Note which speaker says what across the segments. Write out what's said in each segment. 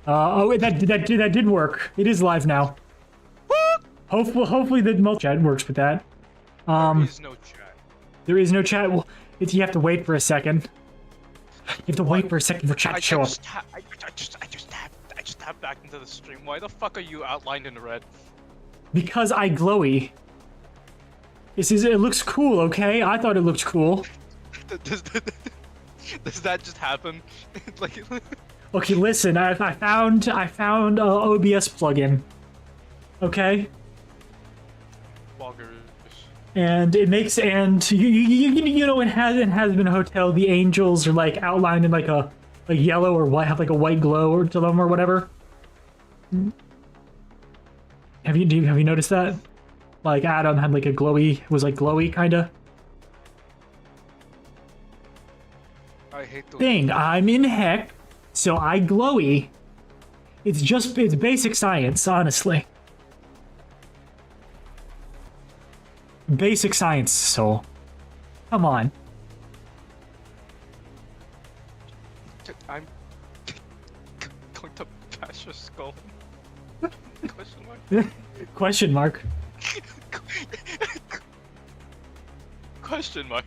Speaker 1: Oh, that did work. It is live now. Hopefully the multi-chat works with that.
Speaker 2: There is no chat.
Speaker 1: There is no chat. Well, you have to wait for a second. You have to wait for a second for chat to show up.
Speaker 2: I just tapped back into the stream. Why the fuck are you outlined in red?
Speaker 1: Because I glowy. It looks cool, okay? I thought it looked cool.
Speaker 2: Does that just happen? Like.
Speaker 1: Okay, listen. I found a OBS plugin. Okay.
Speaker 2: Boggers.
Speaker 1: And it makes you know it has been a hotel. The angels are like outlined in like a yellow or white, have like a white glow or to them or whatever. Have you noticed that? Like Adam had like a glowy kinda
Speaker 2: I hate those
Speaker 1: thing. I'm in heck, so I glowy. It's basic science, honestly. Basic science, so come on.
Speaker 2: I'm going to bash your skull. Question mark.
Speaker 1: Question mark.
Speaker 2: Question mark.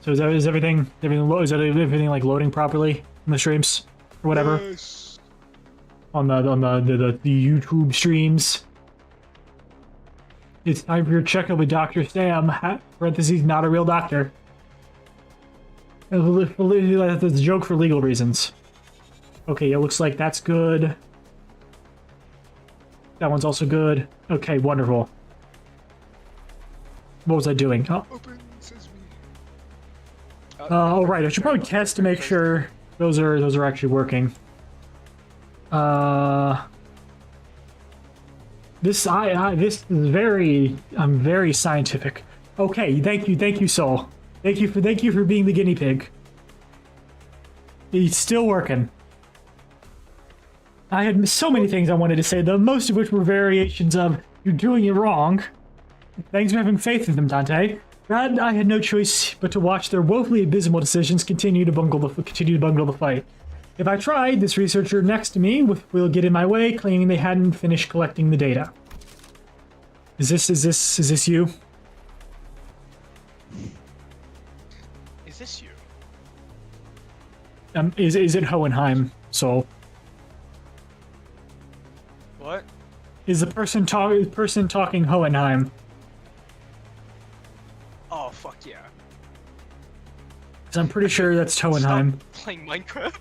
Speaker 1: So is everything like loading properly in the streams or whatever?
Speaker 2: Yes.
Speaker 1: On the YouTube streams. It's time for your checkup with Dr. Sam. Parentheses, not a real doctor. That's a joke for legal reasons. Okay, it looks like that's good. That one's also good. Okay, wonderful. What was I doing? Oh.
Speaker 2: Open sesame.
Speaker 1: Oh, right. I should probably test to make sure those are actually working. This is very I'm very scientific. Okay, thank you, Soul. Thank you for being the guinea pig. It's still working. I had so many things I wanted to say, though, most of which were variations of "you're doing it wrong." Thanks for having faith in them, Dante. Brad, I had no choice but to watch their woefully abysmal decisions continue to bungle the fight. If I tried, this researcher next to me will get in my way, claiming they hadn't finished collecting the data. Is this you?
Speaker 2: Is this you?
Speaker 1: Is it Hohenheim? So,
Speaker 2: What?
Speaker 1: is the person talking Hohenheim?
Speaker 2: Oh fuck yeah.
Speaker 1: Because I'm pretty sure that's Hohenheim.
Speaker 2: Stop playing Minecraft.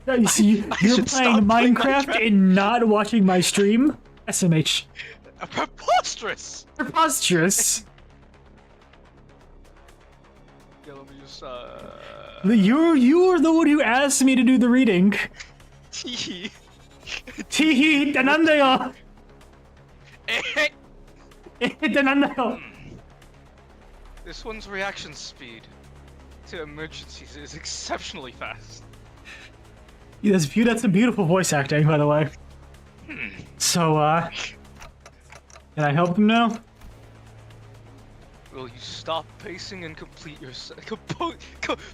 Speaker 1: Yeah, you see, you're
Speaker 2: should
Speaker 1: playing
Speaker 2: stop playing
Speaker 1: Minecraft
Speaker 2: Minecraft.
Speaker 1: and not watching my stream? SMH.
Speaker 2: Preposterous.
Speaker 1: Preposterous.
Speaker 2: Yeah, let me just
Speaker 1: You are the one who asked me to do the reading.
Speaker 2: Teehee.
Speaker 1: Teehee, nandayo. Nandayo.
Speaker 2: This one's reaction speed to emergencies is exceptionally fast.
Speaker 1: Yeah, that's some beautiful voice acting, by the way. So, can I help them now?
Speaker 2: Will you stop pacing and complete your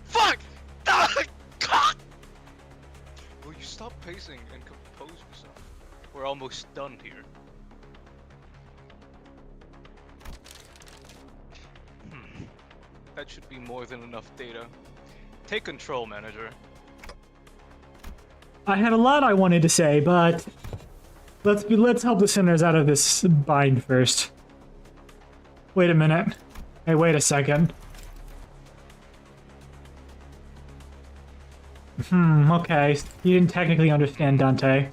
Speaker 2: fuck! Will you stop pacing and compose yourself? We're almost done here. That should be more than enough data. Take control, manager.
Speaker 1: I had a lot I wanted to say, but let's help the sinners out of this bind first. Wait a minute. Hey, wait a second. Okay. You didn't technically understand Dante.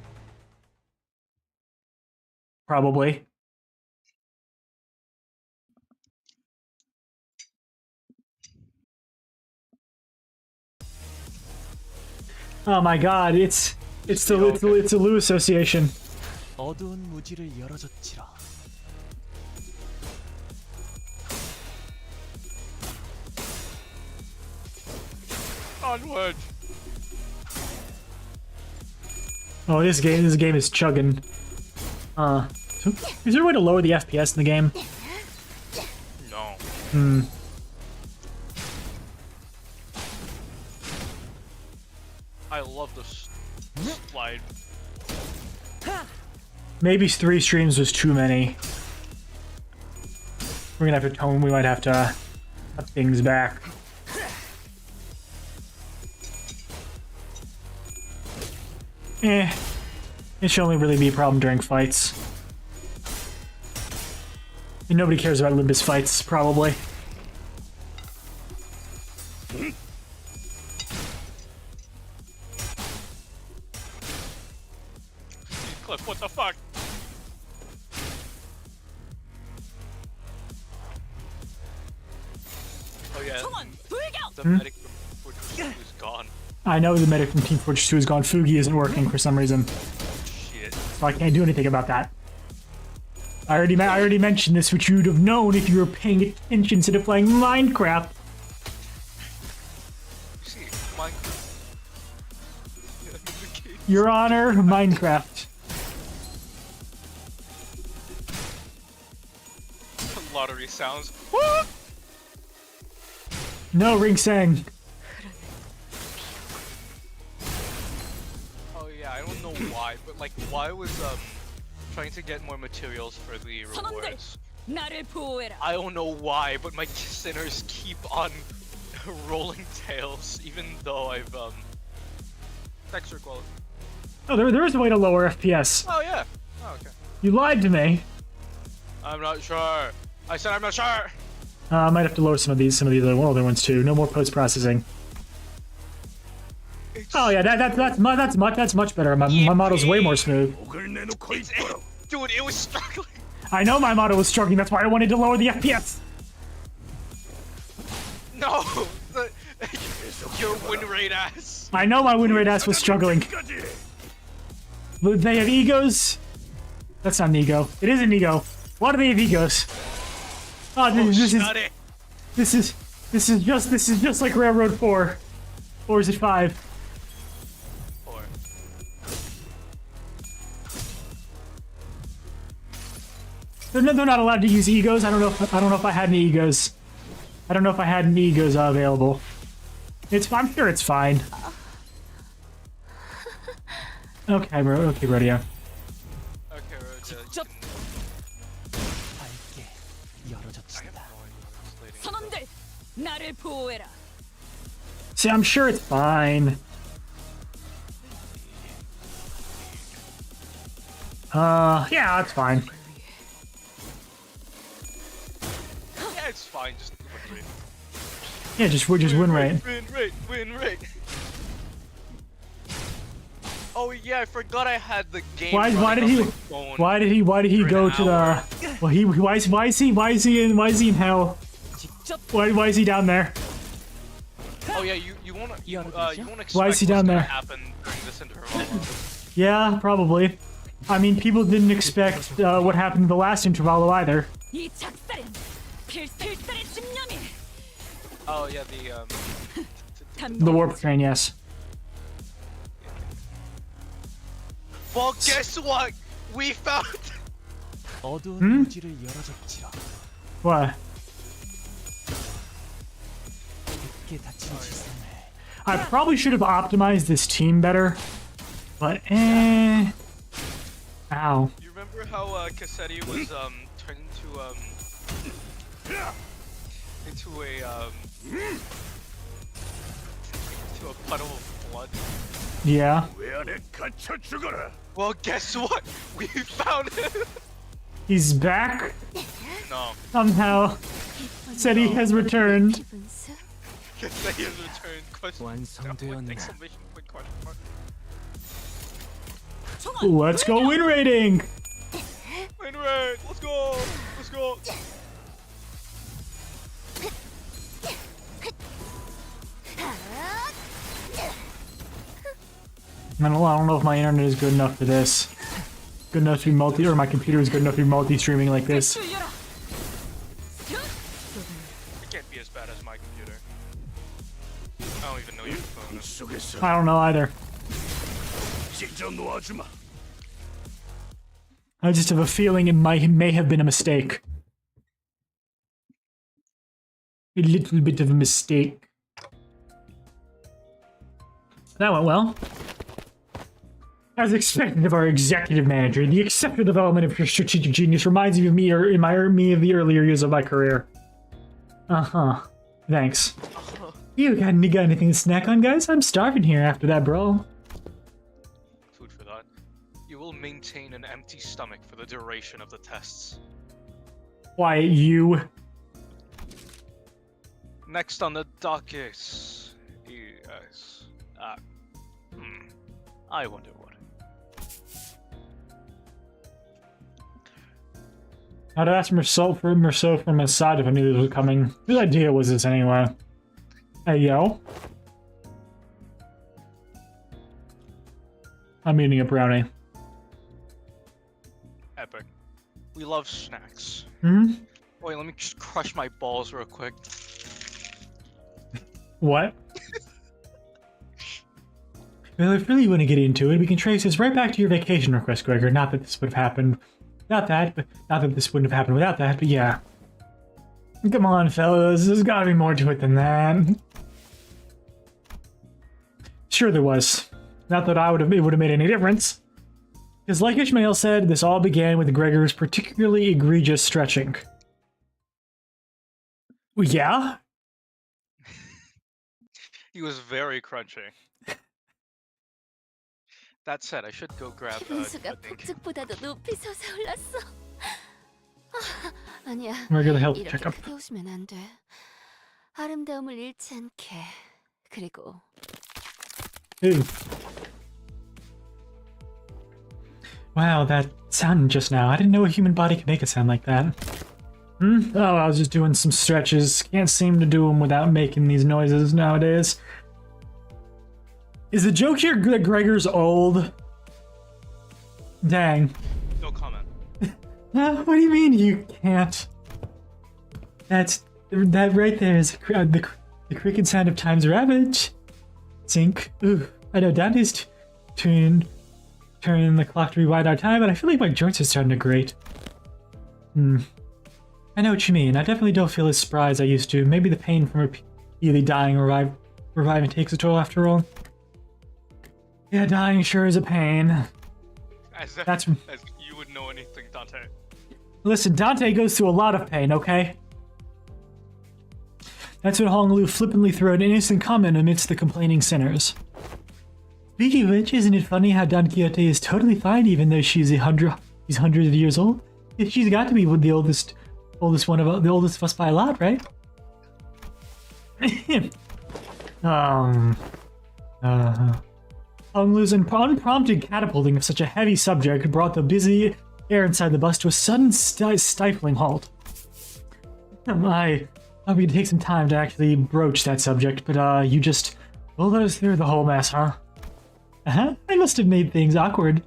Speaker 1: Probably. Oh my god, it's the Lou Association.
Speaker 3: 어두운 무지를 열어줬지라.
Speaker 2: Onward!
Speaker 1: Oh, this game is chugging. Is there a way to lower the FPS in the game?
Speaker 2: No. I love this slide.
Speaker 1: Maybe 3 streams was too many. We're gonna have to tone. We might have to cut things back. It should only really be a problem during fights. And nobody cares about Limbus fights, probably.
Speaker 2: Cliff, what the fuck? Oh yeah, the medic from Fortress 2 is gone.
Speaker 1: I know the medic from Team Fortress 2 is gone. Fugi isn't working for some reason.
Speaker 2: Shit.
Speaker 1: So I can't do anything about that. I already mentioned this, which you'd have known if you were paying attention instead of playing Minecraft.
Speaker 2: You see, Minecraft.
Speaker 1: Your Honor, Minecraft.
Speaker 2: Lottery sounds.
Speaker 1: No, Ring Sang.
Speaker 2: Oh yeah, I don't know why, but like, why was trying to get more materials for the rewards? I don't know why, but my sinners keep on rolling tails, even though I've texture quality.
Speaker 1: Oh, there is a way to lower FPS.
Speaker 2: Oh yeah. Oh okay.
Speaker 1: You lied to me.
Speaker 2: I'm not sure. I said I'm not sure.
Speaker 1: I might have to lower some of these other ones too. No more post processing. Oh yeah, that's much better. My model's way more smooth.
Speaker 2: Dude, it was struggling.
Speaker 1: I know my model was struggling. That's why I wanted to lower the FPS.
Speaker 2: No, your win rate ass.
Speaker 1: I know my win rate ass was struggling. But they have egos. That's not an ego. It is an ego. Why do they have egos? Oh, this is just like Railroad 4. Or is it 5?
Speaker 2: 4.
Speaker 1: They're not allowed to use egos. I don't know if I had any egos. I don't know if I had any egos available. I'm sure it's fine. Okay, bro. Okay, Rodeo.
Speaker 2: Okay, Roja.
Speaker 3: 밝게 열어젖힌다.
Speaker 1: See, I'm sure it's fine. Yeah, it's fine.
Speaker 2: Yeah, it's fine. Just win rate.
Speaker 1: Yeah, just win rate.
Speaker 2: Win rate. Oh yeah, I forgot I had the game.
Speaker 1: Why did he go to the? Well, why is he in hell? Why is he down there?
Speaker 2: Oh yeah, you won't expect
Speaker 1: Why is he down there?
Speaker 2: Happen during this interval.
Speaker 1: Yeah, probably. I mean, people didn't expect what happened in the last intervalo either.
Speaker 2: Oh yeah,
Speaker 1: The warp train, yes.
Speaker 2: Well, guess what? We found.
Speaker 3: 어두운 무지를 열어젖히라.
Speaker 1: What?
Speaker 3: 깊게 닫힌 지성을
Speaker 1: I probably should have optimized this team better, but Ow.
Speaker 2: You remember how Cassetti was turned into a puddle of blood?
Speaker 1: Yeah.
Speaker 2: Well, guess what? We found him.
Speaker 1: He's back
Speaker 2: No,
Speaker 1: somehow. Said he has returned.
Speaker 2: Cassetti has returned.
Speaker 3: 완성되었나.
Speaker 2: Exclamation point, question mark.
Speaker 1: Let's go win rating.
Speaker 2: Win rate. Let's go. Let's go.
Speaker 1: I don't know if my internet is good enough for this. Good enough to be or my computer is good enough to be multi-streaming like this.
Speaker 2: It can't be as bad as my computer. I don't even know your phone.
Speaker 1: I don't know either. I just have a feeling it may have been a mistake. A little bit of a mistake. That went well. As expected of our executive manager, the exceptional development of your strategic genius reminds me of me of the earlier years of my career. Uh-huh. Thanks. You got anything to snack on, guys? I'm starving here after that brawl.
Speaker 2: Food for that. You will maintain an empty stomach for the duration of the tests.
Speaker 1: Why, you...
Speaker 2: Next on the docket is... I wonder what.
Speaker 1: I'd ask Merceau from his side if I knew this was coming. Whose idea was this anyway? Hey, yo. I'm eating a brownie.
Speaker 2: Epic. We love snacks.
Speaker 1: Hmm?
Speaker 2: Wait, let me just crush my balls real quick.
Speaker 1: What? Well, if really you want to get into it, we can trace this right back to your vacation request, Gregor. Not that this would have happened. Not that this wouldn't have happened without that, but yeah. Come on, fellas. There's gotta be more to it than that. Sure there was. Not that it would have made any difference. Because like Ishmael said, this all began with Gregor's particularly egregious stretching. Well, yeah?
Speaker 2: He was very crunchy. That said, I should go grab a drink.
Speaker 1: Regular health checkup. Ooh. Wow, that sound just now. I didn't know a human body could make a sound like that. Hmm? Oh, I was just doing some stretches. Can't seem to do them without making these noises nowadays. Is the joke here that Gregor's old? Dang.
Speaker 2: No comment.
Speaker 1: What do you mean you can't? That right there is the cricket sound of time's ravage. Sink. Ooh, I know Dante's turning the clock to rewind our time, but I feel like my joints are starting to grate. I know what you mean. I definitely don't feel as spry as I used to. Maybe the pain from repeatedly dying or reviving takes a toll after all. Yeah, dying sure is a pain.
Speaker 2: As you would know anything, Dante.
Speaker 1: Listen, Dante goes through a lot of pain, okay? That's when Honolulu flippantly threw an innocent comment amidst the complaining sinners. Speaking of which, isn't it funny how Don Quixote is totally fine even though she's hundreds of years old? She's got to be the oldest of us by a lot, right? Honolulu's unprompted catapulting of such a heavy subject brought the busy air inside the bus to a sudden stifling halt. I thought we'd take some time to actually broach that subject, but you just let us through the whole mess, huh? I must have made things awkward.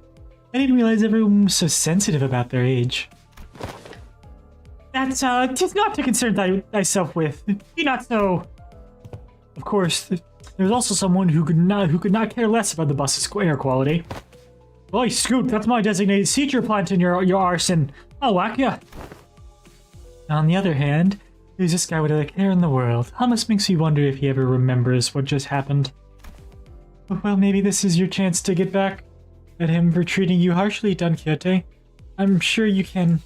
Speaker 1: I didn't realize everyone was so sensitive about their age. That's, 'tis not to concern thyself with. Be not so... Of course, there's also someone who could not care less about the bus's air quality. Boy, Scoot, that's my designated seat you're planting your arse in. I'll whack ya. On the other hand, there's this guy with a care in the world. Almost makes me wonder if he ever remembers what just happened. Well, maybe this is your chance to get back at him for treating you harshly, Don Quixote. I'm sure you can.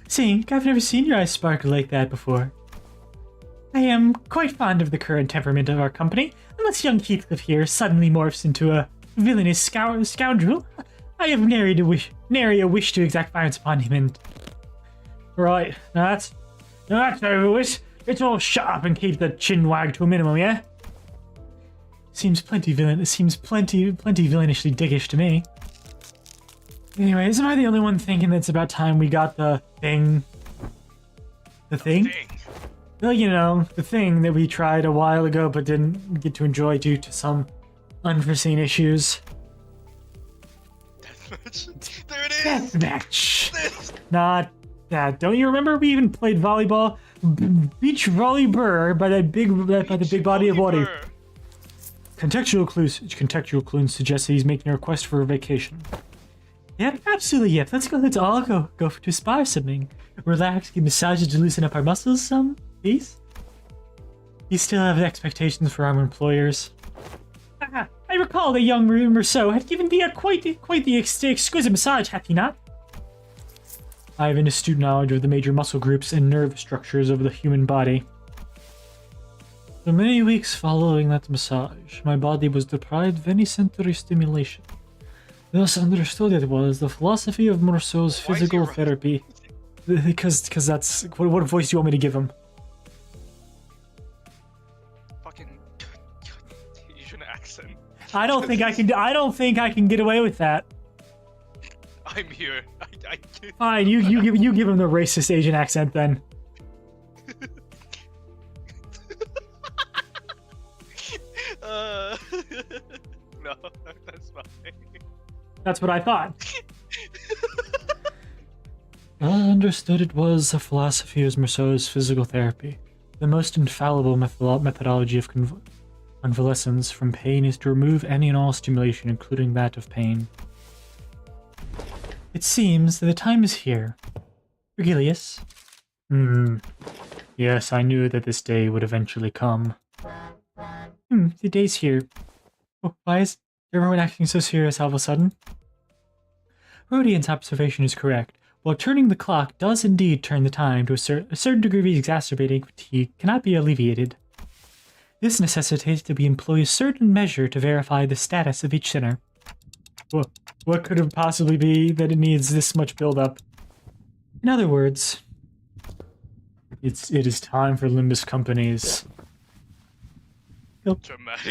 Speaker 1: Sink, I've never seen your eyes sparkle like that before. I am quite fond of the current temperament of our company, unless young Heathcliff here suddenly morphs into a villainous scoundrel. I have nary a wish to exact violence upon him and... Right, now that's over with. Let's all shut up and keep the chin wag to a minimum, yeah? Seems plenty villainously dickish to me. Anyways, am I the only one thinking that it's about time we got the thing? The thing? Well, you know, the thing that we tried a while ago but didn't get to enjoy due to some unforeseen issues.
Speaker 2: Deathmatch. There it is!
Speaker 1: Deathmatch! Not that. Don't you remember we even played volleyball? Beach volleyball by the big body of water. Contextual clues suggest that he's making a request for a vacation. Yep, absolutely, yep. Let's all go to a spa or something. Relax, get massages to loosen up our muscles some, please. You still have expectations for our employers. I recall the young Rousseau had given thee quite the exquisite massage, hath he not? I have an astute knowledge of the major muscle groups and nerve structures of the human body. For many weeks following that massage, my body was deprived of any sensory stimulation. Thus understood it was the philosophy of Rousseau's physical therapy. Because that's... What voice do you want me to give him?
Speaker 2: Fucking Asian accent.
Speaker 1: I don't think I can get away with that.
Speaker 2: I'm here.
Speaker 1: Fine, you give him the racist Asian accent then.
Speaker 2: No, that's fine.
Speaker 1: That's what I thought. I understood it was the philosophy of Rousseau's physical therapy. The most infallible methodology of convalescence from pain is to remove any and all stimulation, including that of pain. It seems that the time is here. Virgilius? Yes, I knew that this day would eventually come. The day's here. Oh, why is everyone acting so serious all of a sudden? Rodian's observation is correct. While turning the clock does indeed turn the time to a certain degree of exacerbating fatigue cannot be alleviated. This necessitates that we employ a certain measure to verify the status of each sinner. What could it possibly be that it needs this much build-up? In other words, it is time for Limbus Company's...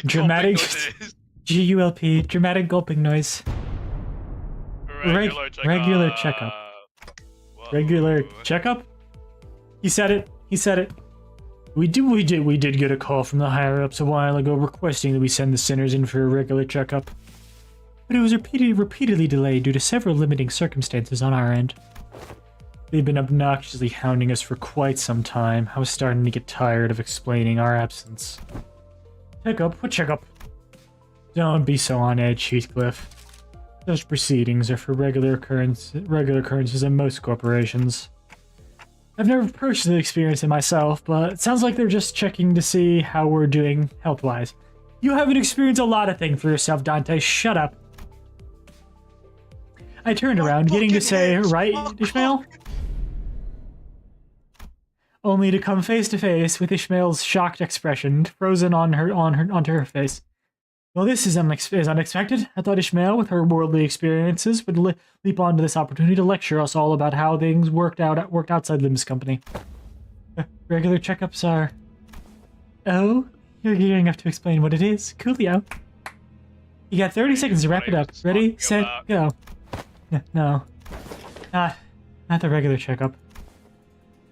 Speaker 1: Dramatic GULP, dramatic gulping noise. Regular checkup. Regular checkup? He said it. We did get a call from the higher-ups a while ago requesting that we send the sinners in for a regular checkup. But it was repeatedly delayed due to several limiting circumstances on our end. They've been obnoxiously hounding us for quite some time. I was starting to get tired of explaining our absence. Checkup? What checkup? Don't be so on edge, Heathcliff. Such proceedings are for regular occurrences in most corporations. I've never personally experienced it myself, but it sounds like they're just checking to see how we're doing health-wise. You haven't experienced a lot of things for yourself, Dante. Shut up. I turned around, getting to say, right, Ishmael? Only to come face to face with Ishmael's shocked expression frozen onto her face. Well, this is unexpected. I thought Ishmael, with her worldly experiences, would leap onto this opportunity to lecture us all about how things worked outside Limbus Company. Regular checkups are... Oh, you're gearing up to explain what it is. Coolio. You got 30 seconds to wrap it up. Ready, set, go. No. Not the regular checkup.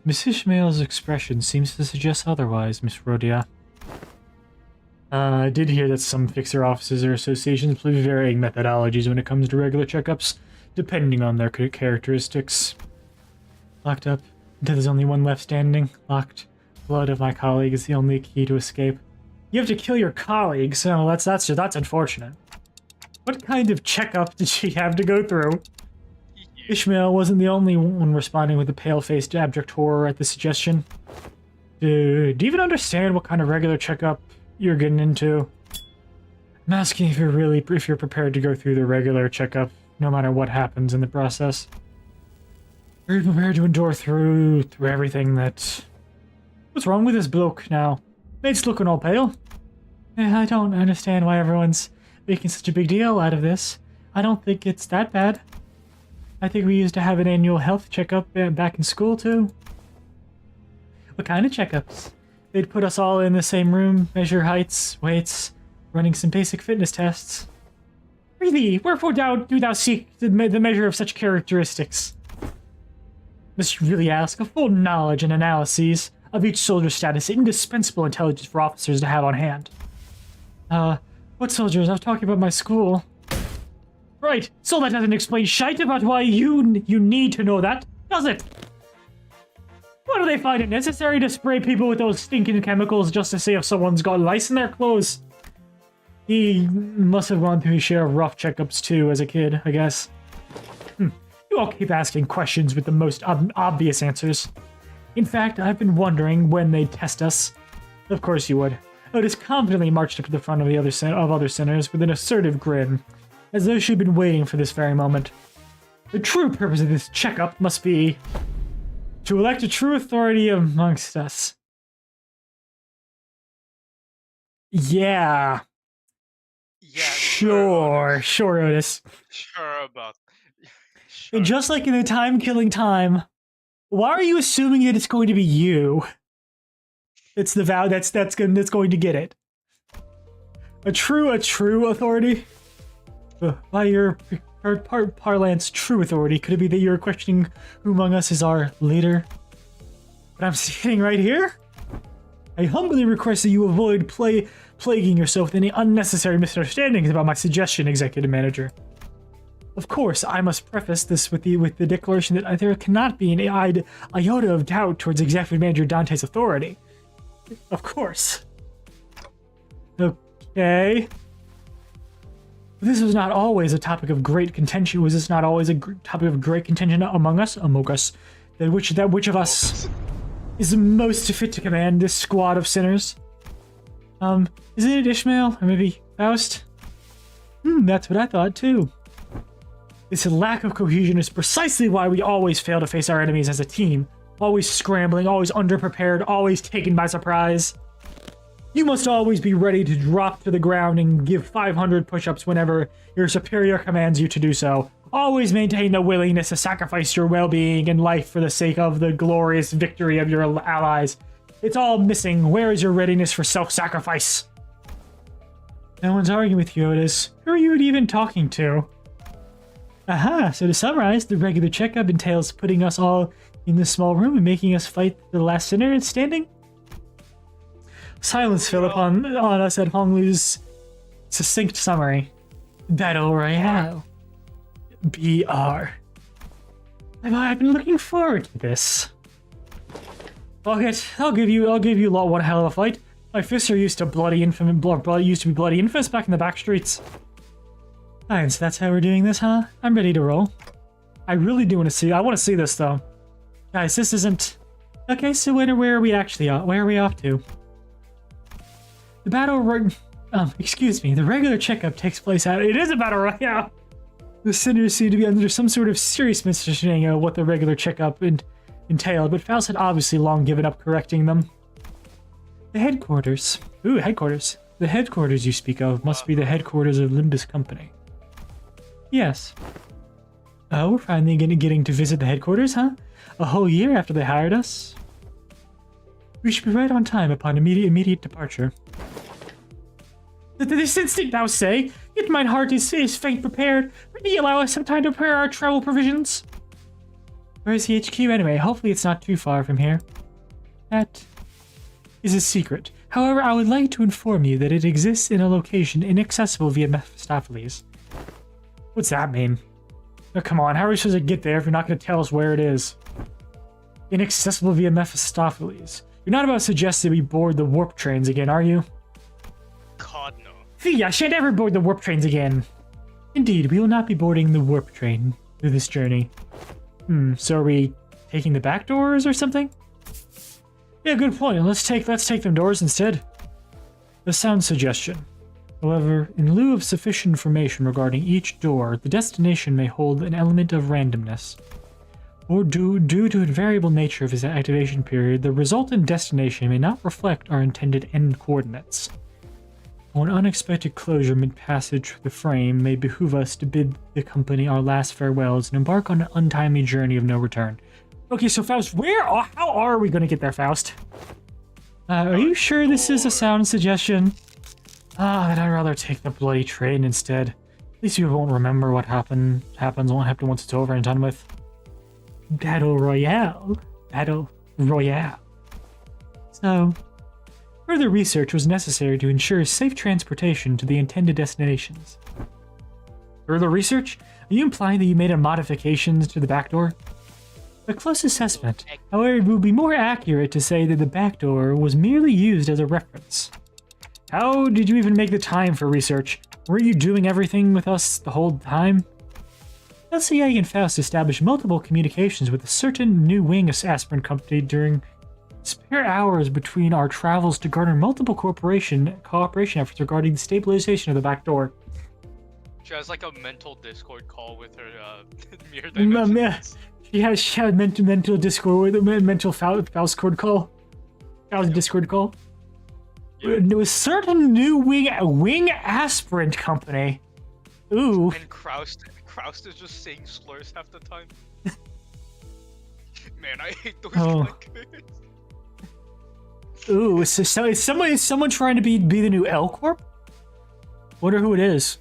Speaker 1: Miss Ishmael's expression seems to suggest otherwise, Miss Rhodia. I did hear that some fixer offices or associations employ varying methodologies when it comes to regular checkups, depending on their characteristics. Locked up until there's only one left standing. Locked. Blood of my colleague is the only key to escape. You have to kill your colleague, so that's unfortunate. What kind of checkup did she have to go through? Ishmael wasn't the only one responding with a pale-faced abject horror at the suggestion. Do you even understand what kind of regular checkup you're getting into? I'm asking if you're prepared to go through the regular checkup, no matter what happens in the process. Are you prepared to endure through everything that... What's wrong with this bloke now? Mate's looking all pale. I don't understand why everyone's making such a big deal out of this. I don't think it's that bad. I think we used to have an annual health checkup back in school, too. What kind of checkups? They'd put us all in the same room, measure heights, weights, running some basic fitness tests. Really? Wherefore do thou seek the measure of such characteristics? Must you really ask? A full knowledge and analyses of each soldier's status, indispensable intelligence for officers to have on hand. What soldiers? I was talking about my school. Right, so that doesn't explain shite about why you need to know that, does it? Why do they find it necessary to spray people with those stinking chemicals just to see if someone's got lice in their clothes? He must have gone through his share of rough checkups too as a kid, I guess. You all keep asking questions with the most obvious answers. In fact, I've been wondering when they'd test us. Of course you would. Otis confidently marched up to the front of the other sinners with an assertive grin, as though she'd been waiting for this very moment. The true purpose of this checkup must be to elect a true authority amongst us. Yeah.
Speaker 2: Yeah.
Speaker 1: Sure, Otis.
Speaker 2: Sure about. Sure.
Speaker 1: And just like in the time-killing time, why are you assuming that it's going to be you? It's the vow that's going to get it. A true authority. By your parlance, true authority. Could it be that you're questioning who among us is our leader? But I'm sitting right here. I humbly request that you avoid plaguing yourself with any unnecessary misunderstandings about my suggestion, Executive Manager. Of course, I must preface this with the declaration that there cannot be an iota of doubt towards Executive Manager Dante's authority. Of course. Okay. This was not always a topic of great contention. Was this not always a topic of great contention among us? That which of us is most fit to command this squad of sinners? Isn't it Ishmael? Or maybe Faust? That's what I thought too. This lack of cohesion is precisely why we always fail to face our enemies as a team. Always scrambling, always underprepared, always taken by surprise. You must always be ready to drop to the ground and give 500 push-ups whenever your superior commands you to do so. Always maintain the willingness to sacrifice your well-being and life for the sake of the glorious victory of your allies. It's all missing. Where is your readiness for self-sacrifice? No one's arguing with you, Otis. Who are you even talking to? Aha, so to summarize, the regular checkup entails putting us all in this small room and making us fight the last sinner standing? Silence fell upon us at Honglu's succinct summary. Battle Royale. BR. I've been looking forward to this. I'll give you lot one hell of a fight. My fists are used to used to be bloody infamous back in the back streets. Fine, so that's how we're doing this, huh? I'm ready to roll. I really do want to see. I want to see this though, guys. This isn't okay. So where are we actually? Where are we off to? The battle. Excuse me. The regular checkup takes place out. It is a battle royale. The sinners seem to be under some sort of serious misunderstanding of what the regular checkup entailed, but Faust had obviously long given up correcting them. The headquarters. Ooh, headquarters. The headquarters you speak of must be the headquarters of Limbus Company. Yes. Oh, we're finally getting to visit the headquarters, huh? A whole year after they hired us? We should be right on time upon immediate departure. This instant, thou say? Yet mine heart is faint prepared. Will you allow us some time to prepare our travel provisions? Where is the HQ anyway? Hopefully it's not too far from here. That is a secret. However, I would like to inform you that it exists in a location inaccessible via Mephistopheles. What's that mean? Oh, come on, how are we supposed to get there if you're not going to tell us where it is? Inaccessible via Mephistopheles. You're not about to suggest that we board the warp trains again, are you?
Speaker 2: God, no.
Speaker 1: Fee, I shan't ever board the warp trains again. Indeed, we will not be boarding the warp train through this journey. So are we taking the back doors or something? Yeah, good point. Let's take them doors instead. A sound suggestion. However, in lieu of sufficient information regarding each door, the destination may hold an element of randomness. Or due to the variable nature of its activation period, the resultant destination may not reflect our intended end coordinates. Or an unexpected closure mid-passage through the frame may behoove us to bid the company our last farewells and embark on an untimely journey of no return. Okay, so Faust, how are we going to get there, Faust? Are you sure this is a sound suggestion? Then I'd rather take the bloody train instead. At least you won't remember what happens, won't happen once it's over and done with. Battle Royale. Battle Royale. So, further research was necessary to ensure safe transportation to the intended destinations. Further research? Are you implying that you made modifications to the back door? A close assessment. However, it would be more accurate to say that the back door was merely used as a reference. How did you even make the time for research? Were you doing everything with us the whole time? LCA and Faust established multiple communications with a certain new wing aspirant company during Spare hours between our travels to garner multiple cooperation efforts regarding the stabilization of the back door.
Speaker 2: She has like a mental Discord call with her mirror
Speaker 1: Yeah.
Speaker 2: dimensions.
Speaker 1: She had mental Discord with a mental Discord call. That was a Discord call.
Speaker 2: Yeah.
Speaker 1: There was certain new wing aspirant company. Ooh.
Speaker 2: And Kraust is just saying slurs half the time. Man, I hate those clickers.
Speaker 1: Ooh, is someone trying to be the new L Corp? Wonder who it is.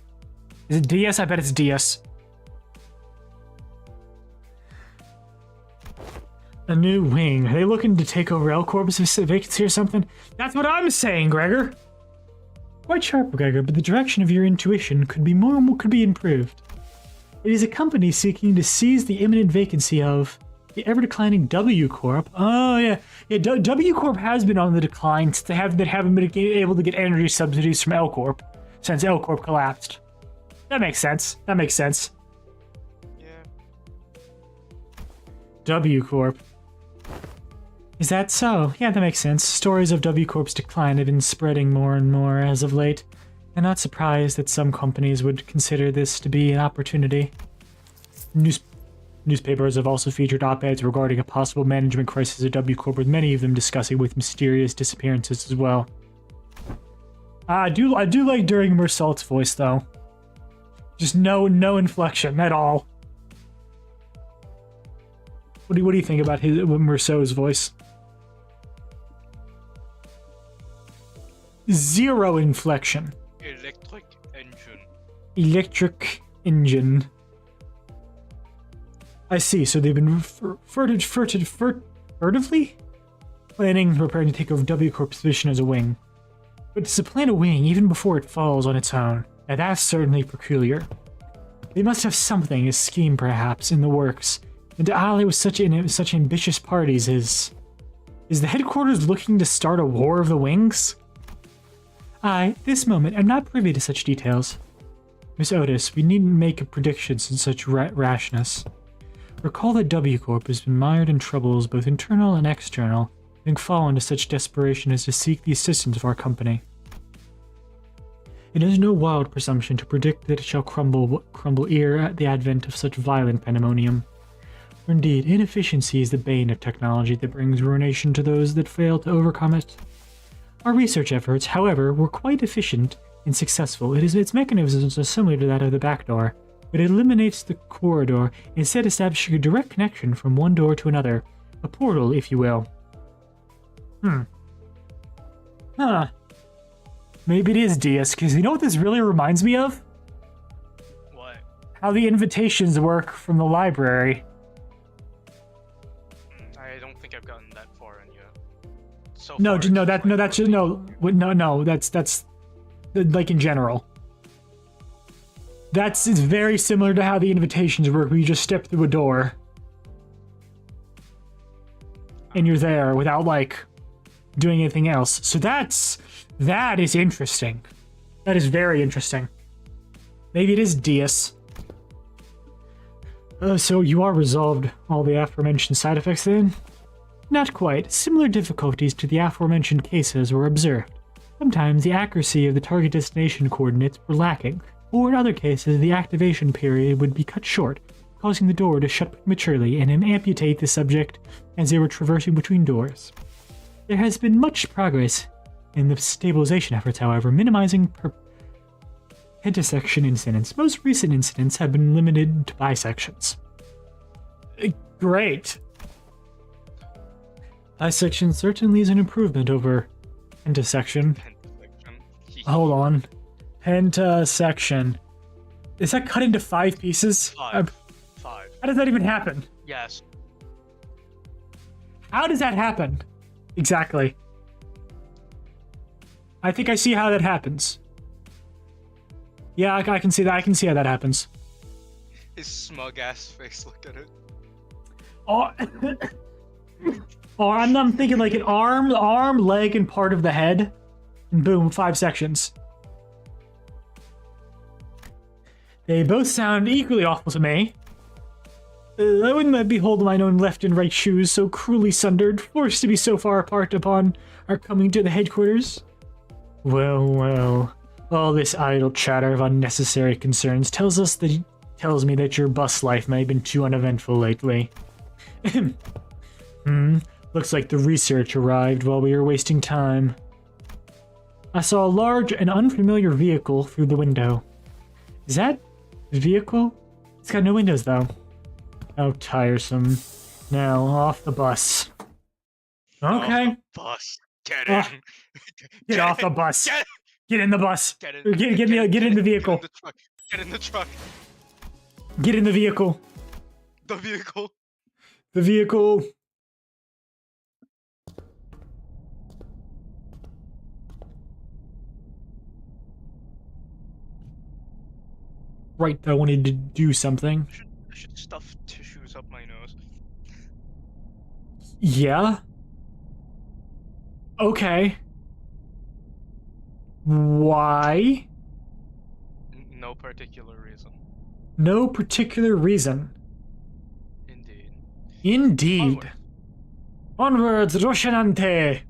Speaker 1: Is it DS? I bet it's DS. A new wing. Are they looking to take over L Corp's vacancy or something? That's what I'm saying, Gregor. Quite sharp, Gregor, but the direction of your intuition could be improved. It is a company seeking to seize the imminent vacancy of the ever-declining W Corp. Oh yeah, W Corp has been on the decline since they haven't been able to get energy subsidies from L Corp since L Corp collapsed. That makes sense.
Speaker 2: Yeah.
Speaker 1: W Corp. Is that so? Yeah, that makes sense. Stories of W Corp's decline have been spreading more and more as of late. I'm not surprised that some companies would consider this to be an opportunity. Newspapers have also featured op-eds regarding a possible management crisis at W Corp, with many of them discussing with mysterious disappearances as well. I do like during Mersault's voice though. Just no inflection at all. What do you think about Mersault's voice? Zero inflection. Electric engine. I see. So they've been furtively preparing to take over W Corp's position as a wing. But to supplant a wing even before it falls on its own, now that's certainly peculiar. They must have something, a scheme perhaps, in the works. And to ally with such ambitious parties is the headquarters looking to start a war of the wings? At this moment, I'm not privy to such details. Miss Otis, we needn't make predictions in such rashness. Recall that W Corp has been mired in troubles both internal and external, having fallen to such desperation as to seek the assistance of our company. It is no wild presumption to predict that it shall crumble ere at the advent of such violent pandemonium. For indeed, inefficiency is the bane of technology that brings ruination to those that fail to overcome it. Our research efforts, however, were quite efficient and successful. Its mechanisms are similar to that of the back door, but it eliminates the corridor, instead establishing a direct connection from one door to another. A portal, if you will. Huh. Maybe it is DS, because you know what this really reminds me of?
Speaker 2: What?
Speaker 1: How the invitations work from the library.
Speaker 2: I don't think I've gotten that far in yet.
Speaker 1: That's like in general. It's very similar to how the invitations work, where you just step through a door. And you're there without, like, doing anything else. So that is interesting. That is very interesting. Maybe it is DS. So you are resolved all the aforementioned side effects then? Not quite. Similar difficulties to the aforementioned cases were observed. Sometimes the accuracy of the target destination coordinates were lacking, or in other cases the activation period would be cut short, causing the door to shut prematurely and amputate the subject as they were traversing between doors. There has been much progress in the stabilization efforts, however, minimizing pentasection incidents. Most recent incidents have been limited to bisections. Great. Bisection certainly is an improvement over pentasection. Hold on. Pentasection. Is that cut into 5 pieces?
Speaker 2: 5.
Speaker 1: How does that even happen?
Speaker 2: Yes.
Speaker 1: How does that happen? Exactly. I think I see how that happens. Yeah, I can see that. I can see how that happens.
Speaker 2: His smug ass face, look at it.
Speaker 1: Oh, I'm thinking like an arm, leg, and part of the head. And boom, 5 sections. They both sound equally awful to me. I wouldn't behold mine own left and right shoes so cruelly sundered, forced to be so far apart upon our coming to the headquarters. Well, well, all this idle chatter of unnecessary concerns tells me that your bus life may have been too uneventful lately. Looks like the research arrived while we were wasting time. I saw a large and unfamiliar vehicle through the window. Is that a vehicle? It's got no windows though. How tiresome. Now, off the bus. Okay.
Speaker 2: Off the bus. Get in.
Speaker 1: Get off the bus. Get in the bus.
Speaker 2: Get in.
Speaker 1: Get in the vehicle.
Speaker 2: Get in the truck.
Speaker 1: Get in the vehicle.
Speaker 2: The vehicle.
Speaker 1: The vehicle. Right, I wanted to do something.
Speaker 2: I should stuff tissues up my nose.
Speaker 1: Yeah? Okay. Why?
Speaker 2: No particular reason.
Speaker 1: No particular reason.
Speaker 2: Indeed.
Speaker 1: Indeed. Onwards, Roshanante!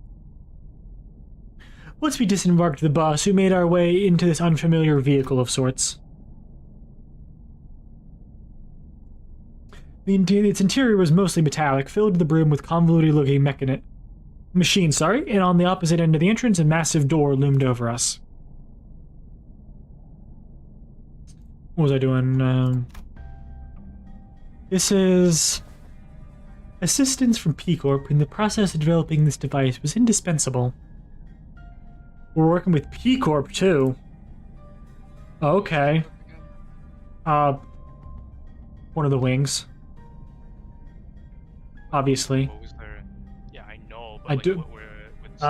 Speaker 1: Once we disembarked the bus, we made our way into this unfamiliar vehicle of sorts. Its interior was mostly metallic, filled to the brim with convoluted-looking machines, and on the opposite end of the entrance, a massive door loomed over us. What was I doing? This is... Assistance from P Corp in the process of developing this device was indispensable. We're working with P Corp, too. Okay. One of the wings. Obviously.
Speaker 2: What was there? Yeah, I know, but
Speaker 1: I
Speaker 2: like,
Speaker 1: do.
Speaker 2: What were, what's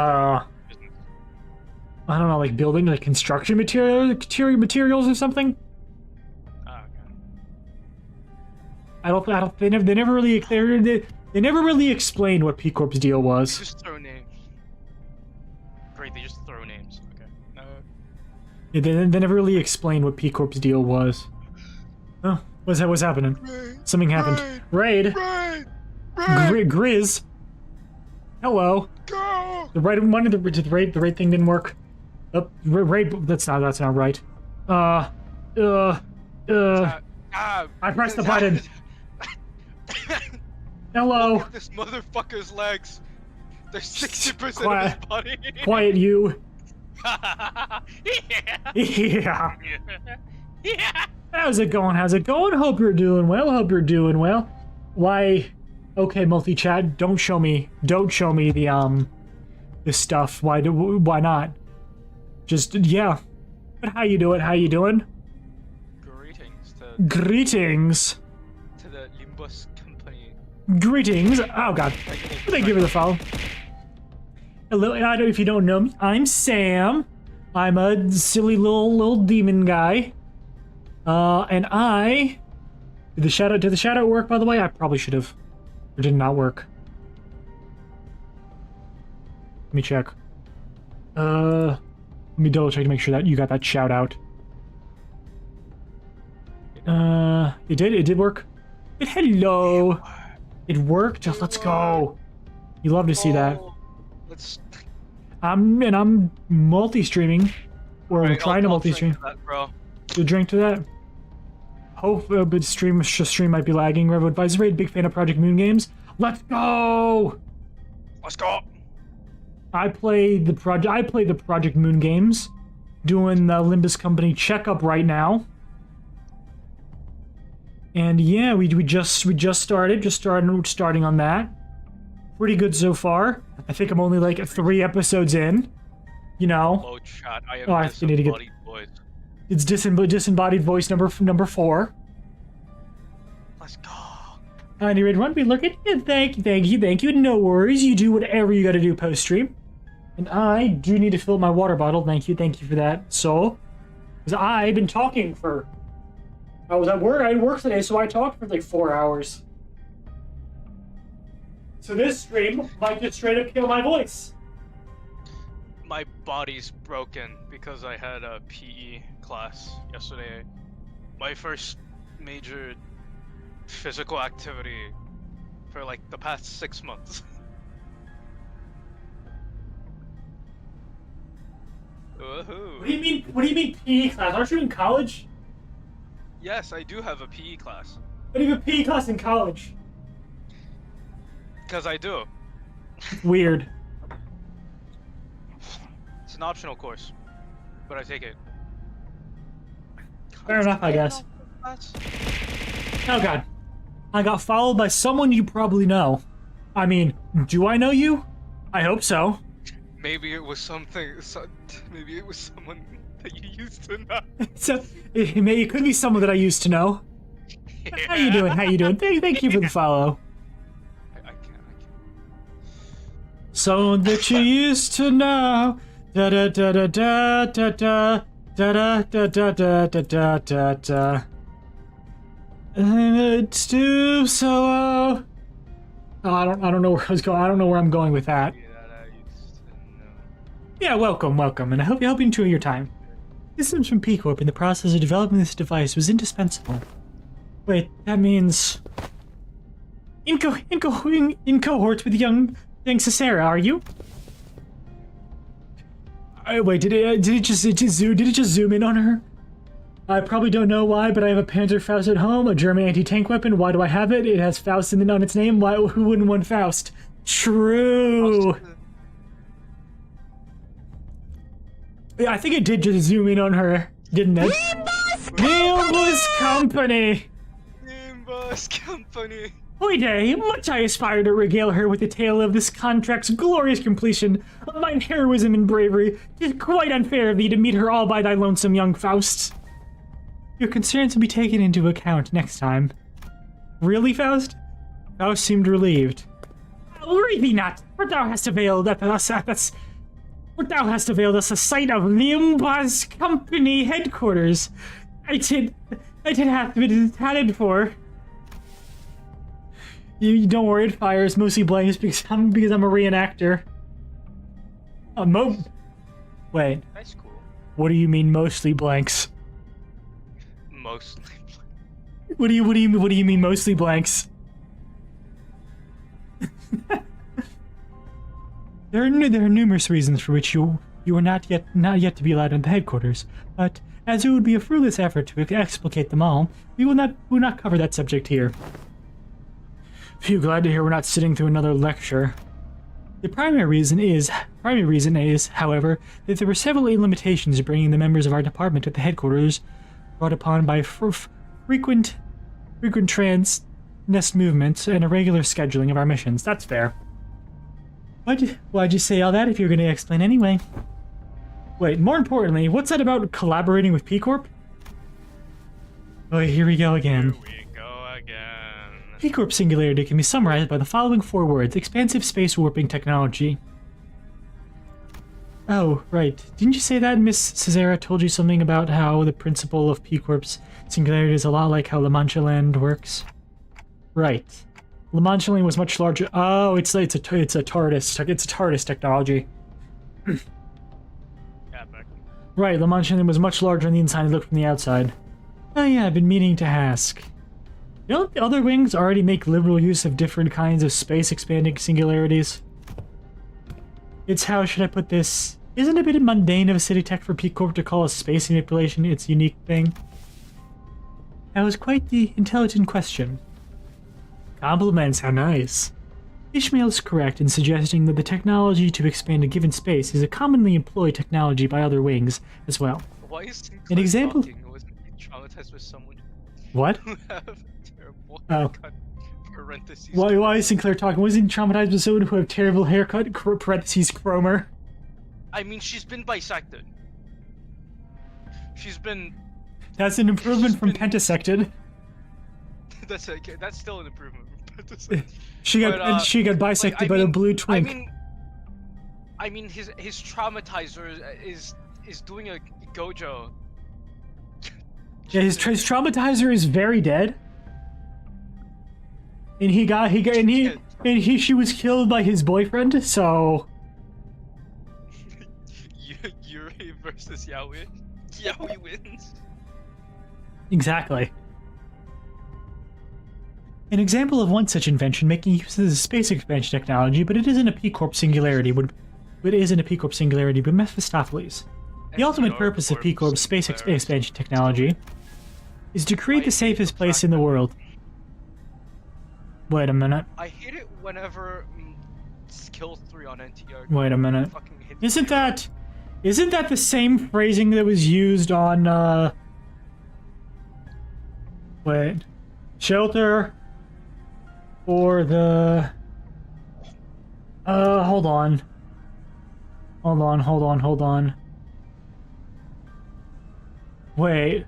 Speaker 2: business?
Speaker 1: I don't know, like building, like construction materials or something.
Speaker 2: Ah, okay.
Speaker 1: I don't. They never really. They never really explained what P Corp's deal was.
Speaker 2: Just throw names. Great, they just throw names. Okay.
Speaker 1: Yeah, they never really explained what P Corp's deal was. Oh, what's happening? Something happened. Raid. Grizz. Hello.
Speaker 2: Go.
Speaker 1: The raid thing didn't work. Raid. That's not right. I pressed the button. Hello.
Speaker 2: Look at this motherfucker's legs. They're 60% of his body.
Speaker 1: Quiet, you.
Speaker 2: Yeah.
Speaker 1: Yeah.
Speaker 2: Yeah.
Speaker 1: How's it going? Hope you're doing well. Why? Okay, multi-chat. Don't show me the this stuff. Why not? Just yeah. But how you doing? Greetings
Speaker 2: to the Limbus company.
Speaker 1: Greetings. Oh god. Thank you for the follow. Hello. I don't know if you don't know me. I'm Sam. I'm a silly little demon guy. And I did the shout out work, by the way? I probably should have. It did not work. Let me check. Let me double check to make sure that you got that shout out. It did work. Hello. It worked. Let's go. You love to see that. I'm multi-streaming. Or we're trying to multi-stream. You drink to that? Hope but stream might be lagging. Revo advisor raid, big fan of Project Moon games. Let's go!
Speaker 2: Let's go!
Speaker 1: I play the Project Moon games. Doing the Limbus Company checkup right now. And yeah, we just starting on that. Pretty good so far. I think I'm only like 3 episodes in. You know.
Speaker 2: Low chat. I need to get voice.
Speaker 1: It's disembodied voice number 4.
Speaker 2: Let's go.
Speaker 1: I need to run. Be looking. Thank you. No worries. You do whatever you got to do post stream. And I do need to fill my water bottle. Thank you for that. So, because I've been talking for. I was at work. I worked today, so I talked for like 4 hours. So this stream might just straight up kill my voice.
Speaker 2: My body's broken because I had a PE class yesterday. My first major physical activity for like the past 6 months. Woohoo.
Speaker 1: What do you mean? What do you mean PE class? Aren't you in college?
Speaker 2: Yes, I do have a PE class.
Speaker 1: What do you have a PE class in college?
Speaker 2: Because I do.
Speaker 1: Weird.
Speaker 2: It's an optional course, but I take it.
Speaker 1: Fair enough, I guess. Oh god. I got followed by someone you probably know. I mean, do I know you? I hope so.
Speaker 2: Maybe it was something. Maybe it was someone that you used to know.
Speaker 1: So, it could be someone that I used to know.
Speaker 2: Yeah.
Speaker 1: How you doing? How you doing? Thank you for the follow.
Speaker 2: I can't.
Speaker 1: Someone that you used to know. Da da da da da da da da da da da da da da da. And it stoops so low. Oh, I don't know where I was going. I don't know where I'm going with that. Yeah, welcome, and I hope you enjoy your time. Systems from P Corp in the process of developing this device was indispensable. Wait, that means in cohorts with young Sarah, are you? Wait, did it just zoom in on her? I probably don't know why, but I have a Panzerfaust at home, a German anti-tank weapon. Why do I have it? It has Faust on its name. Who wouldn't want Faust? True. Yeah, I think it did just zoom in on her, didn't it? Nimbus Company!
Speaker 2: Nimbus Company!
Speaker 1: Hoy day, much I aspire to regale her with the tale of this contract's glorious completion, of mine heroism and bravery. 'Tis quite unfair of thee to meet her all by thy lonesome young Faust. Your concerns will be taken into account next time. Really, Faust? Faust seemed relieved. Worry thee not, for thou hast availed us a sight of Nimbus Company headquarters. I did have been tatted for. You don't worry, it fires mostly blanks because I'm a reenactor. Wait.
Speaker 2: That's cool.
Speaker 1: What do you mean mostly blanks?
Speaker 2: Mostly.
Speaker 1: What do you mean mostly blanks? There are numerous reasons for which you are not yet to be allowed in the headquarters, but as it would be a fruitless effort to explicate them all, we will not cover that subject here. Phew, glad to hear we're not sitting through another lecture. The primary reason is, however, that there were several limitations bringing the members of our department to the headquarters, brought upon by frequent trans-nest movements and irregular scheduling of our missions. That's fair. Why'd you say all that if you're going to explain anyway? Wait, more importantly, what's that about collaborating with P Corp? Oh, here we go again. P Corp singularity can be summarized by the following 4 words: expansive space warping technology. Oh, right. Didn't you say that Miss Cesara told you something about how the principle of P Corp's singularity is a lot like how La Mancha Land works? Right. La Mancha Land was much larger. Oh, it's a TARDIS technology. Right, La Mancha Land was much larger on the inside than it looked from the outside. Oh yeah, I've been meaning to ask. Don't the other wings already make liberal use of different kinds of space-expanding singularities? It's how should I put this? Isn't it a bit mundane of a city tech for P Corp to call a space manipulation its unique thing? That was quite the intelligent question. Compliments, how nice. Ishmael is correct in suggesting that the technology to expand a given space is a commonly employed technology by other wings as well.
Speaker 2: Why is Sinclair
Speaker 1: an example?
Speaker 2: Was traumatized with someone
Speaker 1: what?
Speaker 2: Who have terrible
Speaker 1: haircut,
Speaker 2: parentheses.
Speaker 1: Why is Sinclair talking? Wasn't he traumatized with someone who have terrible haircut? Parentheses Cromer.
Speaker 2: I mean, she's been bisected. She's been.
Speaker 1: That's an improvement from pentasected.
Speaker 2: That's still an improvement from pentasected.
Speaker 1: She got bisected by the blue twink.
Speaker 2: I mean, his traumatizer is doing a Gojo.
Speaker 1: Yeah, his traumatizer is very dead. And she was killed by his boyfriend, so.
Speaker 2: Yuri versus Yaoi. Yaoi wins.
Speaker 1: Exactly. An example of one such invention making use of the space expansion technology, but it isn't a P-Corp singularity, but Mephistopheles. The ultimate purpose of P-Corp's space expansion technology is to create the safest place in the world. Wait a minute.
Speaker 2: I hate it whenever skill 3 on NTR.
Speaker 1: Wait a minute. Isn't that the same phrasing that was used on wait. Shelter or the hold on. Wait.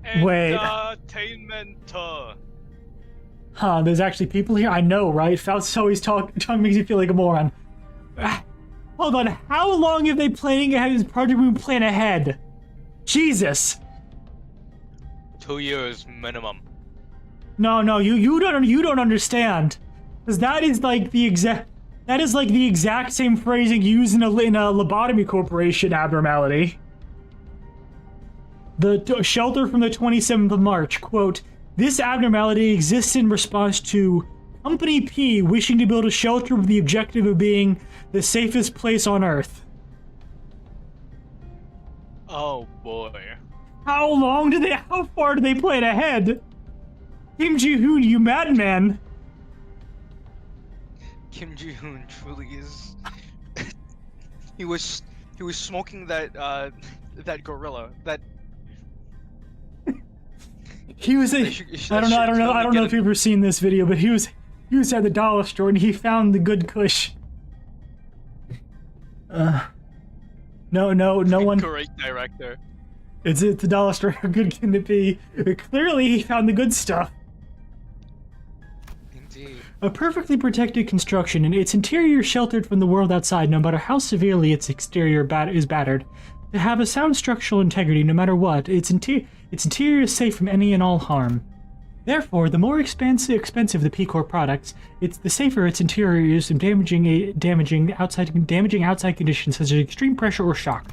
Speaker 2: Entertainment.
Speaker 1: Huh, there's actually people here? I know, right? Faust's always talking makes you feel like a moron. Hold on, how long have they has Project Moon plan ahead? Jesus!
Speaker 2: 2 years minimum.
Speaker 1: No, you don't understand. Because that is like the exact same phrasing used in a lobotomy corporation abnormality. The shelter from the 27th of March, quote, "This abnormality exists in response to Company P wishing to build a shelter with the objective of being the safest place on Earth."
Speaker 2: Oh boy.
Speaker 1: How far do they plan ahead? Kim Ji-hoon, you madman.
Speaker 2: Kim Ji-hoon truly is. he was smoking that gorilla.
Speaker 1: He was I don't know if you've ever seen this video, but he was at the dollar store and he found the good kush. No one.
Speaker 2: Great director.
Speaker 1: It's at the dollar store. How good can it be? Clearly, he found the good stuff.
Speaker 2: Indeed.
Speaker 1: A perfectly protected construction, and its interior sheltered from the world outside, no matter how severely its exterior is battered. To have a sound structural integrity, no matter what, its interior is safe from any and all harm. Therefore, the more expensive the P-Corp products, the safer its interior is from damaging outside conditions such as extreme pressure or shock.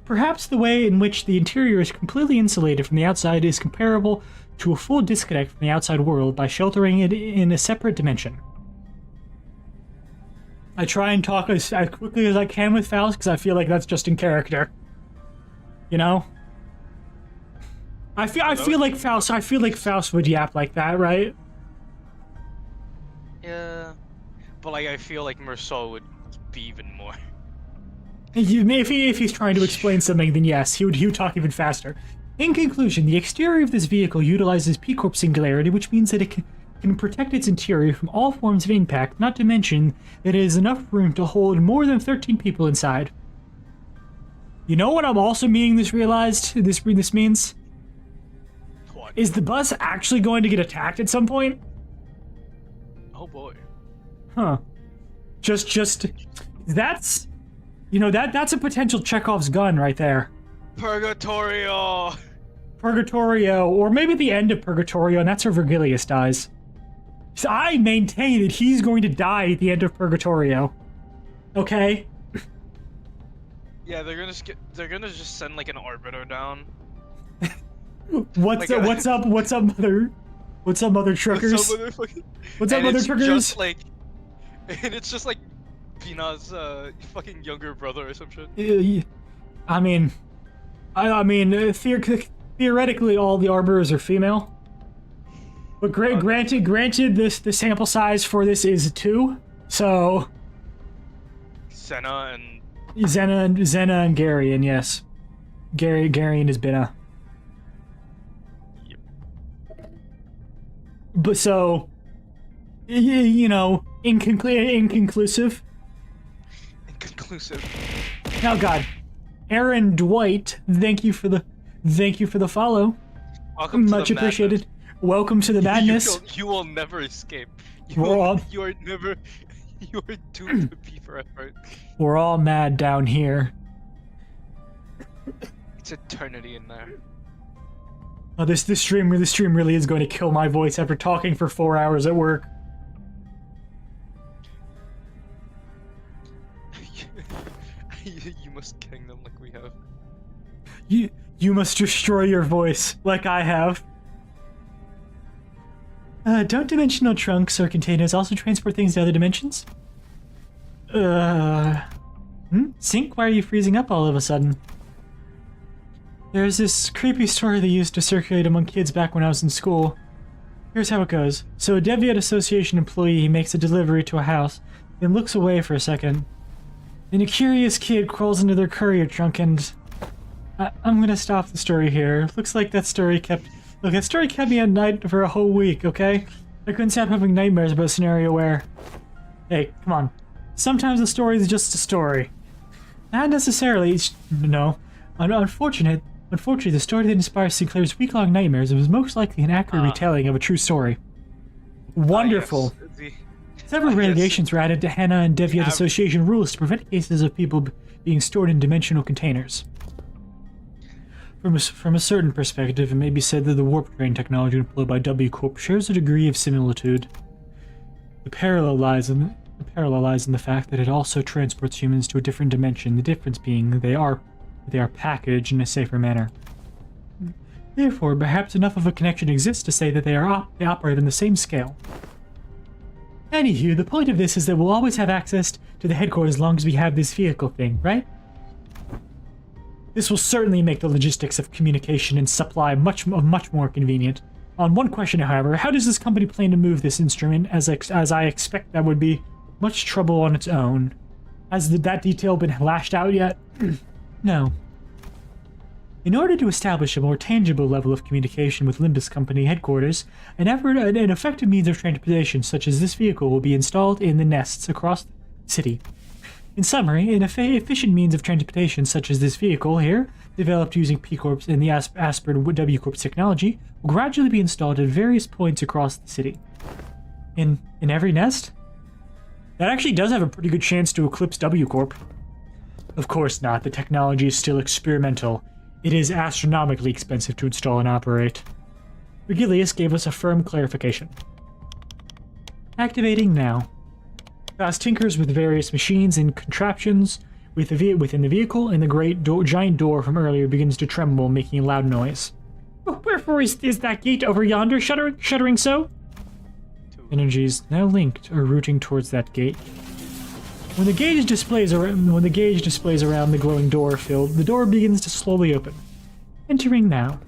Speaker 1: Perhaps the way in which the interior is completely insulated from the outside is comparable to a full disconnect from the outside world by sheltering it in a separate dimension. I try and talk as quickly as I can with Faust because I feel like that's just in character. You know? I feel like Faust would yap like that, right?
Speaker 2: Yeah. But like I feel like Merceau would be even more.
Speaker 1: If he's trying to explain something, then yes, he would talk even faster. In conclusion, the exterior of this vehicle utilizes P-Corp singularity, which means that it can protect its interior from all forms of impact, not to mention that it has enough room to hold more than 13 people inside. You know what I'm also meaning this means?
Speaker 2: What?
Speaker 1: Is the bus actually going to get attacked at some point?
Speaker 2: Oh boy.
Speaker 1: Huh. That's a potential Chekhov's gun right there.
Speaker 2: Purgatorio,
Speaker 1: or maybe the end of Purgatorio, and that's where Vergilius dies. So I maintain that he's going to die at the end of Purgatorio. Okay?
Speaker 2: Yeah, they're gonna just send like an arbiter down.
Speaker 1: What's up, mother truckers? What's up, mother truckers?
Speaker 2: And it's just like Pina's fucking younger brother or some shit.
Speaker 1: I mean, theoretically, all the arbiters are female. But granted, the sample size for this is 2, so
Speaker 2: Zena and
Speaker 1: Gary, and yes, Gary and his Bina.
Speaker 2: Yep.
Speaker 1: But so, inconclusive.
Speaker 2: Inconclusive.
Speaker 1: Oh God, Aaron Dwight, thank you for the follow.
Speaker 2: Welcome
Speaker 1: Much
Speaker 2: to the
Speaker 1: appreciated.
Speaker 2: Madness.
Speaker 1: Welcome to the madness.
Speaker 2: You will never escape. You are doomed to be forever.
Speaker 1: We're all mad down here.
Speaker 2: It's eternity in there.
Speaker 1: Oh, this stream really is going to kill my voice after talking for 4 hours at work.
Speaker 2: You must king them like we have.
Speaker 1: You You must destroy your voice, like I have. Don't dimensional trunks or containers also transport things to other dimensions? Sync, why are you freezing up all of a sudden? There's this creepy story they used to circulate among kids back when I was in school. Here's how it goes. So a Deviant Association employee makes a delivery to a house, then looks away for a second. Then a curious kid crawls into their courier trunk and... I'm gonna stop the story here. Looks like that story kept... Look, that story kept me at night for a whole week, okay? I couldn't stop having nightmares about a scenario where... Hey, come on. Sometimes a story is just a story. Not necessarily, no. Unfortunately, the story that inspires Sinclair's week-long nightmares was most likely an accurate retelling of a true story. Wonderful.
Speaker 2: Yes,
Speaker 1: Several relegations were added to Hannah and Deviant Association rules to prevent cases of people being stored in dimensional containers. From a certain perspective, it may be said that the warp train technology employed by W Corp shares a degree of similitude. The parallel lies in the fact that it also transports humans to a different dimension, the difference being that they are packaged in a safer manner. Therefore, perhaps enough of a connection exists to say that they operate on the same scale. Anywho, the point of this is that we'll always have access to the headquarters as long as we have this vehicle thing, right? This will certainly make the logistics of communication and supply much more convenient. On one question, however, how does this company plan to move this instrument, as I expect that would be much trouble on its own? Has that detail been lashed out yet? No. In order to establish a more tangible level of communication with Limbus Company headquarters, an effective means of transportation such as this vehicle will be installed in the nests across the city. In summary, an efficient means of transportation such as this vehicle here, developed using P-Corp's and the Aspen W Corp's technology, will gradually be installed at various points across the city. In every nest? That actually does have a pretty good chance to eclipse W Corp. Of course not, the technology is still experimental. It is astronomically expensive to install and operate. Virgilius gave us a firm clarification. Activating now. Fast tinkers with various machines and contraptions within the vehicle, and the giant door from earlier begins to tremble, making a loud noise. Oh, wherefore is that gate over yonder shuddering so? Energies now linked are routing towards that gate. When the gauge displays around the glowing door filled, the door begins to slowly open. Entering now.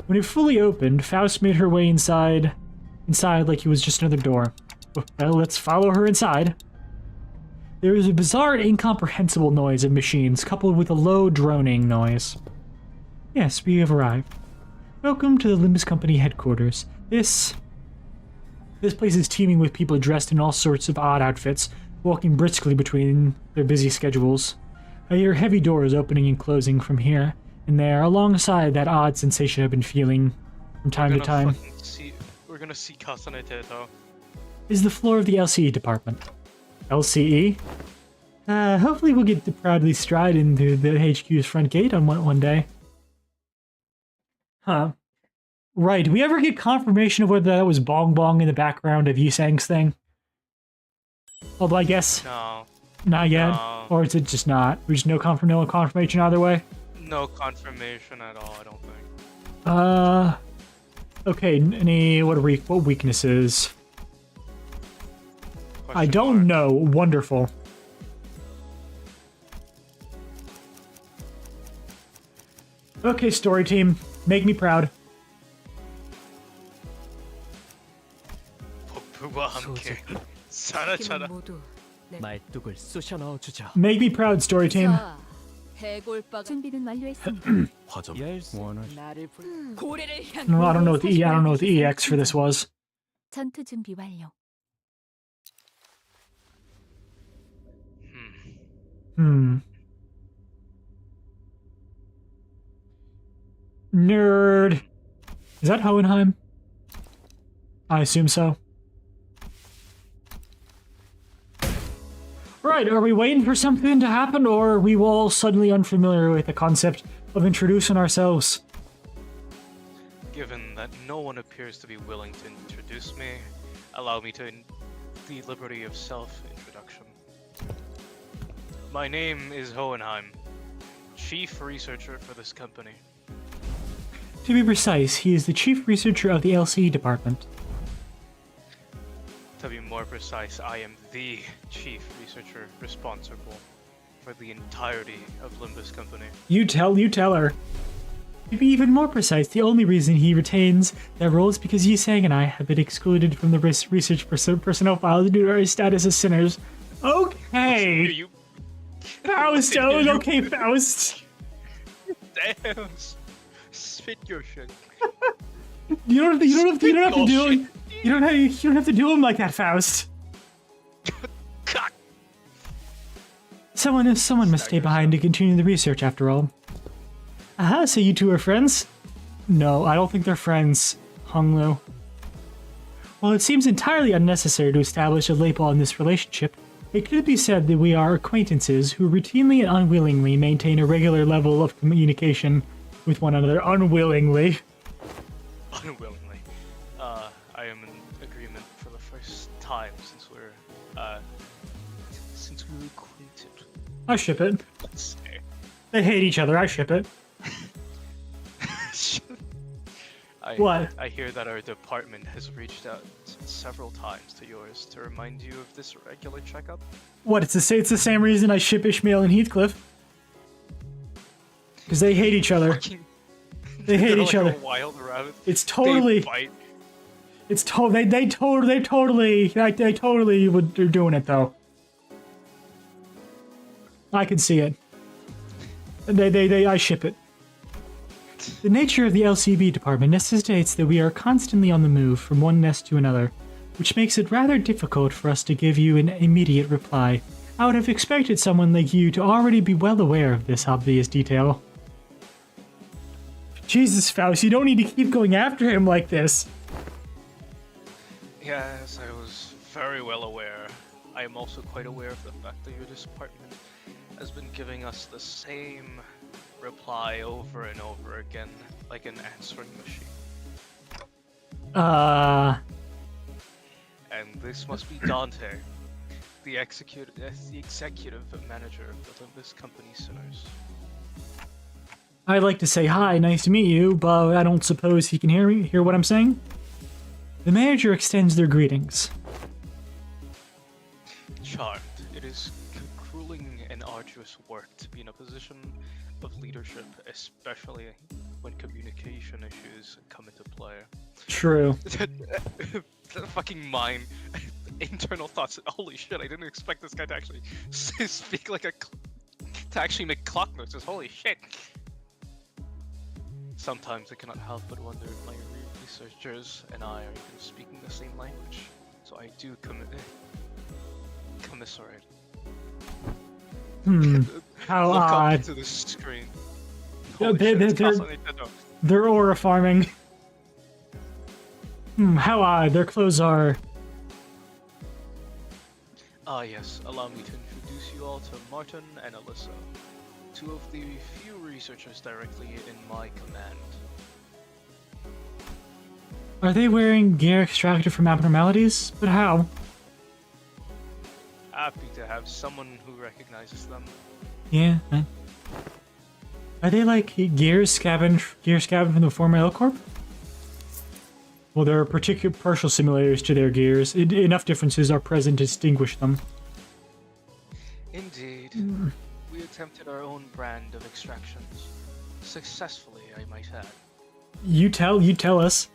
Speaker 1: When it fully opened, Faust made her way inside like it was just another door. Well, let's follow her inside. There is a bizarre and incomprehensible noise of machines, coupled with a low droning noise. Yes, we have arrived. Welcome to the Limbus Company headquarters. This place is teeming with people dressed in all sorts of odd outfits, walking briskly between their busy schedules. I hear heavy doors opening and closing from here and there, alongside that odd sensation I've been feeling from time to time.
Speaker 2: We're gonna see Kasanete though.
Speaker 1: Is the floor of the LCE department. LCE? Hopefully we'll get to proudly stride into the HQ's front gate on one day. Huh. Right, did we ever get confirmation of whether that was Bong Bong in the background of Yusang's thing? Although I guess...
Speaker 2: No.
Speaker 1: Not yet?
Speaker 2: No.
Speaker 1: Or is it just not? We just no confirmation either way?
Speaker 2: No confirmation at all, I don't think.
Speaker 1: Okay, what weaknesses? I don't know. Wonderful. Okay, story team. Make me proud.
Speaker 3: 말뚝을 쑤셔 넣어주자.
Speaker 1: Make me proud, story team.
Speaker 4: 준비는 완료했습니다.
Speaker 1: No, I don't know what the EX for this was.
Speaker 4: 전투 준비 완료. Nerd. Is that Hohenheim? I assume so. Right, are we waiting for something to happen, or are we all suddenly unfamiliar with the concept of introducing ourselves?
Speaker 2: Given that no one appears to be willing to introduce me, allow me to the liberty of self-introduction. My name is Hohenheim, chief researcher for this company.
Speaker 1: To be precise, he is the chief researcher of the LCE department.
Speaker 2: To be more precise, I am the chief researcher responsible for the entirety of Limbus Company.
Speaker 1: You tell her. To be even more precise, the only reason he retains that role is because Yisang and I have been excluded from the research personnel files due to our status as sinners. Okay.
Speaker 2: You...
Speaker 1: Faust, okay, Faust.
Speaker 2: Damn. Spit your shit.
Speaker 1: You don't have to do him like that, Faust. Someone must stay behind to continue the research after all. Aha, so you two are friends? No, I don't think they're friends, Honglu. While it seems entirely unnecessary to establish a label on this relationship, it could be said that we are acquaintances who routinely and unwillingly maintain a regular level of communication with one another. Unwillingly.
Speaker 2: Unwillingly. I am in agreement for the first time since we're acquainted.
Speaker 1: I ship it.
Speaker 2: Let's say.
Speaker 1: They hate each other, I ship it. What?
Speaker 2: I hear that our department has reached out several times to yours to remind you of this regular checkup.
Speaker 1: What, it's the same reason I ship Ishmael and Heathcliff. Because they hate each other. They hate each other.
Speaker 2: Wild rabbit.
Speaker 1: It's totally.
Speaker 2: They fight.
Speaker 1: It's they totally would. They're doing it though. I can see it. I ship it. The nature of the LCB department necessitates that we are constantly on the move from one nest to another, which makes it rather difficult for us to give you an immediate reply. I would have expected someone like you to already be well aware of this obvious detail. Jesus, Faust, you don't need to keep going after him like this.
Speaker 2: Yes, I was very well aware. I am also quite aware of the fact that your department has been giving us the same reply over and over again, like an answering machine. And this must be Dante, the executive manager of the Limbus Company Sinners.
Speaker 1: I'd like to say hi, nice to meet you, but I don't suppose he can hear what I'm saying? The manager extends their greetings.
Speaker 2: Charmed. It is grueling and arduous work to be in a position of leadership, especially when communication issues come into play.
Speaker 1: True.
Speaker 2: The fucking mind, internal thoughts. Holy shit! I didn't expect this guy to actually speak like to actually make clock noises. Holy shit! Sometimes I cannot help but wonder if my researchers and I are even speaking the same language. So I do commiserate.
Speaker 1: How
Speaker 2: Look
Speaker 1: odd.
Speaker 2: up to the screen.
Speaker 1: They're aura farming. How odd. Their clothes are.
Speaker 2: Ah yes, allow me to introduce you all to Martin and Alyssa, two of the few researchers directly in my command.
Speaker 1: Are they wearing gear extracted from abnormalities? But how?
Speaker 2: Happy to have someone who recognizes them.
Speaker 1: Yeah. Are they like gear scavenged from the former L Corp? Well, there are partial similarities to their gears. Enough differences are present to distinguish them.
Speaker 2: Indeed. We attempted our own brand of extractions. Successfully, I might add.
Speaker 1: You tell us.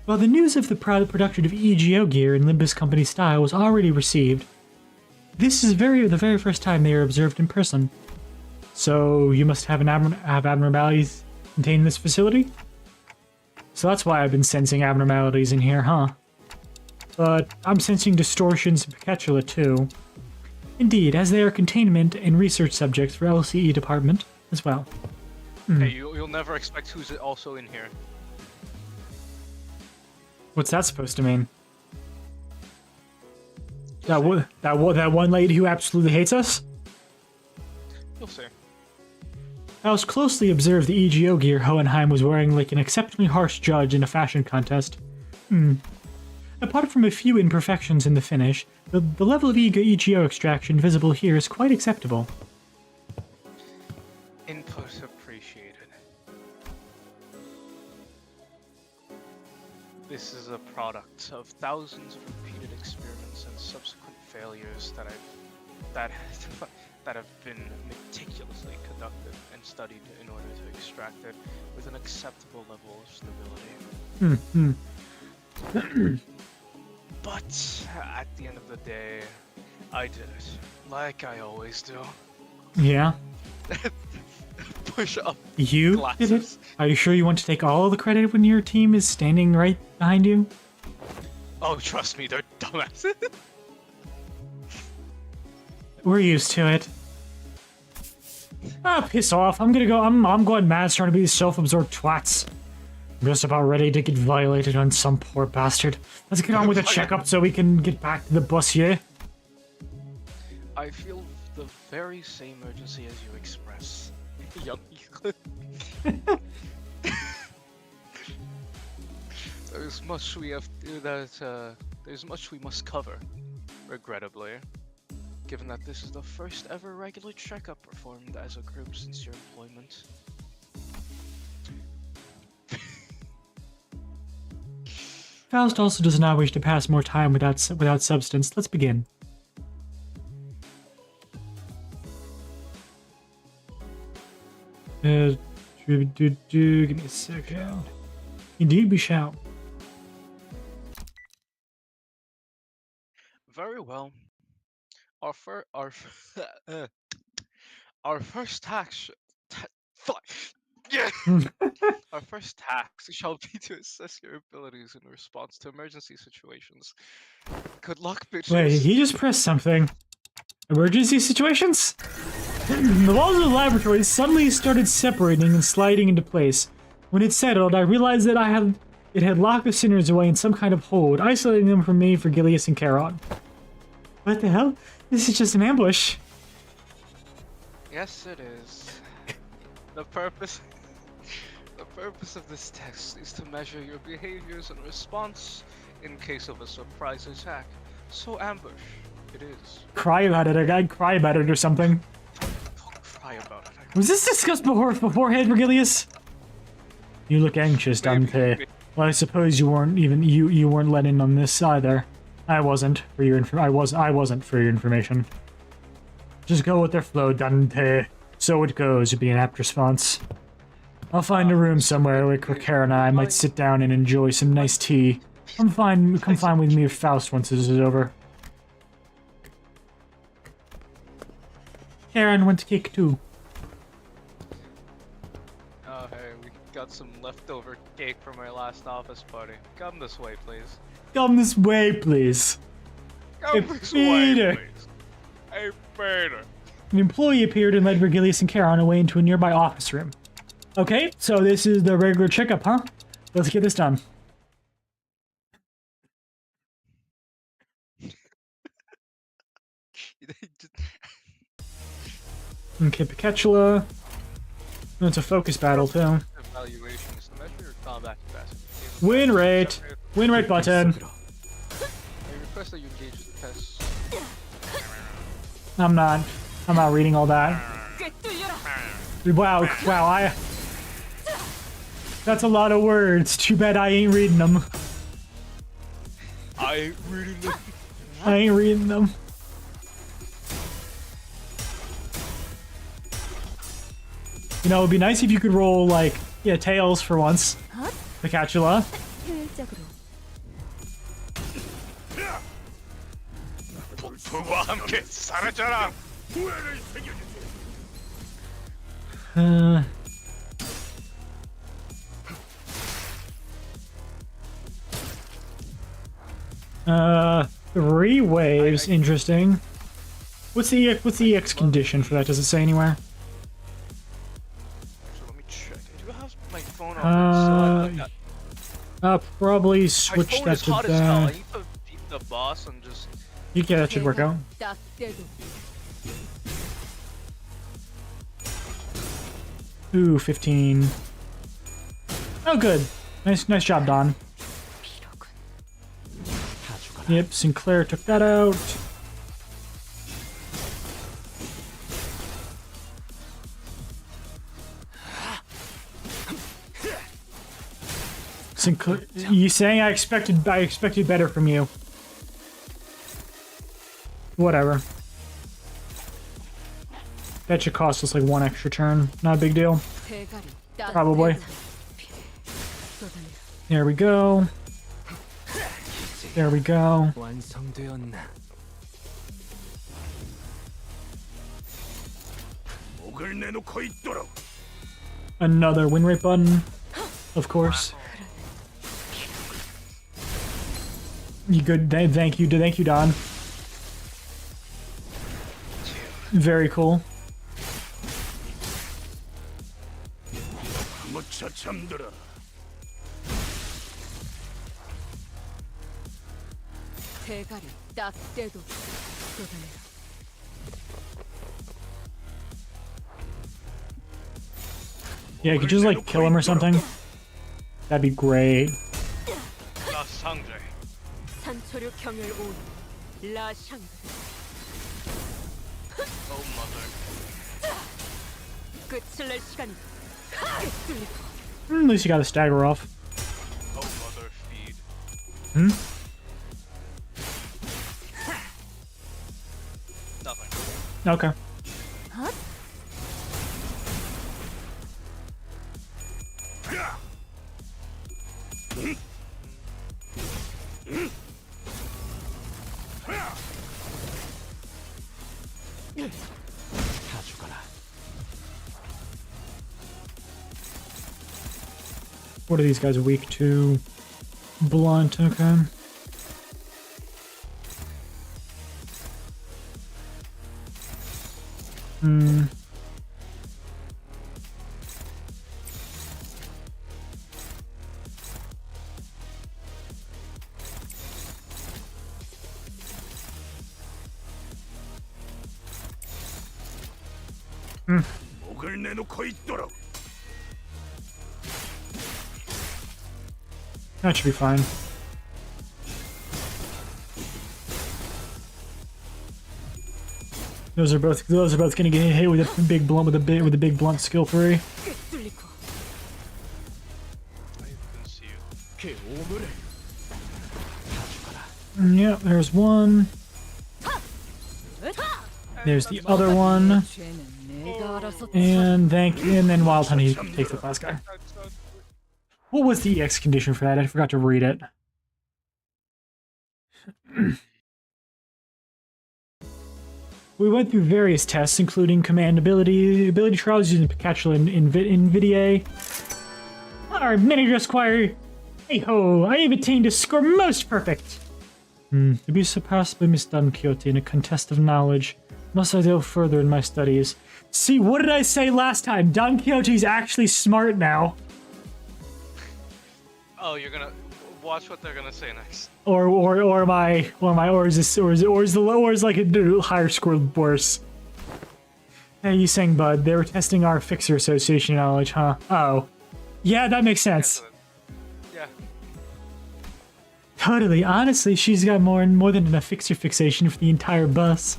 Speaker 1: Well, the news of the production of EGO gear in Limbus Company style was already received. This is the very first time they are observed in person. So you must have abnormalities contained in this facility? So that's why I've been sensing abnormalities in here, huh? But I'm sensing distortions and Pecatula too. Indeed, as they are containment and research subjects for LCE department as well.
Speaker 2: Hey, you'll never expect who's also in here.
Speaker 1: What's that supposed to mean? That one lady who absolutely hates us?
Speaker 2: You'll see.
Speaker 1: I was closely observed the EGO gear Hohenheim was wearing like an exceptionally harsh judge in a fashion contest. Apart from a few imperfections in the finish, the level of EGO extraction visible here is quite acceptable.
Speaker 2: Input appreciated. this is a product of thousands of repeated experiments and subsequent failures that have been meticulously conducted and studied in order to extract it with an acceptable level of stability. But at the end of the day, I did it, like I always do.
Speaker 1: Yeah.
Speaker 2: Push up.
Speaker 1: You
Speaker 2: glasses.
Speaker 1: did it? Are you sure you want to take all the credit when your team is standing right behind you?
Speaker 2: Oh, trust me, they're dumbasses.
Speaker 1: We're used to it. Ah, piss off. I'm gonna go. I'm going mad starting to be these self-absorbed twats. I'm just about ready to get violated on some poor bastard. Let's get on with the checkup so we can get back to the bus, yeah?
Speaker 2: I feel the very same urgency as you express, young Euclid. There's much we must cover, regrettably, given that this is the first ever regular checkup performed as a group since your employment.
Speaker 1: Faust also does not wish to pass more time without substance. Let's begin. Give me a second. Indeed, we shall.
Speaker 2: Very well. Our first task. Yeah. Our first task shall be to assess your abilities in response to emergency situations. Good luck, bitches.
Speaker 1: Wait, he just pressed something. Emergency situations? The walls of the laboratory suddenly started separating and sliding into place. When it settled, I realized that it had locked the sinners away in some kind of hold, isolating them from me, Vergilius, and Charon. What the hell? This is just an ambush.
Speaker 2: Yes, it is. The purpose of this test is to measure your behaviors and response in case of a surprise attack. So ambush, it is.
Speaker 1: Cry about it. I'd cry about it or something.
Speaker 2: Don't cry about it.
Speaker 1: Was this discussed beforehand, Vergilius? You look anxious, Dante.
Speaker 2: Maybe.
Speaker 1: Well, I suppose you weren't even you weren't let in on this either. I wasn't for your I wasn't for your information. Just go with their flow, Dante. So it goes. Would be an apt response. I'll find a room somewhere where Kara and I might sit down and enjoy some nice tea. Come fine with me with Faust once this is over. Karen went to kick too.
Speaker 2: Oh, hey, we got some leftover cake from our last office party. Come this way, please.
Speaker 1: Come this way, please.
Speaker 2: Come this way, please. Hey, Peter.
Speaker 1: An employee appeared and led Vergilius and Charon away into a nearby office room. Okay, so this is the regular checkup, huh? Let's get this done. Okay, Picatula. Oh, it's a focus battle, too.
Speaker 2: Evaluation is to measure your combat capacity.
Speaker 1: Win rate! Win rate button!
Speaker 2: I request that you engage the test.
Speaker 1: I'm not reading all that. Wow, that's a lot of words. Too bad I ain't reading them.
Speaker 2: I ain't reading them.
Speaker 1: I ain't reading them. You know, it'd be nice if you could roll, like, yeah, tails for once. Picatula.
Speaker 2: 부부와 함께 사라져라.
Speaker 1: Three waves, interesting. What's the EX condition for that? Does it say anywhere?
Speaker 2: So let me check. I do have my phone on so
Speaker 1: I'll probably switch
Speaker 2: my phone
Speaker 1: that
Speaker 2: is
Speaker 1: to
Speaker 2: hot as hell. I
Speaker 1: that.
Speaker 2: need to beat the boss and just.
Speaker 1: Yeah, that should work out. Ooh, 15. Oh, good. Nice job, Don. Yep, Sinclair took that out. You saying I expected better from you. Whatever. That should cost us like 1 extra turn. Not a big deal. Probably. There we go. There we go. Another win rate button, of course. You good? Thank you, Don. Very cool. Yeah, you could just like kill him or something. That'd be great.
Speaker 2: Oh mother.
Speaker 1: At least you got a stagger off.
Speaker 2: Oh mother feed.
Speaker 1: Hmm?
Speaker 2: Nothing.
Speaker 1: Okay. What are these guys weak to? Blunt, okay. Hmm. That should be fine. Those are both gonna get hit with a big blunt with a big blunt skill 3.
Speaker 2: I didn't see you.
Speaker 1: Yep, there's one. There's the other one. And then Wild Honey takes the last guy. What was the EX condition for that? I forgot to read it. We went through various tests, including command ability trials using Pikachu and NVIDIA. Our miniature squire, hey ho! I have attained a score most perfect. To be surpassed by Miss Don Quixote in a contest of knowledge, must I delve further in my studies? See, what did I say last time? Don Quixote's actually smart now.
Speaker 2: Oh, you're gonna watch what they're gonna say next.
Speaker 1: Or is like a higher score worse? Hey, you sang Bud. They were testing our Fixer Association knowledge, huh? Oh. Yeah, that makes sense.
Speaker 2: Yeah.
Speaker 1: Totally. Honestly, she's got more than enough Fixer fixation for the entire bus.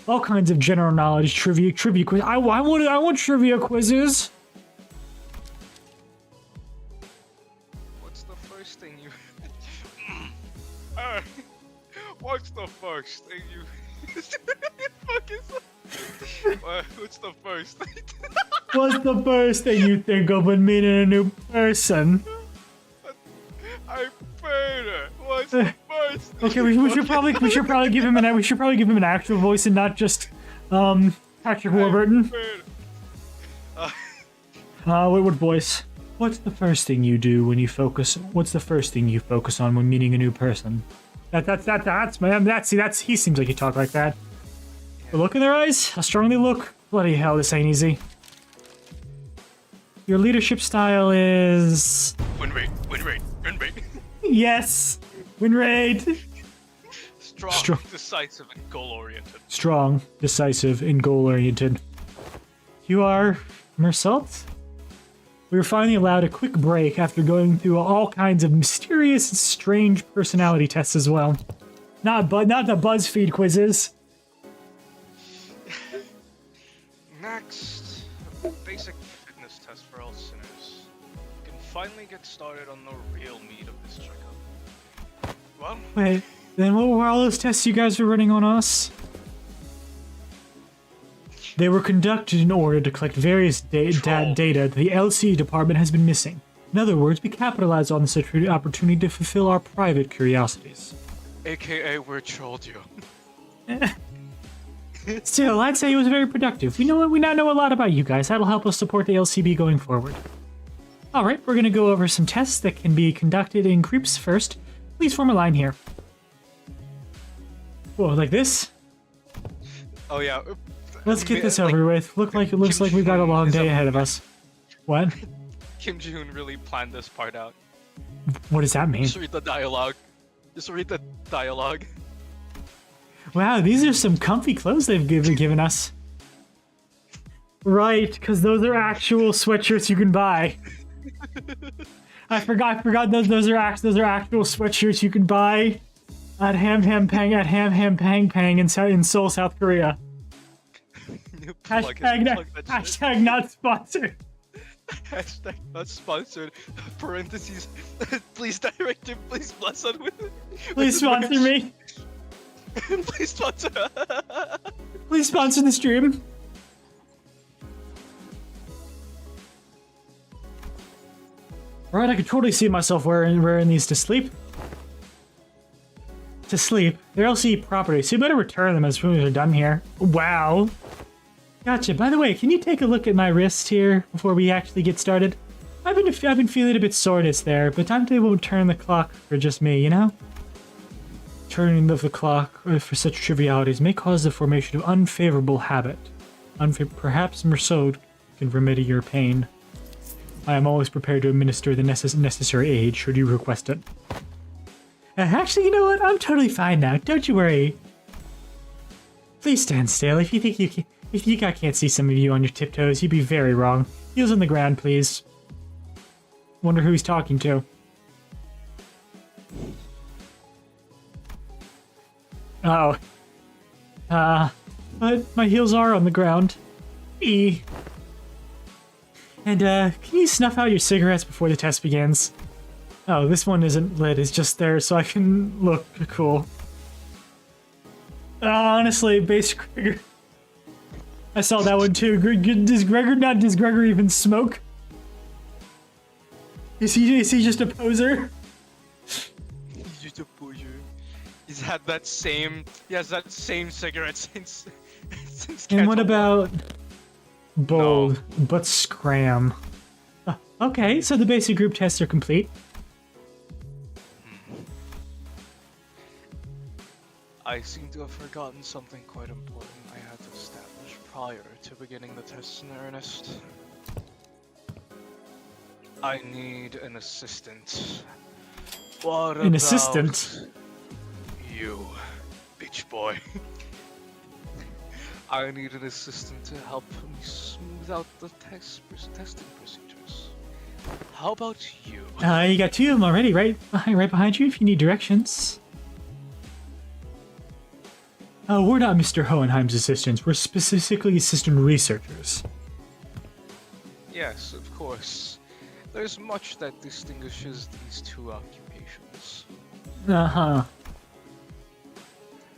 Speaker 1: All kinds of general knowledge, trivia quiz. I want trivia quizzes.
Speaker 2: What's the first thing you? What's the first thing you? What's the first thing?
Speaker 1: What's the first thing you think of when meeting a new person?
Speaker 2: I'm better. What's the first thing?
Speaker 1: Okay, we should probably give him an actual voice and not just Patrick Warburton. What voice? What's the first thing you do when you focus? What's the first thing you focus on when meeting a new person? That's man. He seems like he talk like that. The look in their eyes, how strong they look. Bloody hell, this ain't easy. Your leadership style is...
Speaker 2: Win rate.
Speaker 1: Yes! Win rate!
Speaker 2: Strong, decisive, and goal-oriented.
Speaker 1: Strong, decisive, and goal-oriented. You are... Mersault? We were finally allowed a quick break after going through all kinds of mysterious and strange personality tests as well. Not the BuzzFeed quizzes.
Speaker 2: Next, basic fitness test for all sinners. You can finally get started on the real meat of this checkup. Well,
Speaker 1: Wait, then what were all those tests you guys were running on us? They were conducted in order to collect various data that the LC department has been missing. In other words, we capitalized on this opportunity to fulfill our private curiosities.
Speaker 2: AKA, we trolled you.
Speaker 1: Still, I'd say it was very productive. We now know a lot about you guys. That'll help us support the LCB going forward. Alright, we're gonna go over some tests that can be conducted in groups first. Please form a line here. Whoa, like this?
Speaker 2: Oh yeah.
Speaker 1: Let's get this over with. Looks like we've got a long day ahead of us. What?
Speaker 2: Kim Ji-hoon really planned this part out.
Speaker 1: What does that mean?
Speaker 2: Just read the dialogue.
Speaker 1: Wow, these are some comfy clothes they've given us. Right, because those are actual sweatshirts you can buy. I forgot those are actual sweatshirts you can buy at Ham Ham Pang in Seoul, South Korea. Hashtag not sponsored.
Speaker 2: Hashtag not sponsored. Parentheses. Please director, please bless us with it.
Speaker 1: Please sponsor me.
Speaker 2: Please sponsor.
Speaker 1: Please sponsor the stream. Alright, I could totally see myself wearing these to sleep. They're LC property, so you better return them as soon as they're done here. Wow. Gotcha. By the way, can you take a look at my wrist here before we actually get started? I've been feeling a bit soreness there, but Dante won't turn the clock for just me, you know? Turning the clock for such trivialities may cause the formation of unfavorable habit. Perhaps Mersault can remedy your pain. I am always prepared to administer the necessary aid should you request it. Actually, you know what? I'm totally fine now. Don't you worry. Please stand still. If you think I can't see some of you on your tiptoes, you'd be very wrong. Heels on the ground, please. Wonder who he's talking to. Oh. But my heels are on the ground. E. And, can you snuff out your cigarettes before the test begins? Oh, this one isn't lit, it's just there so I can look cool. Honestly, base Gregor. I saw that one too. Does Gregor even smoke? Is he just a poser?
Speaker 2: He's just a poser. He has that same cigarette since
Speaker 1: And what about bold but scram? Okay, so the basic group tests are complete.
Speaker 2: I seem to have forgotten something quite important I had to establish prior to beginning the tests in earnest. I need an assistant. What
Speaker 1: An assistant?
Speaker 2: You, bitch boy. I need an assistant to help me smooth out the testing procedures. How about you?
Speaker 1: You got two of them already, right behind you if you need directions. We're not Mr. Hohenheim's assistants. We're specifically assistant researchers.
Speaker 2: Yes, of course. There's much that distinguishes these two occupations.
Speaker 1: Uh-huh.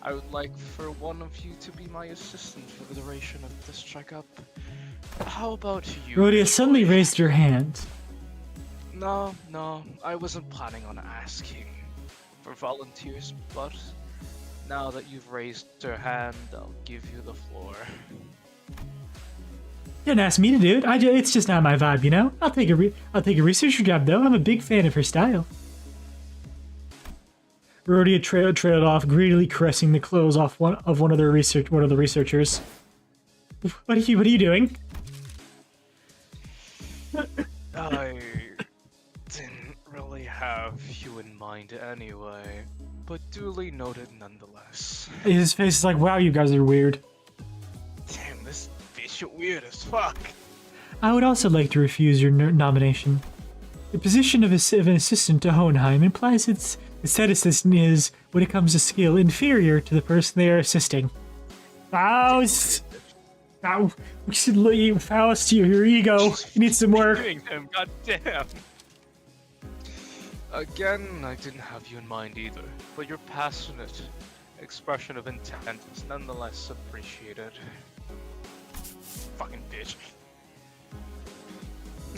Speaker 2: I would like for one of you to be my assistant for the duration of this checkup. How about you?
Speaker 1: Rhodia suddenly raised her hand.
Speaker 2: No, I wasn't planning on asking for volunteers, but now that you've raised your hand, I'll give you the floor.
Speaker 1: Didn't ask me to do it. It's just not my vibe, you know. I'll take a researcher job though. I'm a big fan of her style. Rhodia trailed off, greedily caressing the clothes off one of the researchers. What are you doing?
Speaker 2: I didn't really have you in mind anyway, but duly noted nonetheless.
Speaker 1: His face is like, wow, you guys are weird.
Speaker 2: Damn, this bitch weird as fuck.
Speaker 1: I would also like to refuse your nomination. The position of an assistant to Hohenheim implies its assistant is, when it comes to skill, inferior to the person they are assisting. Faust! We should leave Faust to your ego. You need some work.
Speaker 2: God damn. Again, I didn't have you in mind either, but your passionate expression of intent is nonetheless appreciated. Fucking bitch.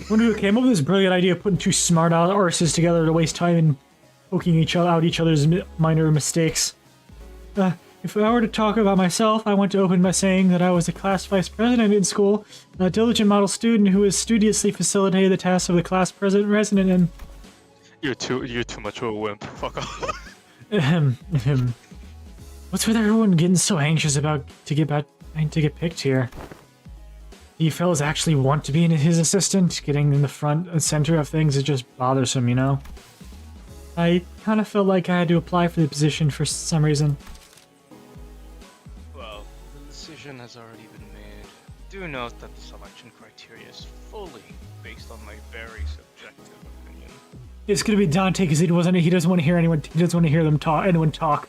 Speaker 1: Wonder who came up with this brilliant idea of putting two smart arses together to waste time and poking out each other's minor mistakes. If I were to talk about myself, I want to open by saying that I was a class vice president in school, a diligent model student who has studiously facilitated the tasks of the class president and...
Speaker 2: You're too much of a wimp. Fuck off.
Speaker 1: What's with everyone getting so anxious to get picked here? Do you fellas actually want to be his assistant? Getting in the front and center of things is just bothersome, you know? I kind of felt like I had to apply for the position for some reason.
Speaker 2: Well, the decision has already been made. Do note that the selection criteria is fully based on my very subjective opinion.
Speaker 1: It's gonna be Dante because he doesn't want to hear anyone. He doesn't want to hear anyone talk.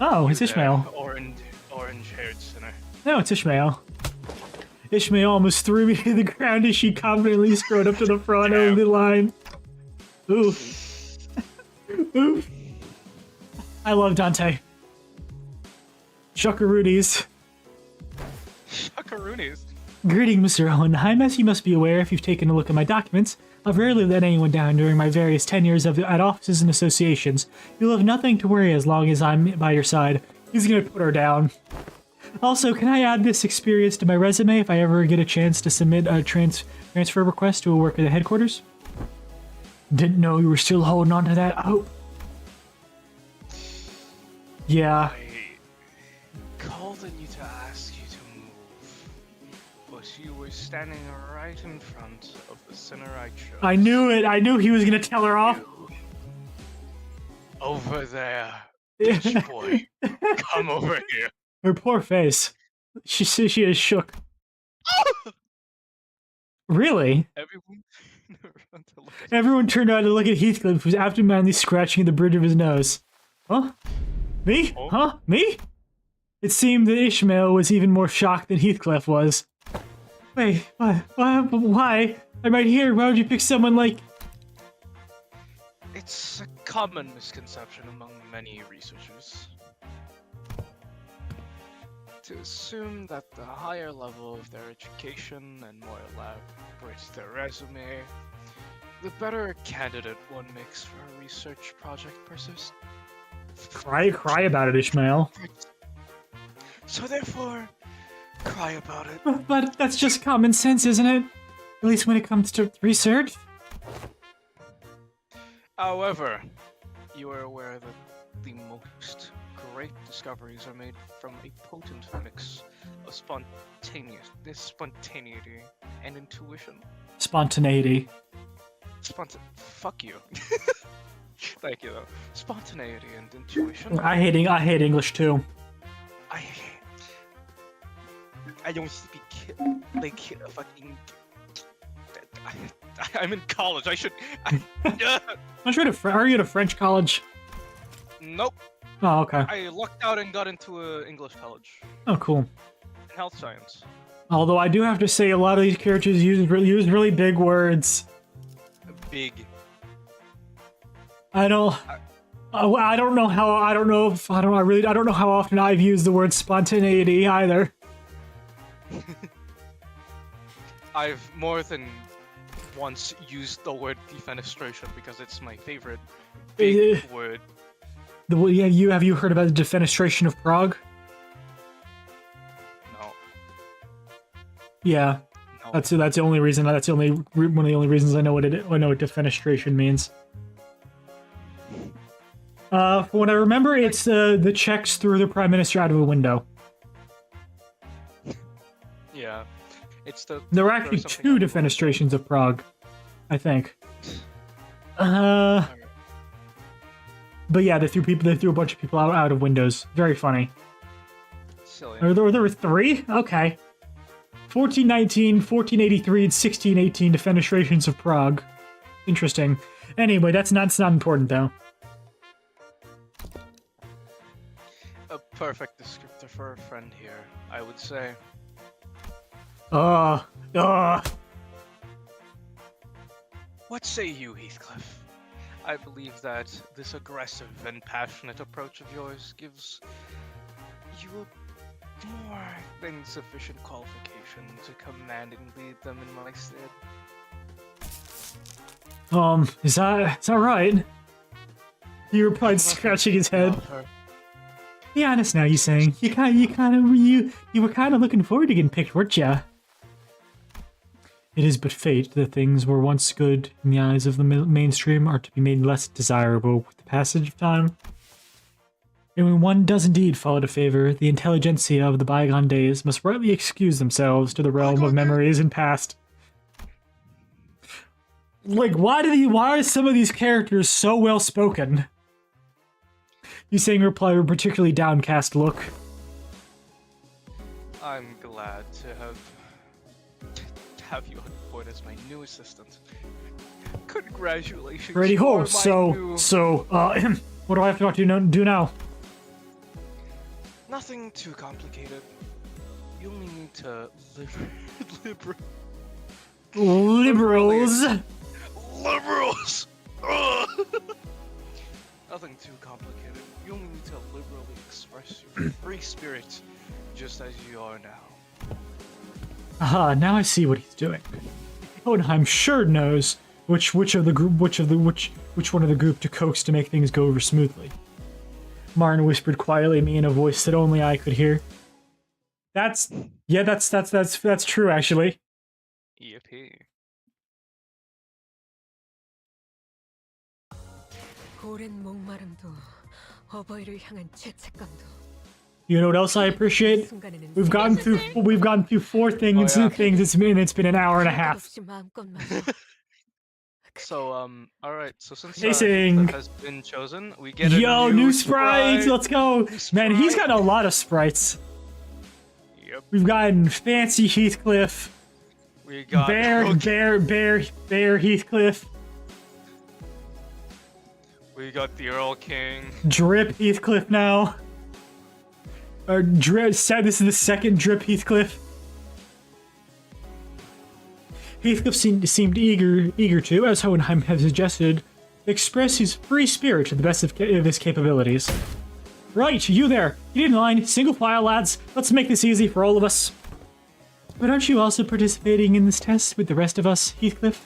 Speaker 1: Oh, it's Ishmael.
Speaker 2: Orange-haired sinner.
Speaker 1: No, it's Ishmael. Ishmael almost threw me to the ground as she confidently strode up to the front of the line. Ooh. Ooh. I love Dante. Shuckaroonies.
Speaker 2: Shuckaroonies?
Speaker 1: Greetings, Mr. Owen. I'm as you must be aware if you've taken a look at my documents. I've rarely let anyone down during my various tenures at offices and associations. You'll have nothing to worry as long as I'm by your side. He's gonna put her down. Also, can I add this experience to my resume if I ever get a chance to submit a transfer request to a work at the headquarters? Didn't know you were still holding on to that hope. Yeah.
Speaker 2: I called on you to ask you to move, but you were standing right in front of the sinner I chose.
Speaker 1: I knew it. I knew he was gonna tell her off.
Speaker 2: Over there, bitch boy. Come over here.
Speaker 1: Her poor face. She is shook. Really? Everyone turned around to look at Heathcliff, who's absentmindedly scratching at the bridge of his nose. Huh? Me?
Speaker 2: Oh.
Speaker 1: Huh? Me? It seemed that Ishmael was even more shocked than Heathcliff was. Wait, why? I'm right here. Why would you pick someone like...
Speaker 2: It's a common misconception among many researchers to assume that the higher level of their education and more elaborate their resume, the better a candidate one makes for a research project persists.
Speaker 1: Cry about it, Ishmael.
Speaker 2: So therefore, cry about it.
Speaker 1: But that's just common sense, isn't it? At least when it comes to research.
Speaker 2: However, you are aware that the most great discoveries are made from a potent mix of spontaneity and intuition.
Speaker 1: Spontaneity.
Speaker 2: Fuck you. Thank you though. Spontaneity and intuition.
Speaker 1: I hate English too.
Speaker 2: I don't speak like fucking. I'm in college. I should.
Speaker 1: Are you at a French college?
Speaker 2: Nope.
Speaker 1: Oh, okay.
Speaker 2: I lucked out and got into a English college.
Speaker 1: Oh, cool.
Speaker 2: In health science.
Speaker 1: Although I do have to say, a lot of these characters use really big words.
Speaker 2: Big.
Speaker 1: I don't know how often I've used the word spontaneity either.
Speaker 2: I've more than once used the word defenestration because it's my favorite big word.
Speaker 1: Have you heard about the defenestration of Prague?
Speaker 2: No.
Speaker 1: Yeah.
Speaker 2: No.
Speaker 1: That's the only reason. That's one of the only reasons I know what defenestration means. From what I remember, it's the Czechs threw the prime minister out of a window.
Speaker 2: Yeah, it's the.
Speaker 1: There were actually two defenestrations of Prague, I think. But yeah, they threw a bunch of people out of windows. Very funny.
Speaker 2: Silly.
Speaker 1: Or there were three? Okay. 1419, 1483, and 1618 defenestrations of Prague. Interesting. Anyway, that's not important though.
Speaker 2: A perfect descriptor for a friend here, I would say. What say you, Heathcliff? I believe that this aggressive and passionate approach of yours gives you a more than sufficient qualification to command and lead them in my stead.
Speaker 1: Is that right? He replied, scratching his head. Be honest now, you saying. You were kind of looking forward to getting picked, weren't ya? It is but fate that things were once good in the eyes of the mainstream are to be made less desirable with the passage of time. And when one does indeed fall out of favor, the intelligentsia of the bygone days must rightly excuse themselves to the realm of memories and past. Like, why are some of these characters so well spoken? You saying reply with a particularly downcast look.
Speaker 2: I'm glad to have you on board as my new assistant. Congratulations.
Speaker 1: Ready ho, so what do I have to do now?
Speaker 2: Nothing too complicated. You only need to
Speaker 1: Liberals!
Speaker 2: Liberals! Ugh. Nothing too complicated. You only need to liberally express your free spirit, just as you are now.
Speaker 1: Aha, now I see what he's doing. Hohenheim sure knows which one of the group to coax to make things go over smoothly. Martin whispered quietly at me in a voice that only I could hear. That's true actually.
Speaker 2: Yippee.
Speaker 1: You know what else I appreciate? We've gone through 4 things and it's been an hour and a half.
Speaker 2: So alright, so since
Speaker 1: Pacing
Speaker 2: has been chosen, we get a
Speaker 1: new sprite! Let's go! Man, he's got a lot of sprites.
Speaker 2: Yep.
Speaker 1: We've gotten fancy Heathcliff.
Speaker 2: We got
Speaker 1: Bear Heathcliff.
Speaker 2: We got the Earl King.
Speaker 1: Drip Heathcliff now. Or Drip said this is the second Drip Heathcliff. Heathcliff seemed eager to, as Hohenheim had suggested, express his free spirit to the best of his capabilities. Right, you there. Get in line, single file, lads. Let's make this easy for all of us. But aren't you also participating in this test with the rest of us, Heathcliff?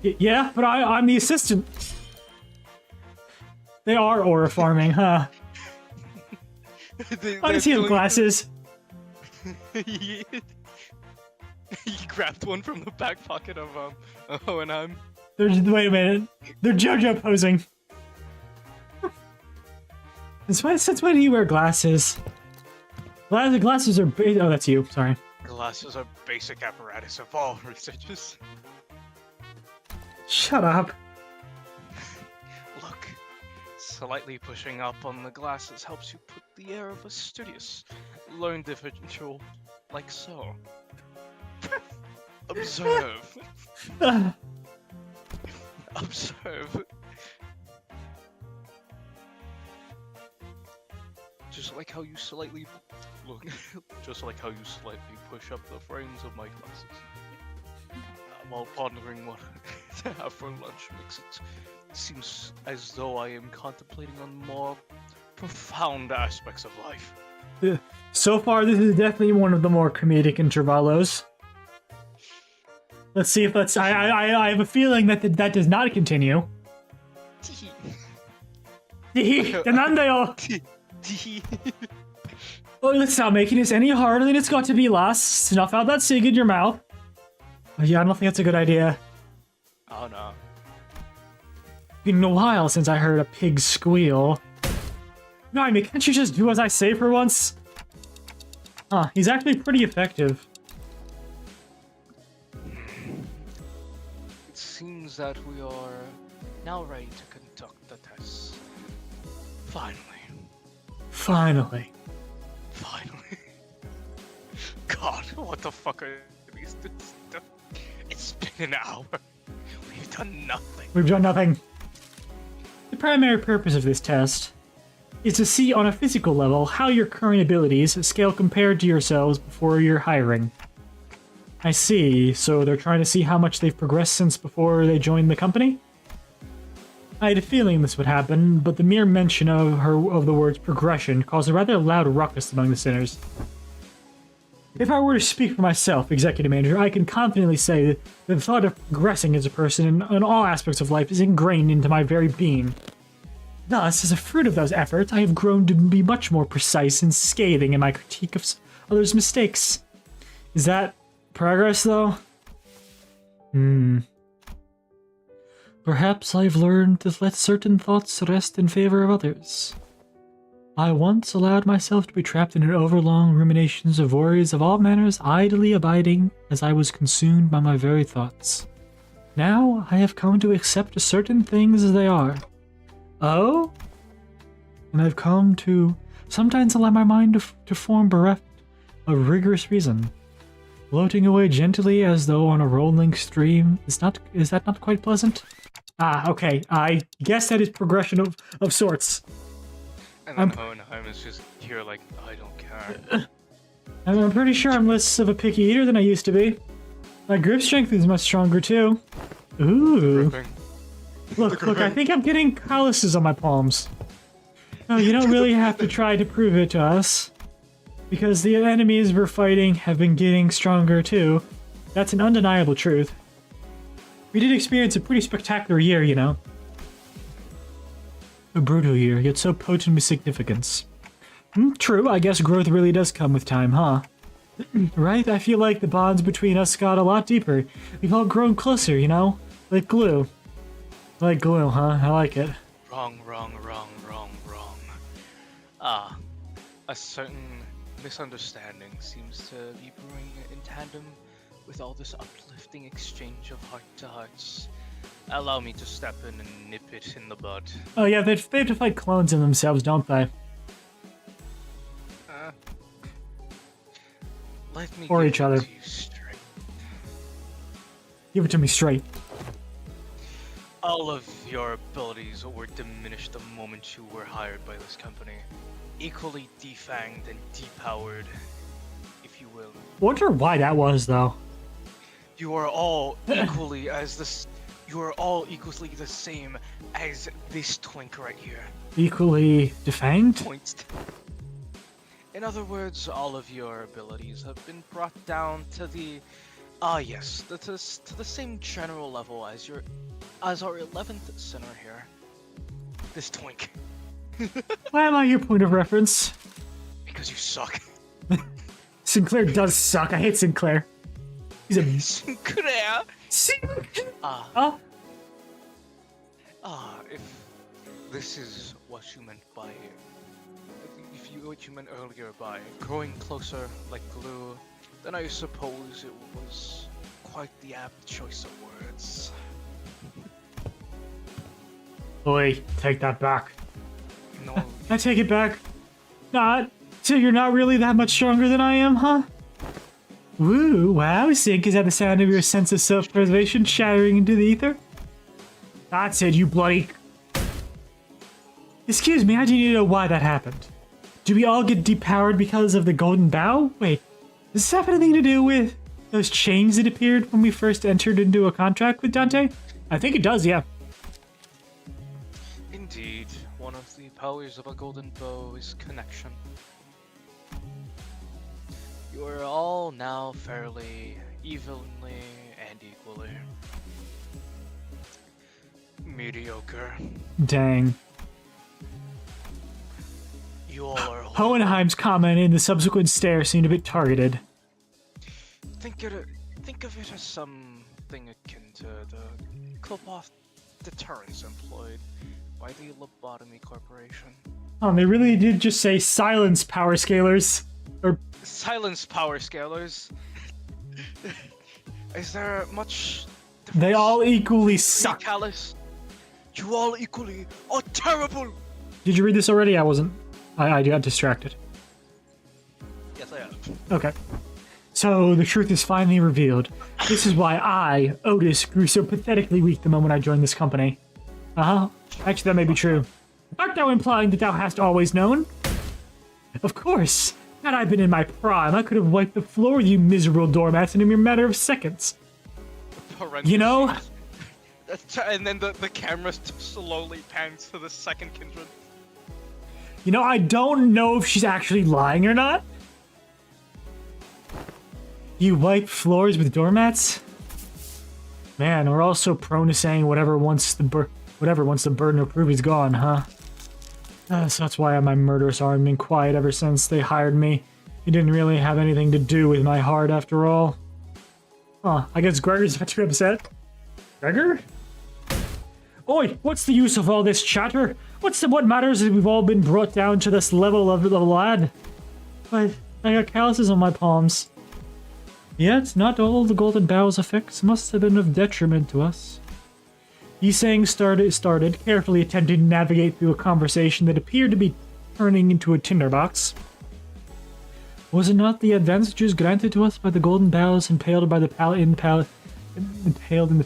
Speaker 1: Yeah, but I'm the assistant. They are aura farming, huh? Why does he have glasses?
Speaker 2: He grabbed one from the back pocket of Hohenheim.
Speaker 1: Wait a minute. They're JoJo posing. Since when do you wear glasses? Glasses are oh, that's you. Sorry.
Speaker 2: Glasses are basic apparatus of all researchers.
Speaker 1: Shut up.
Speaker 2: Look, slightly pushing up on the glasses helps you put the air of a studious, learned individual, like so. Observe. Observe. Just like how you slightly look. Just like how you slightly push up the frames of my glasses. While pondering what to have for lunch makes it seems as though I am contemplating on more profound aspects of life.
Speaker 1: So far, this is definitely one of the more comedic intervalos. Let's see if that's. I have a feeling that that does not continue. Oh, let's not making this any harder than it's got to be, lass. Snuff out that cig in your mouth. Oh, yeah, I don't think that's a good idea.
Speaker 2: Oh no.
Speaker 1: Been a while since I heard a pig squeal. No, I mean, can't you just do as I say for once? Huh, he's actually pretty effective.
Speaker 2: It seems that we are now ready to conduct the tests. Finally.
Speaker 1: Finally.
Speaker 2: God, what the fuck are these? It's been an hour. We've done nothing.
Speaker 1: We've done nothing. The primary purpose of this test is to see on a physical level how your current abilities scale compared to yourselves before your hiring. I see. So they're trying to see how much they've progressed since before they joined the company? I had a feeling this would happen, but the mere mention of the words progression caused a rather loud ruckus among the sinners. If I were to speak for myself, Executive Manager, I can confidently say that the thought of progressing as a person in all aspects of life is ingrained into my very being. Thus, as a fruit of those efforts, I have grown to be much more precise and scathing in my critique of others' mistakes. Is that progress, though? Perhaps I've learned to let certain thoughts rest in favor of others. I once allowed myself to be trapped in overlong ruminations of worries of all manners, idly abiding as I was consumed by my very thoughts. Now I have come to accept certain things as they are. Oh? And I've come to sometimes allow my mind to form bereft of rigorous reason, floating away gently as though on a rolling stream. Is that not quite pleasant? Ah, okay. I guess that is progression of sorts.
Speaker 2: And then Hohenheim is just here like, I don't care.
Speaker 1: I'm pretty sure I'm less of a picky eater than I used to be. My grip strength is much stronger too. Ooh. Look, I think I'm getting calluses on my palms. No, you don't really have to try to prove it to us. Because the enemies we're fighting have been getting stronger too. That's an undeniable truth. We did experience a pretty spectacular year, you know. A brutal year, yet so potent with significance. True, I guess growth really does come with time, huh? Right? I feel like the bonds between us got a lot deeper. We've all grown closer, you know? Like glue. Like glue, huh? I like it.
Speaker 2: Wrong. Ah, a certain misunderstanding seems to be brewing in tandem with all this uplifting exchange of heart-to-hearts. Allow me to step in and nip it in the bud.
Speaker 1: Oh yeah, they have to fight clones of themselves, don't they?
Speaker 2: Let me
Speaker 1: or
Speaker 2: give
Speaker 1: each other.
Speaker 2: it to you straight.
Speaker 1: Give it to me straight.
Speaker 2: All of your abilities were diminished the moment you were hired by this company. Equally defanged and depowered, if you will.
Speaker 1: Wonder why that was, though.
Speaker 2: You are all equally You are all equally the same as this twink right here.
Speaker 1: Equally defanged?
Speaker 2: Points. In other words, all of your abilities have been brought down to the, to the same general level as our 11th sinner here. This twink.
Speaker 1: Why am I your point of reference?
Speaker 2: Because you suck.
Speaker 1: Sinclair does suck. I hate Sinclair. He's a
Speaker 2: Sinclair. If this is what you meant by, what you meant earlier by growing closer like glue, then I suppose it was quite the apt choice of words.
Speaker 1: Oi, take that back.
Speaker 2: No.
Speaker 1: I take it back. Not. So you're not really that much stronger than I am, huh? Woo, wow, Sink, is that the sound of your sense of self-preservation shattering into the ether? That's it, you bloody... Excuse me, I do need to know why that happened. Do we all get depowered because of the golden bow? Wait, does this have anything to do with those chains that appeared when we first entered into a contract with Dante? I think it does, yeah.
Speaker 2: Indeed, one of the powers of a golden bow is connection. You are all now fairly, evenly, and equally mediocre.
Speaker 1: Dang.
Speaker 2: You all are.
Speaker 1: Hohenheim's comment and the subsequent stare seemed a bit targeted.
Speaker 2: Think of it as something akin to the cloth deterrence employed by the Lobotomy Corporation.
Speaker 1: Oh, they really did just say silence, power scalers. Or
Speaker 2: silence, power scalers. Is there much difference?
Speaker 1: They all equally suck.
Speaker 2: Callous. You all equally are terrible.
Speaker 1: Did you read this already? I wasn't. I got distracted.
Speaker 2: Yes, I have.
Speaker 1: Okay. So the truth is finally revealed. This is why I, Otis, grew so pathetically weak the moment I joined this company. Uh-huh. Actually, that may be true. Art thou implying that thou hast always known? Of course. Had I been in my prime, I could have wiped the floor with you miserable doormats in a mere matter of seconds. You know?
Speaker 2: And then the camera slowly pans to the second kindred.
Speaker 1: You know, I don't know if she's actually lying or not. You wipe floors with doormats? Man, we're all so prone to saying whatever once the burden of proof is gone, huh? So that's why my murderous arm has been quiet ever since they hired me. It didn't really have anything to do with my heart after all. Huh, I guess Gregor's about to be upset. Gregor? Oi, what's the use of all this chatter? What matters is we've all been brought down to this level of the lad. But I got calluses on my palms. Yet, not all the Golden Bow's effects must have been of detriment to us. Yisang started, carefully attempting to navigate through a conversation that appeared to be turning into a tinderbox. Was it not the advantages granted to us by the Golden Bows impaled in the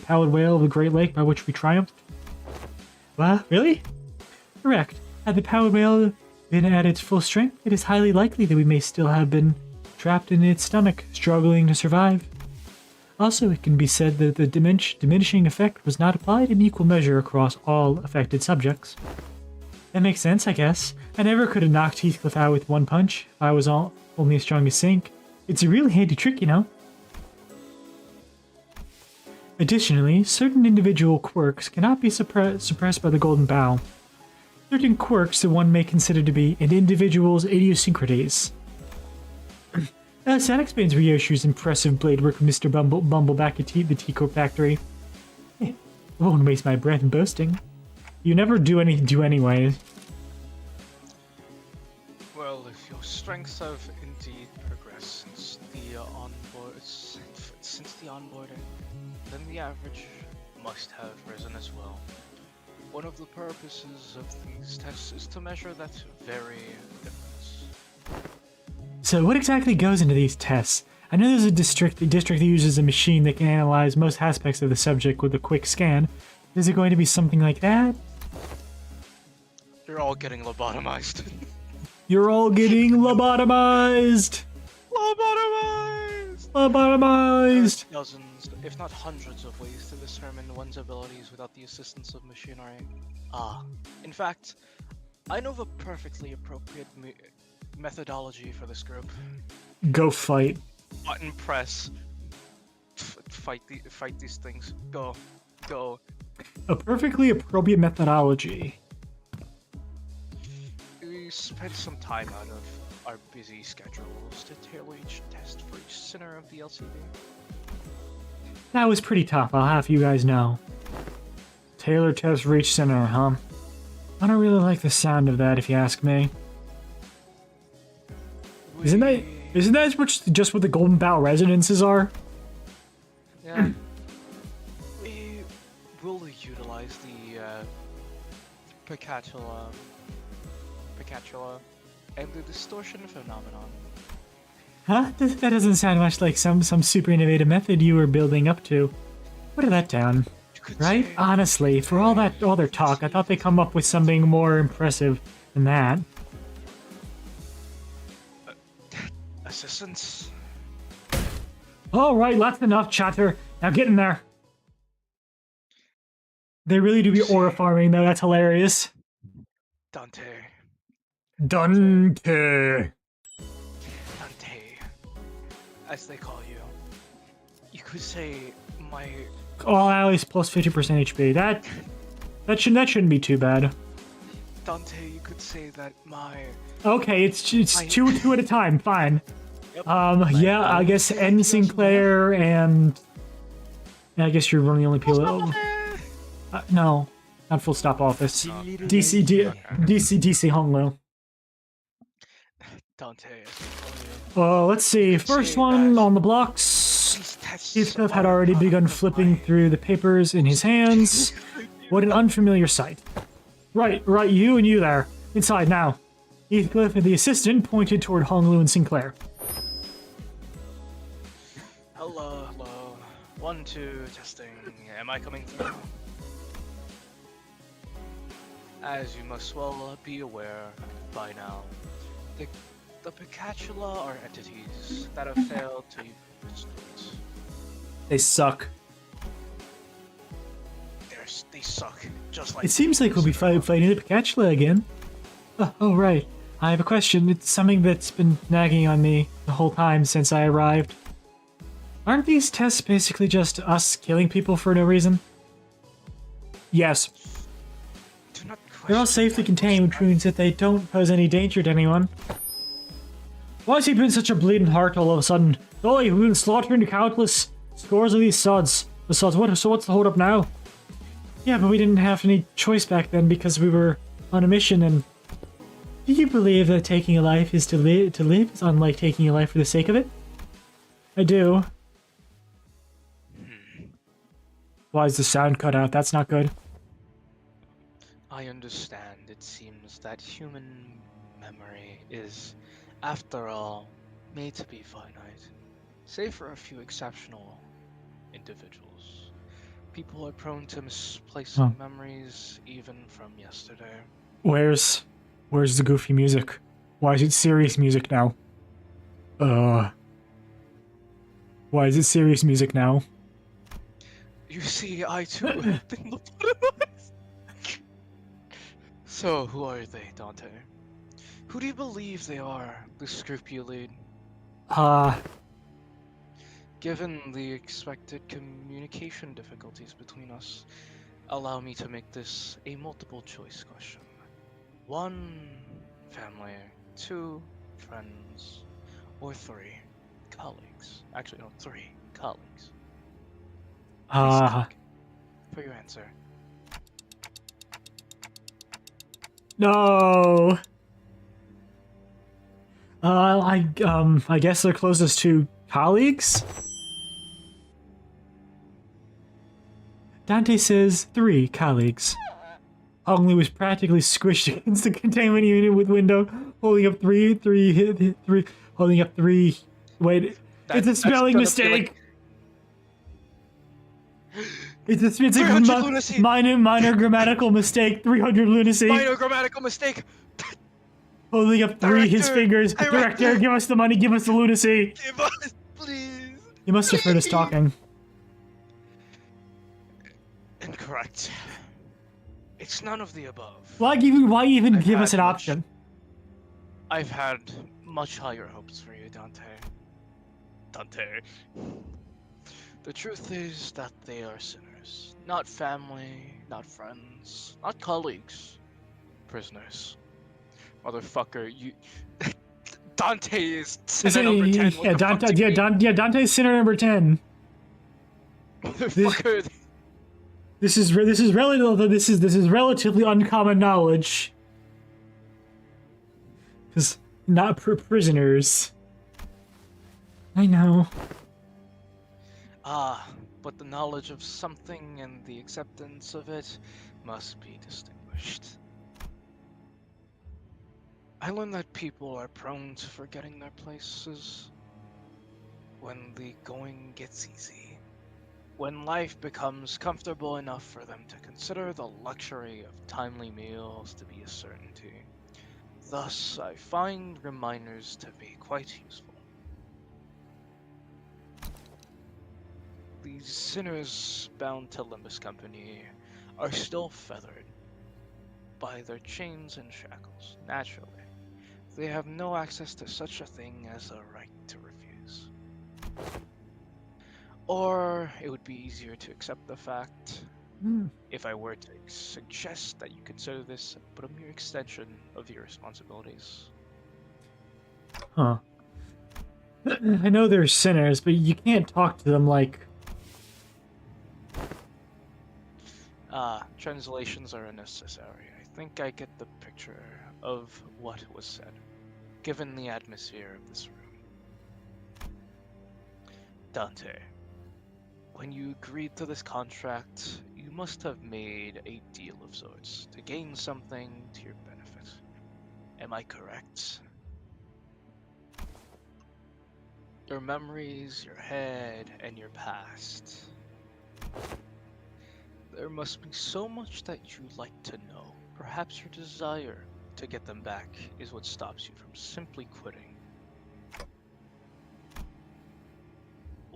Speaker 1: pallid whale of the Great Lake by which we triumphed? What? Really? Correct. Had the pallid whale been at its full strength, it is highly likely that we may still have been trapped in its stomach, struggling to survive. Also, it can be said that the diminishing effect was not applied in equal measure across all affected subjects. That makes sense, I guess. I never could have knocked Heathcliff out with one punch if I was only as strong as Sink. It's a really handy trick, you know. Additionally, certain individual quirks cannot be suppressed by the Golden Bow. Certain quirks that one may consider to be an individual's idiosyncrasies. That explains Ryoshu's impressive blade work with Mr. Bumbleback at the T-Corp factory. I won't waste my breath in boasting. You never do anyway.
Speaker 2: Well, if your strengths have indeed progressed since the onboarding, then the average must have risen as well. One of the purposes of these tests is to measure that very difference.
Speaker 1: So what exactly goes into these tests? I know there's a district that uses a machine that can analyze most aspects of the subject with a quick scan. Is it going to be something like that?
Speaker 2: You're all getting lobotomized.
Speaker 1: You're all getting lobotomized!
Speaker 2: Lobotomized!
Speaker 1: Lobotomized!
Speaker 2: There are dozens, if not hundreds of ways to determine one's abilities without the assistance of machinery. In fact, I know of a perfectly appropriate methodology for this group.
Speaker 1: Go fight.
Speaker 2: Button press. Fight these things. Go.
Speaker 1: A perfectly appropriate methodology.
Speaker 2: We spent some time out of our busy schedules to tailor each test for each center of the LCD.
Speaker 1: That was pretty tough, I'll have you guys know. Tailor test for each center, huh? I don't really like the sound of that, if you ask me. Isn't that just what the Golden Bow residences are?
Speaker 2: Yeah. We will utilize the Picatula and the distortion phenomenon.
Speaker 1: Huh? That doesn't sound much like some super innovative method you were building up to. Put that down. Right? Honestly, for all their talk, I thought they'd come up with something more impressive than that.
Speaker 2: Assistance.
Speaker 1: Alright, that's enough chatter. Now get in there. They really do be aura farming though, that's hilarious.
Speaker 2: Dante. As they call you. You could say my...
Speaker 1: All allies plus 50% HP. That shouldn't be too bad.
Speaker 2: Dante, you could say that my...
Speaker 1: Okay, it's two at a time, fine. Yep. Yeah, I guess N. Sinclair and... I guess you're one of the only people... no, not Full Stop Office. DC Honglu.
Speaker 2: Dante.
Speaker 1: Let's see. First one on the blocks. Heathcliff had already begun flipping through the papers in his hands. What an unfamiliar sight. Right, you and you there. Inside now. Heathcliff and the assistant pointed toward Honglu and Sinclair.
Speaker 2: Hello. 1, 2, testing. Am I coming through? As you must well be aware by now, the The Picatula are entities that have failed to resist.
Speaker 1: They suck.
Speaker 2: They suck, just like...
Speaker 1: It seems like we'll be fighting the Picatula again. Oh, right. I have a question. It's something that's been nagging on me the whole time since I arrived. Aren't these tests basically just us killing people for no reason? Yes. They're all safely contained, which means that they don't pose any danger to anyone. Why has he been such a bleeding heart all of a sudden? Golly, we've been slaughtering countless scores of these sods. So what's the hold up now? Yeah, but we didn't have any choice back then because we were on a mission and... Do you believe that taking a life is to live is unlike taking a life for the sake of it? I do. Why is the sound cut out? That's not good.
Speaker 2: I understand. It seems that human memory is, after all, made to be finite. Save for a few exceptional individuals. People are prone to misplacing memories even from yesterday.
Speaker 1: Where's the goofy music? Why is it serious music now? Why is it serious music now?
Speaker 2: You see, I too have been lobotomized. So, who are they, Dante? Who do you believe they are, the scrupulid? Given the expected communication difficulties between us, allow me to make this a multiple choice question. 1, family, 2, friends, or 3, colleagues. Actually, no, 3, colleagues. For your answer.
Speaker 1: No. I guess they're closest to colleagues. Dante says 3 colleagues. Only was practically squished against the containment unit with window, holding up three. Holding up 3. Wait, it's a spelling mistake. It's a minor grammatical mistake. 300 lunacy.
Speaker 2: Minor grammatical mistake.
Speaker 1: Holding up 3 his fingers. Director, give us the money. Give us the lunacy.
Speaker 2: Give us, please.
Speaker 1: You must have heard us talking.
Speaker 2: Incorrect. It's none of the above.
Speaker 1: Why even give us an option?
Speaker 2: I've had much higher hopes for you, Dante. The truth is that they are sinners. Not family, not friends, not colleagues. Prisoners. Motherfucker, you... Dante is sinner number 10.
Speaker 1: Dante's sinner number 10.
Speaker 2: Motherfucker...
Speaker 1: This is relatively uncommon knowledge. Because not prisoners. I know.
Speaker 2: But the knowledge of something and the acceptance of it must be distinguished. I learned that people are prone to forgetting their places when the going gets easy. When life becomes comfortable enough for them to consider the luxury of timely meals to be a certainty. Thus, I find reminders to be quite useful. These sinners bound to Limbus Company are still feathered by their chains and shackles. Naturally, they have no access to such a thing as a right to refuse. Or it would be easier to accept the fact if I were to suggest that you consider this but a mere extension of your responsibilities.
Speaker 1: Huh. I know they're sinners, but you can't talk to them like...
Speaker 2: Translations are unnecessary. I think I get the picture of what was said, given the atmosphere of this room. Dante. When you agreed to this contract, you must have made a deal of sorts to gain something to your benefit. Am I correct? Your memories, your head, and your past. There must be so much that you'd like to know. Perhaps your desire to get them back is what stops you from simply quitting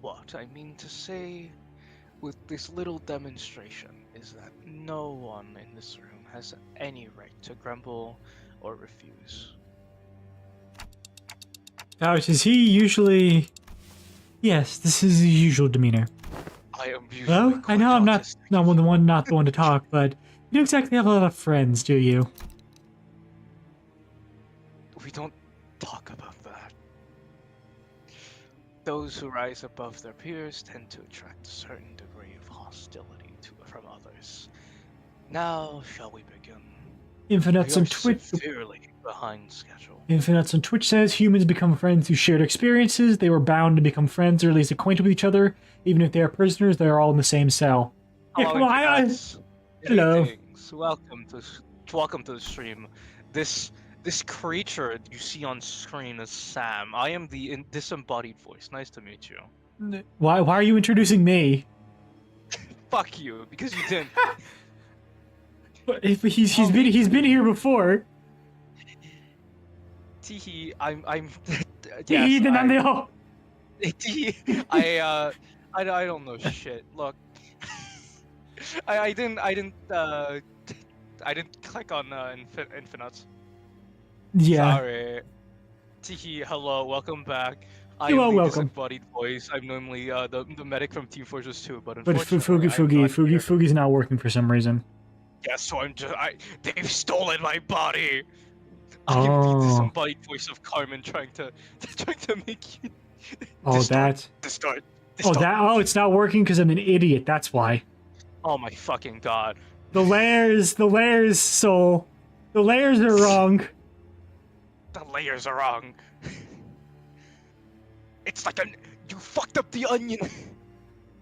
Speaker 2: what I mean to say with this little demonstration is that no one in this room has any right to grumble or refuse.
Speaker 1: Ouch, is he usually... Yes, this is his usual demeanor.
Speaker 2: I am usually
Speaker 1: Well, I know I'm not
Speaker 2: autistic.
Speaker 1: not the one to talk, but you don't exactly have a lot of friends, do you?
Speaker 2: We don't talk about that. Those who rise above their peers tend to attract a certain degree of hostility from others. Now, shall we begin?
Speaker 1: Infinites
Speaker 2: We
Speaker 1: on
Speaker 2: are
Speaker 1: Twitch.
Speaker 2: severely behind schedule.
Speaker 1: Infinites on Twitch says humans become friends through shared experiences. They were bound to become friends or at least acquainted with each other. Even if they are prisoners, they are all in the same cell. Yeah,
Speaker 2: Hello,
Speaker 1: come on,
Speaker 2: Infinites.
Speaker 1: Hello.
Speaker 2: Greetings. Welcome to the stream. This creature you see on screen is Sam. I am the disembodied voice. Nice to meet you.
Speaker 1: Why are you introducing me?
Speaker 2: Fuck you, because you didn't.
Speaker 1: But if he's been here before.
Speaker 2: Teehee, I'm.
Speaker 1: Yes, then I'm the
Speaker 2: Teehee, I don't know shit. Look, I didn't click on Infinites.
Speaker 1: Yeah.
Speaker 2: Sorry. Teehee, hello, welcome back. I
Speaker 1: You
Speaker 2: am
Speaker 1: are
Speaker 2: the
Speaker 1: welcome.
Speaker 2: disembodied voice. I'm normally the medic from Team Fortress 2, but
Speaker 1: But
Speaker 2: unfortunately, I'm not here.
Speaker 1: Fugi's not working for some reason.
Speaker 2: Yeah, so they've stolen my body. I am the
Speaker 1: Oh.
Speaker 2: disembodied voice of Carmen trying to make you.
Speaker 1: Oh, that.
Speaker 2: Distort.
Speaker 1: Oh, that. Oh, it's not working because I'm an idiot. That's why.
Speaker 2: Oh my fucking god.
Speaker 1: The layers, soul. The layers are wrong.
Speaker 2: The layers are wrong. It's like you fucked up the onion.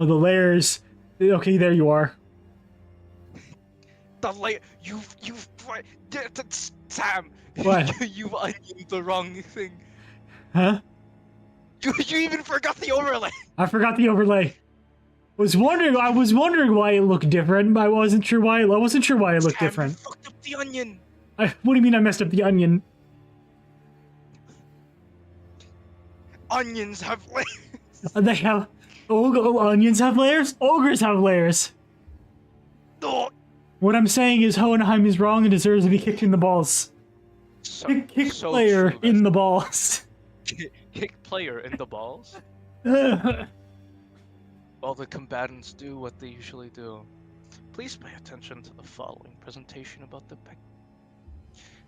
Speaker 1: Oh, the layers. Okay, there you are.
Speaker 2: The layer. Sam.
Speaker 1: What?
Speaker 2: You've onioned the wrong thing.
Speaker 1: Huh?
Speaker 2: You even forgot the overlay.
Speaker 1: I forgot the overlay. I was wondering why it looked different, but I wasn't sure why it looked
Speaker 2: Sam,
Speaker 1: different.
Speaker 2: You fucked up the onion.
Speaker 1: What do you mean I messed up the onion?
Speaker 2: Onions have layers.
Speaker 1: They have... onions have layers? Ogres have layers.
Speaker 2: Oh.
Speaker 1: What I'm saying is Hohenheim is wrong and deserves to be kicked in the balls. Kick
Speaker 2: So
Speaker 1: player
Speaker 2: true,
Speaker 1: in the balls.
Speaker 2: Kick player in the balls?
Speaker 1: Oh,
Speaker 2: While the combatants do what they usually do, please pay attention to the following presentation about the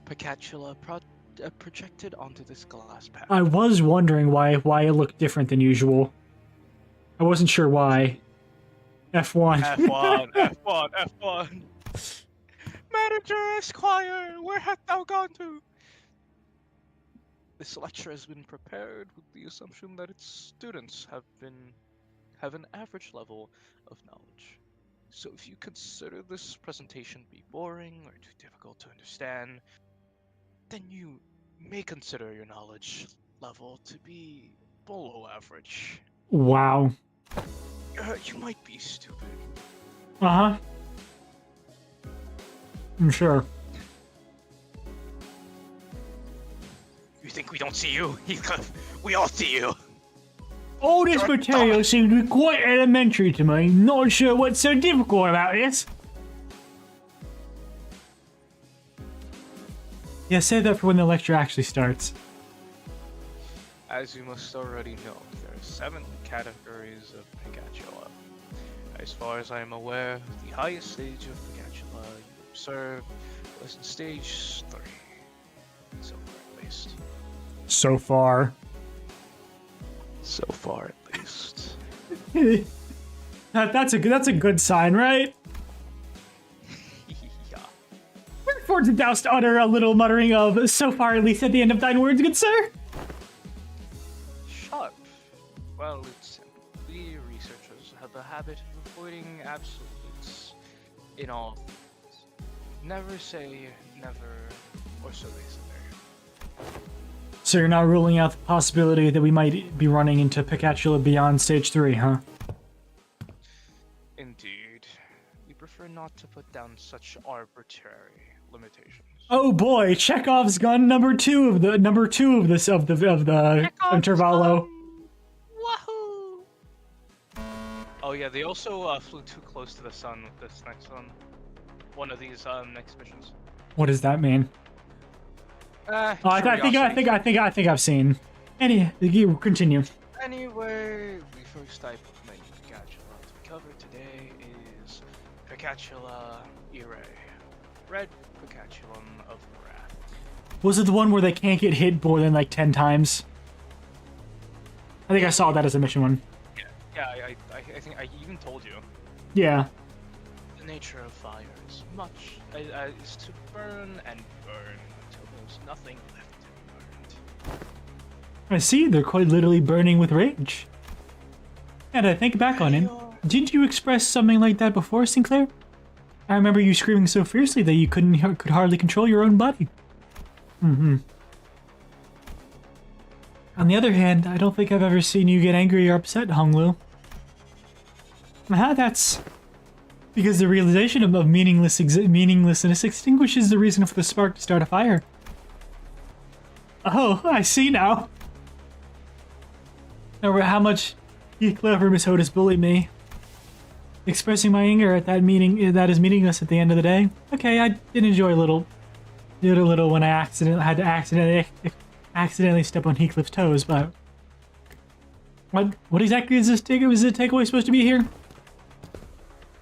Speaker 2: Picatula projected onto this glass panel.
Speaker 1: I was wondering why it looked different than usual. I wasn't sure why. F1.
Speaker 2: F1. Manager Esquire, where hast thou gone to? This lecture has been prepared with the assumption that its students have an average level of knowledge. So if you consider this presentation to be boring or too difficult to understand, then you may consider your knowledge level to be below average.
Speaker 1: Wow.
Speaker 2: You might be stupid.
Speaker 1: Uh-huh. I'm sure.
Speaker 2: You think we don't see you, Heathcliff? We all see you.
Speaker 1: All this
Speaker 2: You're
Speaker 1: material
Speaker 2: dumb.
Speaker 1: seems to be quite elementary to me. Not sure what's so difficult about this. Yeah, save that for when the lecture actually starts.
Speaker 2: As you must already know, there are 7 categories of Picatula. As far as I am aware, the highest stage of Picatula you observed was in stage 3. So far, at least.
Speaker 1: So far.
Speaker 2: So far, at least.
Speaker 1: That's a good sign, right?
Speaker 2: Yeah.
Speaker 1: Wherefore did thou utter a little muttering of "so far at least" at the end of thine words, good sir?
Speaker 2: Shut. Well, it's simply researchers have a habit of avoiding absolutes in all things. Never say never, or so they say.
Speaker 1: So you're not ruling out the possibility that we might be running into Picatula beyond stage 3, huh?
Speaker 2: Indeed. We prefer not to put down such arbitrary limitations.
Speaker 1: Oh boy, Chekhov's gun number 2 of the Intervallo.
Speaker 2: Wahoo! Oh yeah, they also flew too close to the sun with this next one. One of these next missions.
Speaker 1: What does that mean? I think I've seen. You continue.
Speaker 2: Anyway, the first type of menu Picatula to be covered today is Picatula Ire, Red Picatulum of Wrath.
Speaker 1: Was it the one where they can't get hit more than like 10 times? I think I saw that as a mission one.
Speaker 2: Yeah, I think I even told you.
Speaker 1: Yeah.
Speaker 2: The nature of fire is is to burn and burn until there's nothing left to be burned.
Speaker 1: I see, they're quite literally burning with rage. And I think back on it, didn't you express something like that before, Sinclair? I remember you screaming so fiercely that you could hardly control your own body. Mm-hmm. On the other hand, I don't think I've ever seen you get angry or upset, Honglu. That's because the realization of meaninglessness extinguishes the reason for the spark to start a fire. Oh, I see now. No matter how much Heathcliff or Miss Otis bullied me, expressing my anger at that is meaningless at the end of the day. Okay, I did enjoy a little when I had to accidentally step on Heathcliff's toes, but what exactly is this takeaway supposed to be here?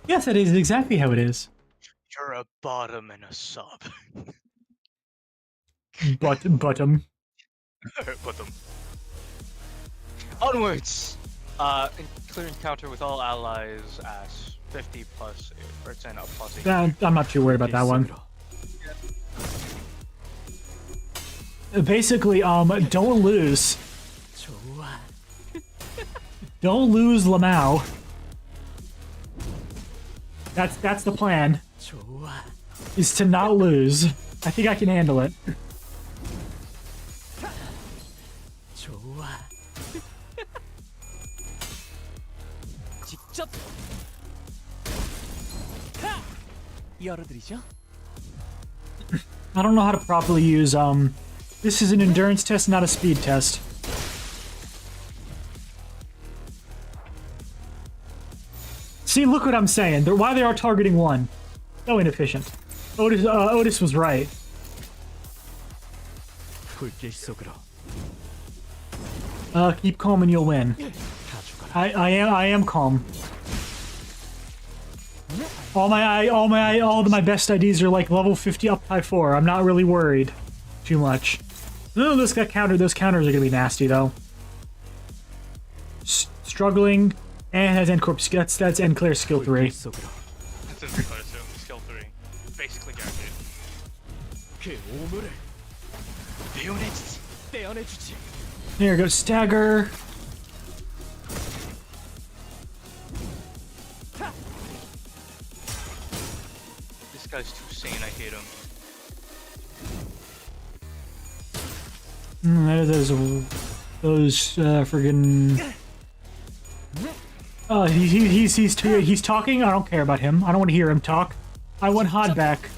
Speaker 1: Yes, that is exactly how it is.
Speaker 2: You're a bottom and a sub.
Speaker 1: Bottom.
Speaker 2: Bottom. Onwards! Clear encounter with all allies as 50% up plus.
Speaker 1: I'm not too worried about that one. Basically, don't lose. Don't lose Lamau. That's the plan. Is to not lose. I think I can handle it. I don't know how to properly use, this is an endurance test, not a speed test. See, look what I'm saying. Why they are targeting one. So inefficient. Otis was right. Keep calm and you'll win. I am calm. All of my best IDs are like level 50 up by 4. I'm not really worried too much. Oh, those counters are gonna be nasty though. Struggling and has end corp. That's end clear skill 3.
Speaker 2: That's end clear skill 3. Basically guaranteed.
Speaker 1: Here goes stagger.
Speaker 2: This guy's too sane, I hate him.
Speaker 1: Those friggin'. Oh, he's talking. I don't care about him. I don't want to hear him talk. I want Had back.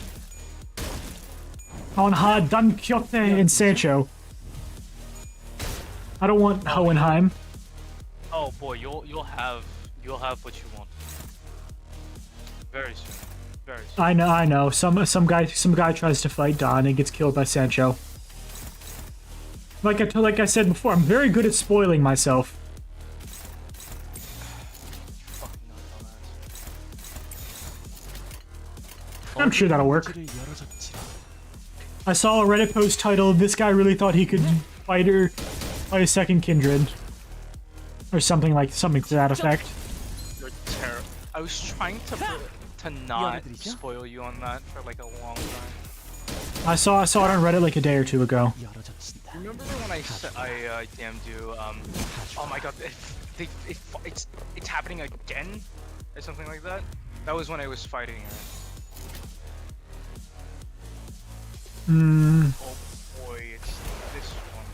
Speaker 1: I want Had, Don Quixote, and Sancho. I don't want Hohenheim.
Speaker 2: Oh boy, you'll have what you want very soon. Very soon.
Speaker 1: I know. Some guy tries to fight Don and gets killed by Sancho. Like I said before, I'm very good at spoiling myself. I'm sure that'll work. I saw a Reddit post titled, "This guy really thought he could fight a second kindred," or something to that effect.
Speaker 2: You're terrible. I was trying to not spoil you on that for like a long time.
Speaker 1: I saw it on Reddit like a day or two ago.
Speaker 2: Remember when I DM'd you? Oh my god, it's happening again, or something like that. That was when I was fighting her. Oh boy, it's this one.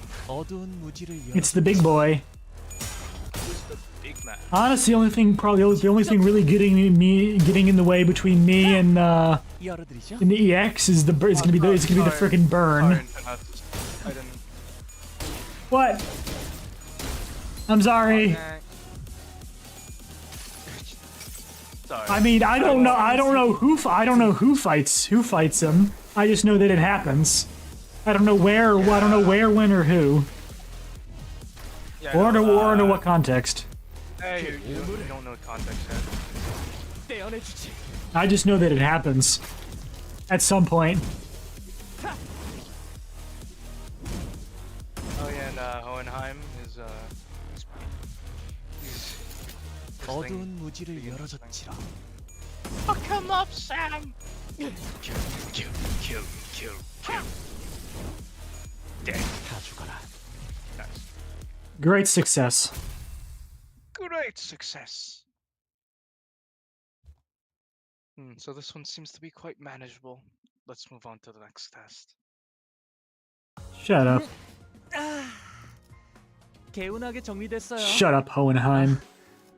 Speaker 1: It's the big boy.
Speaker 2: Who's the big man?
Speaker 1: Honestly, the only thing really getting in the way between me and the EX is gonna be the frickin' burn. What? I'm sorry.
Speaker 2: Sorry.
Speaker 1: I mean, I don't know who fights him. I just know that it happens. I don't know where, when, or who.
Speaker 2: Yeah,
Speaker 1: Or under what context.
Speaker 2: Hey, you don't know the context yet.
Speaker 1: I just know that it happens. At some point.
Speaker 2: Oh yeah, and Hohenheim is he's
Speaker 3: 어두운 무지를 열어줬지라.
Speaker 2: Fuck him up, Sam! Kill. Dead.
Speaker 3: 다 죽어라.
Speaker 2: Nice.
Speaker 1: Great success.
Speaker 2: Great success. So this one seems to be quite manageable. Let's move on to the next test.
Speaker 1: Shut up.
Speaker 3: 개운하게 정리됐어요.
Speaker 1: Shut up, Hohenheim.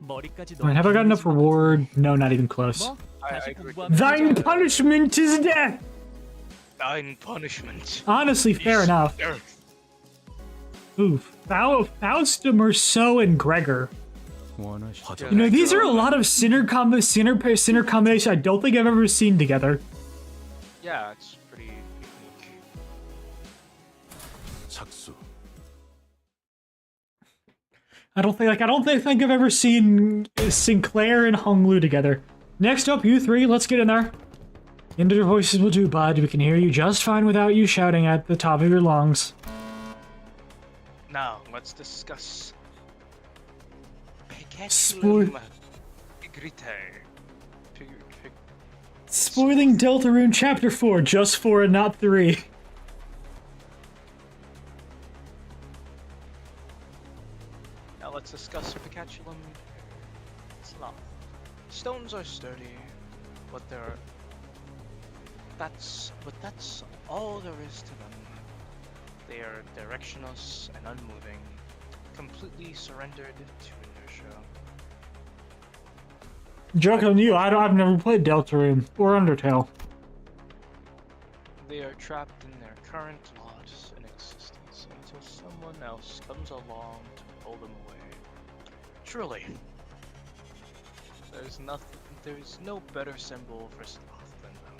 Speaker 3: 머리까지
Speaker 1: Alright, have I got enough reward? No, not even close.
Speaker 3: 뭐?
Speaker 2: I
Speaker 3: 다시
Speaker 2: agree.
Speaker 3: 공부하면
Speaker 1: Thine
Speaker 3: 되잖아요.
Speaker 1: punishment is death!
Speaker 2: Thine punishment.
Speaker 1: Honestly, fair enough. Oof. Faustum, Merceau, and Gregor. You know, these are a lot of sinner combinations I don't think I've ever seen together.
Speaker 2: Yeah, it's pretty unique.
Speaker 1: I don't think I've ever seen Sinclair and Hong Lu together. Next up, you three, let's get in there. Individual voices will do, bud. We can hear you just fine without you shouting at the top of your lungs.
Speaker 2: Now, let's discuss
Speaker 1: Spoil-
Speaker 2: Peculum Igrite.
Speaker 1: Spoiling Deltarune Chapter 4, just 4 and not 3.
Speaker 2: Now let's discuss Peculum. It's not. Stones are sturdy, but that's all there is to them. They are directionless and unmoving, completely surrendered to inertia.
Speaker 1: Joke on you, I've never played Deltarune or Undertale.
Speaker 2: They are trapped in their current lot in existence until someone else comes along to pull them away. Truly, there's no better symbol for sloth than them.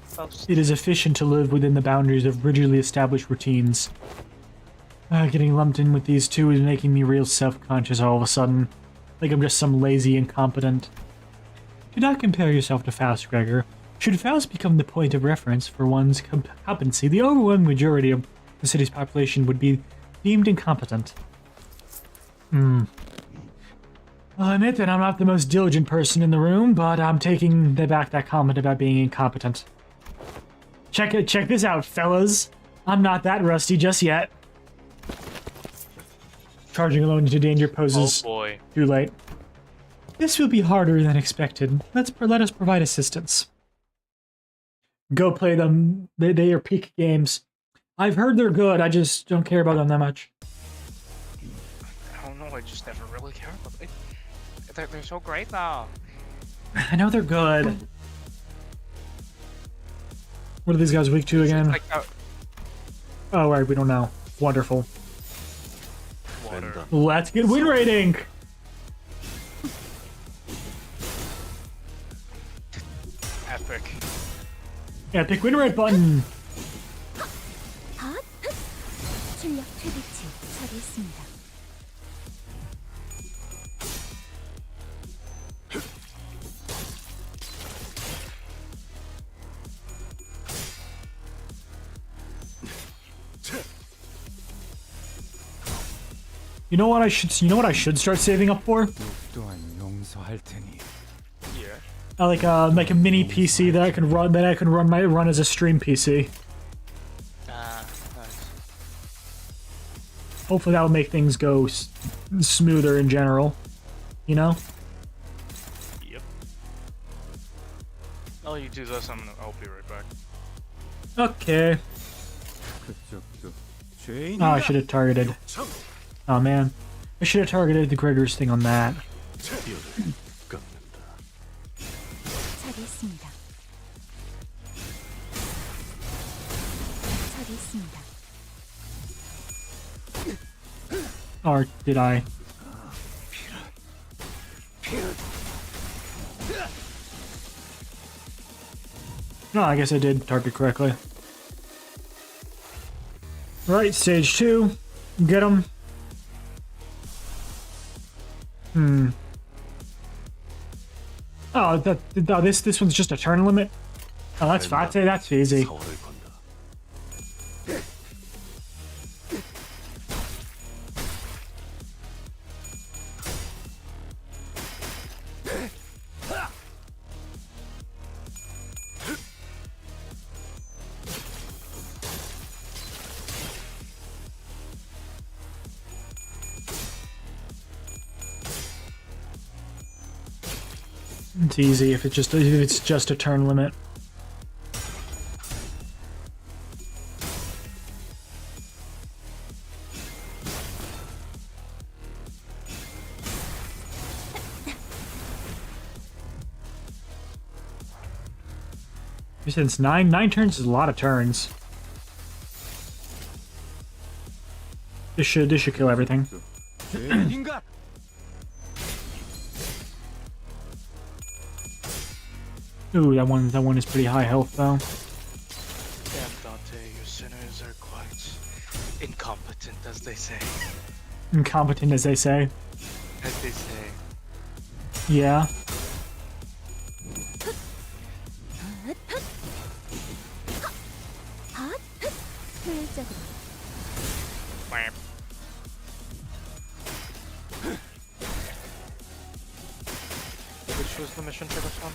Speaker 2: Faust,
Speaker 1: It is efficient to live within the boundaries of rigidly established routines. Getting lumped in with these two is making me real self-conscious all of a sudden. Like I'm just some lazy incompetent. Do not compare yourself to Faust, Gregor. Should Faust become the point of reference for one's competency, the overwhelming majority of the city's population would be deemed incompetent. I'll admit that I'm not the most diligent person in the room, but I'm taking back that comment about being incompetent. Check this out, fellas. I'm not that rusty just yet. Charging alone into danger poses
Speaker 2: oh boy.
Speaker 1: too late. This will be harder than expected. Let us provide assistance. Go play them. They are peak games. I've heard they're good. I just don't care about them that much.
Speaker 2: I don't know. I just never really cared about them. They're so great now.
Speaker 1: I know they're good. What are these guys weak to again?
Speaker 2: Like,
Speaker 1: Oh, right, we don't know. Wonderful.
Speaker 2: water.
Speaker 1: Let's get win rating.
Speaker 2: Epic.
Speaker 1: Epic win rate button.
Speaker 5: 출력 퇴비치 처리했습니다.
Speaker 1: You know what I should start saving up for?
Speaker 3: 또한 용서할 테니.
Speaker 2: Yeah.
Speaker 1: Like a mini PC that I can run as a stream PC.
Speaker 2: Nice.
Speaker 1: Hopefully that will make things go smoother in general. You know?
Speaker 2: Yep. While you do this, I'll be right back.
Speaker 1: Okay.
Speaker 3: 그쪽도
Speaker 1: Oh,
Speaker 3: 죄인이다.
Speaker 1: I should have targeted. Oh man. I should have targeted the Gregor's thing on that.
Speaker 5: 처리했습니다. 처리했습니다.
Speaker 1: Or did I? No, I guess I did target correctly. Right, stage 2. Get him. Oh, this one's just a turn limit. Oh, that's fine. I'd say that's easy. It's easy if it's just a turn limit. Since nine turns is a lot of turns. This should kill everything. Ooh, that one is pretty high health though.
Speaker 2: Damn, Dante, your sinners are quite incompetent, as they say.
Speaker 1: Incompetent, as they say.
Speaker 2: As they say.
Speaker 1: Yeah.
Speaker 2: Which was the mission for this one?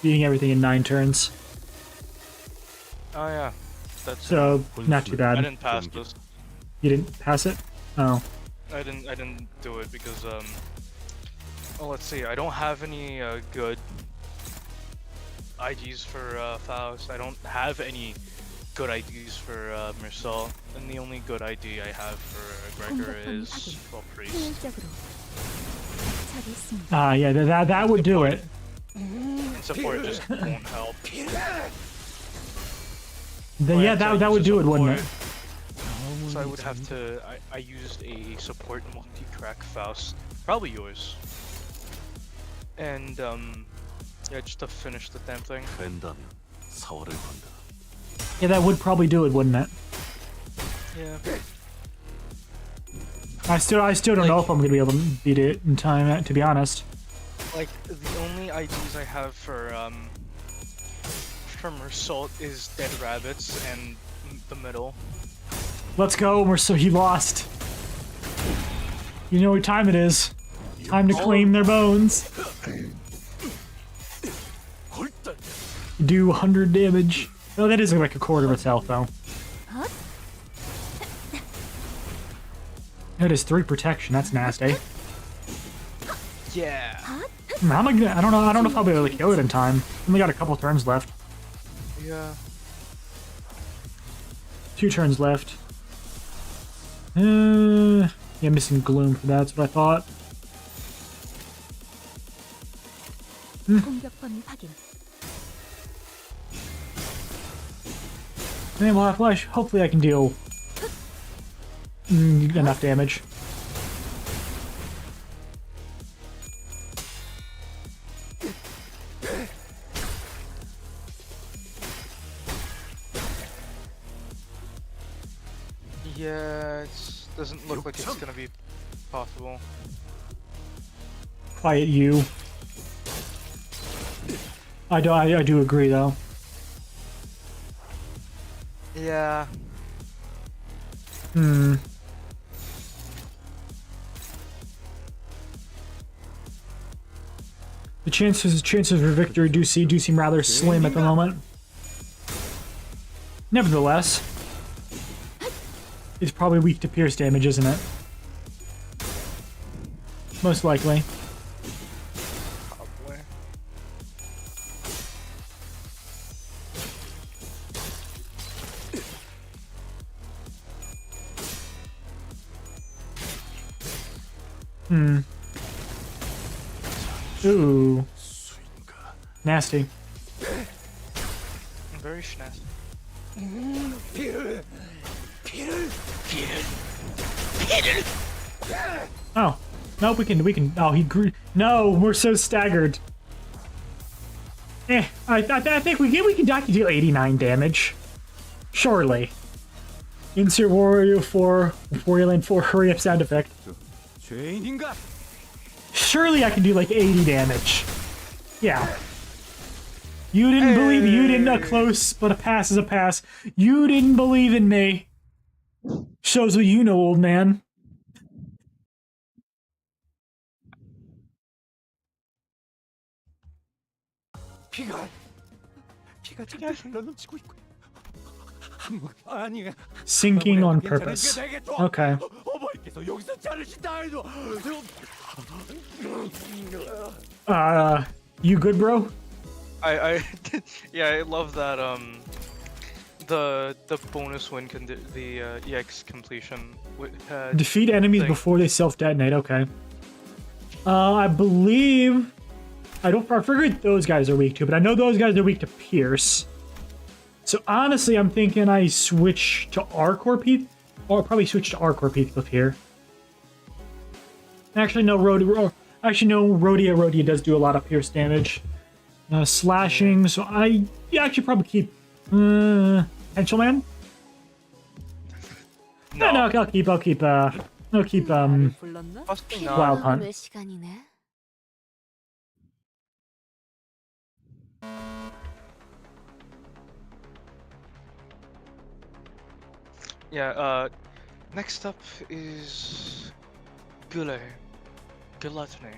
Speaker 1: Beating everything in 9 turns.
Speaker 2: Oh yeah. That's
Speaker 1: So, not too
Speaker 2: I
Speaker 1: bad.
Speaker 2: didn't pass this.
Speaker 1: You didn't pass it? Oh.
Speaker 2: I didn't do it because well, let's see. I don't have any good IDs for Faust. I don't have any good IDs for Marcel, and the only good ID I have for Gregor is well, Priest.
Speaker 1: Yeah, that would do it.
Speaker 2: And support just won't help.
Speaker 1: Yeah, that would do it, wouldn't it?
Speaker 2: So I would have to. I used a support multi-crack Faust, probably yours, and yeah, just to finish the damn thing.
Speaker 1: Yeah, that would probably do it, wouldn't it?
Speaker 2: Yeah.
Speaker 1: I still don't know if I'm gonna be able to beat it in time, to be honest.
Speaker 2: Like the only IDs I have for from Assault is Dead Rabbits and the middle.
Speaker 1: Let's go, he lost. You know what time it is. Time to claim their bones. Do 100 damage. Oh, that is like a quarter of its health, though. It is 3 protection. That's nasty.
Speaker 2: Yeah.
Speaker 1: How am I gonna? I don't know if I'll be able to kill it in time. Only got a couple turns left.
Speaker 2: Yeah.
Speaker 1: 2 turns left. Yeah, missing Gloom for that. That's what I thought. And we'll have flash. Hopefully I can deal enough damage.
Speaker 2: Yeah, it doesn't look like it's gonna be possible.
Speaker 1: Quiet you. I do agree though.
Speaker 2: Yeah.
Speaker 1: The chances for victory do seem rather slim at the moment. Nevertheless, it's probably weak to pierce damage, isn't it? Most likely.
Speaker 2: Probably.
Speaker 1: Ooh. Nasty.
Speaker 2: Very nasty.
Speaker 1: Oh. No, we can, oh, he grew, no, we're so staggered. I think we can deal 89 damage. Surely. Insert Wario 4, Wario Land 4 hurry up sound effect.
Speaker 3: 죄인인가?
Speaker 1: Surely I can do like 80 damage. Yeah. You didn't believe, you didn't, a close, but a pass is a pass. You didn't believe in me. Shows what you know, old man.
Speaker 3: 피가 잔뜩 흘러넘치고 있고. 아니.
Speaker 1: Sinking on purpose. Okay.
Speaker 3: 어머니께서 여기서 자르신다 해도.
Speaker 1: You good, bro?
Speaker 2: Yeah, I love that the bonus win the EX completion
Speaker 1: Defeat enemies
Speaker 2: thing.
Speaker 1: before they self-detonate. Okay. I believe I forget those guys are weak to, but I know those guys are weak to Pierce. So honestly, I'm thinking I switch to Arcor Peak, or probably switch to Arcor Peak here. Actually, no, Rodia does do a lot of Pierce damage. Slashing, so I actually probably keep Potential Man. No, I'll keep
Speaker 2: Possibly not.
Speaker 1: Wild Hunt.
Speaker 2: Yeah, next up is Gluttony.
Speaker 1: Gluttony.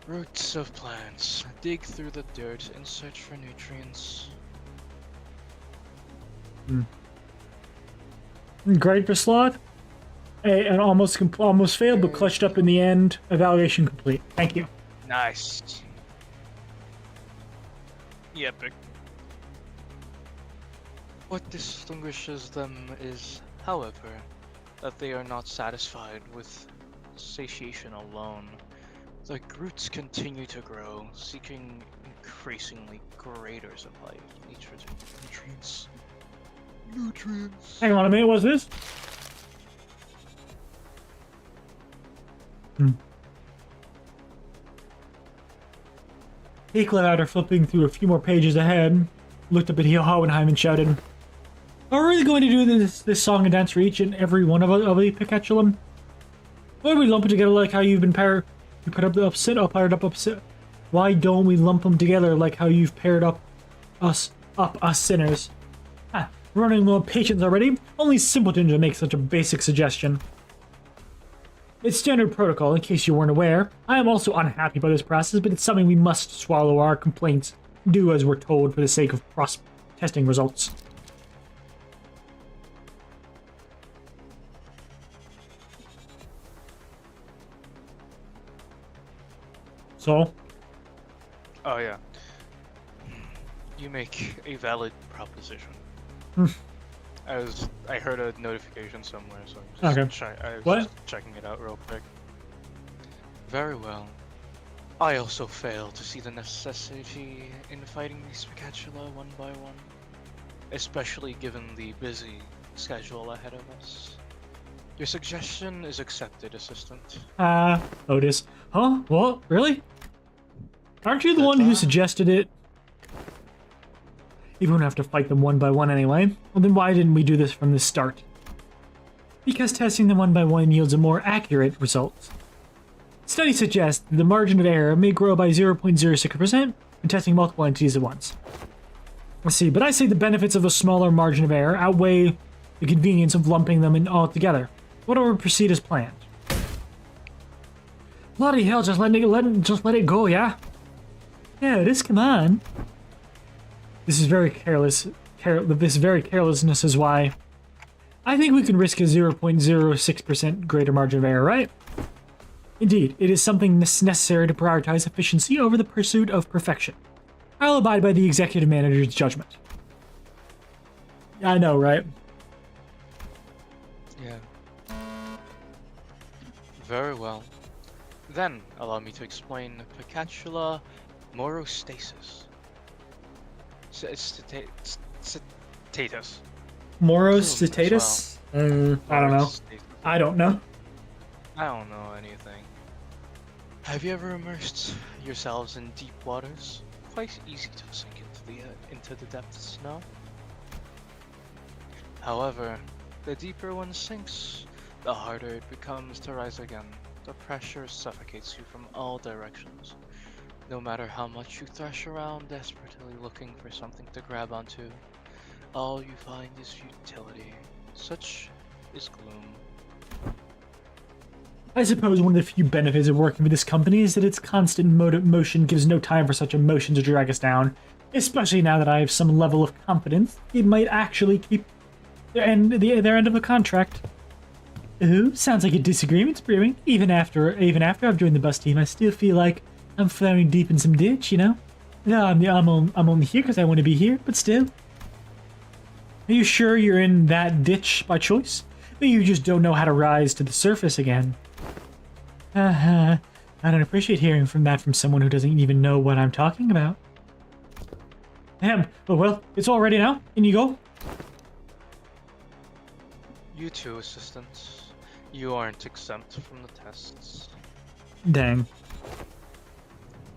Speaker 2: Roots of plants. Dig through the dirt and search for nutrients.
Speaker 1: Great for slot. And almost failed, but clutched up in the end. Evaluation complete. Thank you.
Speaker 2: Nice. Epic. What distinguishes them is, however, that they are not satisfied with satiation alone. The roots continue to grow, seeking increasingly greater supply of nutrients.
Speaker 1: Hang on a minute, what's this? Equal after flipping through a few more pages ahead, looked up at Hohenheim and shouted, "Are we really going to do this song and dance for each and every one of the Pikachu? Why don't we lump it together like how you've been paired up upset? Why don't we lump them together like how you've paired up us sinners? Running low on patience already? Only simpletons would make such a basic suggestion. It's standard protocol, in case you weren't aware. I am also unhappy by this process, but it's something we must swallow our complaints, do as we're told for the sake of testing results." So?
Speaker 2: Oh yeah. You make a valid proposition. I heard a notification somewhere, so I'm just just checking it out real quick. Very well. I also fail to see the necessity in fighting these Spicatula one by one, especially given the busy schedule ahead of us. Your suggestion is accepted, Assistant.
Speaker 1: Otis. Huh? What? Really? Aren't you the one who suggested it? You won't have to fight them one by one anyway. Well, then why didn't we do this from the start? Because testing them one by one yields a more accurate result. Studies suggest that the margin of error may grow by 0.06% when testing multiple entities at once. Let's see, but I say the benefits of a smaller margin of error outweigh the convenience of lumping them in all together. Why don't we proceed as planned? Bloody hell, just let it go, yeah? Yeah, it is, come on. This is very careless. This very carelessness is why I think we can risk a 0.06% greater margin of error, right? Indeed, it is something necessary to prioritize efficiency over the pursuit of perfection. I'll abide by the executive manager's judgment. I know, right?
Speaker 2: Yeah. Very well. Then, allow me to explain Picatula Morostasis. Status.
Speaker 1: Moros
Speaker 2: Zoom as
Speaker 1: Citatus? I don't know.
Speaker 2: Morostasis.
Speaker 1: I don't know.
Speaker 2: I don't know anything. Have you ever immersed yourselves in deep waters? Quite easy to sink into the depths, no? However, the deeper one sinks, the harder it becomes to rise again. The pressure suffocates you from all directions. No matter how much you thrash around desperately looking for something to grab onto, all you find is futility. Such is gloom.
Speaker 1: I suppose one of the few benefits of working with this company is that its constant motion gives no time for such emotion to drag us down. Especially now that I have some level of confidence, it might actually keep their end of the contract. Ooh, sounds like a disagreement's brewing. Even after I've joined the bus team, I still feel like I'm floundering deep in some ditch, you know? No, I'm only here because I want to be here, but still. Are you sure you're in that ditch by choice? But you just don't know how to rise to the surface again. I don't appreciate hearing from someone who doesn't even know what I'm talking about. Damn. Oh well, it's all ready now. Can you go?
Speaker 2: You too, assistant. You aren't exempt from the tests.
Speaker 1: Dang.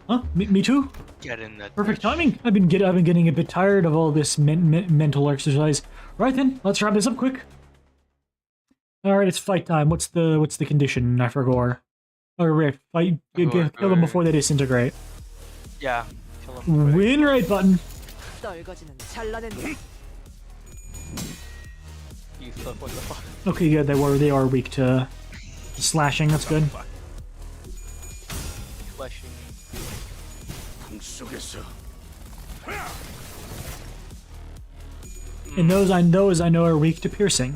Speaker 1: Huh? Me too?
Speaker 2: Get in that
Speaker 1: Perfect
Speaker 2: ditch.
Speaker 1: timing. I've been getting a bit tired of all this mental exercise. Right then, let's wrap this up quick. All right, it's fight time. What's the condition? I forgot. Oh, right, fight. Kill them before they disintegrate.
Speaker 2: Yeah. Kill him.
Speaker 1: Win right button.
Speaker 2: You fuck, what the fuck?
Speaker 1: Okay, good. They are weak to slashing. That's good.
Speaker 2: Fleshing.
Speaker 1: And those I know are weak to piercing.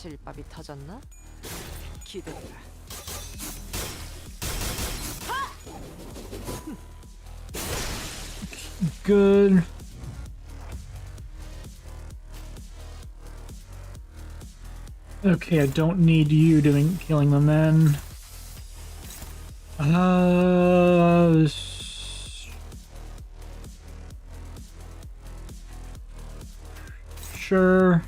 Speaker 6: 실밥이 터졌나? 기대해라.
Speaker 1: Good. Okay, I don't need you killing them then. Sure.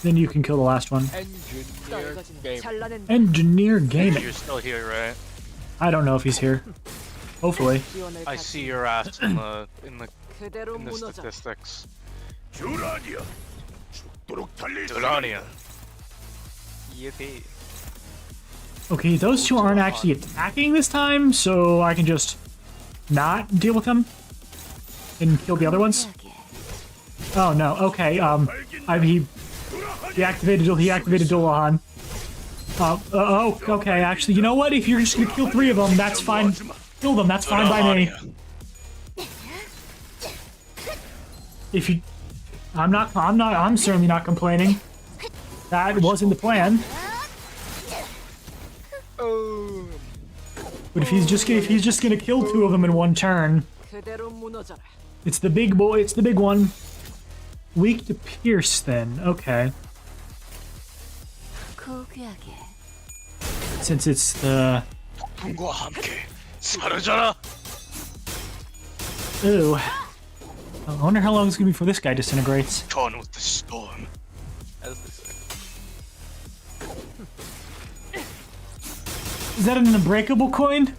Speaker 1: Then you can kill the last one.
Speaker 2: Engineer game.
Speaker 1: Engineer gaming.
Speaker 2: You're still here, right?
Speaker 1: I don't know if he's here. Hopefully.
Speaker 2: I see your ass in the
Speaker 6: 그대로
Speaker 2: in the
Speaker 6: 무너져.
Speaker 2: statistics.
Speaker 3: 듀라니아 죽도록 달릴
Speaker 2: Durania. Yippee.
Speaker 1: Okay, those two aren't actually attacking this time, so I can just not deal with them and kill the other ones. Oh no. Okay. He activated Dolahan. Oh, okay. Actually, you know what? If you're just gonna kill 3 of them, that's fine. Kill them. That's fine by me. If you, I'm certainly not complaining. That wasn't the plan.
Speaker 2: Oh.
Speaker 1: But if he's just gonna kill 2 of them in one turn,
Speaker 6: 그대로 무너져라.
Speaker 1: it's the big boy. It's the big one. Weak to pierce, then. Okay.
Speaker 5: 고귀하게.
Speaker 1: Since it's the...
Speaker 2: 풍과 함께 사라져라.
Speaker 1: Ooh. I wonder how long it's gonna be before this guy disintegrates.
Speaker 2: Gone with the storm. As they say.
Speaker 1: Is that an unbreakable coin?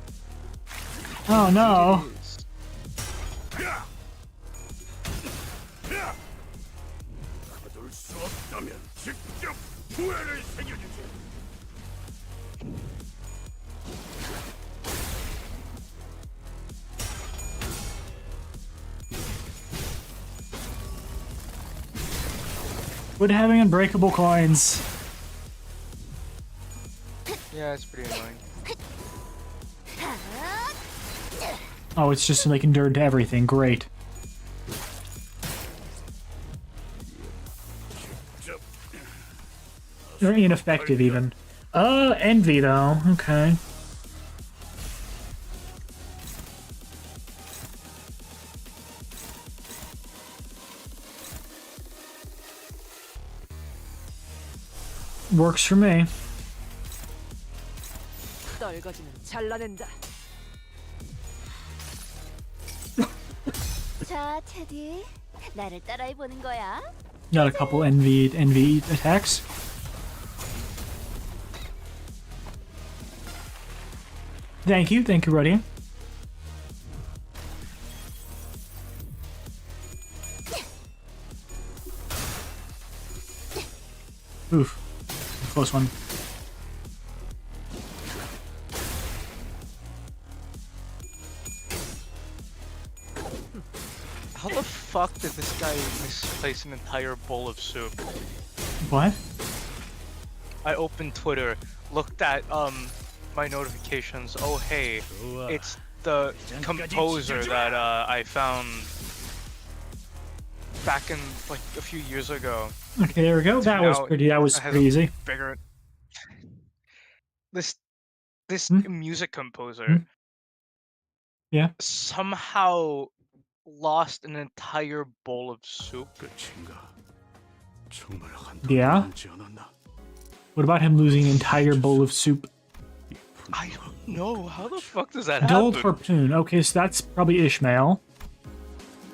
Speaker 1: Oh no.
Speaker 3: 가둘 수 없다면 직접 후회를 새겨주지.
Speaker 1: Quit having unbreakable coins.
Speaker 2: Yeah, it's pretty annoying.
Speaker 1: Oh, it's just like endured to everything. Great. Or ineffective even. Envy though. Okay. Works for me.
Speaker 6: 떨거지는 잘라낸다.
Speaker 5: 자, 테디. 나를 따라해 보는 거야.
Speaker 1: Got a couple envy attacks. Thank you, Roddy. Oof, close one.
Speaker 2: How the fuck did this guy misplace an entire bowl of soup?
Speaker 1: What?
Speaker 2: I opened Twitter, looked at my notifications. Oh hey, it's the composer that I found back in like a few years ago.
Speaker 1: Okay, there we go. That was pretty easy.
Speaker 2: Bigger. This music composer
Speaker 1: Hmm? Yeah.
Speaker 2: somehow lost an entire bowl of soup.
Speaker 3: 끝인가? 정말 한
Speaker 1: Yeah?
Speaker 3: 남지 않았나?
Speaker 1: What about him losing an entire bowl of soup?
Speaker 2: I don't know. How the fuck does that
Speaker 1: Dulled
Speaker 2: happen?
Speaker 1: harpoon. Okay, so that's probably Ishmael.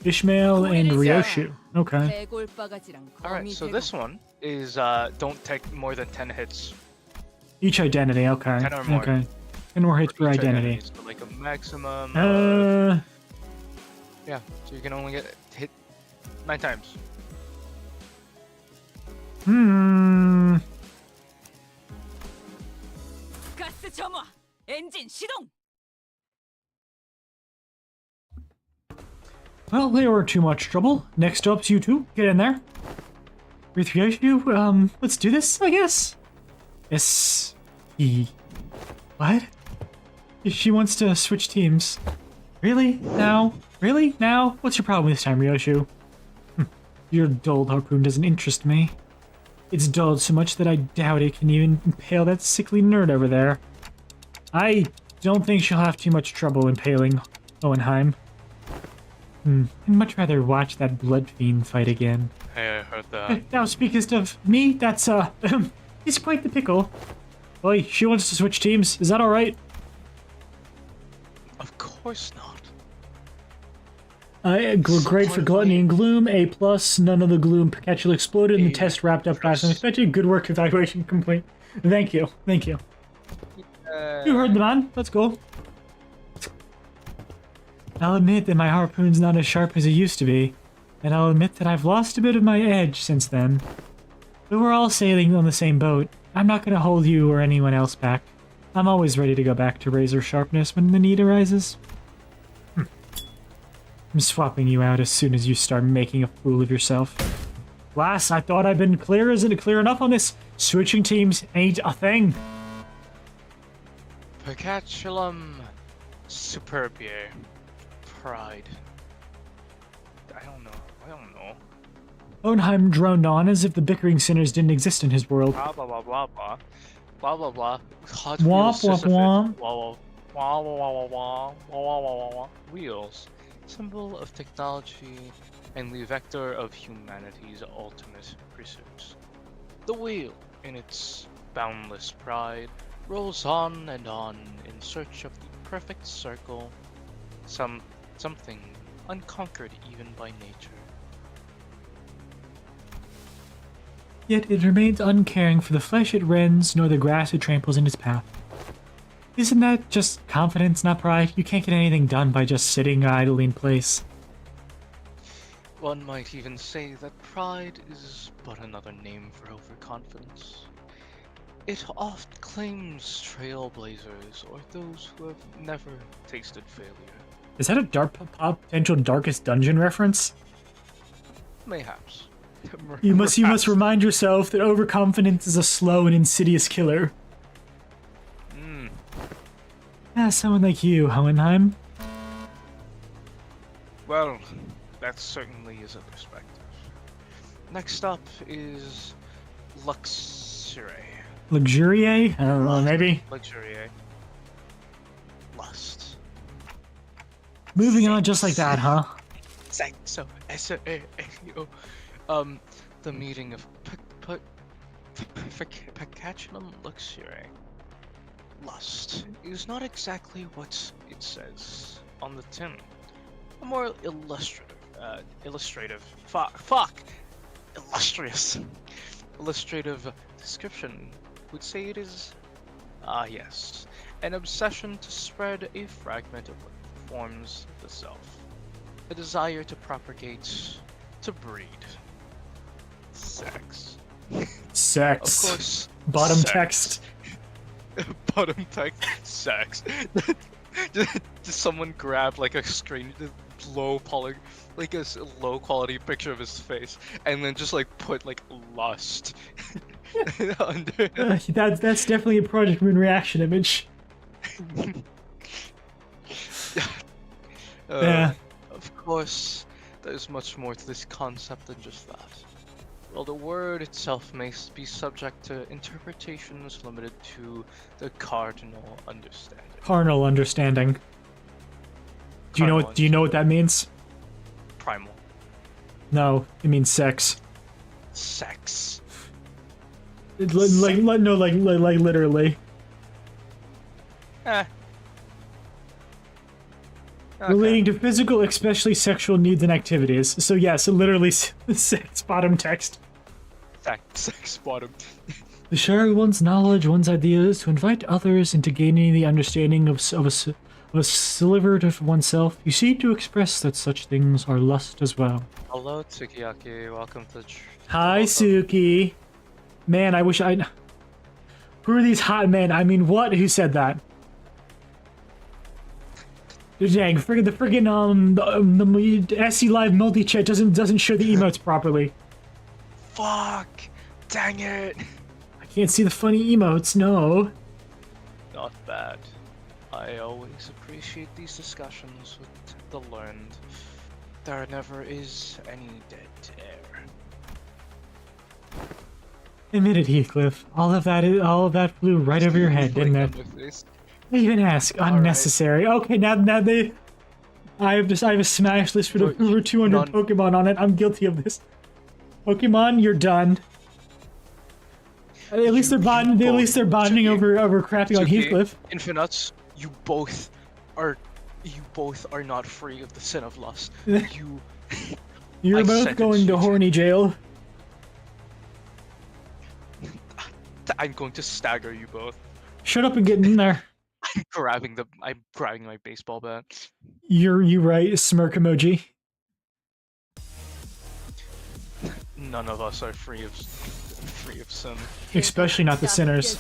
Speaker 1: Ishmael and Ryoshu. Okay.
Speaker 6: 대골바가지랑
Speaker 2: Alright,
Speaker 6: 거미
Speaker 2: so
Speaker 6: 대고.
Speaker 2: this one is don't take more than 10 hits.
Speaker 1: Each identity. Okay.
Speaker 2: 10 or more.
Speaker 1: Okay. 10 more hits per
Speaker 2: Each
Speaker 1: identity.
Speaker 2: So like a maximum. Yeah, so you can only get hit 9 times.
Speaker 6: 가스 점화. 엔진 시동.
Speaker 1: Well, they were too much trouble. Next up's you two. Get in there. With Ryoshu, let's do this, I guess. Yes. What? She wants to switch teams. Really? Now? Really? Now? What's your problem this time, Ryoshu? Your dulled harpoon doesn't interest me. It's dulled so much that I doubt it can even impale that sickly nerd over there. I don't think she'll have too much trouble impaling Hohenheim. I'd much rather watch that blood fiend fight again.
Speaker 2: Hey, I heard that.
Speaker 1: Now, speakest of me, that's, it's quite the pickle. Oi, she wants to switch teams. Is that alright?
Speaker 2: Of course not.
Speaker 1: Grade for Gluttony and Gloom, A+. None of the gloom potentially exploded and the test wrapped up faster than expected. Good work, evaluation complete. Thank you. Thank you. You heard the man. Let's go. I'll admit that my harpoon's not as sharp as it used to be, and I'll admit that I've lost a bit of my edge since then. But we're all sailing on the same boat. I'm not going to hold you or anyone else back. I'm always ready to go back to razor sharpness when the need arises. I'm swapping you out as soon as you start making a fool of yourself. Lass, I thought I'd been clear. Isn't it clear enough on this? Switching teams ain't a thing.
Speaker 2: Percatulum superbier. Pride. I don't know.
Speaker 1: Hohenheim droned on as if the bickering sinners didn't exist in his world.
Speaker 2: Blah blah blah blah blah. Blah blah blah. Hot
Speaker 1: Womp,
Speaker 2: wheels,
Speaker 1: womp, womp.
Speaker 2: Wah, wah, wah, wah, wah, wah, wah, wah, wah, wah. Wheels. Symbol of technology and the vector of humanity's ultimate pursuits. The wheel, in its boundless pride, rolls on and on in search of the perfect circle, something unconquered even by nature.
Speaker 1: Yet it remains uncaring for the flesh it rends, nor the grass it tramples in its path. Isn't that just confidence, not pride? You can't get anything done by just sitting idly in place.
Speaker 2: One might even say that pride is but another name for overconfidence. It oft claims trailblazers or those who have never tasted failure.
Speaker 1: Is that a potential Darkest Dungeon reference?
Speaker 2: Mayhaps.
Speaker 1: You must remind yourself that overconfidence is a slow and insidious killer. Someone like you, Hohenheim.
Speaker 2: Well, that certainly is a perspective. Next up is Luxury.
Speaker 1: Luxurier? I don't know, maybe?
Speaker 2: Luxury. Lust.
Speaker 1: Moving on just like that, huh?
Speaker 2: So, S-A-A-O. The meeting of if I catch an luxury, lust is not exactly what it says on the tin. A more illustrative description would say it is, yes, an obsession to spread a fragment of what forms the self. A desire to propagate, to breed. Sex.
Speaker 1: Sex.
Speaker 2: Of course.
Speaker 1: Bottom
Speaker 2: sex.
Speaker 1: text.
Speaker 2: Bottom text. Sex. Just someone grab like a low quality picture of his face, and then just like put like lust under.
Speaker 1: That's definitely a Project Moon reaction image. Yeah.
Speaker 2: Of course, there's much more to this concept than just that. While the word itself may be subject to interpretations limited to the cardinal understanding.
Speaker 1: Carnal understanding. Do you know what that means?
Speaker 2: Primal.
Speaker 1: No, it means sex.
Speaker 2: Sex.
Speaker 1: Like literally.
Speaker 2: Okay.
Speaker 1: Relating to physical, especially sexual needs and activities. So yes, literally sex. Bottom text.
Speaker 2: Sex bottom.
Speaker 1: To share one's knowledge, one's ideas, to invite others into gaining the understanding of a sliver of oneself. You seek to express that such things are lust as well.
Speaker 2: Hello, Tsukiyaki. Welcome to.
Speaker 1: Hi, Suki. Man, I wish I. Who are these hot men? I mean, what? Who said that? Dang, the friggin' the SC Live multi-chat doesn't show the emotes properly.
Speaker 2: Fuck! Dang it!
Speaker 1: I can't see the funny emotes, no.
Speaker 2: Not bad. I always appreciate these discussions with the learned. There never is any dead air.
Speaker 1: Admit it, Heathcliff. All of that flew right over your head, didn't it? I even ask. Unnecessary. Right. Okay, now I have a smash list with over 200 Pokemon on it. I'm guilty of this. Pokemon, you're done. At least they're bonding. At least they're bonding over crapping on Heathcliff.
Speaker 2: Infinites, you both are not free of the sin of lust.
Speaker 1: You're both going to horny jail.
Speaker 2: I'm going to stagger you both.
Speaker 1: Shut up and get in there.
Speaker 2: I'm grabbing my baseball bat.
Speaker 1: You right, smirk emoji.
Speaker 2: None of us are free of sin.
Speaker 1: Especially not the sinners.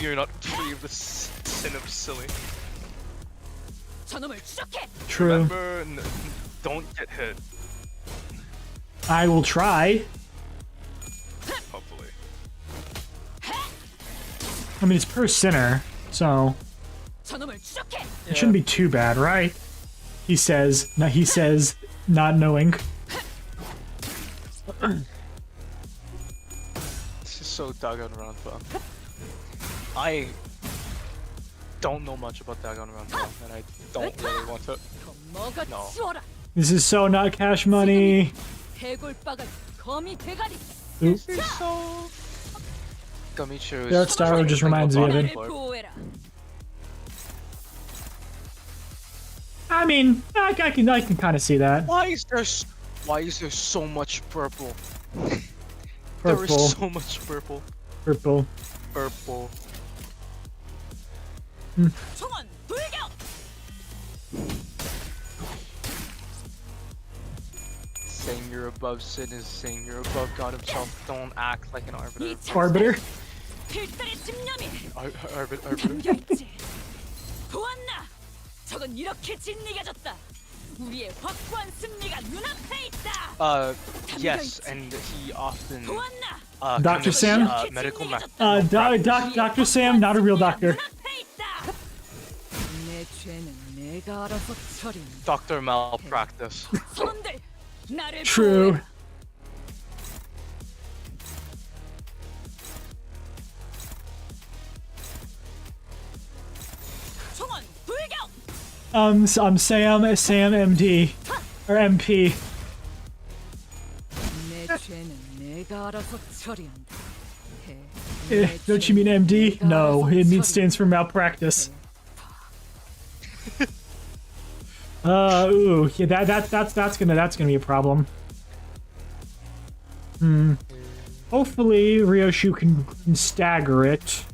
Speaker 2: We are not free of the sin of silly.
Speaker 1: True.
Speaker 2: Remember, don't get hit.
Speaker 1: I will try.
Speaker 2: Hopefully.
Speaker 1: I mean, it's per sinner, so it shouldn't be too bad, right? He says, not knowing.
Speaker 2: This is so Danganronpa. I don't know much about Danganronpa, and I don't really want to. No.
Speaker 1: This is so not Cash Money.
Speaker 2: This is so. Gamichu
Speaker 1: The art style just reminds me of it. I mean, I can kind of see that.
Speaker 2: Why is there so much purple?
Speaker 1: Purple.
Speaker 2: There is so much purple.
Speaker 1: Purple.
Speaker 2: Purple. Saying you're above sin is saying you're above God himself. Don't act like an arbiter.
Speaker 1: Arbiter?
Speaker 2: Arbiter. Yes, and he often
Speaker 1: Dr. Sam?
Speaker 2: Medical
Speaker 1: Dr. Sam, not a real doctor.
Speaker 2: Doctor malpractice.
Speaker 1: True. I'm Sam MD or MP.
Speaker 6: 알아서 처리한다.
Speaker 1: Don't you mean MD? No, it means stands for malpractice. Ooh, yeah, that's gonna be a problem. Hopefully Ryoshu can stagger it.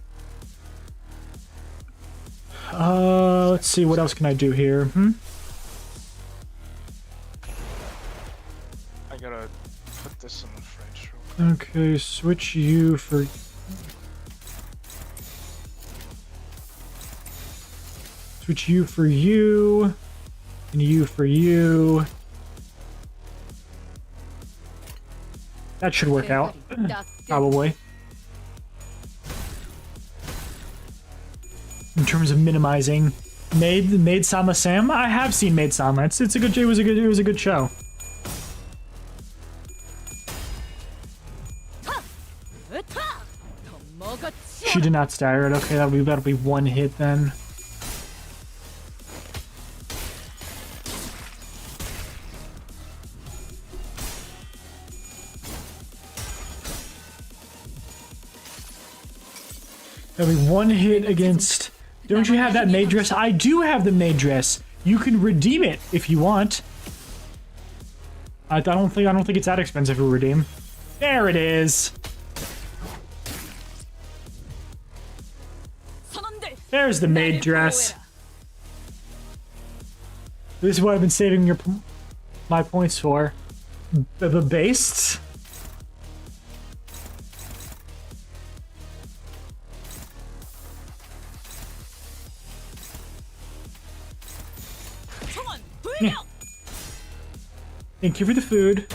Speaker 1: Let's see, what else can I do here?
Speaker 2: I gotta put this in the fridge.
Speaker 1: Okay, switch you for... Switch you for you, and you for you. That should work out, probably. In terms of minimizing Maid Sama Sam, I have seen Maid Sama. It was a good show. She did not stagger it. Okay, that'll be one hit then. That'll be one hit against... Don't you have that maid dress? I do have the maid dress. You can redeem it if you want. I don't think it's that expensive to redeem. There it is. There's the maid dress. This is what I've been saving my points for. The bastes. Yeah. Thank you for the food.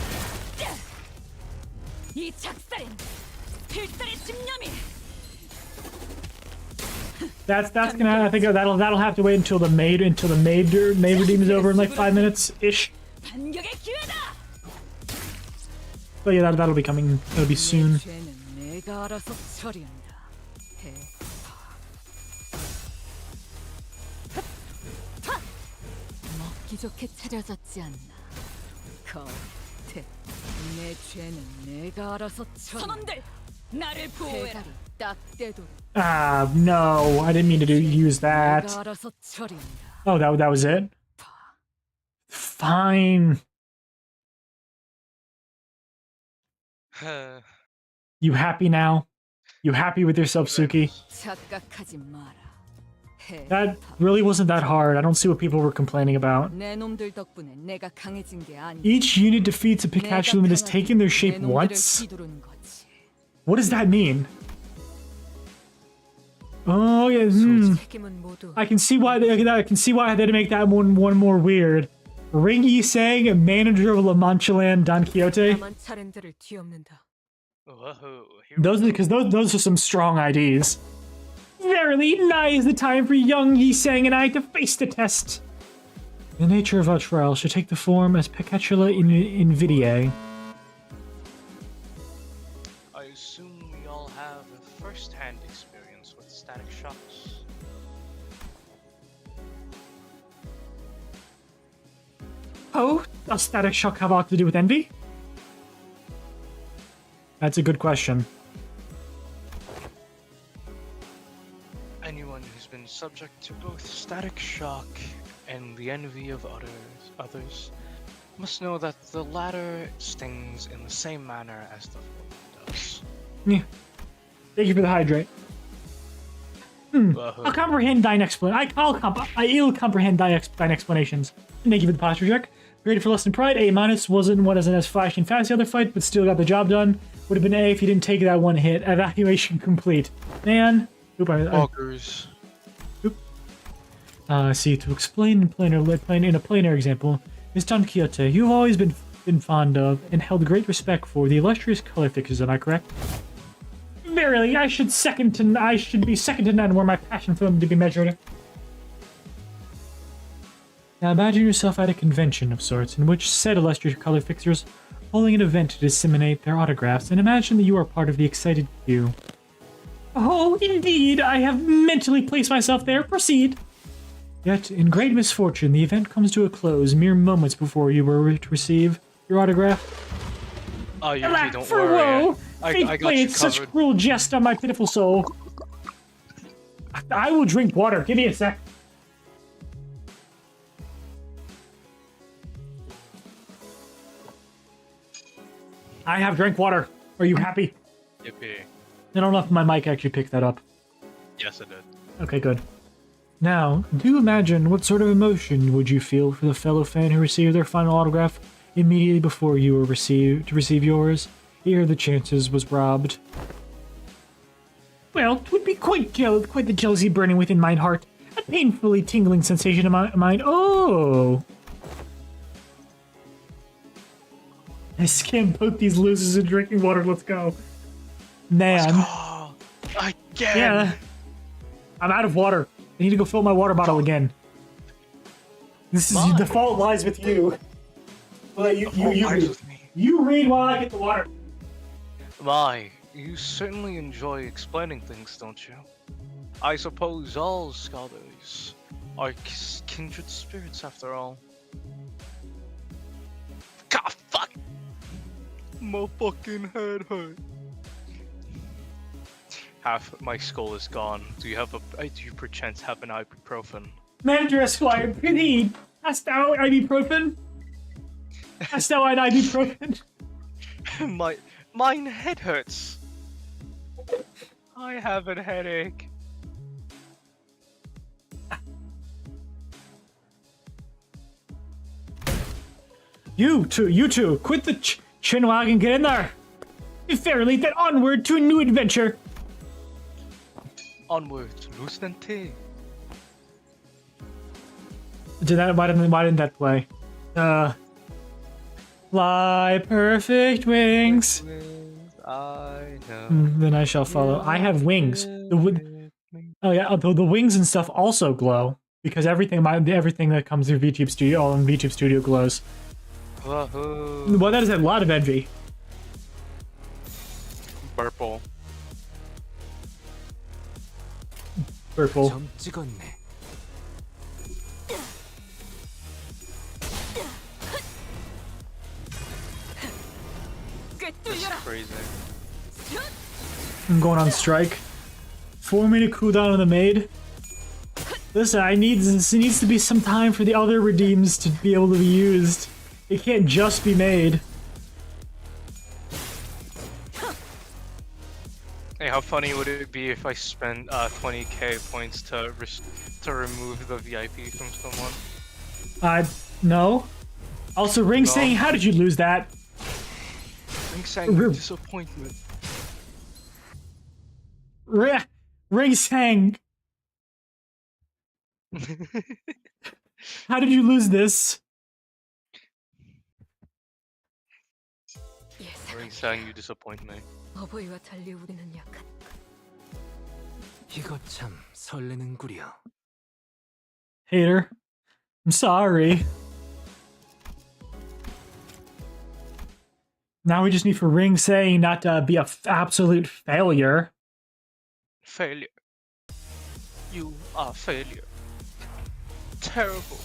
Speaker 1: That's gonna. I think that'll have to wait until the maid redeem is over in like 5 minutes ish. But yeah, that'll be coming. That'll be soon.
Speaker 6: 좋게 차려졌지 않나. 겉에 내 죄는 내가 알아서 선원들 나를 보호해라. 딱 때도.
Speaker 1: Ah, no, I didn't mean to use that.
Speaker 6: 내가 알아서 처리한다.
Speaker 1: Oh, that was it. Fine. You happy now? You happy with yourself, Suki?
Speaker 6: 착각하지 마라.
Speaker 1: That really wasn't that hard. I don't see what people were complaining about.
Speaker 6: 내 놈들 덕분에 내가 강해진 게 아니야.
Speaker 1: Each unit defeats a Pikachu limit has taken their shape once? What does that mean? Oh yeah, I can see why they had to make that one more weird. Ring Yi-sang, manager of La Mancha Don Quixote. Those are some strong IDs. Verily, nigh is the time for young Yi-sang and I to face the test. The nature of our trial should take the form as Pecatula Invidiae.
Speaker 2: I assume we all have a first-hand experience with static shocks.
Speaker 1: Oh, does static shock have aught to do with envy? That's a good question.
Speaker 2: Anyone who's been subject to both static shock and the envy of others must know that the latter stings in the same manner as the former does.
Speaker 1: Yeah. Thank you for the hydrate. I'll comprehend thine explanation. I'll comprehend thine explanations. Thank you for the posture check. Graded for less than pride. A- wasn't as flashy and fast the other fight, but still got the job done. Would have been A if you didn't take that one hit. Evaluation complete. Man.
Speaker 2: Walkers.
Speaker 1: See, to explain in a plainer example, Miss Don Quixote, you've always been fond of and held great respect for the illustrious color fixers, am I correct? Verily, I should be second to none were my passion for them to be measured. Now imagine yourself at a convention of sorts in which said illustrious color fixers holding an event to disseminate their autographs, and imagine that you are part of the excited queue. Oh, indeed, I have mentally placed myself there. Proceed. Yet, in great misfortune, the event comes to a close mere moments before you were to receive your autograph.
Speaker 2: Oh, Yuki, don't worry.
Speaker 1: Faith
Speaker 2: got you
Speaker 1: played such
Speaker 2: covered.
Speaker 1: cruel jest on my pitiful soul. I will drink water. Give me a sec. I have drank water. Are you happy?
Speaker 2: Yippee.
Speaker 1: I don't know if my mic actually picked that up.
Speaker 2: Yes, it did.
Speaker 1: Okay, good. Now, do imagine what sort of emotion would you feel for the fellow fan who received their final autograph immediately before you were to receive yours, ere the chances was robbed. Well, it would be quite the jealousy burning within mine heart. A painfully tingling sensation in my mind. Oh! I scam both these losers in drinking water. Let's go. Man.
Speaker 2: Oh, again.
Speaker 1: Yeah. I'm out of water. I need to go fill my water bottle again. This is the fault lies with you. Well, you read.
Speaker 2: With me.
Speaker 1: You read while I get the water.
Speaker 2: My, you certainly enjoy explaining things, don't you? I suppose all scholars are kindred spirits after all. God, fuck! My fucking head hurt. Half my skull is gone. Do you perchance have an ibuprofen?
Speaker 1: Manager Esquire, pity. Hast thou ibuprofen? Hast thou an ibuprofen?
Speaker 2: Mine head hurts. I have a headache.
Speaker 1: You two, quit the chinwag and get in there. Be fairly then onward to a new adventure.
Speaker 2: Onward, Lieutenant.
Speaker 1: Why didn't that play? Fly perfect wings.
Speaker 2: I know.
Speaker 1: Then I shall follow. I have wings. Oh yeah, although the wings and stuff also glow because everything that comes through VTube Studio, all in VTube Studio glows.
Speaker 2: Wahoo.
Speaker 1: Well, that is a lot of envy.
Speaker 2: Purple.
Speaker 1: Purple.
Speaker 3: 점 찍었네.
Speaker 2: That's crazy.
Speaker 1: I'm going on strike. 4-minute cooldown on the maid. Listen, this needs to be some time for the other redeems to be able to be used. It can't just be made.
Speaker 2: Hey, how funny would it be if I spent 20k points to remove the VIP from someone?
Speaker 1: No. Also, Ring
Speaker 2: No.
Speaker 1: saying, how did you lose that?
Speaker 2: Ring sang disappointment.
Speaker 1: Ring sang, how did you lose this?
Speaker 2: Ring sang, you disappoint me.
Speaker 6: 어버이와 달리 우리는 약한.
Speaker 3: 이거 참 설레는구려.
Speaker 1: Hater. I'm sorry. Now we just need for Ring saying not to be a absolute failure.
Speaker 2: Failure. You are failure. Terrible.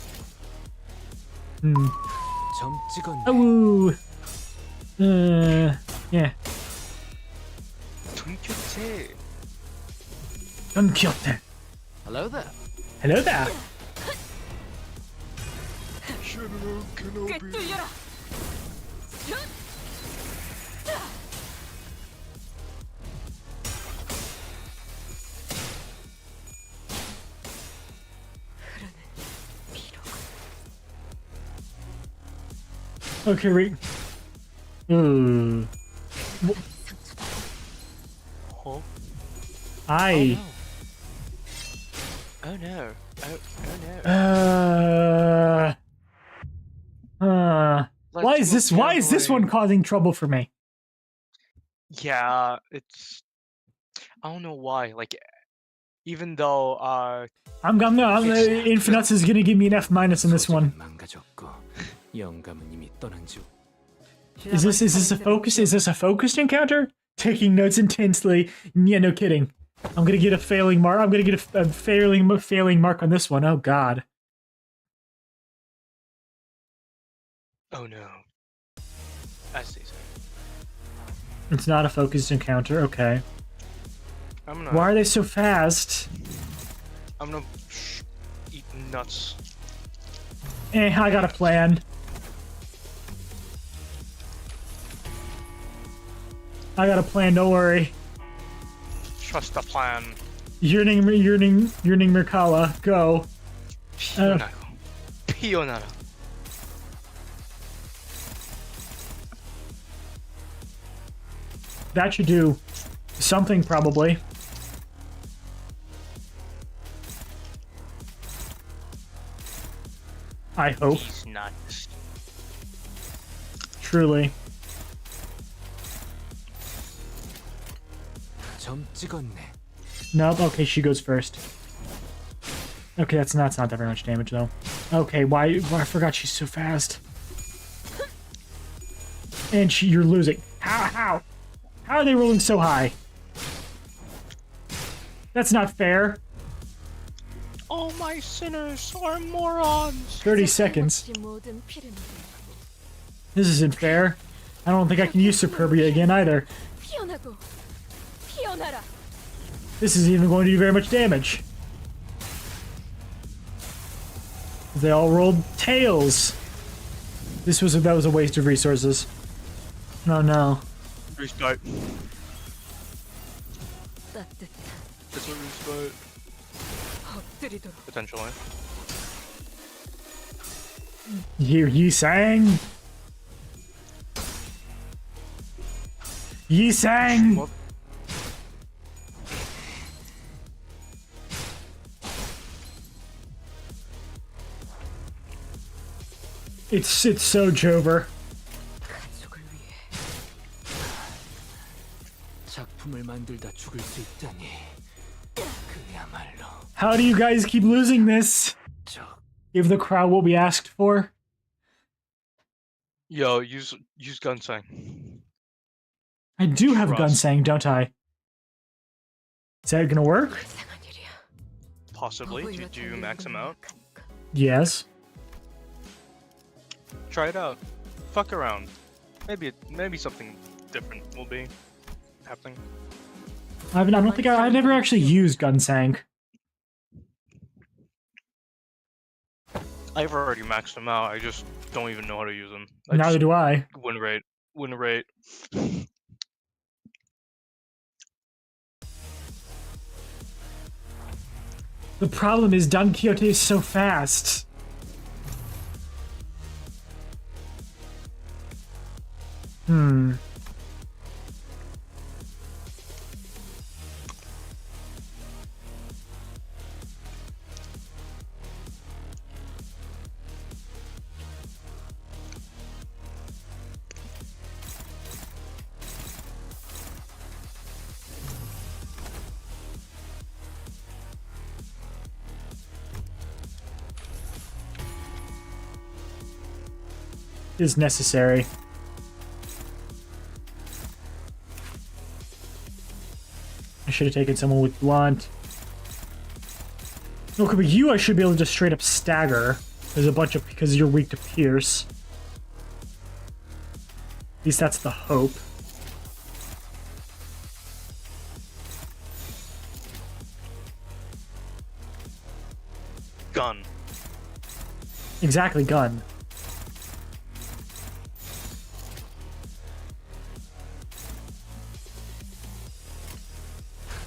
Speaker 3: 점 찍었네.
Speaker 1: Oh. Yeah.
Speaker 2: Don Quixote.
Speaker 1: Don Quixote.
Speaker 3: Hello there.
Speaker 1: Hello there.
Speaker 2: General Kenobi.
Speaker 6: 꿰뚫려라.
Speaker 1: Okay, Ring.
Speaker 2: Huh?
Speaker 1: I.
Speaker 2: Oh no. Oh no.
Speaker 1: Why is this one causing trouble for me?
Speaker 2: Yeah, it's. I don't know why. Like, even though
Speaker 1: Infinite is gonna give me an F- in this one.
Speaker 3: 망가졌고 영감은 이미 떠난 중.
Speaker 1: Is this a focus? Is this a focused encounter? Taking notes intensely. Yeah, no kidding. I'm gonna get a failing mark. I'm gonna get a failing mark on this one. Oh god.
Speaker 2: Oh no. As they say.
Speaker 1: It's not a focused encounter. Okay.
Speaker 2: I'm not.
Speaker 1: Why are they so fast?
Speaker 2: I'm gonna eat nuts.
Speaker 1: I got a plan. I got a plan, don't worry.
Speaker 2: Trust the plan.
Speaker 1: Yearning Mirkala, go.
Speaker 2: Pionara. Pionara.
Speaker 1: That should do something, probably. I hope.
Speaker 2: He's nuts.
Speaker 1: Truly.
Speaker 3: 점 찍었네.
Speaker 1: Nope, okay, she goes first. Okay, that's not that very much damage, though. Okay, why I forgot she's so fast. And you're losing. How? How are they rolling so high? That's not fair.
Speaker 2: All my sinners are morons.
Speaker 1: 30 seconds.
Speaker 6: 모든 피를
Speaker 1: This isn't fair. I don't think I can use Superbia again either.
Speaker 6: 피어나고 피어나라.
Speaker 1: This isn't even going to do very much damage. They all rolled tails. That was a waste of resources. Oh no.
Speaker 2: Restart.
Speaker 6: 따뜻한
Speaker 2: It's a restart.
Speaker 6: 엎드리도록.
Speaker 2: Potentially.
Speaker 1: Yi sang. Yi sang.
Speaker 2: What?
Speaker 1: It's so Jover.
Speaker 6: 가족을 위해
Speaker 3: 작품을 만들다 죽을 수 있다니. 그야말로
Speaker 1: How do you guys keep losing this?
Speaker 3: 적.
Speaker 1: Give the crowd what we asked for.
Speaker 2: Yo, use Gunsang.
Speaker 1: I do have
Speaker 2: Trust.
Speaker 1: Gunsang, don't I? Is that gonna work?
Speaker 6: 이상한 일이야.
Speaker 2: Possibly.
Speaker 6: 어버이와
Speaker 2: Do you max him out?
Speaker 6: 약하니까.
Speaker 1: Yes.
Speaker 2: Try it out. Fuck around. Maybe something different will be happening.
Speaker 1: I don't think I never actually used Gunsang.
Speaker 2: I've already maxed him out. I just don't even know how to use him.
Speaker 1: Neither do I.
Speaker 2: Win rate. Win rate.
Speaker 1: The problem is Don Quixote is so fast. Is necessary. I should have taken someone with blunt. No, but you I should be able to just straight up stagger. There's a bunch of because you're weak to pierce. At least that's the hope.
Speaker 2: Gun.
Speaker 1: Exactly, gun.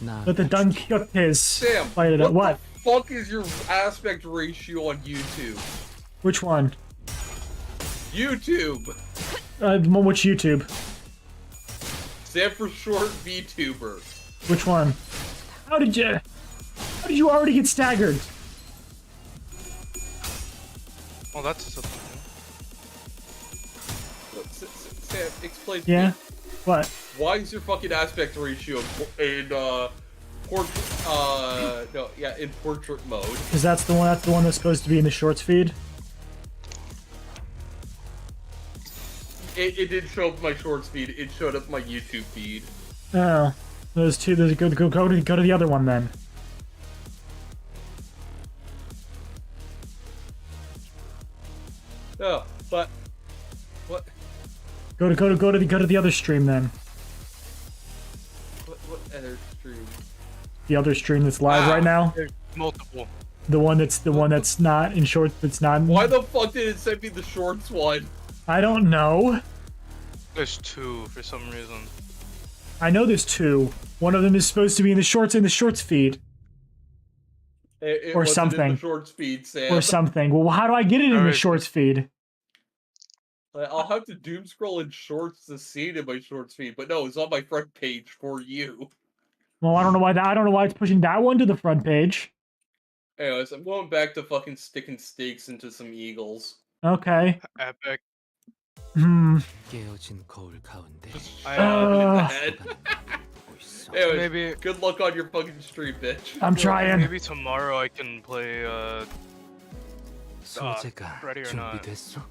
Speaker 3: 나
Speaker 1: But the Don Quixotes
Speaker 7: Sam,
Speaker 1: fight it out. What?
Speaker 7: the fuck is your aspect ratio on YouTube?
Speaker 1: Which one?
Speaker 7: YouTube.
Speaker 1: Which YouTube?
Speaker 7: Sam for short VTuber.
Speaker 1: Which one? How did you already get staggered?
Speaker 2: Well, that's something.
Speaker 7: Sam, explain to
Speaker 1: Yeah?
Speaker 7: me.
Speaker 1: What?
Speaker 7: Why is your fucking aspect ratio in in portrait mode?
Speaker 1: Because that's the one that's supposed to be in the shorts feed.
Speaker 7: It didn't show up my shorts feed. It showed up my YouTube feed.
Speaker 1: Oh. Those two, go to the other one then.
Speaker 7: Oh, but what?
Speaker 1: Go to the other stream then.
Speaker 7: stream?
Speaker 1: The other stream that's live right now.
Speaker 2: There's multiple.
Speaker 1: The one that's not in shorts. That's not.
Speaker 7: Why the fuck did it send me the shorts one?
Speaker 1: I don't know.
Speaker 2: There's 2 for some reason.
Speaker 1: I know there's 2. One of them is supposed to be in the shorts feed.
Speaker 7: It
Speaker 1: Or
Speaker 7: wasn't
Speaker 1: something.
Speaker 7: in the shorts feed, Sam.
Speaker 1: Or something. Well, how do I get it in the shorts feed?
Speaker 7: I'll have to doom scroll in shorts to see it in my shorts feed, but no, it's on my front page for you.
Speaker 1: Well, I don't know why it's pushing that one to the front page.
Speaker 7: Anyways, I'm going back to fucking sticking stakes into some eagles.
Speaker 1: Okay.
Speaker 2: Epic.
Speaker 3: 깨어진 거울 가운데
Speaker 7: Anyways,
Speaker 2: Maybe
Speaker 7: good luck on your fucking stream, bitch.
Speaker 1: I'm trying.
Speaker 2: maybe tomorrow I can play
Speaker 3: 소재가
Speaker 2: ready or not.
Speaker 3: 준비됐어?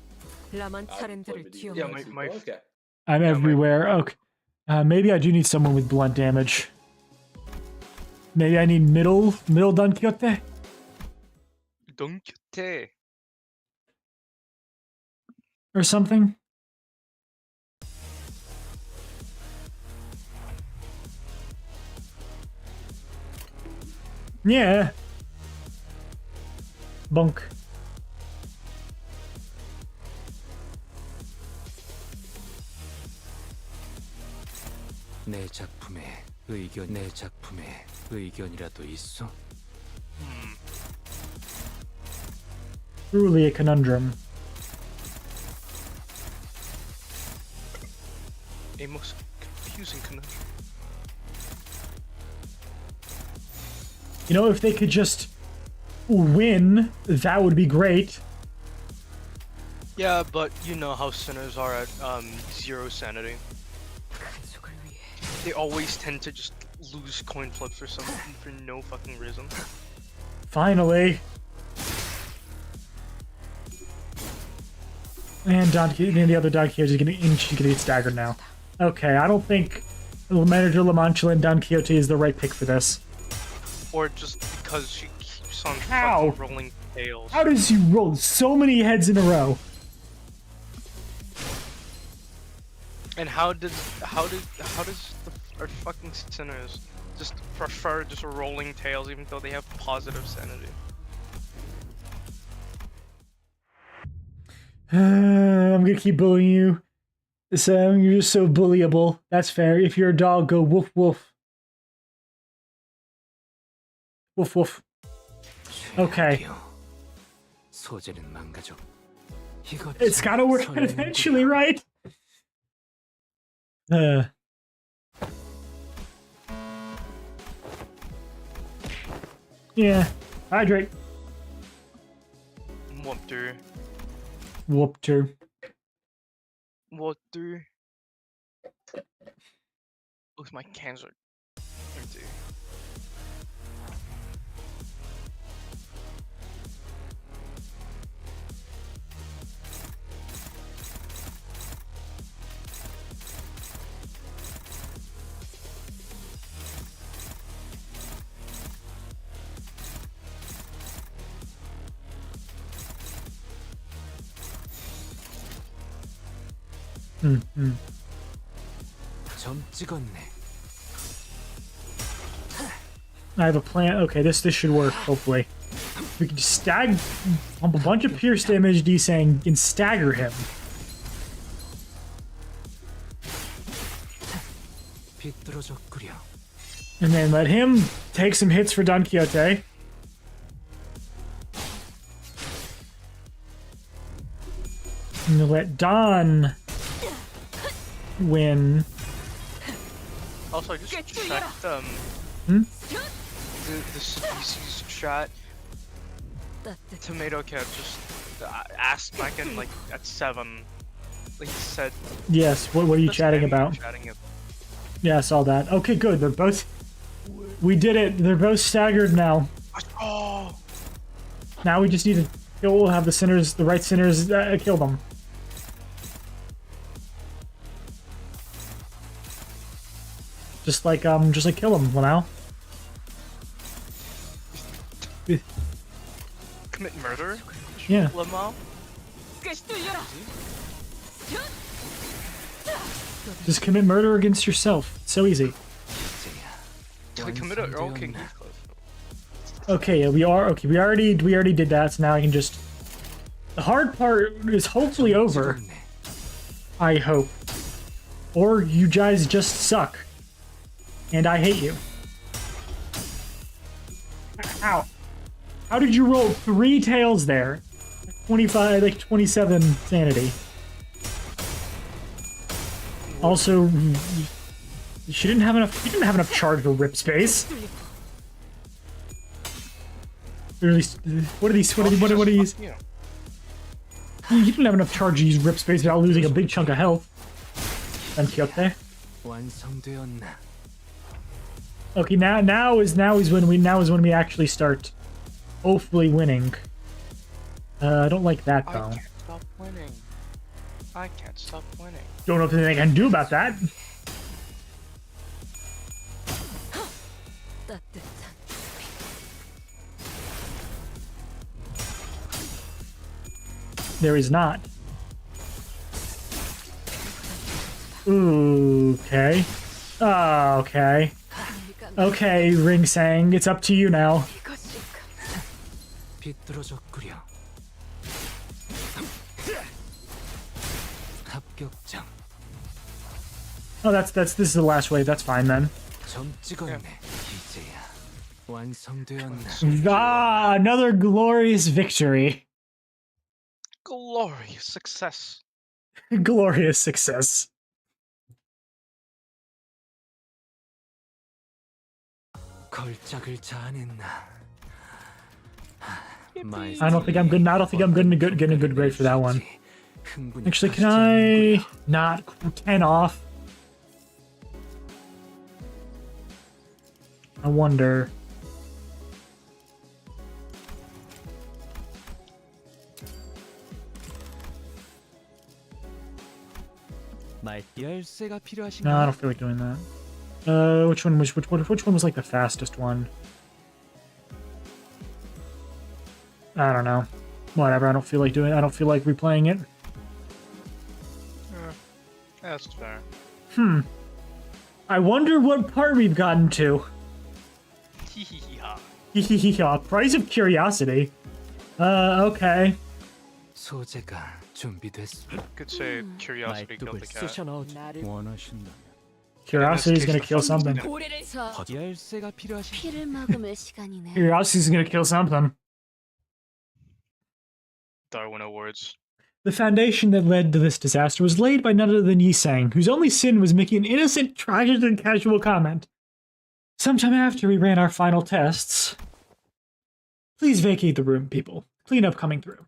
Speaker 6: 라만 차렌들을
Speaker 2: Yeah,
Speaker 6: 뒤엎어
Speaker 2: my
Speaker 7: Okay.
Speaker 1: I'm everywhere. Okay. Maybe I do need someone with blunt damage. Maybe I need middle Don Quixote.
Speaker 2: Don Quixote.
Speaker 1: Or something. Yeah. Bunk.
Speaker 3: 내 작품에 의견이라도 있어?
Speaker 1: Truly a conundrum.
Speaker 2: A most confusing conundrum.
Speaker 1: You know, if they could just win, that would be great.
Speaker 2: Yeah, but you know how sinners are at 0 sanity.
Speaker 6: 가족을 위해
Speaker 2: They always tend to just lose coin flips or something for no fucking reason.
Speaker 1: Finally. And the other Don Quixote is gonna get staggered now. Okay, I don't think Manager La Mancha and Don Quixote is the right pick for this.
Speaker 2: Or just because she keeps on
Speaker 1: How?
Speaker 2: fucking rolling tails.
Speaker 1: How does he roll so many heads in a row?
Speaker 2: And how does our fucking sinners just prefer just rolling tails even though they have positive sanity?
Speaker 1: I'm gonna keep bullying you. Sam, you're just so bullyable. That's fair. If you're a dog, go woof woof. Woof woof. Okay.
Speaker 3: 소재는 망가져.
Speaker 1: It's gotta work out eventually, right? Yeah. Hydrate.
Speaker 2: Water.
Speaker 1: Whoopter.
Speaker 2: Water. Looks my cans are empty.
Speaker 3: 점 찍었네.
Speaker 1: I have a plan. Okay, this should work, hopefully. We can just pump a bunch of pierce damage desang and stagger him.
Speaker 3: 비뚤어졌구려.
Speaker 1: And then let him take some hits for Don Quixote. And let Don win.
Speaker 2: Also, I just checked the species chat.
Speaker 6: 따뜻
Speaker 2: Tomato Cat just asked back in like at 7. Like he said.
Speaker 1: Yes, what are you
Speaker 2: "That's
Speaker 1: chatting
Speaker 2: Annie
Speaker 1: about?
Speaker 2: Chatting it.
Speaker 1: Yeah, I saw that. Okay, good. They're both... We did it. They're both staggered now.
Speaker 2: Oh,
Speaker 1: Now we just need to kill, we'll have the sinners, the right sinners, kill them. Just like kill them, Lamau.
Speaker 2: commit murder?
Speaker 1: Yeah.
Speaker 2: Lamau?
Speaker 6: 끝이 뚫려라
Speaker 1: Just commit murder against yourself. It's so easy.
Speaker 2: To commit our own King Heathcliff.
Speaker 1: Okay, yeah, we already did that, so now I can just... The hard part is hopefully over. I hope. Or you guys just suck. And I hate you. Ow. How did you roll 3 tails there? 25, like 27 sanity. Also, she didn't have enough. You didn't have enough charge for rip space. Or at least, what are these? What are these?
Speaker 2: Yeah.
Speaker 1: You didn't have enough charge to use rip space without losing a big chunk of health. And Kyote.
Speaker 3: 완성되었나?
Speaker 1: Okay, now is when we actually start, hopefully winning. I don't like that
Speaker 2: I
Speaker 1: though.
Speaker 2: can't stop winning. I can't stop winning.
Speaker 1: Don't know if there's anything I can do about that.
Speaker 6: 따뜻한
Speaker 1: There is not. Ooh, okay. Oh, okay. Okay, Ring Sang, it's up to you now.
Speaker 6: 이것일까?
Speaker 3: 비뚤어졌구려. 합격장.
Speaker 1: Oh, this is the last wave. That's fine then.
Speaker 3: 점 찍었네. 이제야 완성되었나?
Speaker 1: Ah, another glorious victory.
Speaker 2: Glorious success.
Speaker 1: Glorious success.
Speaker 3: 걸작을 자아냈나?
Speaker 1: I don't think I'm good. I don't think I'm getting a good grade for that one. Actually, can I not 10 off? I wonder.
Speaker 3: 열쇠가 필요하신가요?
Speaker 1: No, I don't feel like doing that. Which one was like the fastest one? I don't know. Whatever. I don't feel like replaying it.
Speaker 2: That's fair.
Speaker 1: I wonder what part we've gotten to.
Speaker 2: Yeah.
Speaker 1: Price of curiosity. Okay.
Speaker 3: 소재가 준비됐어.
Speaker 2: Could say curiosity killed the cat.
Speaker 3: 원하신다면
Speaker 1: Curiosity is gonna kill something.
Speaker 6: 고래에서
Speaker 3: 열쇠가 필요하신.
Speaker 5: 피를 머금을 시간이네.
Speaker 1: Curiosity is gonna kill something.
Speaker 2: Darwin Awards.
Speaker 1: The foundation that led to this disaster was laid by none other than Yi Sang, whose only sin was making an innocent, tragic, and casual comment. Sometime after we ran our final tests... Please vacate the room, people. Clean up coming through.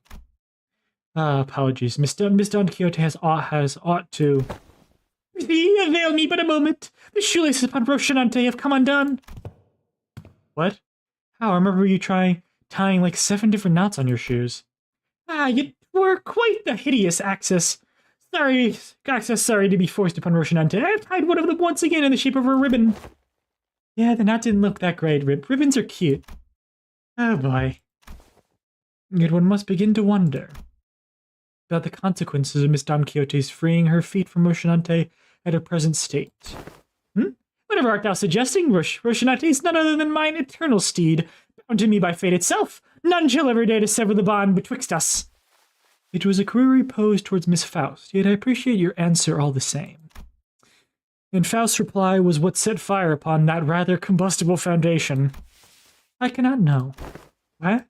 Speaker 1: Apologies. Miss Don Quixote has ought to... Avail me but a moment. The shoelaces upon Rocinante have come undone. What? How? I remember you tying like 7 different knots on your shoes. You were quite the hideous access. Sorry to be forced upon Rocinante. I've tied one of them once again in the shape of a ribbon. Yeah, the knot didn't look that great. Ribbons are cute. Oh boy. Yet one must begin to wonder about the consequences of Miss Don Quixote's freeing her feet from Rocinante at her present state. Whatever art thou suggesting? Rocinante is none other than mine eternal steed, bound to me by fate itself. None shall ever dare to sever the bond betwixt us. It was a query posed towards Miss Faust, yet I appreciate your answer all the same. And Faust's reply was what set fire upon that rather combustible foundation. I cannot know. What?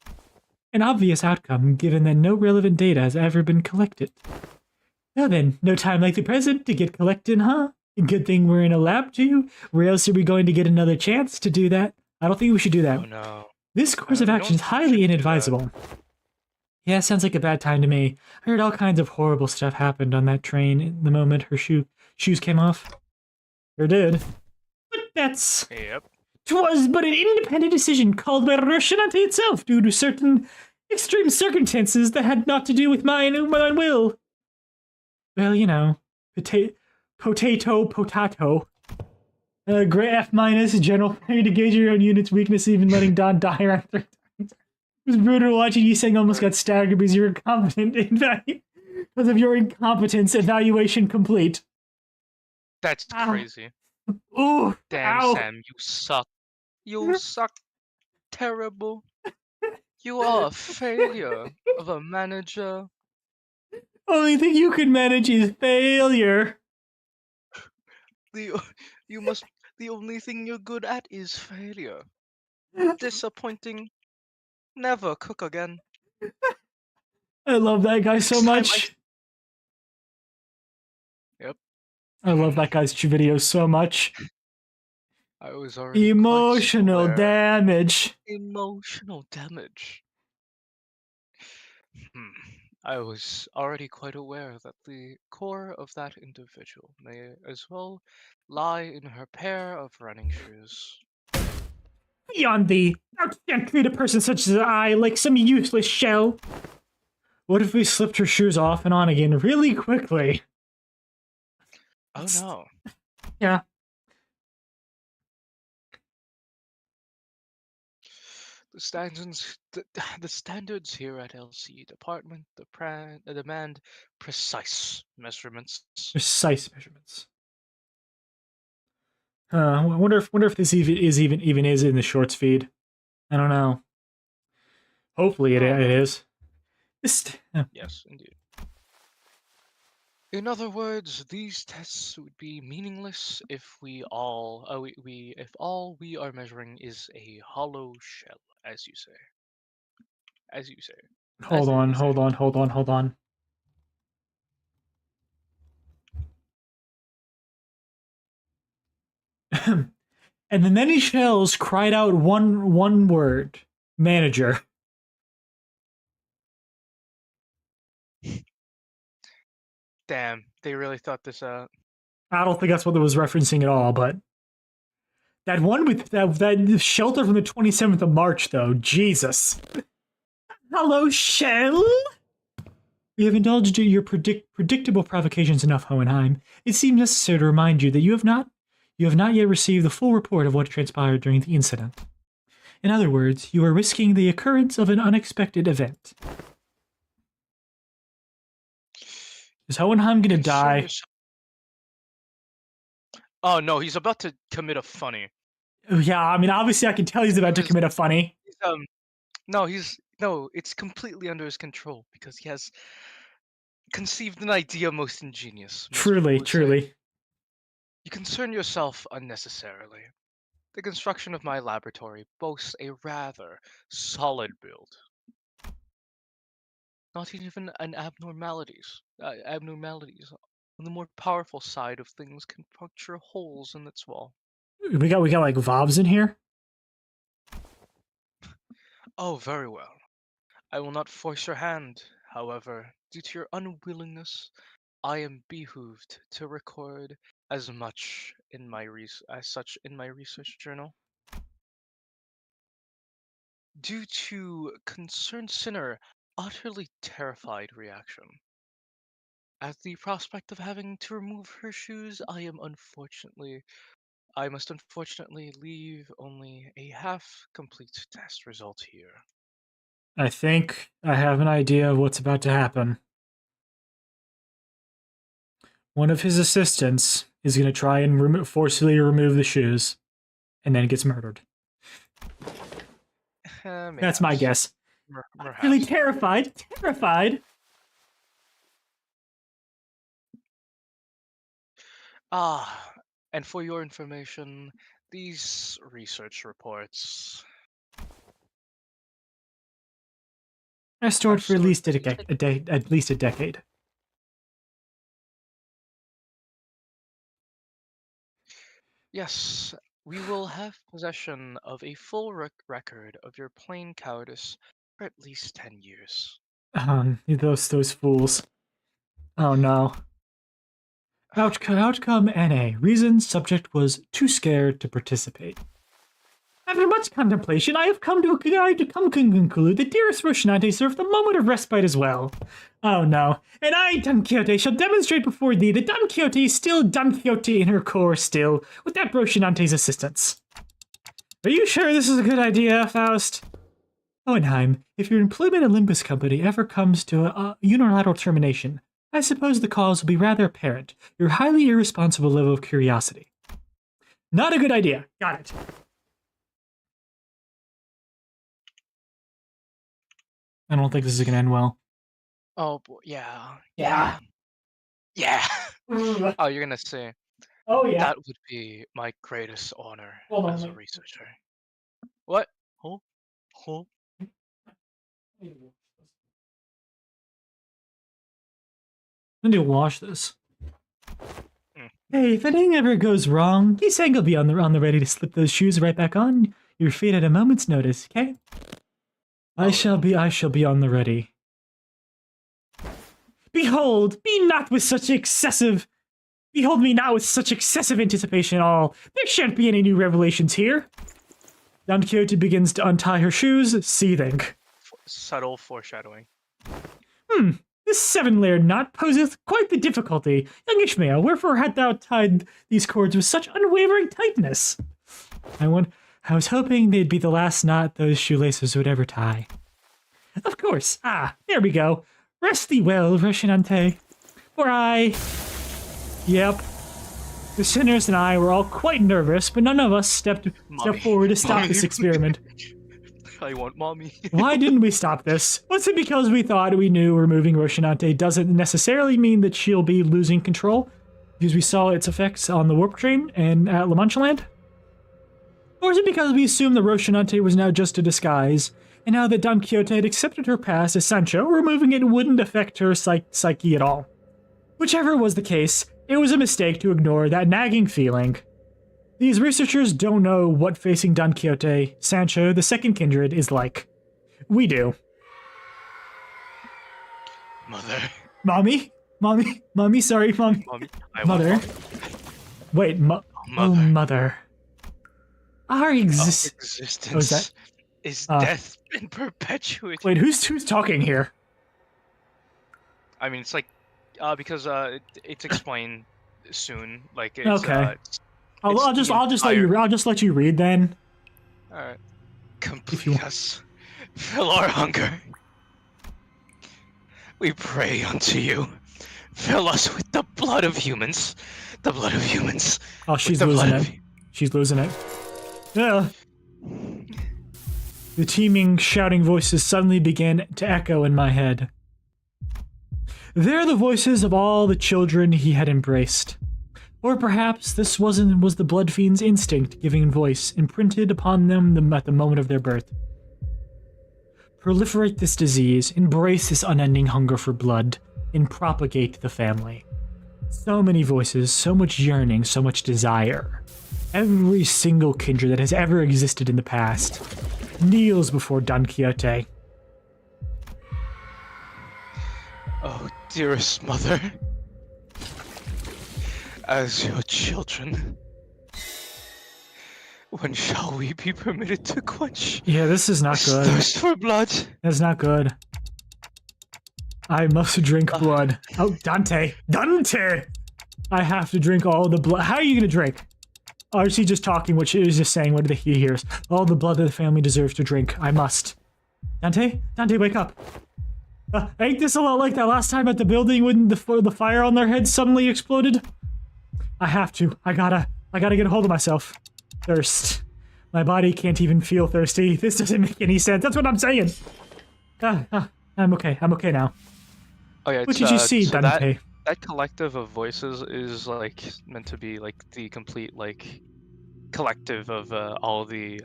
Speaker 1: An obvious outcome, given that no relevant data has ever been collected. Now then, no time like the present to get collecting, huh? Good thing we're in a lab too, where else are we going to get another chance to do that? I don't think we should do that.
Speaker 2: Oh no.
Speaker 1: This course of action is highly inadvisable. Yeah, sounds like a bad time to me. I heard all kinds of horrible stuff happened on that train the moment her shoes came off. Sure did. But that's...
Speaker 2: Yep.
Speaker 1: 'Twas but an independent decision called by Rocinante itself due to certain extreme circumstances that had naught to do with mine will. Well, you know, potato. Great F-, general failure to gauge your own unit's weakness, even letting Don die around 3 times. It was brutal watching you saying almost got staggered because you're incompetent. Because of your incompetence, evaluation complete.
Speaker 2: That's crazy.
Speaker 1: Ooh,
Speaker 2: Damn,
Speaker 1: ow.
Speaker 2: Sam, you suck. You suck terrible. You are a failure of a manager.
Speaker 1: Only thing you can manage is failure.
Speaker 2: The you must the only thing you're good at is failure. Disappointing. Never cook again.
Speaker 1: I love that guy so
Speaker 2: Next time
Speaker 1: much.
Speaker 2: Yep.
Speaker 1: I love that guy's videos so much.
Speaker 2: I was already
Speaker 1: Emotional
Speaker 2: quite aware.
Speaker 1: damage.
Speaker 2: Emotional damage. I was already quite aware that the core of that individual may as well lie in her pair of running shoes.
Speaker 1: Beyond thee, thou canst treat a person such as I like some useless shell. What if we slipped her shoes off and on again really quickly?
Speaker 2: Oh no.
Speaker 1: Yeah.
Speaker 2: The standards here at LC Department demand precise measurements.
Speaker 1: Precise measurements. I wonder if this even is in the shorts feed. I don't know. Hopefully it is.
Speaker 2: Yes, indeed. In other words, these tests would be meaningless if if all we are measuring is a hollow shell, as you say. As you say.
Speaker 1: Hold on. And the many shells cried out one word. Manager.
Speaker 2: Damn, they really thought this out.
Speaker 1: I don't think that's what it was referencing at all, but that one with that shelter from the 27th of March, though, Jesus. Hello, Shell. We have indulged in your predictable provocations enough, Hohenheim. It seems necessary to remind you that you have not yet received the full report of what transpired during the incident. In other words, you are risking the occurrence of an unexpected event. Is Hohenheim gonna die?
Speaker 2: Oh no, he's about to commit a funny.
Speaker 1: Yeah, I mean, obviously I can tell he's about to commit a funny.
Speaker 2: No, it's completely under his control because he has conceived an idea most ingenious.
Speaker 1: Truly.
Speaker 2: You concern yourself unnecessarily. The construction of my laboratory boasts a rather solid build. Not even an abnormalities on the more powerful side of things can puncture holes in its wall.
Speaker 1: We got like Vobs in here.
Speaker 2: Oh, very well. I will not force your hand. However, due to your unwillingness, I am behooved to record as much in my research journal. Due to concerned sinner utterly terrified reaction. At the prospect of having to remove her shoes, I must unfortunately leave only a half-complete test result here.
Speaker 1: I think I have an idea of what's about to happen. One of his assistants is going to try and forcibly remove the shoes, and then gets murdered. That's my guess. Really terrified.
Speaker 2: And for your information, these research reports
Speaker 1: are stored for at least a decade.
Speaker 2: Yes, we will have possession of a full record of your plain cowardice for at least 10 years.
Speaker 1: Those fools. Oh no. Outcome NA. Reason subject was too scared to participate. After much contemplation, I have come to conclude that dearest Rocinante served a moment of respite as well. Oh no. And I, Don Quixote, shall demonstrate before thee that Don Quixote is still Don Quixote in her core still, without Rocinante's assistance. Are you sure this is a good idea, Faust? Hohenheim, if your employment at Olympus Company ever comes to a unilateral termination, I suppose the cause will be rather apparent. Your highly irresponsible level of curiosity. Not a good idea. Got it. I don't think this is gonna end well.
Speaker 2: Oh boy, yeah.
Speaker 1: Yeah.
Speaker 2: Yeah.
Speaker 1: Mm.
Speaker 2: Oh, you're gonna say
Speaker 1: Oh yeah.
Speaker 2: that would be my greatest honor
Speaker 1: Hold on.
Speaker 2: as a researcher. What? Oh, oh.
Speaker 1: I need to wash this.
Speaker 2: Mm.
Speaker 1: Hey, if anything ever goes wrong, Kisang will be on the ready to slip those shoes right back on your feet at a moment's notice, okay? I shall be on the ready. Behold me not with such excessive anticipation at all. There shan't be any new revelations here. Don Quixote begins to untie her shoes, seething.
Speaker 2: Subtle foreshadowing.
Speaker 1: This 7-layered knot poseth quite the difficulty. Young Ishmael, wherefore hast thou tied these cords with such unwavering tightness? I was hoping they'd be the last knot those shoelaces would ever tie. Of course. There we go. Rest thee well, Rocinante. For Yep. The sinners and I were all quite nervous, but none of us stepped forward to stop this experiment.
Speaker 2: I want mommy.
Speaker 1: Why didn't we stop this? Was it because we thought we knew removing Rocinante doesn't necessarily mean that she'll be losing control? Because we saw its effects on the warp train and at La Mancha Land? Or is it because we assumed that Rocinante was now just a disguise, and now that Don Quixote had accepted her past as Sancho, removing it wouldn't affect her psyche at all? Whichever was the case, it was a mistake to ignore that nagging feeling. These researchers don't know what facing Don Quixote, Sancho, the second kindred, is like. We do.
Speaker 2: Mother.
Speaker 1: Mommy, sorry, mommy. Mother. Wait,
Speaker 2: Mother.
Speaker 1: Oh, mother. Our
Speaker 2: existence is death been perpetuated.
Speaker 1: Wait, who's talking here?
Speaker 2: I mean, it's like, because it's explained soon. Like, it's,
Speaker 1: okay. I'll just let you read then.
Speaker 2: Alright. Complete us. Fill our hunger. We pray unto you. Fill us with the blood of humans. The blood of humans.
Speaker 1: Oh, she's losing it. She's losing it. Yeah. The teeming, shouting voices suddenly began to echo in my head. They're the voices of all the children he had embraced. Or perhaps this was the blood fiend's instinct giving voice, imprinted upon them at the moment of their birth. Proliferate this disease, embrace this unending hunger for blood, and propagate the family. So many voices, so much yearning, so much desire. Every single kindred that has ever existed in the past kneels before Don Quixote.
Speaker 2: Oh, dearest mother. As your children, when shall we be permitted to quench?
Speaker 1: Yeah, this is not good.
Speaker 2: Thirst for blood.
Speaker 1: That's not good. I must drink blood. Oh, Dante! I have to drink all the blood. How are you gonna drink? Or is he just talking? What she is just saying? What he hears? All the blood that the family deserves to drink. I must. Dante, wake up! Ain't this a lot like that last time at the building when the fire on their heads suddenly exploded? I have to. I gotta get a hold of myself. Thirst. My body can't even feel thirsty. This doesn't make any sense. That's what I'm saying. I'm okay. I'm okay now.
Speaker 2: Oh yeah.
Speaker 1: What did you see,
Speaker 2: so
Speaker 1: Dante?
Speaker 2: That collective of voices is like meant to be like the complete like collective of all the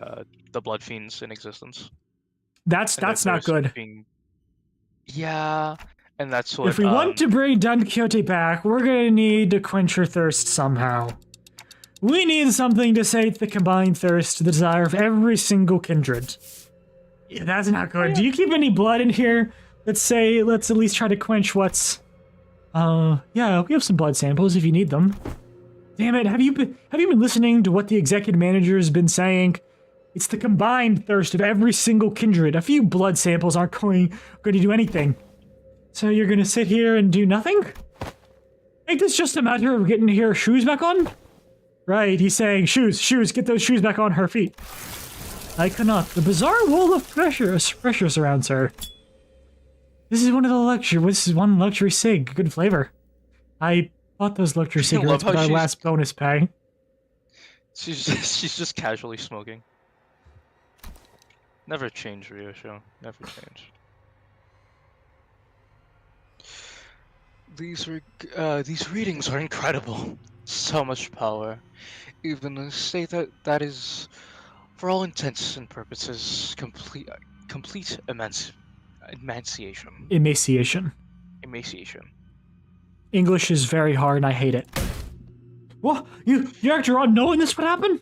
Speaker 2: blood fiends in existence.
Speaker 1: That's not good.
Speaker 2: Yeah, and that's what.
Speaker 1: If we want to bring Don Quixote back, we're gonna need to quench her thirst somehow. We need something to sate the combined thirst, the desire of every single kindred. Yeah, that's not good. Do you keep any blood in here? Let's at least try to quench what's... yeah, we have some blood samples if you need them. Damn it, have you been listening to what the executive manager has been saying? It's the combined thirst of every single kindred. A few blood samples aren't going to do anything. So you're gonna sit here and do nothing? Ain't this just a matter of getting her shoes back on? Right, he's saying, shoes, get those shoes back on her feet. I cannot. The bizarre wall of pressure surrounds her. This is one luxury cig. Good flavor. I bought those luxury cigarettes with our last bonus pay.
Speaker 2: She's just casually smoking. Never change, Rio show. Never change. These readings are incredible. So much power. Even to say that is, for all intents and purposes, complete emaciation.
Speaker 1: Emaciation.
Speaker 2: Emaciation.
Speaker 1: English is very hard and I hate it. What? You acted on knowing this would happen?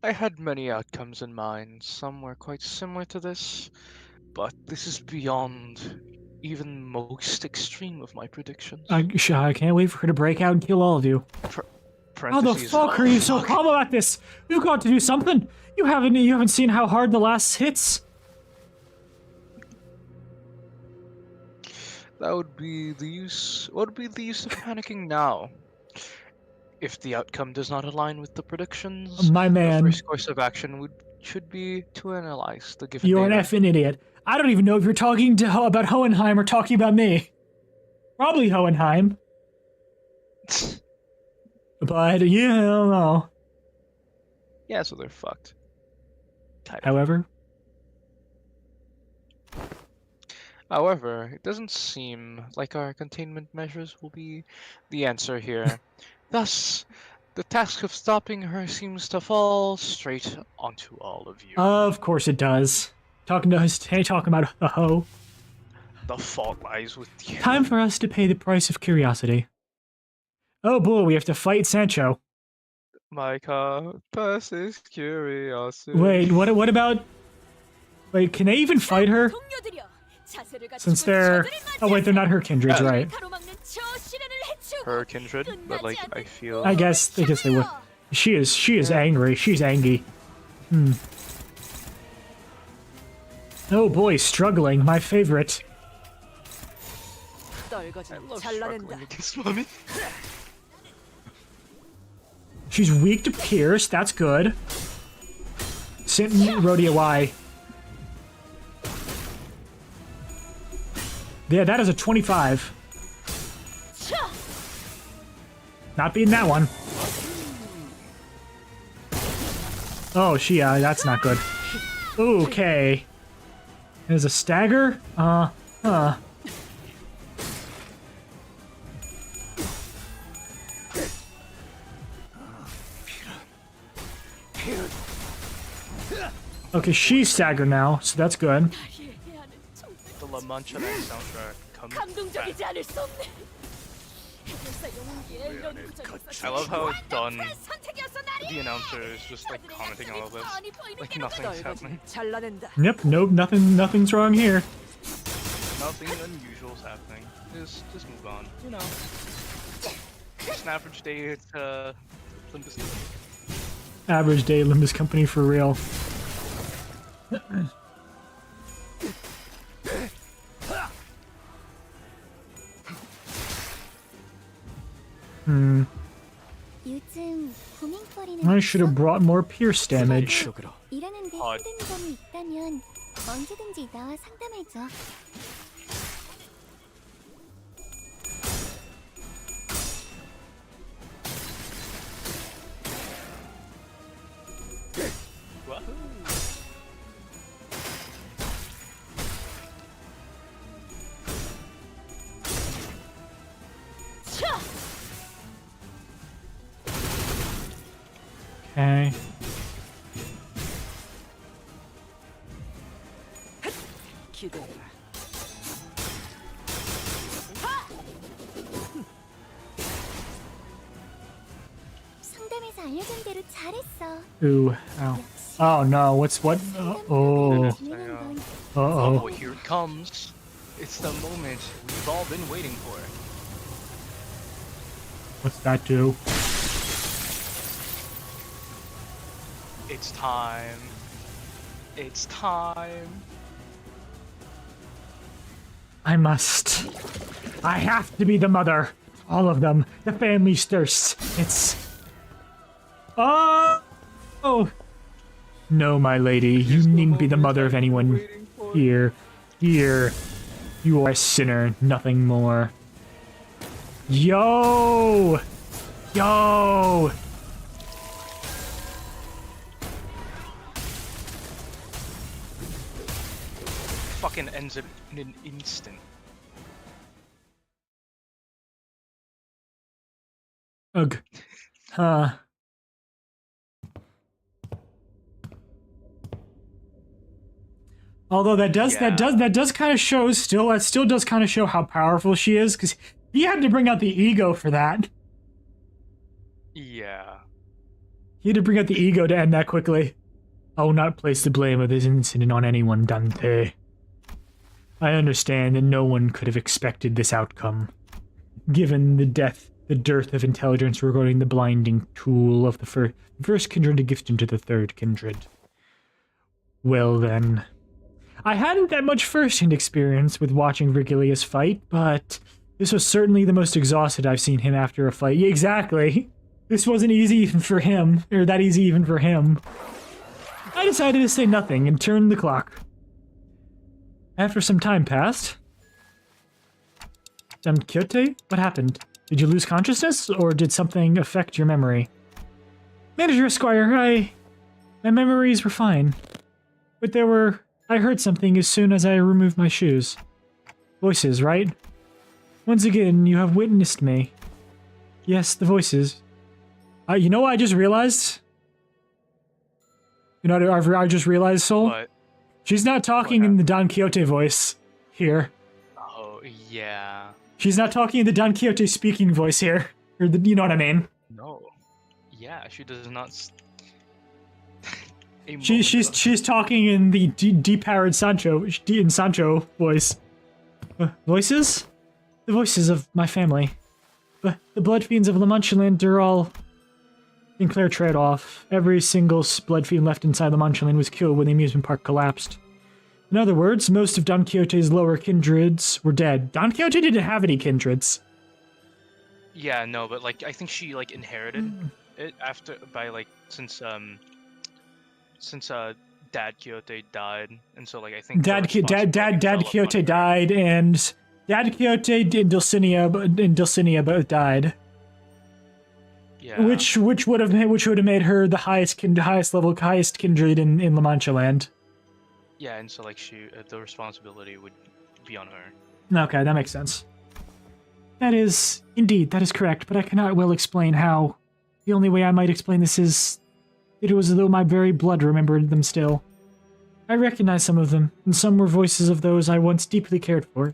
Speaker 2: I had many outcomes in mind. Some were quite similar to this, but this is beyond even most extreme of my predictions.
Speaker 1: I can't wait for her to break out and kill all of you. How the fuck are you so calm about this? You've got to do something. You haven't seen how hard the last hits.
Speaker 2: That would be the use. What would be the use of panicking now? If the outcome does not align with the predictions,
Speaker 1: My man.
Speaker 2: the first course of action should be to analyze the given
Speaker 1: You're an
Speaker 2: data.
Speaker 1: effing idiot. I don't even know if you're talking about Hohenheim or talking about me. Probably Hohenheim. But, yeah, I don't know.
Speaker 2: Yeah, so they're fucked.
Speaker 1: However,
Speaker 2: it doesn't seem like our containment measures will be the answer here. Thus, the task of stopping her seems to fall straight onto all of you.
Speaker 1: of course it does. Talking about a hoe.
Speaker 2: The fault lies with you.
Speaker 1: Time for us to pay the price of curiosity. Oh boy, we have to fight Sancho.
Speaker 2: My compass is curiosity.
Speaker 1: Wait, what about... Wait, can they even fight her? Since they're... Oh wait, they're not her kindreds, right?
Speaker 2: Her kindred, but like I feel.
Speaker 1: I guess they would. She is angry. She's angry. Oh boy, struggling. My favorite.
Speaker 2: I love struggling against mommy.
Speaker 1: She's weak to Pierce. That's good. Rodeo Y. Yeah, that is a 25. Not beating that one. Oh, that's not good. Okay. There's a stagger? Okay, she's staggered now, so that's good.
Speaker 2: The La Mancha soundtrack comes back. I love how it's done. The announcer is just like commenting all of this, like nothing's happening.
Speaker 1: Yep, nope, nothing's wrong here.
Speaker 2: Nothing unusual's happening. Just move on. You know, it's an average day at Limbus Company.
Speaker 1: Average day at Limbus Company for real. I should have brought more pierce damage.
Speaker 5: 일하는데 힘든 점이 있다면 언제든지 나와 상담해줘.
Speaker 1: Okay.
Speaker 5: 상담에서 알려준 대로 잘했어.
Speaker 1: Ooh, ow. Oh no, what? Oh.
Speaker 2: Oh, here it comes. It's the moment we've all been waiting for.
Speaker 1: What's that do?
Speaker 2: It's time. It's time.
Speaker 1: I have to be the mother. All of them. The family's thirst. It's... Oh! No, my lady. You needn't be the mother of anyone. Here. You are a sinner. Nothing more. Yo!
Speaker 2: Fucking ends it in an instant.
Speaker 1: Ugh. Huh. Although that does kind of show still that still does kind of show how powerful she is, because he had to bring out the ego for that.
Speaker 2: Yeah.
Speaker 1: He had to bring out the ego to end that quickly. I will not place the blame of this incident on anyone, Dante. I understand that no one could have expected this outcome, given the dearth of intelligence regarding the blinding tool of the first kindred to gift into the third kindred. Well then, I hadn't that much first-hand experience with watching Virgilius fight, but this was certainly the most exhausted I've seen him after a fight. Yeah, exactly. This wasn't easy even for him, or that easy even for him. I decided to say nothing and turned the clock. After some time passed... Don Quixote? What happened? Did you lose consciousness, or did something affect your memory? Manager Esquire, my memories were fine. But I heard something as soon as I removed my shoes. Voices, right? Once again, you have witnessed me. Yes, the voices. You know what I just realized? You know what I just realized, Sol?
Speaker 2: What?
Speaker 1: She's not talking in the Don Quixote voice here.
Speaker 2: Oh, yeah.
Speaker 1: She's not talking in the Don Quixote speaking voice here. Or you know what I mean?
Speaker 2: No. Yeah, she does not...
Speaker 1: She's talking in the depowered Sancho voice. Voices? The voices of my family. The blood fiends of La Manchaland are all... Sinclair trailed off. Every single blood fiend left inside La Manchaland was killed when the amusement park collapsed. In other words, most of Don Quixote's lower kindreds were dead. Don Quixote didn't have any kindreds.
Speaker 2: Yeah, no, but like I think she like inherited it after since Dad Quixote died, and so like I think
Speaker 1: Dad Quixote died, and Dad Quixote and Dulcinea both died.
Speaker 2: Yeah.
Speaker 1: Which would have made her the highest kindred in La Mancha Land.
Speaker 2: Yeah, and so like the responsibility would be on her.
Speaker 1: Okay, that makes sense. That is correct, but I cannot well explain how. The only way I might explain this is it was as though my very blood remembered them still. I recognize some of them, and some were voices of those I once deeply cared for.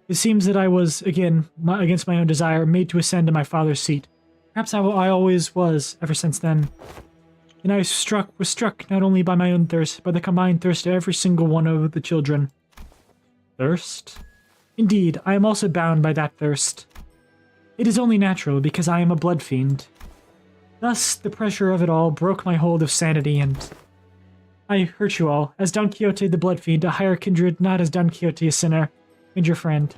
Speaker 1: It seems that I was, again, against my own desire, made to ascend to my father's seat. Perhaps I always was, ever since then. And I was struck not only by my own thirst, but the combined thirst of every single one of the children. Thirst? Indeed, I am also bound by that thirst. It is only natural, because I am a blood fiend. Thus, the pressure of it all broke my hold of sanity, and I hurt you all, as Don Quixote the blood fiend, a higher kindred, not as Don Quixote a sinner, and your friend.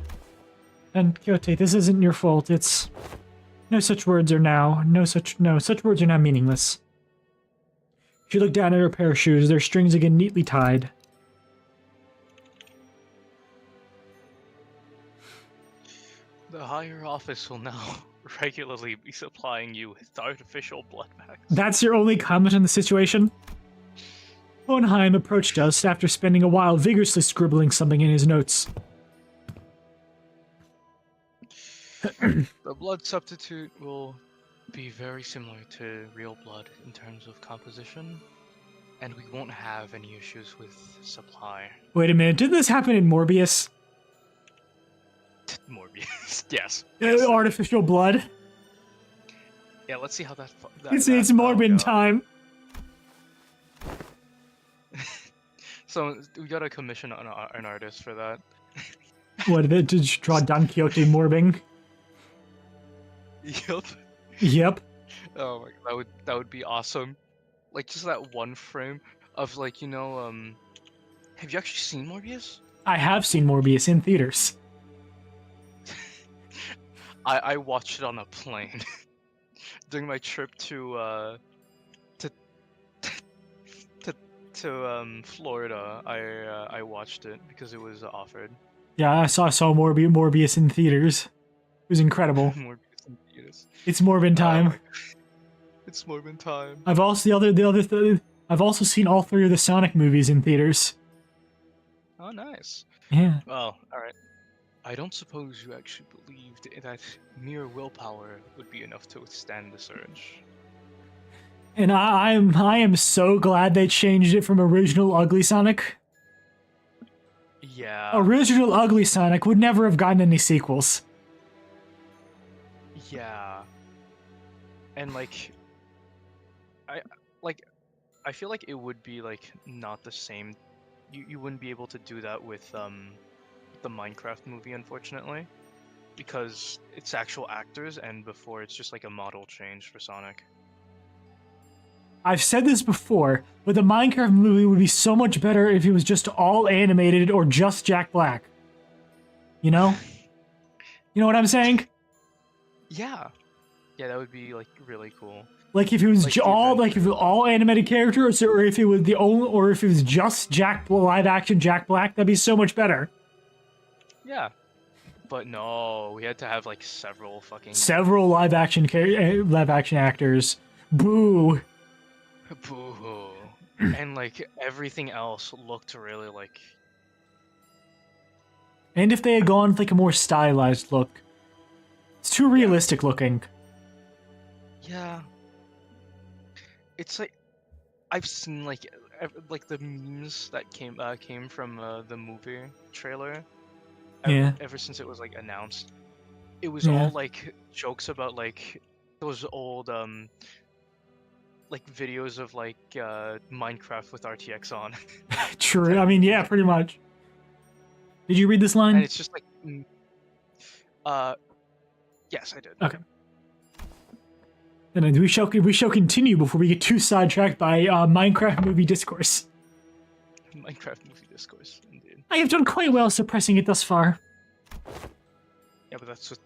Speaker 1: Don Quixote, this isn't your fault, it's... such words are now meaningless. She looked down at her pair of shoes, their strings again neatly tied.
Speaker 2: The higher office will now regularly be supplying you with artificial blood bags.
Speaker 1: That's your only comment on the situation? Hohenheim approached us after spending a while vigorously scribbling something in his notes.
Speaker 2: The blood substitute will be very similar to real blood in terms of composition, and we won't have any issues with supply.
Speaker 1: Wait a minute, did this happen in Morbius?
Speaker 2: Morbius, yes.
Speaker 1: Artificial blood?
Speaker 2: Yeah, let's see how that
Speaker 1: it's Morbin time.
Speaker 2: So we gotta commission an artist for that.
Speaker 1: What, did you draw Don Quixote morbing?
Speaker 2: Yep.
Speaker 1: Yep.
Speaker 2: Oh my god, that would be awesome. Like just that one frame of like, have you actually seen Morbius?
Speaker 1: I have seen Morbius in theaters.
Speaker 2: I watched it on a plane during my trip to Florida. I watched it because it was offered.
Speaker 1: Yeah, I saw Morbius in theaters. It was incredible.
Speaker 2: Morbius in theaters.
Speaker 1: It's Morbin time.
Speaker 2: It's Morbin time.
Speaker 1: I've also seen all 3 of the Sonic movies in theaters.
Speaker 2: Oh, nice.
Speaker 1: Yeah.
Speaker 2: Well, alright. I don't suppose you actually believed that mere willpower would be enough to withstand the surge.
Speaker 1: And I am so glad they changed it from original Ugly Sonic.
Speaker 2: Yeah.
Speaker 1: Original Ugly Sonic would never have gotten any sequels.
Speaker 2: Yeah. And I like I feel like it would be like not the same. You wouldn't be able to do that with the Minecraft movie, unfortunately, because it's actual actors, and before it's just like a model change for Sonic.
Speaker 1: I've said this before, but the Minecraft movie would be so much better if it was just all animated or just Jack Black. You know? You know what I'm saying?
Speaker 2: Yeah. Yeah, that would be like really cool.
Speaker 1: Like if it was
Speaker 2: Like the
Speaker 1: all like if
Speaker 2: adventure.
Speaker 1: it was all animated characters, or if it was the only, or if it was just live action Jack Black, that'd be so much better.
Speaker 2: Yeah. But no, we had to have like several fucking
Speaker 1: Several live action actors. Boo.
Speaker 2: boo. And like everything else looked really like
Speaker 1: And if they had gone with like a more stylized look, it's too realistic looking.
Speaker 2: yeah. It's like I've seen like like the memes that came from the movie trailer.
Speaker 1: Yeah.
Speaker 2: Ever since it was like announced, it was
Speaker 1: Yeah.
Speaker 2: all like jokes about like those old like videos of like Minecraft with RTX on.
Speaker 1: True. I mean, yeah, pretty much. Did you read this line?
Speaker 2: And it's just like yes, I did.
Speaker 1: Okay. And then we shall continue before we get too sidetracked by Minecraft movie discourse.
Speaker 2: Minecraft movie discourse, indeed.
Speaker 1: I have done quite well suppressing it thus far.
Speaker 2: Yeah, but that's what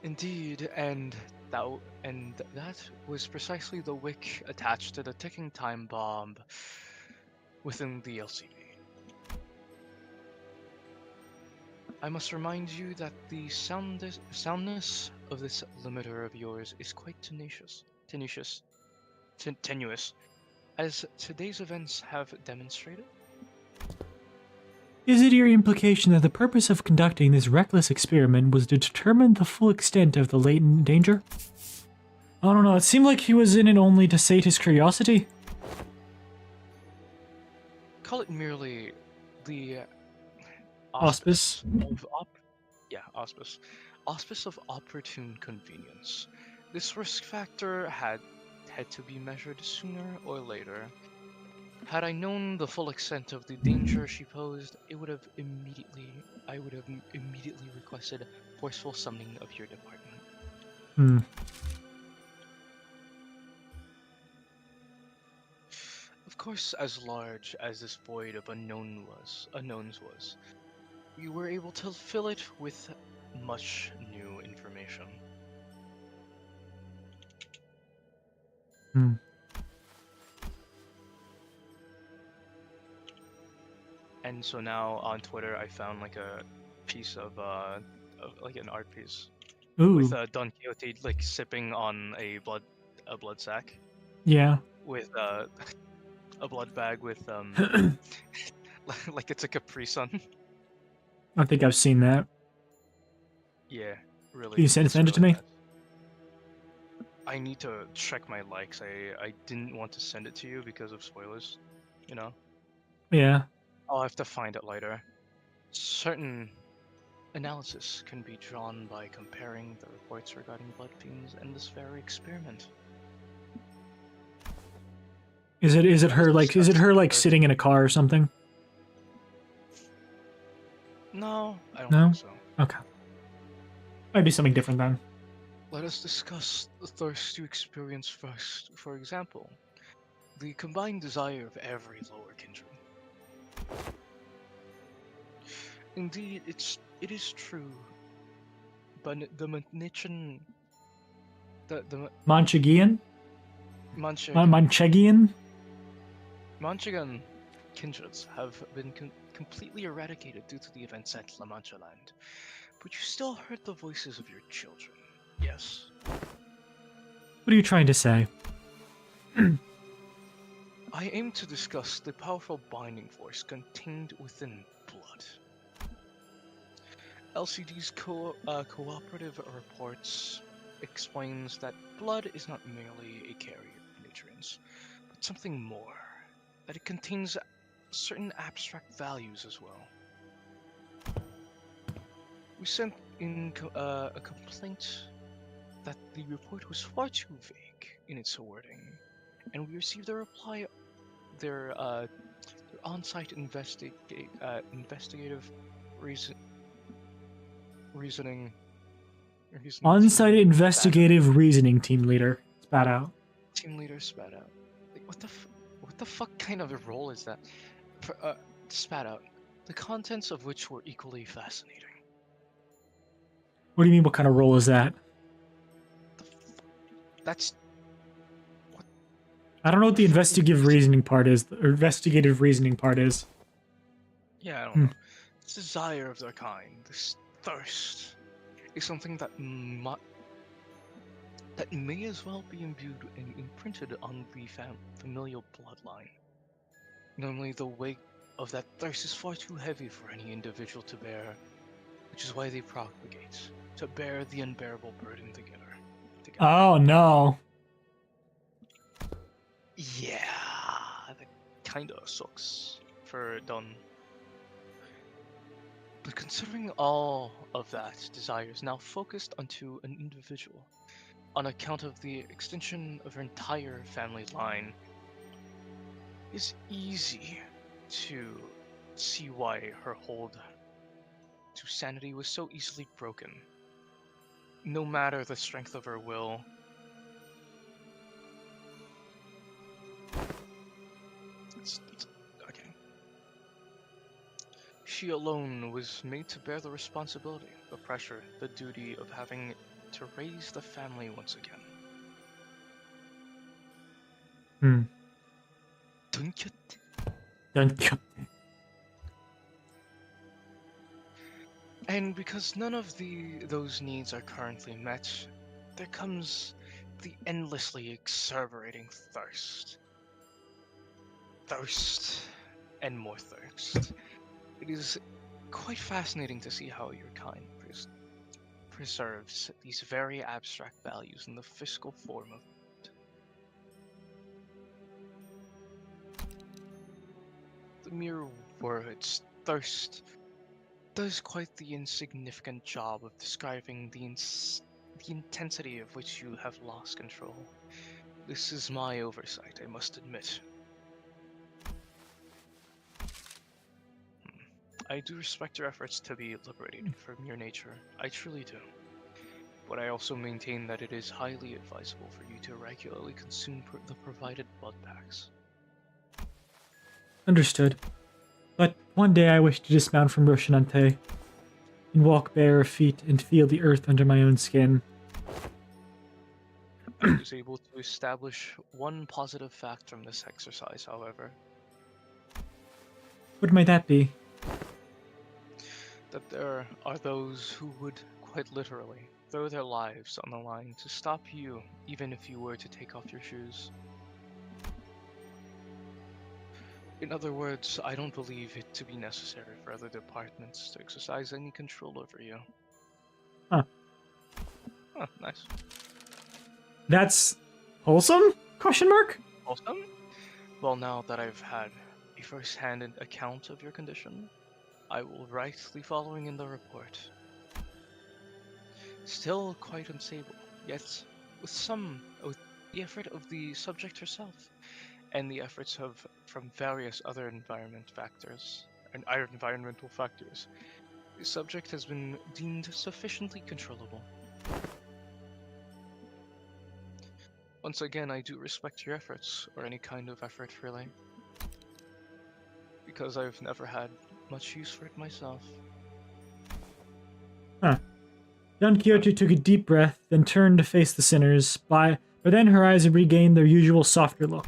Speaker 2: indeed, and that was precisely the wick attached to the ticking time bomb within the LCD. I must remind you that the soundness of this limiter of yours is quite tenuous, as today's events have demonstrated.
Speaker 1: Is it your implication that the purpose of conducting this reckless experiment was to determine the full extent of the latent danger? I don't know, it seemed like he was in it only to sate his curiosity.
Speaker 2: Call it merely the
Speaker 1: Auspice.
Speaker 2: Auspice of opportune convenience. This risk factor had to be measured sooner or later. Had I known the full extent of the danger she posed, I would have immediately requested forceful summoning of your department. Of course, as large as this void of unknowns was, we were able to fill it with much new information. And so now on Twitter, I found like a piece of like an art piece
Speaker 1: Ooh.
Speaker 2: with Don Quixote like sipping on a blood sack.
Speaker 1: Yeah.
Speaker 2: With a blood bag with like it's a Capri Sun.
Speaker 1: I think I've seen that.
Speaker 2: Yeah, really.
Speaker 1: Can you send it to me?
Speaker 2: Nice. I need to check my likes. I didn't want to send it to you because of spoilers, you know?
Speaker 1: Yeah.
Speaker 2: I'll have to find it later. Certain analysis can be drawn by comparing the reports regarding blood fiends and this very experiment.
Speaker 1: Is it her like sitting in a car or something?
Speaker 2: No, I don't
Speaker 1: No?
Speaker 2: think so.
Speaker 1: Okay. Might be something different then.
Speaker 2: Let us discuss the thirst you experience first. For example, the combined desire of every lower kindred. Indeed, it is true. But the Manichan, the
Speaker 1: Manchegian?
Speaker 2: Manchegan
Speaker 1: Manchegian?
Speaker 2: kindreds have been completely eradicated due to the events at La Mancha Land. But you still heard the voices of your children, yes?
Speaker 1: What are you trying to say?
Speaker 2: I aim to discuss the powerful binding force contained within blood. LCD's cooperative reports explains that blood is not merely a carrier of nutrients, but something more. That it contains certain abstract values as well. We sent in a complaint that the report was far too vague in its wording, and we received a reply. Their on-site investigative reasoning.
Speaker 1: On-site investigative reasoning team leader spat out.
Speaker 2: Team leader spat out. Like, what the fuck kind of a role is that? Spat out. The contents of which were equally fascinating.
Speaker 1: What do you mean? What kind of role is that?
Speaker 2: That's.
Speaker 1: I don't know what the investigative reasoning part is. Or investigative reasoning part is.
Speaker 2: Yeah, I don't know. This desire of their kind, this thirst, is something that may as well be imbued and imprinted on the familial bloodline. Normally, the weight of that thirst is far too heavy for any individual to bear, which is why they propagate, to bear the unbearable burden together.
Speaker 1: Oh no.
Speaker 2: Yeah, that kinda sucks for done. But considering all of that desire is now focused onto an individual, on account of the extension of her entire family line, it's easy to see why her hold to sanity was so easily broken. No matter the strength of her will, okay. She alone was made to bear the responsibility, the pressure, the duty of having to raise the family once again. And because none of those needs are currently met, there comes the endlessly exasperating thirst. Thirst and more thirst. It is quite fascinating to see how your kind preserves these very abstract values in the physical form of it. The mere words thirst does quite the insignificant job of describing the intensity of which you have lost control. This is my oversight, I must admit. I do respect your efforts to be liberated from your nature, I truly do. But I also maintain that it is highly advisable for you to regularly consume the provided blood packs.
Speaker 1: Understood. But one day I wish to dismount from Roshinante and walk bare feet and feel the earth under my own skin.
Speaker 2: I was able to establish one positive fact from this exercise, however.
Speaker 1: What might that be?
Speaker 2: That there are those who would, quite literally, throw their lives on the line to stop you, even if you were to take off your shoes. In other words, I don't believe it to be necessary for other departments to exercise any control over you.
Speaker 1: Huh.
Speaker 2: Oh, nice.
Speaker 1: That's wholesome? Question mark?
Speaker 2: Awesome? Well, now that I've had a first-hand account of your condition, I will write the following in the report. Still quite unstable, yet with the effort of the subject herself, and the efforts from various other environmental factors, the subject has been deemed sufficiently controllable. Once again, I do respect your efforts, or any kind of effort really, because I've never had much use for it myself.
Speaker 1: Huh. Don Quixote took a deep breath, then turned to face the sinners, but then her eyes had regained their usual softer look.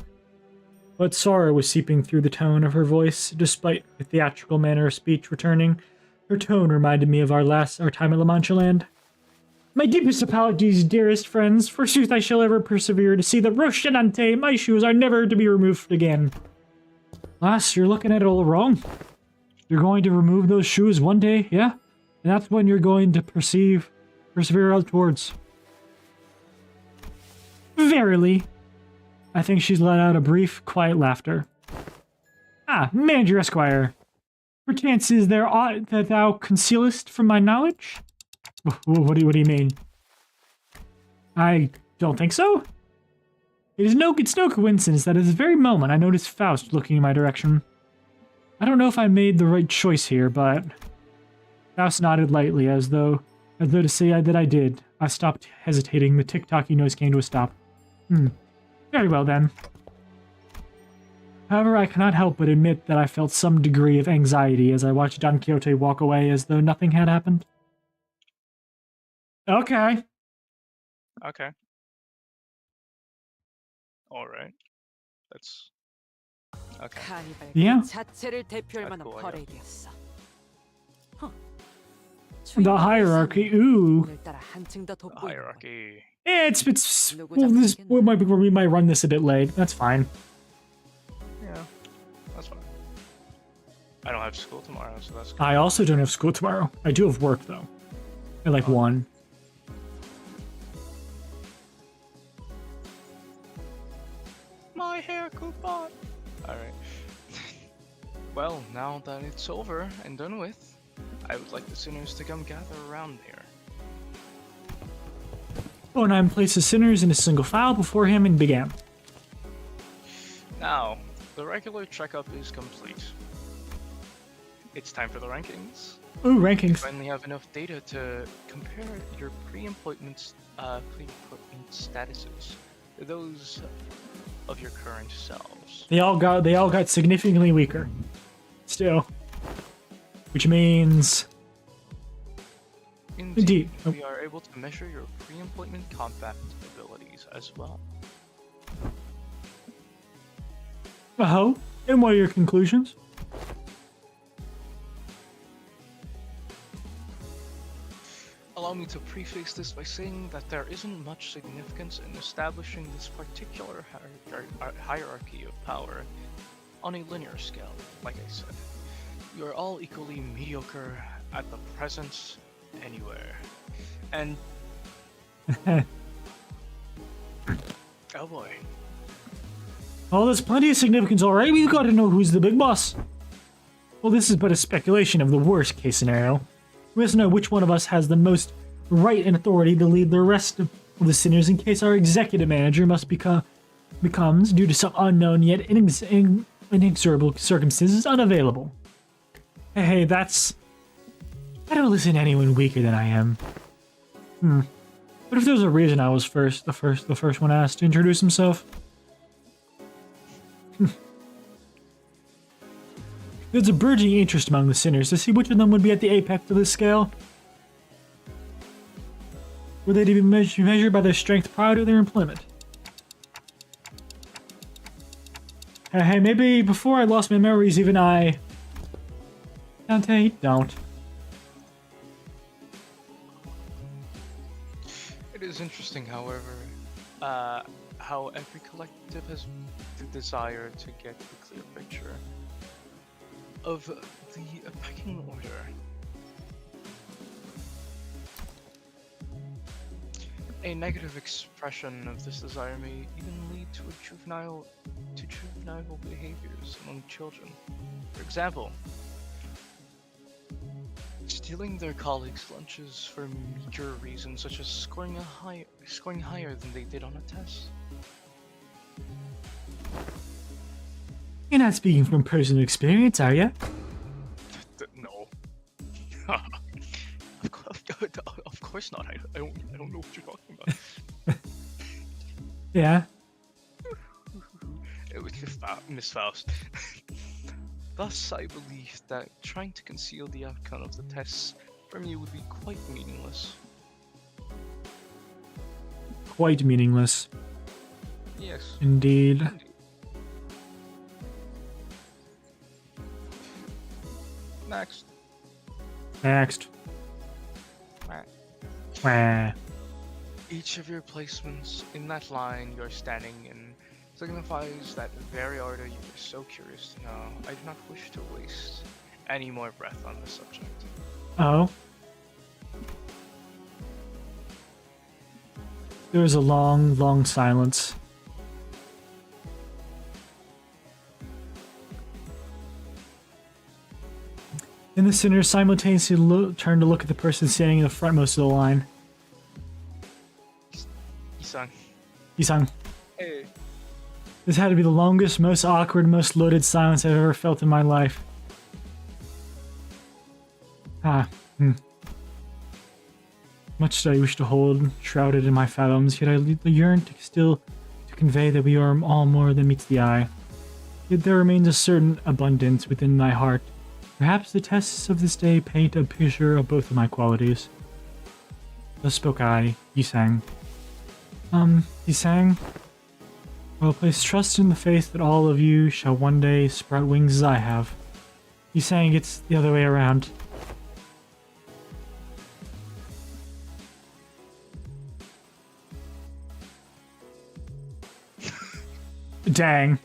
Speaker 1: But sorrow was seeping through the tone of her voice, despite her theatrical manner of speech returning. Her tone reminded me of our time at La Mancha Land. My deepest apologies, dearest friends. Forsooth I shall ever persevere to see that Roshanante, my shoes are never to be removed again. Lass, you're looking at it all wrong. You're going to remove those shoes one day, yeah? And that's when you're going to persevere out towards. Verily. I think she's let out a brief, quiet laughter. Ah, Manager Esquire. Perchance is there aught that thou concealest from my knowledge? What do you mean? I don't think so. It's no coincidence that at this very moment I noticed Faust looking in my direction. I don't know if I made the right choice here, but Faust nodded lightly as though to say that I did. I stopped hesitating. The tick-tocky noise came to a stop. Very well then. However, I cannot help but admit that I felt some degree of anxiety as I watched Don Quixote walk away as though nothing had happened. Okay.
Speaker 2: Okay. Alright. That's... Okay.
Speaker 6: 카니발
Speaker 1: Yeah.
Speaker 6: 그 자체를 대표할 만한
Speaker 2: 아이고,
Speaker 6: 퍼레이드였어.
Speaker 1: The hierarchy, ooh.
Speaker 6: 오늘따라 한층 더 돋보이는 건
Speaker 2: Hierarchy.
Speaker 1: We might run this a bit late. That's fine.
Speaker 2: Yeah. That's fine. I don't have school tomorrow, so that's good.
Speaker 1: I also don't have school tomorrow. I do have work, though. At like 1.
Speaker 2: My hair coupon! Alright. Well, now that it's over and done with, I would like the sinners to come gather around here.
Speaker 1: Onan placed the sinners in a single file before him and began.
Speaker 2: Now, the regular checkup is complete. It's time for the rankings.
Speaker 1: Ooh,
Speaker 2: We
Speaker 1: rankings.
Speaker 2: finally have enough data to compare your pre-employment statuses to those of your current selves.
Speaker 1: They all got significantly weaker. Still. Which means... Indeed.
Speaker 2: We are able to measure your pre-employment combat abilities as well.
Speaker 1: Oh? And what are your conclusions?
Speaker 2: Allow me to preface this by saying that there isn't much significance in establishing this particular hierarchy of power on a linear scale, like I said. You are all equally mediocre at the present anywhere. And... oh boy.
Speaker 1: Well, there's plenty of significance already. We've got to know who's the big boss. Well, this is but a speculation of the worst case scenario. We must know which one of us has the most right and authority to lead the rest of the sinners in case our executive manager becomes, due to some unknown yet inexorable circumstances, unavailable. Hey, that's... I don't listen to anyone weaker than I am. But if there's a reason I was the first one asked to introduce himself? There's a burgeoning interest among the sinners to see which of them would be at the apex of the scale. Were they to be measured by their strength prior to their employment? Hey, maybe before I lost my memories, even I... Dante, don't.
Speaker 2: It is interesting, however, how every collective has the desire to get a clear picture of the pecking order. A negative expression of this desire may even lead to juvenile behaviors among children. For example, stealing their colleagues' lunches for meager reasons such as scoring higher than they did on a test.
Speaker 1: You're not speaking from personal experience, are you?
Speaker 2: No. Of course not. I don't know what you're talking about.
Speaker 1: Yeah.
Speaker 2: It was just Miss Faust. Thus, I believe that trying to conceal the outcome of the tests from you would be quite meaningless.
Speaker 1: Quite meaningless.
Speaker 2: Yes.
Speaker 1: Indeed.
Speaker 2: Next.
Speaker 1: Next.
Speaker 2: Right.
Speaker 1: Wah.
Speaker 2: Each of your placements in that line you're standing in signifies that very order you are so curious to know. I do not wish to waste any more breath on this subject.
Speaker 1: Oh. There was a long, long silence. Then the sinners simultaneously turned to look at the person standing in the frontmost of the line.
Speaker 2: Isang.
Speaker 1: Isang.
Speaker 2: Hey.
Speaker 1: This had to be the longest, most awkward, most loaded silence I've ever felt in my life. Much did I wish to hold, shrouded in my fathoms, yet I yearn to convey that we are all more than meets the eye. Yet there remains a certain abundance within my heart. Perhaps the tests of this day paint a picture of both of my qualities. Thus spoke I, Yisang. Yisang, I will place trust in the faith that all of you shall one day sprout wings as I have. Yisang, it's the other way around. Dang.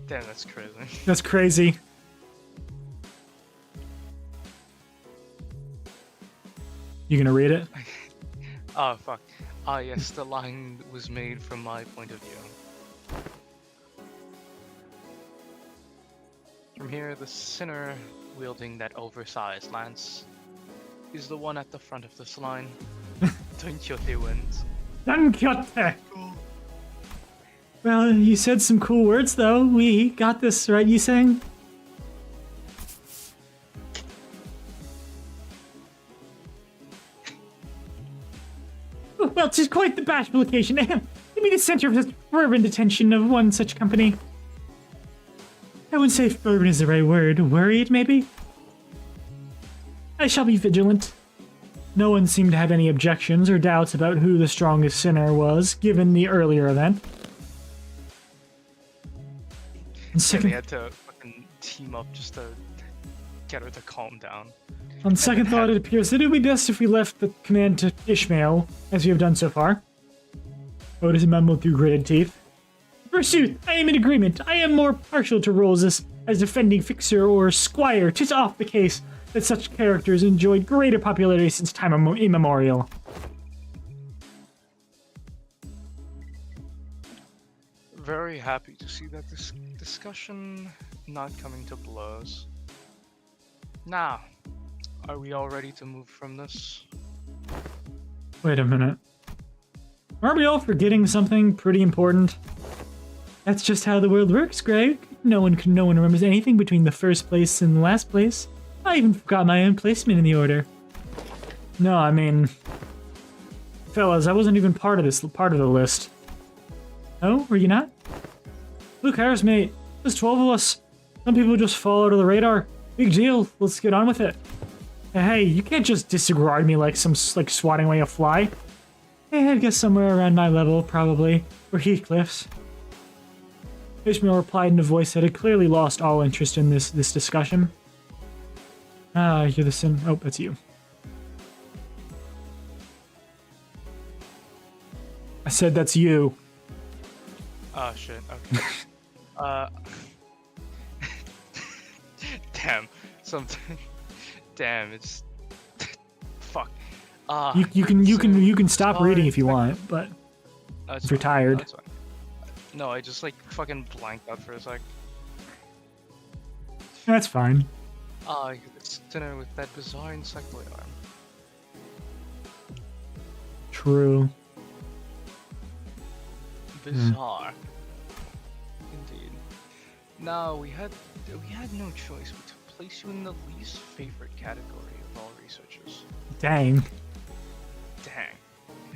Speaker 2: Damn, that's crazy.
Speaker 1: That's crazy. You gonna read it?
Speaker 2: Oh, fuck. Ah, yes, the line was made from my point of view. From here, the sinner wielding that oversized lance is the one at the front of this line. Don Quixote wins.
Speaker 1: Don Quixote! Well, you said some cool words, though. We got this, right, you saying? Well, 'tis quite the bashful occasion. Give me the center of such fervent attention of one such company. I wouldn't say fervent is the right word. Worried, maybe? I shall be vigilant. No one seemed to have any objections or doubts about who the strongest sinner was, given the earlier event. And
Speaker 2: And they had to fucking team up just to get her to calm down.
Speaker 1: On second thought, it appears that it would be best if we left the command to Ishmael, as we have done so far. Otis mumbled through gritted teeth. Forsooth, I am in agreement. I am more partial to roles as defending fixer or squire. 'Tis oft the case that such characters enjoyed greater popularity since time immemorial.
Speaker 2: Very happy to see that this discussion not coming to blows. Now, are we all ready to move from this?
Speaker 1: Wait a minute. Aren't we all forgetting something pretty important? That's just how the world works, Greg. No one remembers anything between the first place and the last place. I even forgot my own placement in the order. No, I mean, fellas, I wasn't even part of the list. Oh, were you not? Who cares, mate? There's 12 of us. Some people just fall out of the radar. Big deal. Let's get on with it. Hey, you can't just disregard me like swatting away a fly. I guess somewhere around my level, probably. Or Heathcliff's. Ishmael replied in a voice that had clearly lost all interest in this discussion. Ah, you're the sin. Oh, that's you. I said that's you.
Speaker 2: Oh shit, okay. Damn, something. Damn, it's. Fuck.
Speaker 1: You can stop reading if you want, but if you're tired.
Speaker 2: No, I just fucking blanked out for a sec.
Speaker 1: That's fine.
Speaker 2: It's dinner with that bizarre insectoid arm.
Speaker 1: True.
Speaker 2: Bizarre. Indeed. Now we had no choice but to place you in the least favorite category of all researchers.
Speaker 1: Dang.
Speaker 2: Dang.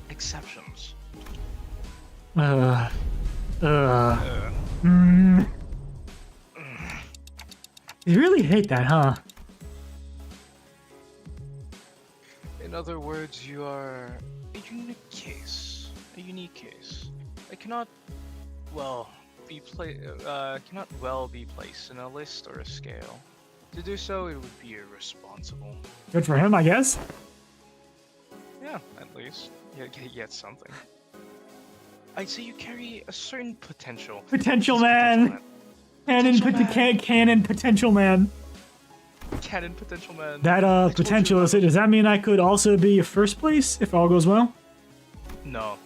Speaker 2: Exceptions.
Speaker 1: You really hate that, huh?
Speaker 2: In other words, you are a unique case. A unique case. It cannot well be placed in a list or a scale. To do so, it would be irresponsible.
Speaker 1: Good for him, I guess.
Speaker 2: Yeah, at least. Yeah, get something. I'd say you carry a certain potential.
Speaker 1: Potential
Speaker 2: He's a
Speaker 1: man. Cannon potential man.
Speaker 2: Cannon potential man.
Speaker 1: That
Speaker 2: I told
Speaker 1: potential
Speaker 2: you
Speaker 1: is it? Does that mean I could also be first place if all goes well?
Speaker 2: No.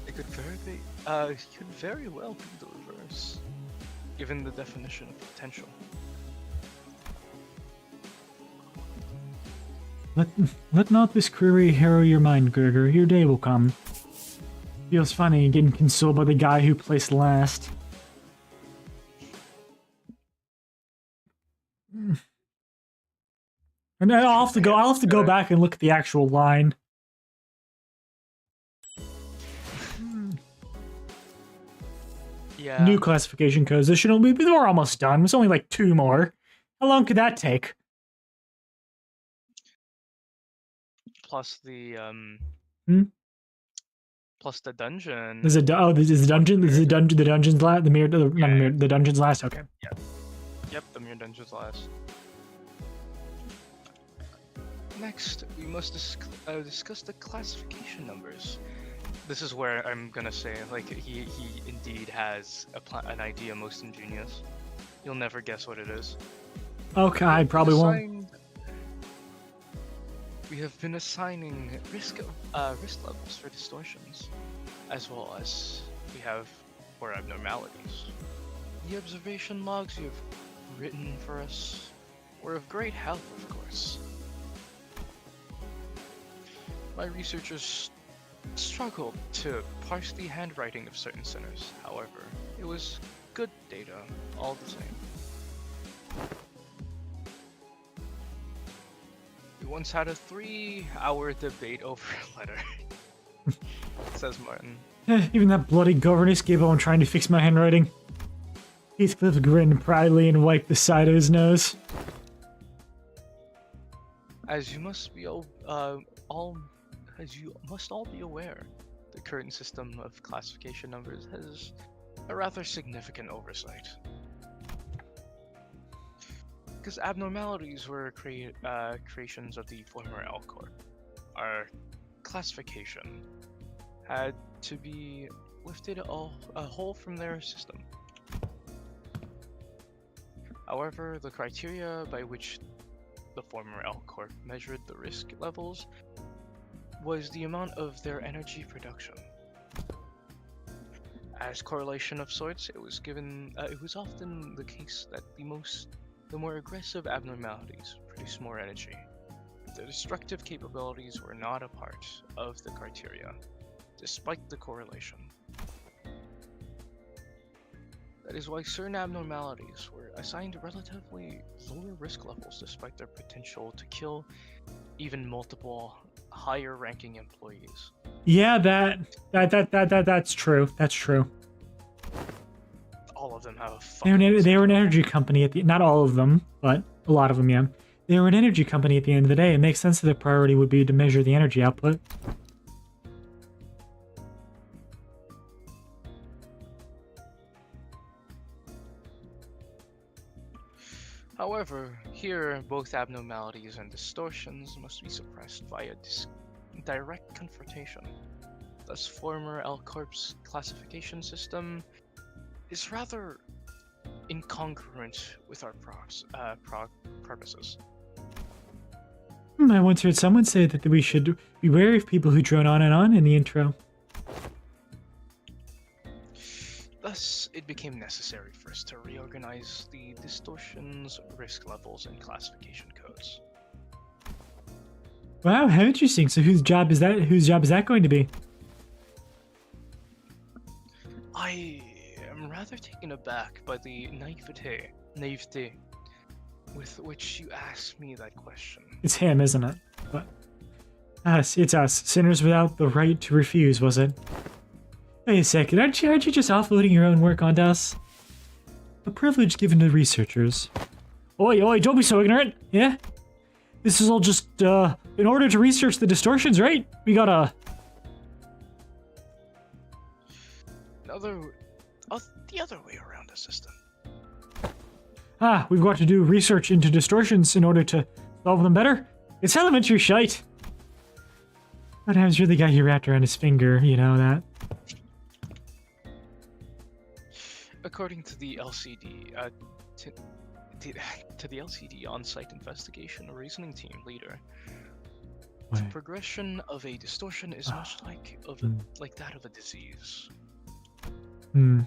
Speaker 2: It could very well be the reverse, given the definition of potential.
Speaker 1: Let not this query harrow your mind, Gregor. Your day will come. Feels funny getting consoled by the guy who placed last. And I'll have to go back and look at the actual line.
Speaker 2: Yeah.
Speaker 1: New classification codes. This should only be. We're almost done. It's only like 2 more. How long could that take?
Speaker 2: Plus the plus the dungeon.
Speaker 1: This is the dungeon. This is the dungeon. The dungeon's last. The dungeon's last. Okay.
Speaker 2: Yep, the mirror dungeon's last. Next, we must discuss the classification numbers. This is where I'm gonna say, like, he indeed has an idea most ingenious. You'll never guess what it is.
Speaker 1: Okay, I probably won't.
Speaker 2: We have been assigning risk levels for distortions, as well as we have for abnormalities. The observation logs you have written for us were of great help, of course. My researchers struggled to parse the handwriting of certain sinners. However, it was good data all the same. We once had a 3-hour debate over a letter, says Martin.
Speaker 1: Even that bloody governess gave up on trying to fix my handwriting. Heathcliff grinned proudly and wiped the side of his nose.
Speaker 2: As you must all be aware, the current system of classification numbers has a rather significant oversight. Because abnormalities were creations of the former L Corp, our classification had to be lifted a whole from their system. However, the criteria by which the former L Corp measured the risk levels was the amount of their energy production. As correlation of sorts, it was often the case that the more aggressive abnormalities produce more energy. The destructive capabilities were not a part of the criteria, despite the correlation. That is why certain abnormalities were assigned relatively lower risk levels despite their potential to kill even multiple higher ranking employees.
Speaker 1: Yeah, that's true. That's true.
Speaker 2: All of them have
Speaker 1: they were an energy company at the not all of them, but a lot of them, yeah. They were an energy company at the end of the day. It makes sense that their priority would be to measure the energy output.
Speaker 2: However, here both abnormalities and distortions must be suppressed via direct confrontation. Thus, former L Corp's classification system is rather incongruent with our purposes.
Speaker 1: I once heard someone say that we should be wary of people who drone on in the intro.
Speaker 2: Thus, it became necessary for us to reorganize the distortions, risk levels, and classification codes.
Speaker 1: Wow, how interesting. So whose job is that? Whose job is that going to be?
Speaker 2: I am rather taken aback by the naivete with which you asked me that question.
Speaker 1: It's him, isn't it? But it's us, sinners without the right to refuse, was it? Wait a second, aren't you just offloading your own work onto us? A privilege given to researchers. Oi, don't be so ignorant, yeah? This is all just, in order to research the distortions, right? We gotta...
Speaker 2: The other way around, assistant.
Speaker 1: We've got to do research into distortions in order to solve them better? It's elementary shite. Sometimes you're the guy who wrapped around his finger, you know that.
Speaker 2: According to the LCD, to, to the LCD on-site investigation reasoning team leader, the
Speaker 1: Wait.
Speaker 2: progression of a distortion is much like that of a disease.
Speaker 1: Hmm.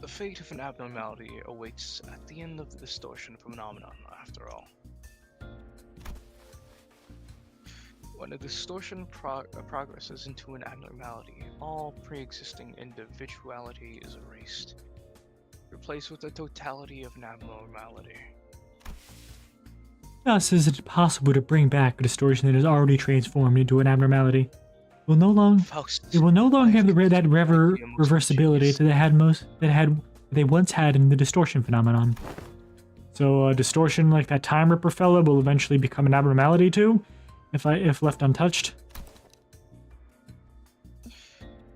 Speaker 2: The fate of an abnormality awaits at the end of the distortion phenomenon, after all. When a distortion progresses into an abnormality, all pre-existing individuality is erased, replaced with the totality of an abnormality.
Speaker 1: Thus, is it possible to bring back a distortion that is already transformed into an abnormality? It will no longer have that reversibility that they once had in the distortion phenomenon. So a distortion like that Time Ripper fella will eventually become an abnormality too, if left untouched.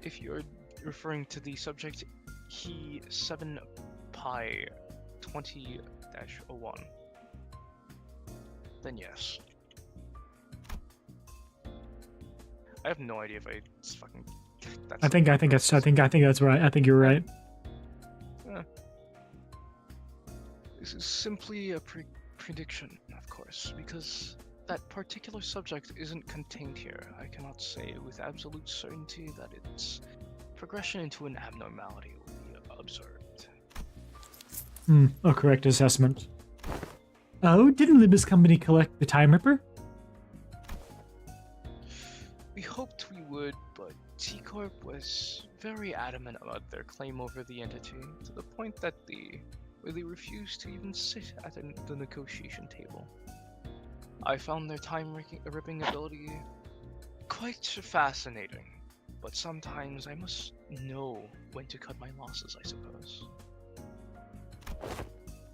Speaker 2: If you're referring to the subject He 7 Pi 20-01, then yes. I have no idea if it's fucking.
Speaker 1: I think that's right. I think you're right.
Speaker 2: This is simply a prediction, of course, because that particular subject isn't contained here. I cannot say with absolute certainty that its progression into an abnormality will be observed.
Speaker 1: A correct assessment. Oh, didn't Libby's company collect the Time Ripper?
Speaker 2: We hoped we would, but T-Corp was very adamant about their claim over the entity, to the point that they refused to even sit at the negotiation table. I found their time-ripping ability quite fascinating, but sometimes I must know when to cut my losses, I suppose.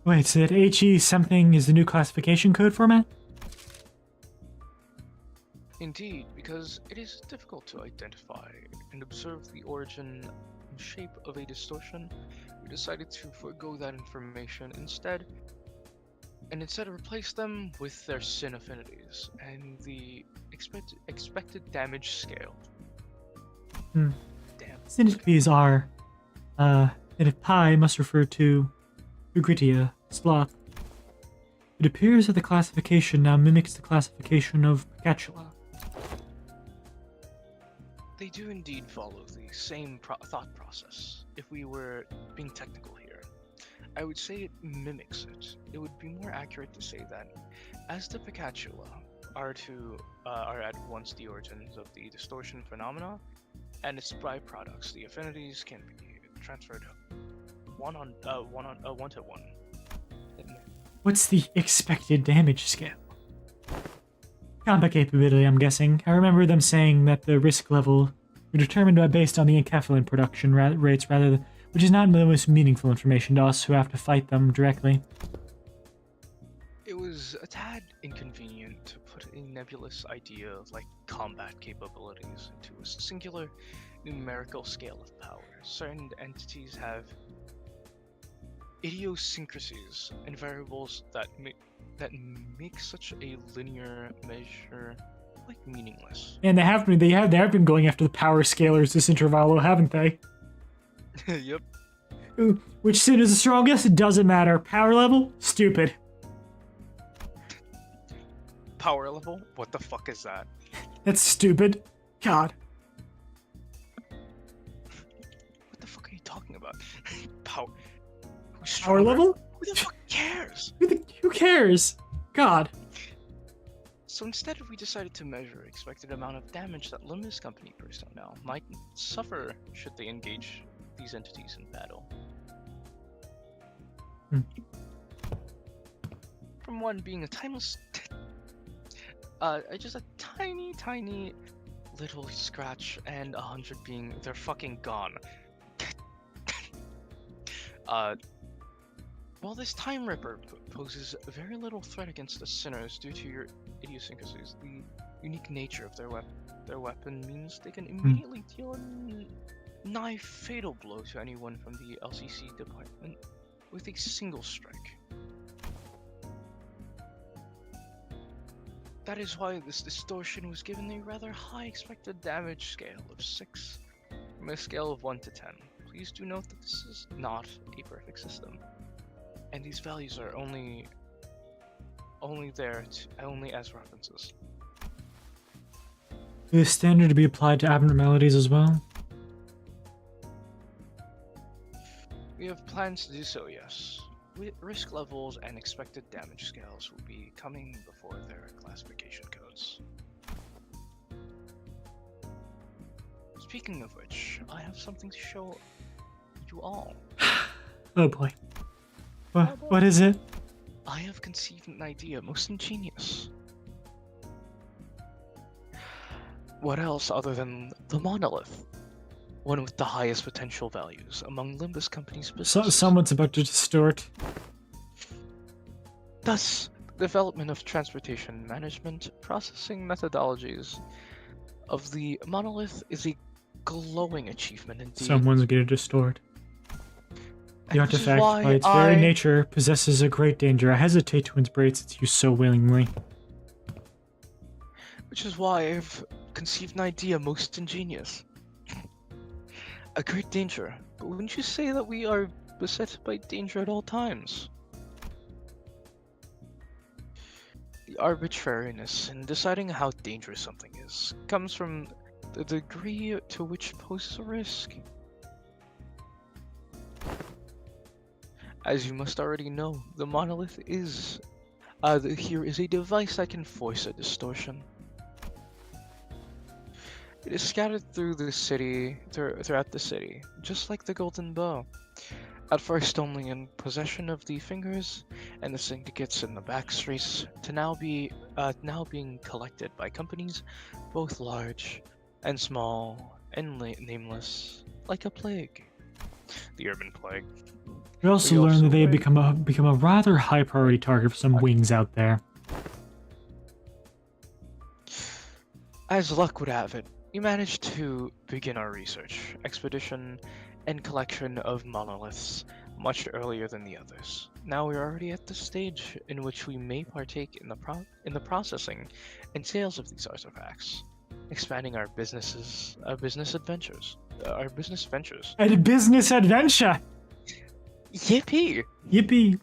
Speaker 1: Wait, so that HE something is the new classification code format?
Speaker 2: Indeed, because it is difficult to identify and observe the origin and shape of a distortion, we decided to forego that information instead replace them with their sin affinities and the expected damage scale. Damn.
Speaker 1: Sin affinities are, that if pi must refer to Ugritia, sloth. It appears that the classification now mimics the classification of Picatula.
Speaker 2: They do indeed follow the same thought process. If we were being technical here, I would say it mimics it. It would be more accurate to say that, as the Picatula are at once the origins of the distortion phenomena and its byproducts, the affinities can be transferred one to one.
Speaker 1: What's the expected damage scale? Combat capability, I'm guessing. I remember them saying that the risk level were determined based on the enkephalin production rates which is not the most meaningful information to us who have to fight them directly.
Speaker 2: It was a tad inconvenient to put a nebulous idea like combat capabilities into a singular numerical scale of power. Certain entities have idiosyncrasies and variables that make such a linear measure like meaningless.
Speaker 1: And they have been going after the power scalars this intervallo, haven't they?
Speaker 2: Yep.
Speaker 1: Ooh, which sin is the strongest? It doesn't matter. Power level? Stupid.
Speaker 2: Power level? What the fuck is that?
Speaker 1: That's stupid. God.
Speaker 2: What the fuck are you talking about? Power.
Speaker 1: Power level?
Speaker 2: Who the fuck cares?
Speaker 1: Who cares? God.
Speaker 2: So instead, we decided to measure expected amount of damage that Limbus Company personnel might suffer should they engage these entities in battle. From one being a timeless, just a tiny little scratch, and 100 being they're fucking gone. While this Time Ripper poses very little threat against the sinners due to your idiosyncrasies, the unique nature of their weapon means they can immediately deal a nigh fatal blow to anyone from the LCC department with a single strike. That is why this distortion was given a rather high expected damage scale of 6 from a scale of 1 to 10. Please do note that this is not a perfect system, and these values are only as references.
Speaker 1: Is standard to be applied to abnormalities as well?
Speaker 2: We have plans to do so, yes. Risk levels and expected damage scales will be coming before their classification codes. Speaking of which, I have something to show you all.
Speaker 1: Oh boy. What is it?
Speaker 2: I have conceived an idea most ingenious. What else other than the monolith? One with the highest potential values among Limbus Company's businesses.
Speaker 1: Someone's about to distort.
Speaker 2: Thus, development of transportation management processing methodologies of the monolith is a glowing achievement indeed.
Speaker 1: Someone's gonna distort. The
Speaker 2: And which is
Speaker 1: artifact,
Speaker 2: why
Speaker 1: by its very nature, possesses a great danger. I hesitate to embrace its use so willingly.
Speaker 2: Which is why I've conceived an idea most ingenious. A great danger, but wouldn't you say that we are beset by danger at all times? The arbitrariness in deciding how dangerous something is comes from the degree to which it poses a risk. As you must already know, the monolith is... here is a device that can force a distortion. It is scattered through the city, throughout the city, just like the golden bow. At first only in possession of the fingers and the syndicates in the back streets, to now being collected by companies both large and small and nameless, like a plague. The urban plague.
Speaker 1: We also learned that they have become a rather high priority target for some wings out there.
Speaker 2: As luck would have it, we managed to begin our research, expedition, and collection of monoliths much earlier than the others. Now we are already at the stage in which we may partake in the processing and sales of these artifacts, expanding our business ventures. And a business adventure! Yippee!
Speaker 1: Yippee!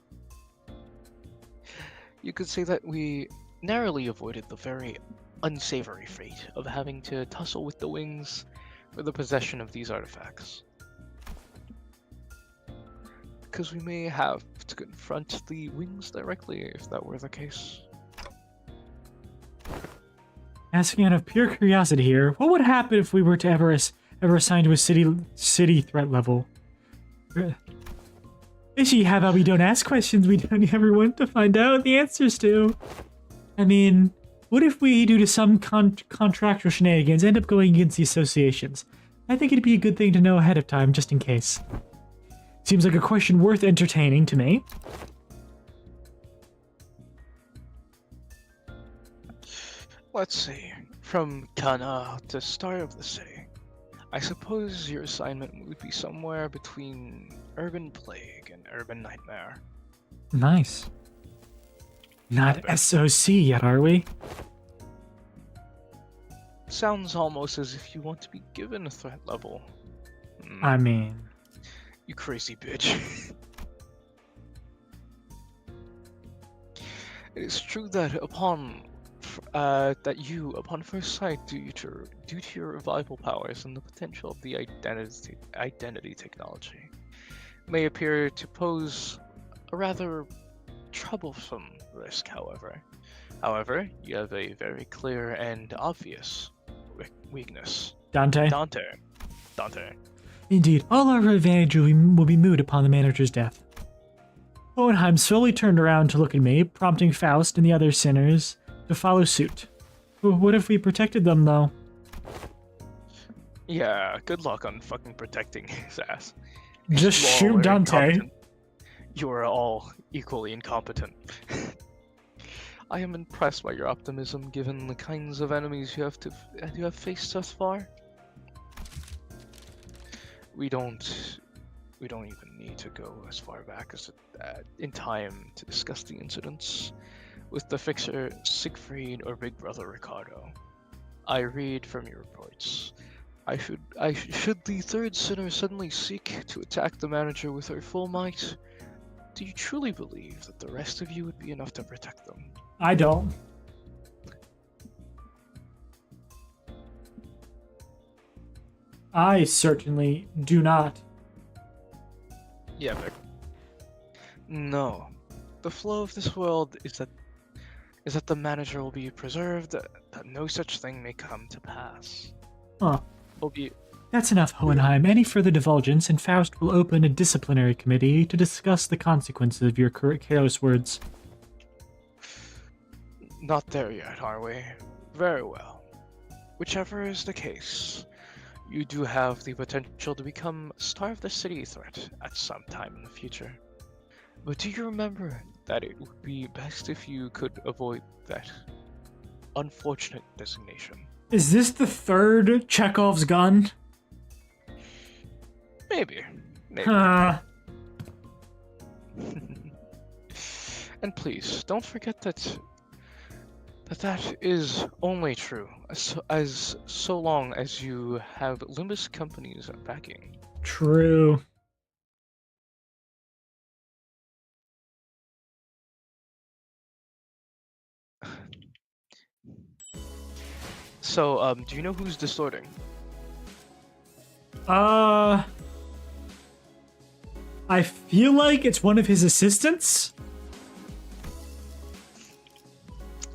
Speaker 2: You could say that we narrowly avoided the very unsavory fate of having to tussle with the wings for the possession of these artifacts. Because we may have to confront the wings directly if that were the case.
Speaker 1: Asking out of pure curiosity here, what would happen if we were to ever assign to a city threat level? Fishy, how about we don't ask questions we don't ever want to find out the answers to? I mean, what if we, due to some contractual shenanigans, end up going against the associations? I think it'd be a good thing to know ahead of time, just in case. Seems like a question worth entertaining to me.
Speaker 2: Let's see. From Kana to start of the city, I suppose your assignment would be somewhere between Urban Plague and Urban Nightmare.
Speaker 1: Nice. Not SOC yet, are we?
Speaker 2: Sounds almost as if you want to be given a threat level.
Speaker 1: I mean...
Speaker 2: You crazy bitch. It is true that upon first sight, due to your revival powers and the potential of the identity technology, may appear to pose a rather troublesome risk. However, you have a very clear and obvious weakness.
Speaker 1: Dante. Indeed, all our advantage will be moot upon the manager's death. Hohenheim slowly turned around to look at me, prompting Faust and the other sinners to follow suit. What if we protected them, though?
Speaker 2: Yeah, good luck on fucking protecting his ass.
Speaker 1: Just shoot Dante.
Speaker 2: You are all equally incompetent. I am impressed by your optimism, given the kinds of enemies you have faced thus far. We don't even need to go as far back as in time to discuss the incidents. with the fixer Siegfried or Big Brother Ricardo. I read from your reports. Should the third sinner suddenly seek to attack the manager with her full might, do you truly believe that the rest of you would be enough to protect them?
Speaker 1: I don't. I certainly do not.
Speaker 2: Yeah, Vic. No. The flow of this world is that the manager will be preserved, that no such thing may come to pass.
Speaker 1: Huh.
Speaker 2: Will be
Speaker 1: That's enough, Hohenheim. Any further divulgence, and Faust will open a disciplinary committee to discuss the consequences of your careless words.
Speaker 2: not there yet, are we? Very well. Whichever is the case, you do have the potential to become a star of the city threat at some time in the future. But do you remember that it would be best if you could avoid that unfortunate designation?
Speaker 1: Is this the third Chekhov's gun?
Speaker 2: Maybe.
Speaker 1: Huh.
Speaker 2: And please, don't forget that is only true as so long as you have Limbus companies backing.
Speaker 1: True.
Speaker 2: So, do you know who's distorting?
Speaker 1: I feel like it's one of his assistants.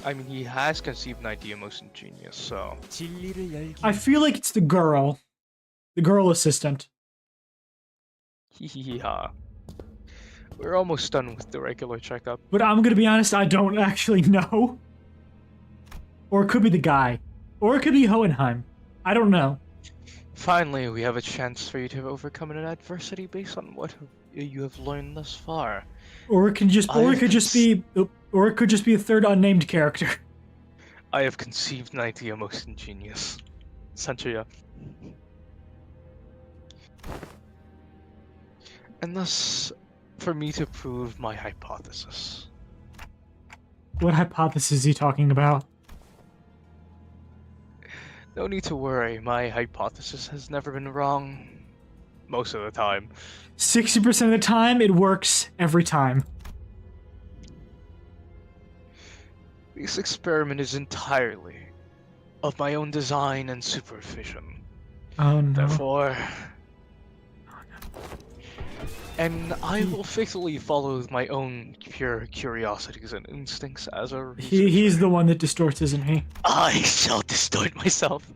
Speaker 2: I mean, he has conceived an idea most ingenious, so...
Speaker 3: 진리를 열기
Speaker 1: I feel like it's the girl assistant.
Speaker 2: Yeah. We're almost done with the regular checkup.
Speaker 1: But I'm gonna be honest, I don't actually know. Or it could be the guy. Or it could be Hohenheim. I don't know.
Speaker 2: Finally, we have a chance for you to overcome an adversity based on what you have learned thus far.
Speaker 1: Or it could just be a third unnamed character.
Speaker 2: I have conceived an idea most ingenious. Sanchaya. And thus, for me to prove my hypothesis.
Speaker 1: What hypothesis are you talking about?
Speaker 2: No need to worry, my hypothesis has never been wrong. Most of the time.
Speaker 1: 60% of the time, it works every time.
Speaker 2: This experiment is entirely of my own design and supervision.
Speaker 1: Oh no.
Speaker 2: Therefore... And I will faithfully follow my own pure curiosities and instincts as a researcher.
Speaker 1: He's the one that distorts, isn't he?
Speaker 2: I shall distort myself.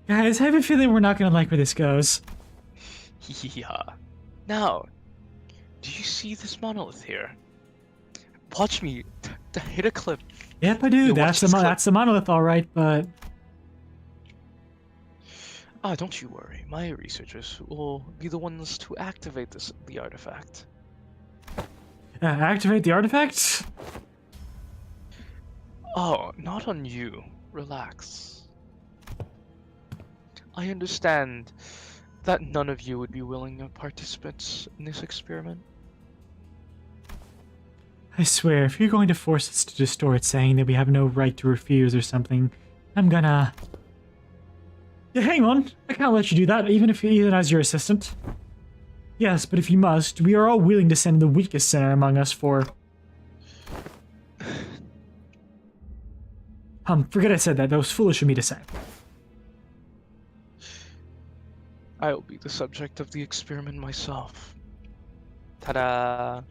Speaker 1: Guys, I have a feeling we're not gonna like where this goes.
Speaker 2: Yeah. Now, do you see this monolith here? Watch me to hit a clip.
Speaker 1: Yep, I do.
Speaker 2: Yo,
Speaker 1: That's
Speaker 2: watch this
Speaker 1: that's the monolith, all right. But
Speaker 2: Don't you worry. My researchers will be the ones to activate the artifact.
Speaker 1: activate the artifacts.
Speaker 2: Oh, not on you. Relax. I understand that none of you would be willing participants in this experiment.
Speaker 1: I swear, if you're going to force us to distort, saying that we have no right to refuse or something, I'm gonna. Yeah, hang on. I can't let you do that, even as your assistant. Yes, but if you must, we are all willing to send the weakest sinner among us for. Forget I said that. That was foolish of me to say.
Speaker 2: I will be the subject of the experiment myself. Ta-da!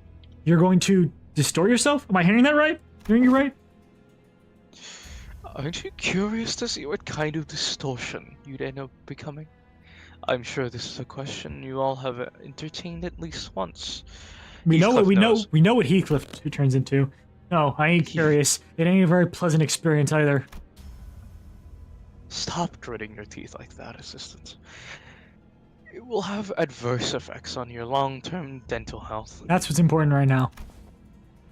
Speaker 1: You're going to distort yourself? Am I hearing that right? Hearing you right?
Speaker 2: Aren't you curious to see what kind of distortion you'd end up becoming? I'm sure this is a question you all have entertained at least once.
Speaker 1: We know
Speaker 2: Heathcliff knows.
Speaker 1: what Heathcliff turns into. No, I ain't curious. It ain't a very pleasant experience either.
Speaker 2: Stop gritting your teeth like that, assistant. It will have adverse effects on your long-term dental health.
Speaker 1: That's what's important right now.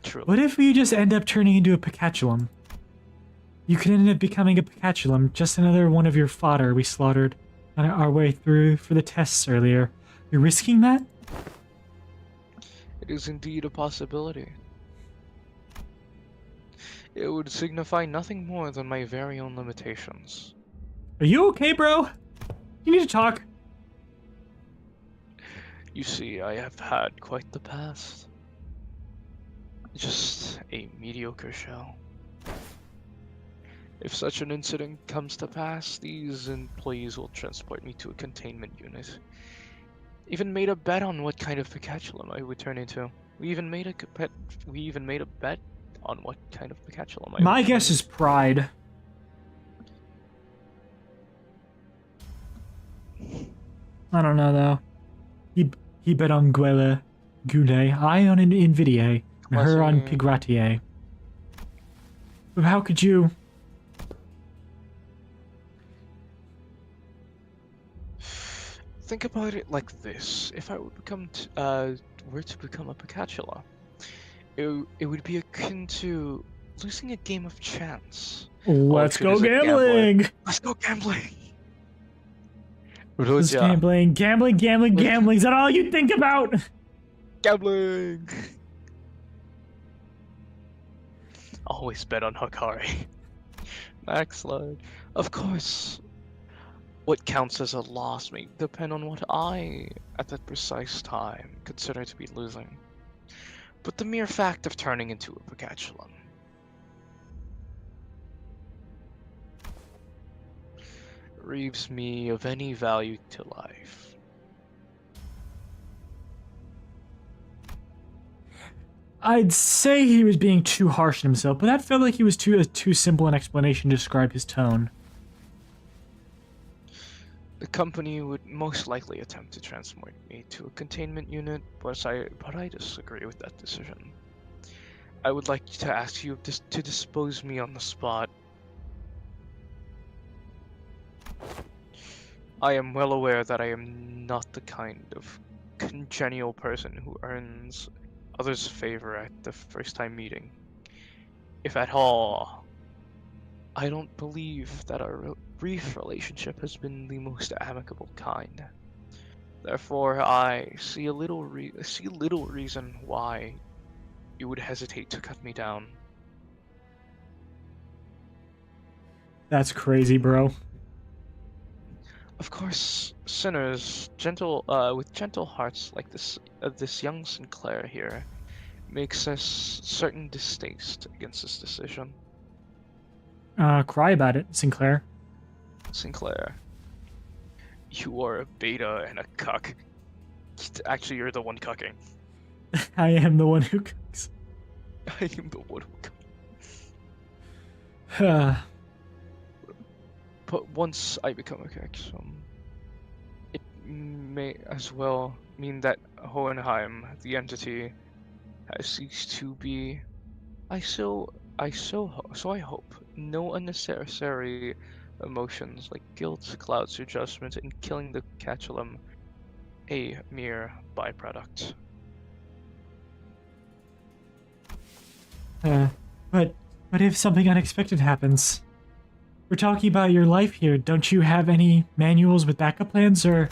Speaker 2: Truly.
Speaker 1: What if we just end up turning into a Picatulum? You could end up becoming a Picatulum, just another one of your fodder we slaughtered on our way through for the tests earlier. You're risking that?
Speaker 2: It is indeed a possibility. It would signify nothing more than my very own limitations.
Speaker 1: Are you okay, bro? You need to talk.
Speaker 2: You see, I have had quite the past. Just a mediocre shell. If such an incident comes to pass, these employees will transport me to a containment unit. Even made a bet on what kind of Pikachulam I would turn into. We even made a bet on what kind of Pikachulam I
Speaker 1: My
Speaker 2: would
Speaker 1: guess
Speaker 2: turn
Speaker 1: is pride. I don't know though. He bet on Guele, Gune, I on Invidier, and her on
Speaker 2: Classy.
Speaker 1: Pigratier. But how could you?
Speaker 2: Think about it like this: if I would were to become a Pikachu, it would be akin to losing a game of chance.
Speaker 1: Let's
Speaker 2: if it
Speaker 1: go
Speaker 2: is a gambler-
Speaker 1: gambling.
Speaker 2: Let's go gambling.
Speaker 1: Let's
Speaker 2: Roja,
Speaker 1: gambling. Is that all you think about?
Speaker 2: gambling. Always bet on Hakari. Max slide. Of course. What counts as a loss may depend on what I, at that precise time, consider to be losing. But the mere fact of turning into a Pikachulam relieves me of any value to life.
Speaker 1: I'd say he was being too harsh on himself, but that felt like he was too simple an explanation to describe his tone.
Speaker 2: The company would most likely attempt to transport me to a containment unit, but I disagree with that decision. I would like to ask you to dispose me on the spot. I am well aware that I am not the kind of congenial person who earns others' favor at the first time meeting. If at all, I don't believe that our brief relationship has been the most amicable kind. Therefore, I see little reason why you would hesitate to cut me down.
Speaker 1: That's crazy, bro.
Speaker 2: Of course, sinners, with gentle hearts like this young Sinclair here, makes us certain distaste against this decision.
Speaker 1: Cry about it, Sinclair.
Speaker 2: Sinclair, you are a beta and a cuck. Actually, you're the one cucking.
Speaker 1: I am the one who cooks.
Speaker 2: I am the one who cucks. But once I become a Kexum, it may as well mean that Hohenheim, the entity, has ceased to be. I hope no unnecessary emotions like guilt clouds your judgment in killing the Catulum, a mere byproduct.
Speaker 1: But if something unexpected happens? We're talking about your life here. Don't you have any manuals with backup plans, or?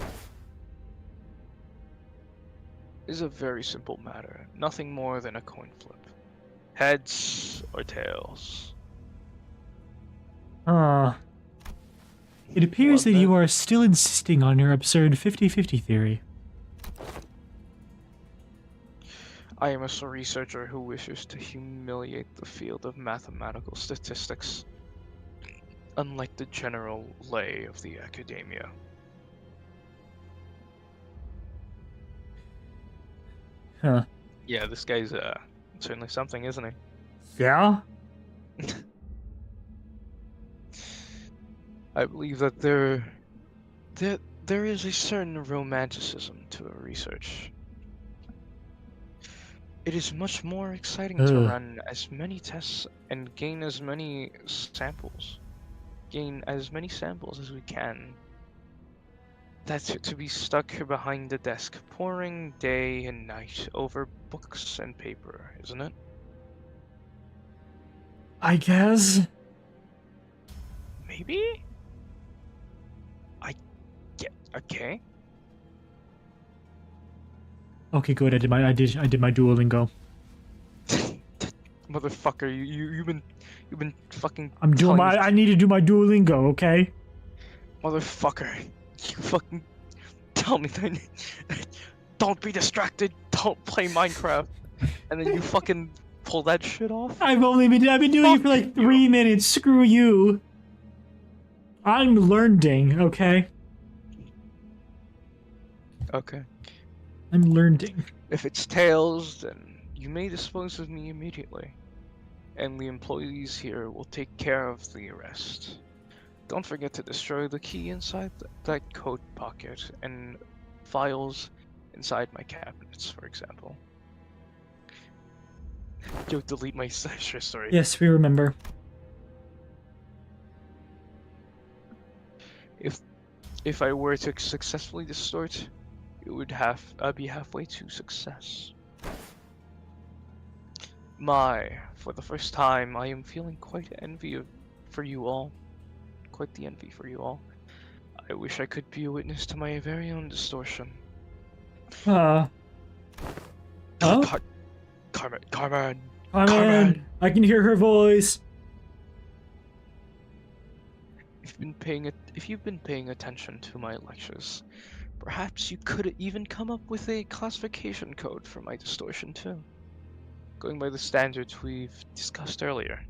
Speaker 2: Is a very simple matter, nothing more than a coin flip. Heads or tails.
Speaker 1: It appears
Speaker 2: Well,
Speaker 1: that you
Speaker 2: then.
Speaker 1: are still insisting on your absurd 50-50 theory.
Speaker 2: I am a researcher who wishes to humiliate the field of mathematical statistics, unlike the general lay of the academia.
Speaker 1: Huh.
Speaker 2: Yeah, this guy's certainly something, isn't he?
Speaker 1: Yeah?
Speaker 2: I believe that there is a certain romanticism to a research. It is much more exciting to run as many tests and gain as many samples as we can. That's to be stuck behind the desk, pouring day and night over books and paper, isn't it?
Speaker 1: I guess.
Speaker 2: Maybe? Okay.
Speaker 1: Okay, good. I did my Duolingo.
Speaker 2: Motherfucker, you've been fucking.
Speaker 1: I'm doing
Speaker 2: telling me-
Speaker 1: I need to do my Duolingo, okay?
Speaker 2: Motherfucker, you fucking tell me that. Don't be distracted. Don't play Minecraft, and then you fucking pull that shit off.
Speaker 1: I've been doing it for like
Speaker 2: Fuck
Speaker 1: 3 minutes. Screw you. I'm learning, okay?
Speaker 2: Okay.
Speaker 1: I'm learning.
Speaker 2: If it's tails, then you may dispose of me immediately, and the employees here will take care of the rest. Don't forget to destroy the key inside that coat pocket and files inside my cabinets, for example. Yo, delete my history.
Speaker 1: Yes, we remember.
Speaker 2: If I were to successfully distort, it would be halfway to success. For the first time, I am feeling quite for you all. Quite the envy for you all. I wish I could be a witness to my very own distortion.
Speaker 1: Oh?
Speaker 2: Carmen.
Speaker 1: Carmen! I can hear her voice.
Speaker 2: If you've been paying attention to my lectures, perhaps you could even come up with a classification code for my distortion too, going by the standards we've discussed earlier.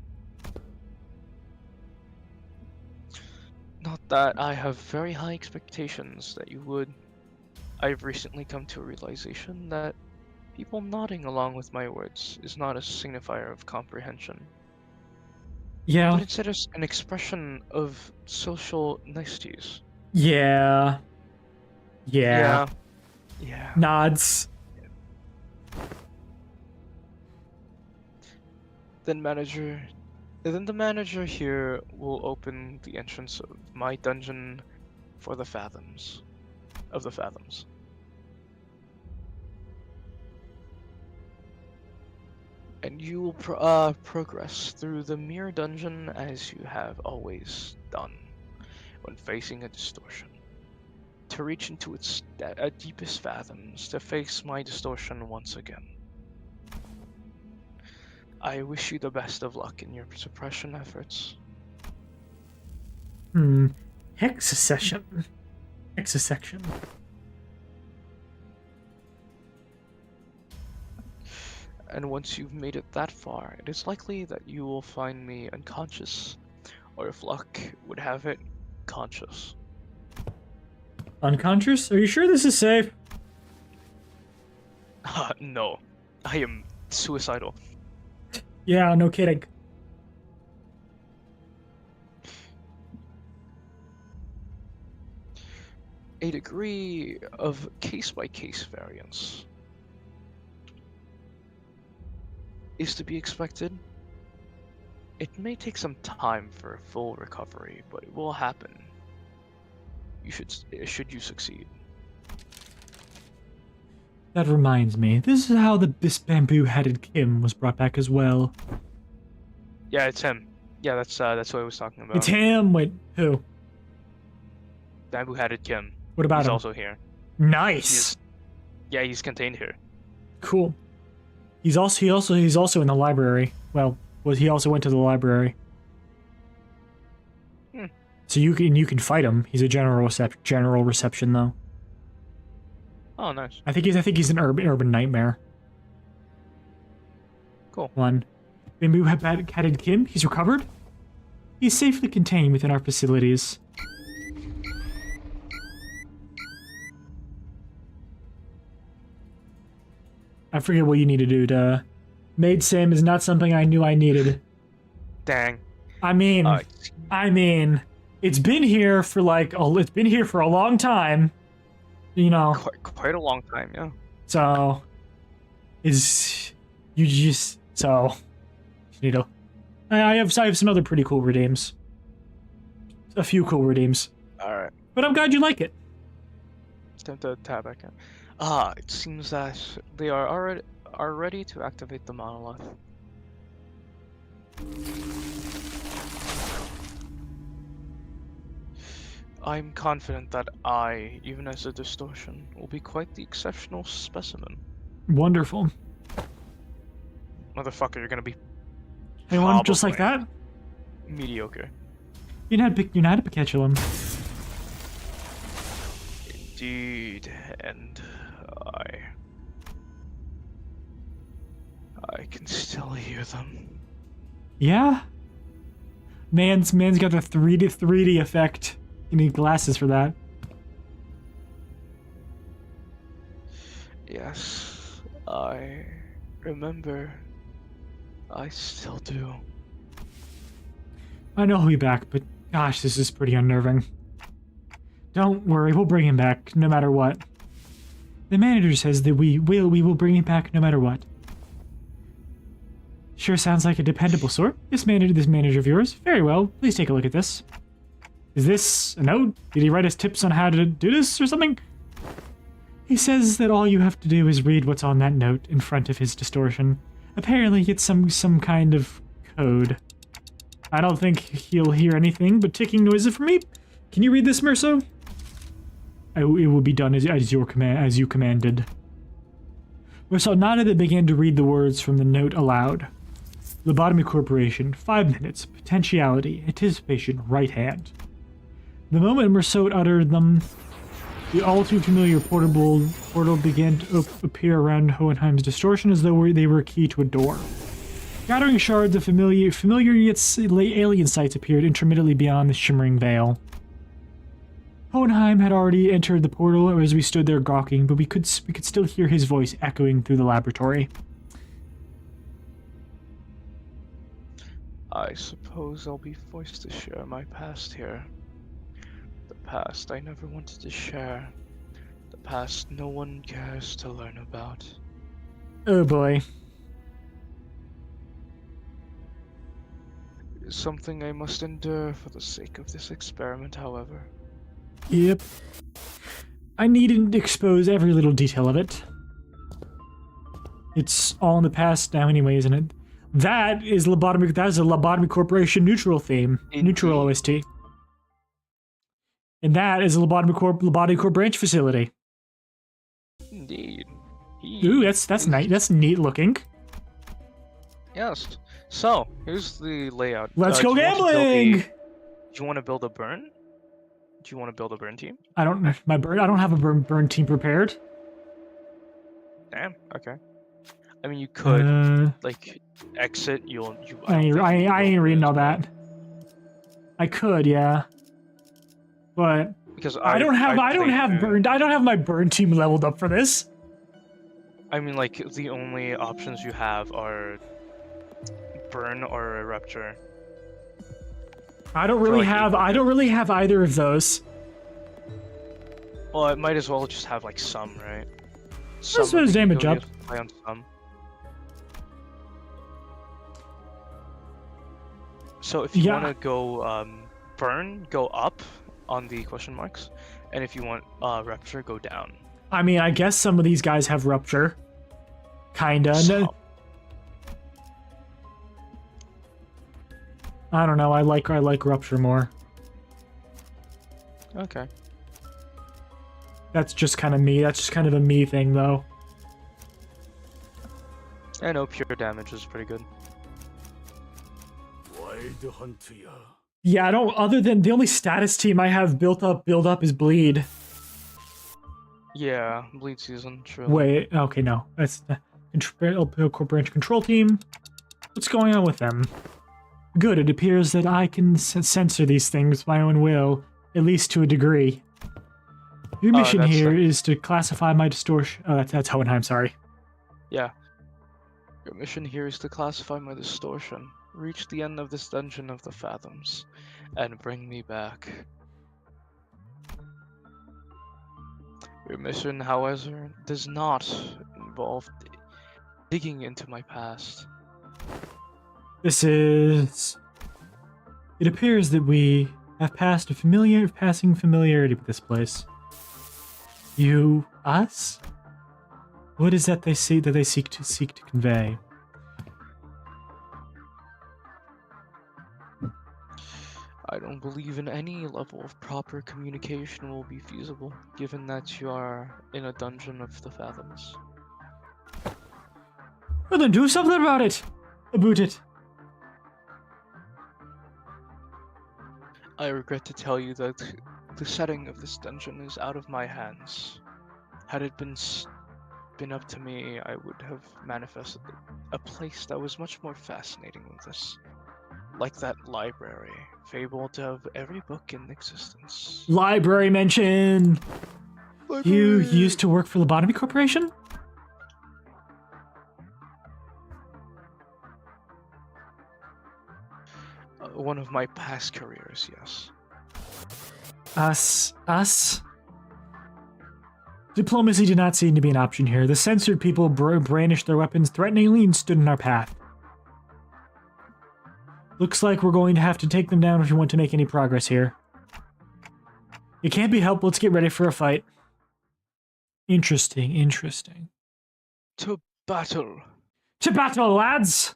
Speaker 2: Not that I have very high expectations that you would. I've recently come to a realization that people nodding along with my words is not a signifier of comprehension,
Speaker 1: Yeah.
Speaker 2: but instead an expression of social niceties.
Speaker 1: Yeah.
Speaker 2: Yeah.
Speaker 1: Nods.
Speaker 2: Then the manager here will open the entrance of my dungeon for the fathoms. And you will progress through the mirror dungeon as you have always done when facing a distortion, to reach into its deepest fathoms to face my distortion once again. I wish you the best of luck in your suppression efforts.
Speaker 1: Hexasection.
Speaker 2: And once you've made it that far, it is likely that you will find me unconscious, or if luck would have it, conscious.
Speaker 1: Unconscious? Are you sure this is safe?
Speaker 2: No. I am suicidal.
Speaker 1: Yeah, no kidding.
Speaker 2: A degree of case-by-case variance is to be expected. It may take some time for a full recovery, but it will happen. Should you succeed.
Speaker 1: That reminds me, this is how this bamboo-headed Kim was brought back as well.
Speaker 2: Yeah, it's him. Yeah, that's what I was talking about.
Speaker 1: It's him! Wait, who?
Speaker 2: Bamboo-headed Kim.
Speaker 1: What about
Speaker 2: He's
Speaker 1: him?
Speaker 2: also here.
Speaker 1: Nice!
Speaker 2: He's contained here.
Speaker 1: Cool. He's also in the library. Well, he also went to the library. So you can fight him. He's a general reception though.
Speaker 2: Oh, nice.
Speaker 1: I think he's an urban nightmare.
Speaker 2: Cool.
Speaker 1: One. Bamboo-headed Kim, he's recovered. He's safely contained within our facilities. I forget what you need to do to... Maid sim is not something I knew I needed.
Speaker 2: Dang.
Speaker 1: I mean, it's been here for a long time. You know.
Speaker 2: Quite a long time, yeah.
Speaker 1: So, you need to... I have some other pretty cool redeems. A few cool redeems.
Speaker 2: Alright.
Speaker 1: But I'm glad you like it.
Speaker 2: Time to tab back in. It seems that they are ready to activate the monolith. I'm confident that I, even as a distortion, will be quite the exceptional specimen.
Speaker 1: Wonderful.
Speaker 2: Motherfucker, you're gonna be
Speaker 1: They want just like
Speaker 2: Probably.
Speaker 1: that?
Speaker 2: Mediocre.
Speaker 1: You're not a catch them.
Speaker 2: Indeed, and I can still hear them.
Speaker 1: Yeah? Man's got the 3D effect. You need glasses for that.
Speaker 2: Yes, I remember. I still do.
Speaker 1: I know he'll be back, but gosh, this is pretty unnerving. Don't worry, we'll bring him back, no matter what. The manager says that we will bring him back no matter what. Sure sounds like a dependable sort. This manager of yours. Very well, please take a look at this. Is this a note? Did he write us tips on how to do this or something? He says that all you have to do is read what's on that note in front of his distortion. Apparently it's some kind of code. I don't think he'll hear anything but ticking noises from me. Can you read this, Merso? It will be done as you commanded. Merso nodded and began to read the words from the note aloud. Lobotomy Corporation, 5 minutes, potentiality, anticipation, right hand. The moment Mersault uttered them, the all too familiar portal began to appear around Hohenheim's distortion as though they were a key to a door. Gathering shards of familiar yet alien sights appeared intermittently beyond the shimmering veil. Hohenheim had already entered the portal as we stood there gawking, but we could still hear his voice echoing through the laboratory.
Speaker 2: I suppose I'll be forced to share my past here. The past I never wanted to share. The past no one cares to learn about.
Speaker 1: Oh boy.
Speaker 2: Something I must endure for the sake of this experiment, however.
Speaker 1: Yep. I needn't expose every little detail of it. It's all in the past now anyway, isn't it? That is lobotomy. That is a Lobotomy Corporation neutral theme.
Speaker 2: Indeed.
Speaker 1: Neutral OST. And that is a Lobotomy Corp branch facility.
Speaker 2: Indeed.
Speaker 1: Ooh, that's nice. That's neat looking.
Speaker 2: Yes. So, here's the layout.
Speaker 1: Let's go
Speaker 2: do you want to build
Speaker 1: gambling!
Speaker 2: Do you want to build a burn? Do you want to build a burn team?
Speaker 1: I don't have a burn team prepared.
Speaker 2: Damn. Okay. I mean, you could like exit.
Speaker 1: I ain't reading all that. I could, yeah, but
Speaker 2: because
Speaker 1: I don't have my burn team leveled up for this.
Speaker 2: I mean, like the only options you have are burn or a rupture.
Speaker 1: I don't really have either of those.
Speaker 2: Well, it might as well just have like some, right?
Speaker 1: Let's put his damage up.
Speaker 2: Play on some. So if you want to go burn, go up on the question marks, and if you want rupture, go down.
Speaker 1: I mean, I guess some of these guys have rupture. Kinda.
Speaker 2: So,
Speaker 1: I don't know. I like rupture more.
Speaker 2: okay.
Speaker 1: That's just kind of me. That's just kind of a me thing, though.
Speaker 2: I know pure damage is pretty good.
Speaker 1: Yeah, I don't. Other than the only status team I have build up is bleed.
Speaker 2: Yeah, bleed season. True.
Speaker 1: Wait. Okay, no. That's the branch control team. What's going on with them? Good. It appears that I can censor these things with my own will, at least to a degree. Your mission here is to classify my distortion. Oh, that's Hohenheim. Sorry.
Speaker 2: Yeah. Your mission here is to classify my distortion, reach the end of this dungeon of the fathoms, and bring me back. Your mission, however, does not involve digging into my past.
Speaker 1: It appears that we have passed passing familiarity with this place. You, us? What is that they seek to convey?
Speaker 2: I don't believe in any level of proper communication will be feasible, given that you are in a dungeon of the fathoms.
Speaker 1: Well, then do something about it.
Speaker 2: I regret to tell you that the setting of this dungeon is out of my hands. Had it been up to me, I would have manifested a place that was much more fascinating than this. Like that library, fabled to have every book in existence.
Speaker 1: Library mention! You used to work for Lobotomy Corporation?
Speaker 2: One of my past careers, yes.
Speaker 1: Us? Diplomacy did not seem to be an option here. The censored people brandished their weapons threateningly and stood in our path. Looks like we're going to have to take them down if you want to make any progress here. It can't be helped. Let's get ready for a fight. Interesting.
Speaker 2: To battle!
Speaker 1: To battle, lads!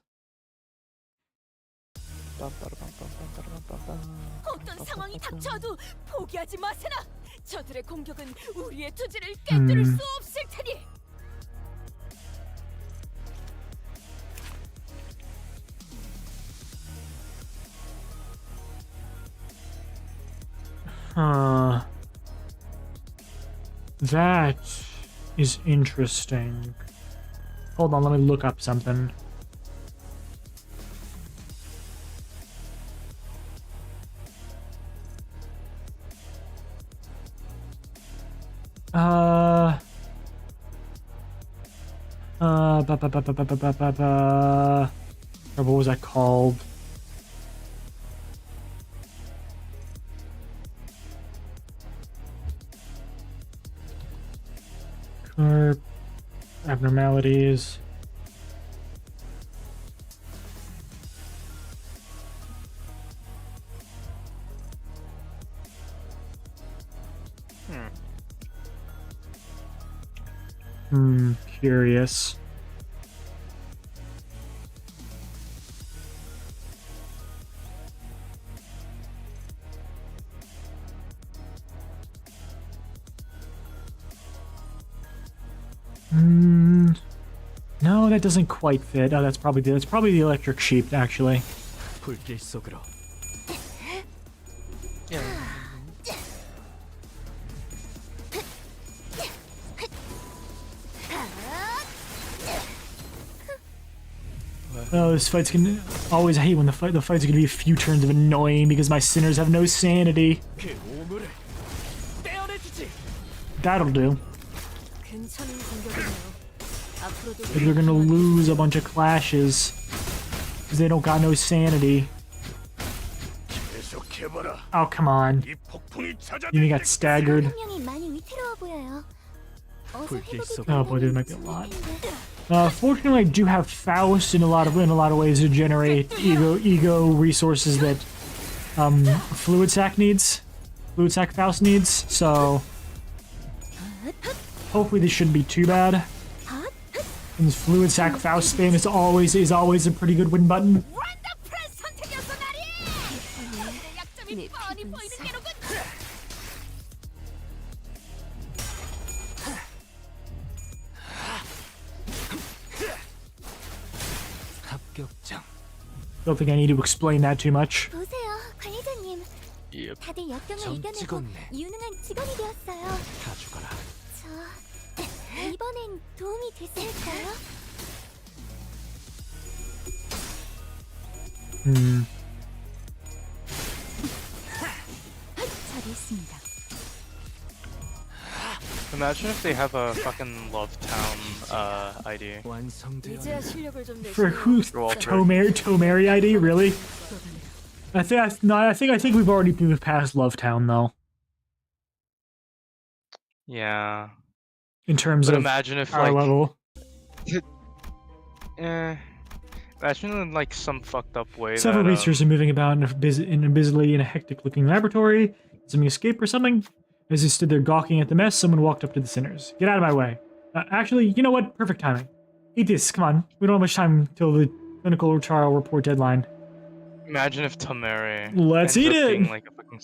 Speaker 5: 어떤 상황이 닥쳐도 포기하지 마세나. 저들의 공격은 우리의 투지를 깨뜨릴 수 없을 테니.
Speaker 1: That is interesting. Hold on, let me look up something. What was that called? Carp abnormalities. Curious. No, that doesn't quite fit. Oh, that's probably the electric sheep, actually.
Speaker 3: 불길 속으로.
Speaker 1: Oh, this fight's gonna always hate when the fight's gonna be a few turns of annoying because my sinners have no sanity. That'll do. But they're gonna lose a bunch of clashes because they don't got no sanity. Oh, come on. You got staggered. Oh boy, there might be a lot. Fortunately, I do have Faust in a lot of ways to generate ego resources that Fluid Sac Faust needs. So hopefully this shouldn't be too bad. And Fluid Sac Faust spam is always a pretty good win button. Don't think I need to explain that too much.
Speaker 5: 보세요, 관리자님.
Speaker 2: Yep.
Speaker 5: 다들 역경을
Speaker 3: 점
Speaker 5: 이겨내고
Speaker 3: 찍었네.
Speaker 5: 유능한 직원이 되었어요.
Speaker 3: 다 죽어라.
Speaker 5: 이번엔 도움이 됐을까요? 잘했습니다.
Speaker 2: Imagine if they have a fucking Love Town ID.
Speaker 5: 이제야 실력을 좀
Speaker 1: For
Speaker 5: 내시네요.
Speaker 1: who's Tomeri ID? Really? I think we've already moved past Love Town though.
Speaker 2: Yeah.
Speaker 1: In terms
Speaker 2: But
Speaker 1: of
Speaker 2: imagine if
Speaker 1: our
Speaker 2: like
Speaker 1: level.
Speaker 2: imagine in like some fucked up way
Speaker 1: Several
Speaker 2: that,
Speaker 1: researchers are moving about busily in a hectic-looking laboratory. Something escaped or something? As they stood there gawking at the mess, someone walked up to the sinners. Get out of my way. Actually, you know what? Perfect timing. Eat this. Come on. We don't have much time till the clinical trial report deadline.
Speaker 2: Imagine if Tamere
Speaker 1: Let's
Speaker 2: ends
Speaker 1: eat
Speaker 2: up
Speaker 1: it!
Speaker 2: being, like, a fucking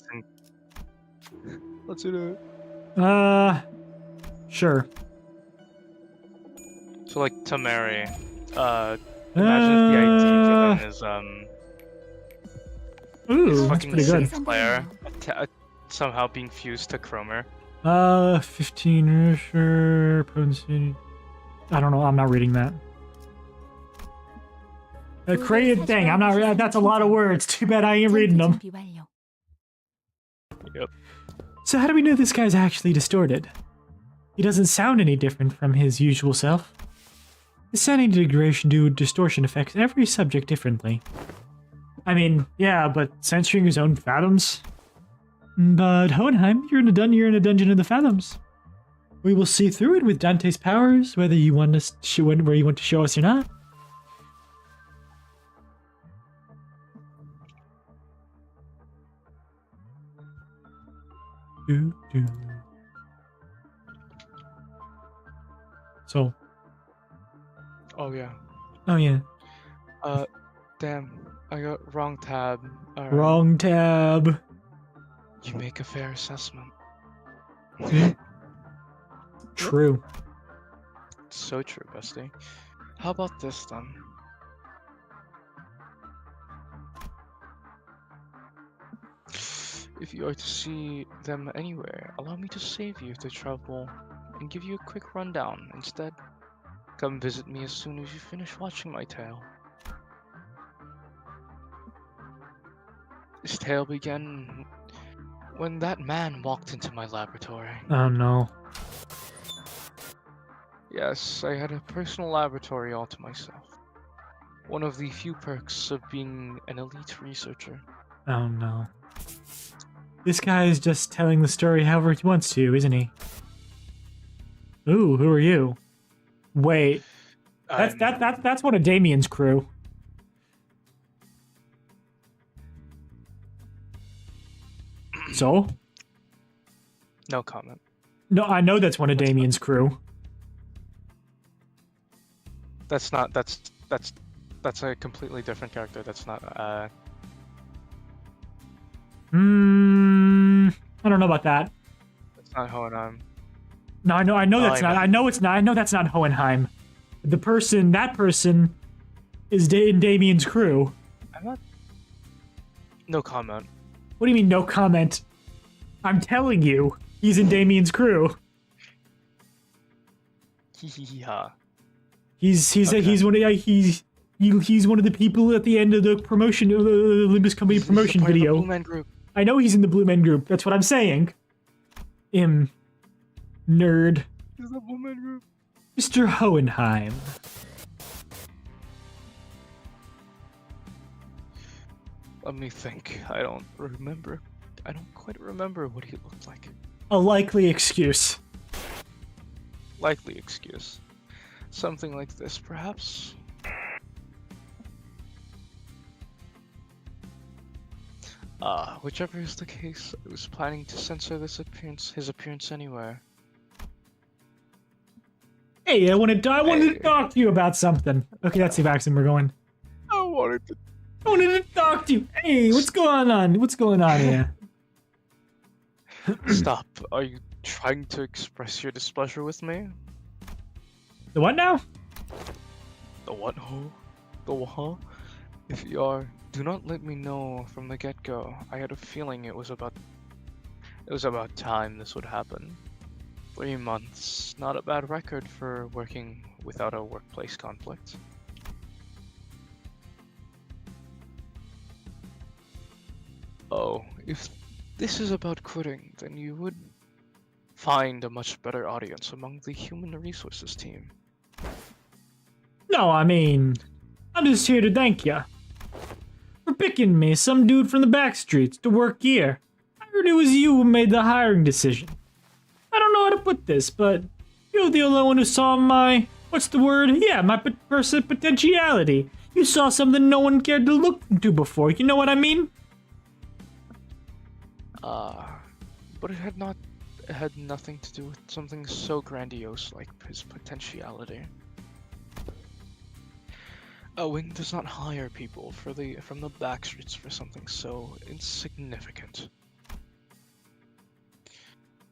Speaker 2: Let's eat it.
Speaker 1: Sure.
Speaker 2: So like Tamere, imagine if the ID for them is
Speaker 1: Ooh,
Speaker 2: He's
Speaker 1: that's
Speaker 2: fucking
Speaker 1: pretty good.
Speaker 2: Sinclair, somehow being fused to Cromer.
Speaker 1: 15 sure potency. I don't know. I'm not reading that. Dang, I'm not. That's a lot of words. Too bad I ain't reading them.
Speaker 2: Yep.
Speaker 1: So how do we know this guy's actually distorted? He doesn't sound any different from his usual self. The sounding distortion affects every subject differently. I mean, yeah, but censoring his own fathoms? But Hohenheim, you're in a dungeon of the fathoms. We will see through it with Dante's powers, whether you want to where you want to show us or not. So.
Speaker 2: Oh yeah.
Speaker 1: Oh yeah.
Speaker 2: Damn, I got wrong tab. Alright.
Speaker 1: Wrong tab.
Speaker 2: You make a fair assessment.
Speaker 1: True.
Speaker 2: So true, bestie. How about this then? If you are to see them anywhere, allow me to save you the trouble and give you a quick rundown instead. Come visit me as soon as you finish watching my tale. This tale began when that man walked into my laboratory.
Speaker 1: Oh no.
Speaker 2: Yes, I had a personal laboratory all to myself. One of the few perks of being an elite researcher.
Speaker 1: Oh no. This guy is just telling the story however he wants to, isn't he? Ooh, who are you? Wait. That's one of Damien's crew. So?
Speaker 2: No comment.
Speaker 1: No, I know that's one of Damien's crew.
Speaker 2: That's a completely different character. That's not
Speaker 1: I don't know about that.
Speaker 2: that's not Hohenheim.
Speaker 1: No, I know that's
Speaker 2: I
Speaker 1: not.
Speaker 2: know.
Speaker 1: I know it's not. I know that's not Hohenheim. That person is in Damien's crew.
Speaker 2: I'm not. No comment.
Speaker 1: What do you mean no comment? I'm telling you, he's in Damien's crew.
Speaker 2: Yeah.
Speaker 1: He's
Speaker 2: Okay.
Speaker 1: he's one of he's one of the people at the end of the promotion Olympus Company
Speaker 2: He's
Speaker 1: promotion
Speaker 2: a part of the
Speaker 1: video.
Speaker 2: Blue Man Group.
Speaker 1: I know he's in the Blue Men group. That's what I'm saying. Nerd.
Speaker 2: He's the Blue Man Group.
Speaker 1: Mr. Hohenheim.
Speaker 2: Let me think. I don't quite remember what he looked like.
Speaker 1: A likely excuse.
Speaker 2: Likely excuse. Something like this, perhaps. Whichever is the case, I was planning to censor his appearance anywhere.
Speaker 1: Hey, I wanted to talk to you about something. Okay, that's the accent we're going.
Speaker 2: I wanted to.
Speaker 1: I wanted to talk to you. Hey, what's going on? What's going on here?
Speaker 2: Stop. Are you trying to express your displeasure with me?
Speaker 1: The what now?
Speaker 2: The what, ho? The what? If you are, do not let me know from the get-go. I had a feeling it was about time this would happen. 3 months, not a bad record for working without a workplace conflict. Oh, if this is about quitting, then you would find a much better audience among the human resources team.
Speaker 1: No, I mean, I'm just here to thank you for picking me, some dude from the back streets, to work here. I heard it was you who made the hiring decision. I don't know how to put this, but you're the only one who saw my, what's the word? Yeah, my potentiality. You saw something no one cared to look into before, you know what I mean?
Speaker 2: But it had nothing to do with something so grandiose like his potentiality. A wing does not hire people from the backstreets for something so insignificant.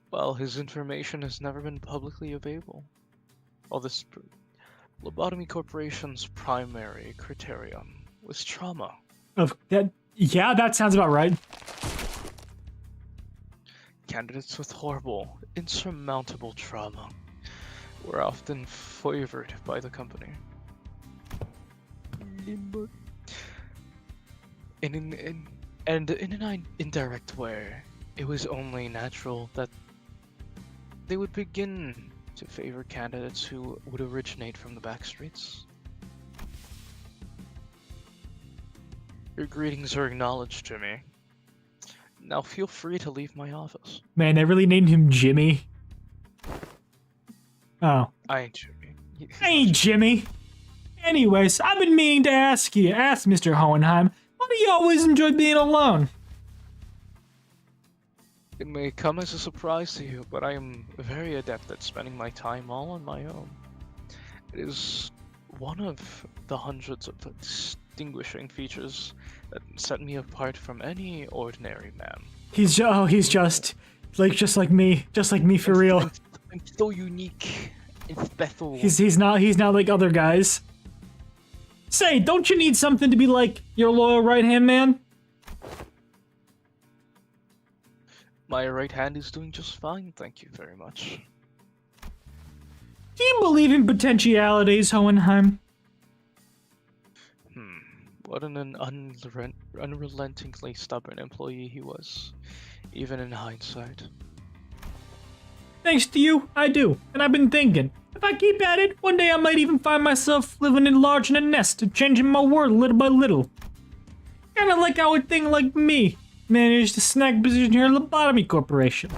Speaker 2: Well, his information has never been publicly available. While this Lobotomy Corporation's primary criterion was trauma.
Speaker 1: Of that, Yeah, that sounds about right.
Speaker 2: Candidates with horrible, insurmountable trauma were often favored by the company. And in an indirect way, it was only natural that they would begin to favor candidates who would originate from the backstreets. Your greetings are acknowledged, Jimmy. Now feel free to leave my office.
Speaker 1: Man, they really named him Jimmy. Oh.
Speaker 2: I ain't Jimmy.
Speaker 1: Hey, Jimmy. Anyways, I've been meaning to ask Mr. Hohenheim, why do you always enjoy being alone?
Speaker 2: It may come as a surprise to you, but I am very adept at spending my time all on my own. It is one of the hundreds of distinguishing features that set me apart from any ordinary man.
Speaker 1: He's just like me for real.
Speaker 2: I'm so unique and special.
Speaker 1: He's not like other guys. Say, don't you need something to be like your loyal right-hand man?
Speaker 2: My right hand is doing just fine, thank you very much.
Speaker 1: Do you believe in potentialities, Hohenheim?
Speaker 2: What an unrelentingly stubborn employee he was, even in hindsight.
Speaker 1: Thanks to you, I do. And I've been thinking, if I keep at it, one day I might even find myself living large in a nest and changing my world little by little. Kinda like how a thing like me managed to snag position here at Lobotomy Corporation.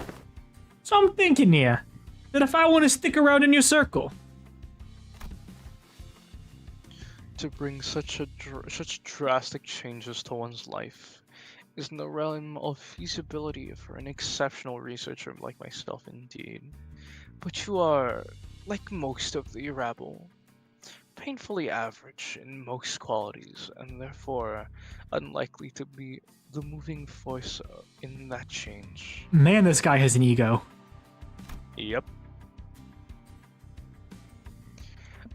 Speaker 1: So I'm thinking here, that if I want to stick around in your circle,
Speaker 2: To bring such drastic changes to one's life is in the realm of feasibility for an exceptional researcher like myself indeed. But you are, like most of the rabble, painfully average in most qualities, and therefore unlikely to be the moving force in that change.
Speaker 1: man, this guy has an ego.
Speaker 2: Yep.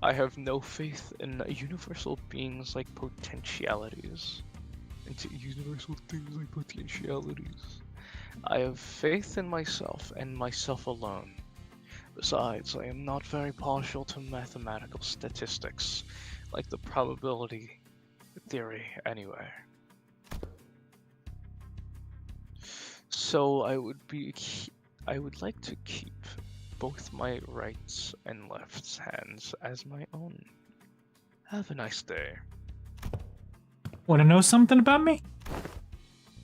Speaker 2: I have no faith in universal beings like potentialities. Into universal things like potentialities. I have faith in myself and myself alone. Besides, I am not very partial to mathematical statistics, like the probability theory anyway. So I would like to keep both my right and left hands as my own. Have a nice day.
Speaker 1: Want to know something about me?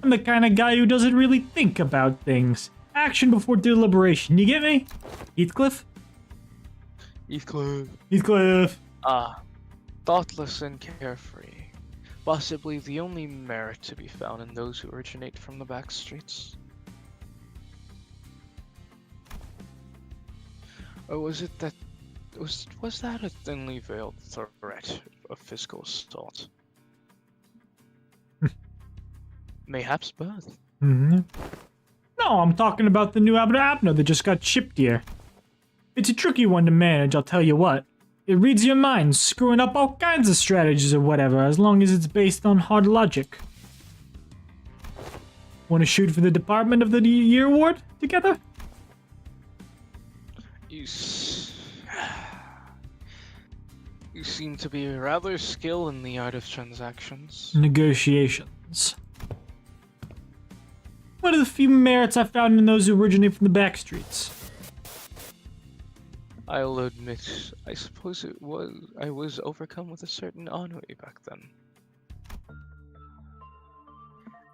Speaker 1: I'm the kind of guy who doesn't really think about things. Action before deliberation, you get me? Heathcliff? Heathcliff.
Speaker 2: Thoughtless and carefree. Possibly the only merit to be found in those who originate from the back streets. Or was it that was that a thinly veiled threat of physical assault? Mayhaps both.
Speaker 1: Mm-hmm. No, I'm talking about the new Abno that just got shipped here. It's a tricky one to manage, I'll tell you what. It reads your mind, screwing up all kinds of strategies or whatever, as long as it's based on hard logic. Want to shoot for the Department of the Year award together?
Speaker 2: You seem to be rather skilled in the art of transactions.
Speaker 1: Negotiations. One of the few merits I found in those who originate from the back streets.
Speaker 2: I'll admit, I suppose I was overcome with a certain ennui back then.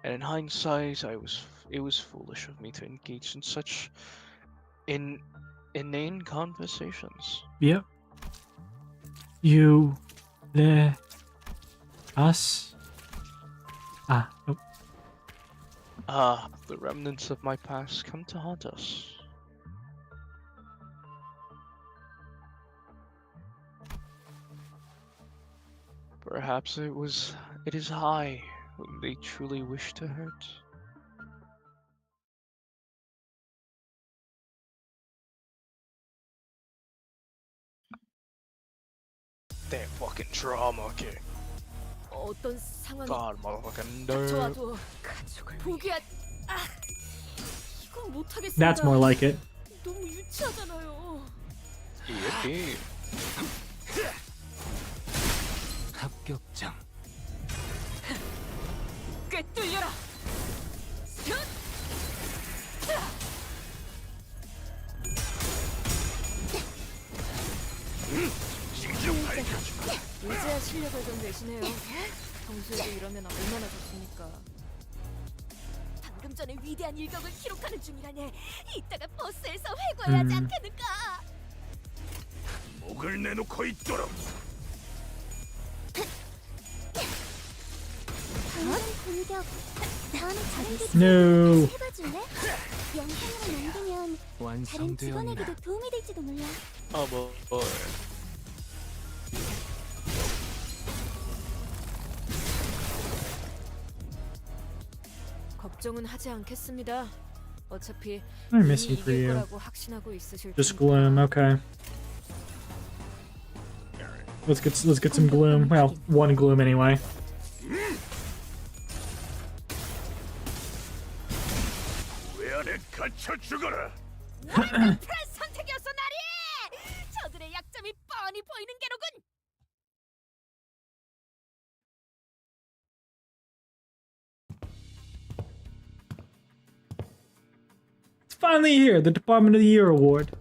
Speaker 2: And in hindsight, it was foolish of me to engage in such inane conversations.
Speaker 1: Yep. You, us. Nope.
Speaker 2: The remnants of my past come to haunt us. Perhaps it is I whom they truly wish to hurt. That fucking trauma, kid.
Speaker 5: 어떤 상황이
Speaker 2: God, motherfucking nerd.
Speaker 5: 닥쳐와도 포기하... 아, 이건 못하겠습니다.
Speaker 1: That's more like it.
Speaker 5: 너무 유치하잖아요.
Speaker 2: Yippee.
Speaker 3: 합격장.
Speaker 5: 꿰뚫려라. 슛! 이제야 실력을 좀 내시네요. 평소에도 이러면 얼마나 좋습니까? 방금 전에 위대한 일격을 기록하는 중이라네. 이따가 버스에서 회고해야지 않겠는가?
Speaker 3: 목을 내놓고 있도록.
Speaker 8: 공격 다음에 잘하게
Speaker 1: No.
Speaker 8: 해봐줄래? 영상으로 남기면 다른
Speaker 3: 완성되었나?
Speaker 8: 직원에게도 도움이 될지도 몰라.
Speaker 2: Oh boy.
Speaker 5: 걱정은 하지 않겠습니다. 어차피
Speaker 1: I'm
Speaker 5: 이미
Speaker 1: missing for
Speaker 5: 이길
Speaker 1: you.
Speaker 5: 거라고 확신하고 있으실
Speaker 1: Just
Speaker 5: 테니까.
Speaker 1: gloom. Okay. Let's get some gloom. Well, one gloom anyway.
Speaker 3: 왜 안에 갇혀 죽어라.
Speaker 5: 완벽한 선택이었어, 나리! 저들의 약점이 뻔히 보이는 게로군.
Speaker 1: It's finally here, the Department of the Year award.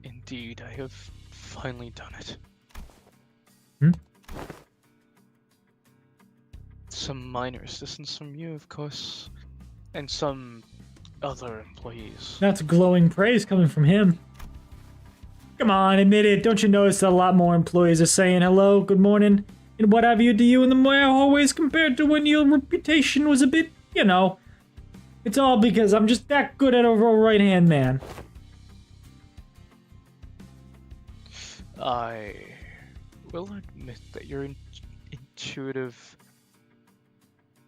Speaker 2: Indeed, I have finally done it.
Speaker 1: Hmm?
Speaker 2: Some minor assistance from you, of course, and some other employees.
Speaker 1: That's glowing praise coming from him. Come on, admit it. Don't you notice that a lot more employees are saying hello, good morning, and what have you to you in the hallways compared to when your reputation was a bit, you know. It's all because I'm just that good at a right-hand man.
Speaker 2: I will admit that your intuitive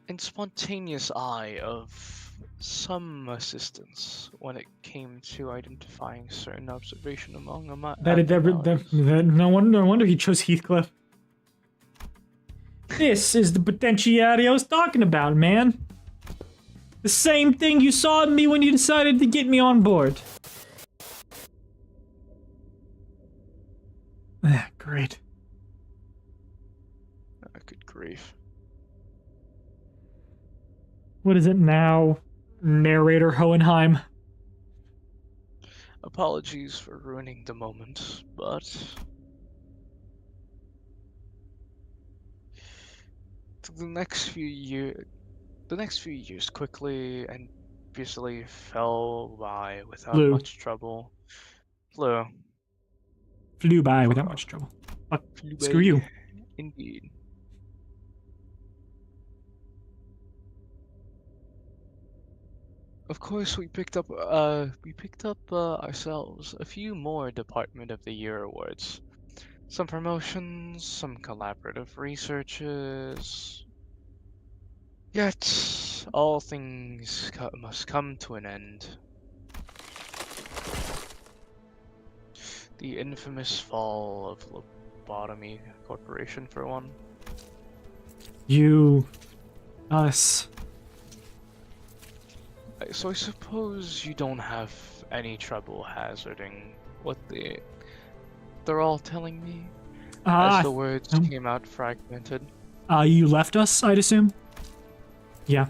Speaker 2: and spontaneous eye of some assistance when it came to identifying certain observation among
Speaker 1: No wonder he chose Heathcliff. This is the potentiality I was talking about, man. The same thing you saw in me when you decided to get me on board. Ah, great.
Speaker 2: Good grief.
Speaker 1: What is it now, narrator Hohenheim?
Speaker 2: Apologies for ruining the moment, but the next few years quickly and obviously fell by without
Speaker 1: Flew.
Speaker 2: much trouble. Flew.
Speaker 1: Flew by without much trouble. Fuck,
Speaker 2: Flew
Speaker 1: screw
Speaker 2: by.
Speaker 1: you.
Speaker 2: Indeed. Of course, we picked up ourselves a few more Department of the Year awards. Some promotions, some collaborative researches. Yet, all things must come to an end. The infamous fall of Lobotomy Corporation, for one.
Speaker 1: You... us...
Speaker 2: So I suppose you don't have any trouble hazarding what they're all telling me, as the words came out fragmented.
Speaker 1: You left us, I'd assume? Yeah.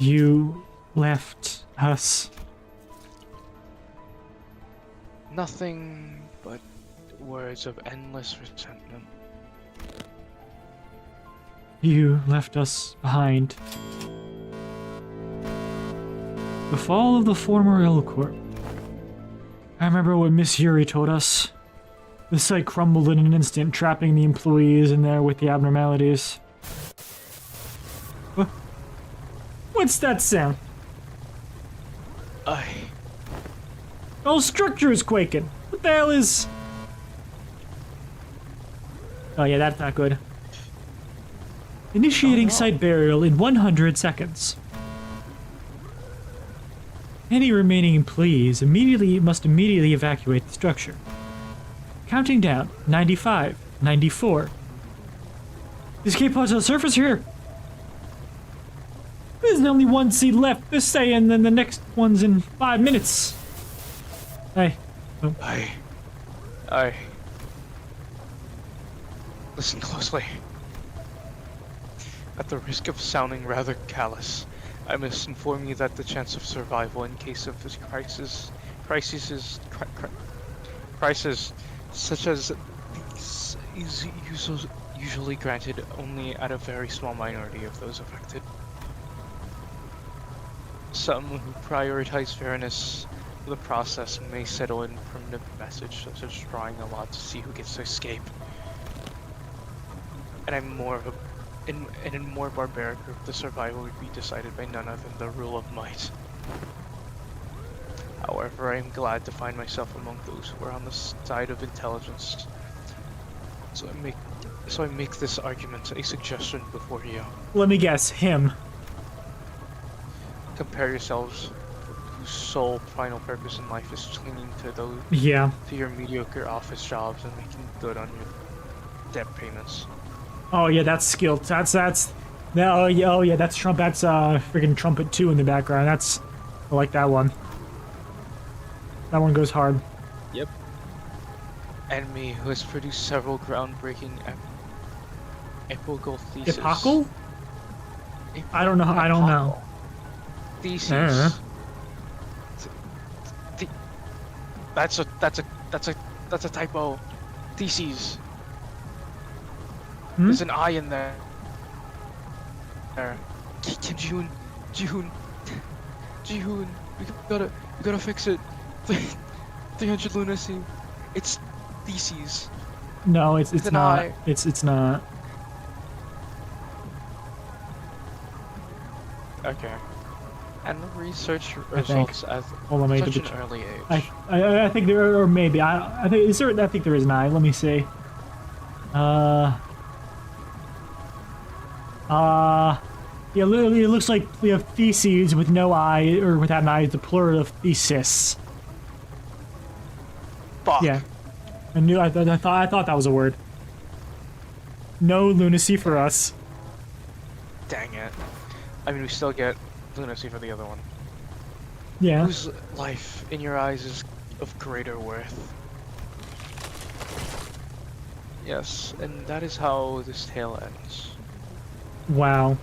Speaker 1: You left us.
Speaker 2: Nothing but words of endless resentment.
Speaker 1: You left us behind. The fall of the former L-Corp. I remember what Miss Yuri told us. The site crumbled in an instant, trapping the employees in there with the abnormalities. What's that sound?
Speaker 2: I...
Speaker 1: The whole structure is quaking. What the hell is... Oh yeah, that's not good. Initiating site burial in 100 seconds. Any remaining employees must immediately evacuate the structure. Counting down. 95. 94. The escape pods on the surface here. There's only one seat left this day, and then the next one's in 5 minutes. Hey. Oh.
Speaker 2: I... Listen closely. At the risk of sounding rather callous, I must inform you that the chance of survival in case of this crisis such as these is usually granted only at a very small minority of those affected. Some who prioritize fairness of the process may settle in primitive methods such as drawing a lot to see who gets to escape. And in a more barbaric group, the survival would be decided by none other than the rule of might. However, I am glad to find myself among those who are on the side of intelligence. So I make this argument a suggestion before you.
Speaker 1: Let me guess, him.
Speaker 2: Compare yourselves whose sole final purpose in life is clinging to those to your mediocre office jobs and making good on your debt payments.
Speaker 1: Oh yeah, that's skilled. That's oh yeah, that's Trump. That's freaking Trumpet 2 in the background. I like that one. That one goes hard.
Speaker 2: Yep. And me, who has produced several groundbreaking epical theses.
Speaker 1: Epochal? I don't know. I don't know.
Speaker 2: Theses. That's a typo. Theses.
Speaker 1: Hmm?
Speaker 2: There's an I in there. June, we gotta fix it. 300 lunacy. It's theses.
Speaker 1: No, it's not.
Speaker 2: I.
Speaker 1: It's not.
Speaker 2: Okay. And research results at
Speaker 1: Hold on,
Speaker 2: such an early age.
Speaker 1: I think there or maybe I think is there. I think there is an I. Let me see. Yeah, literally, it looks like we have theses with no I, or without an I, it's the plural of thesis.
Speaker 2: Fuck.
Speaker 1: Yeah. I thought that was a word. No lunacy for us.
Speaker 2: Dang it. I mean, we still get lunacy for the other one.
Speaker 1: Yeah.
Speaker 2: Whose life, in your eyes, is of greater worth? Yes, and that is how this tale ends.
Speaker 1: Wow.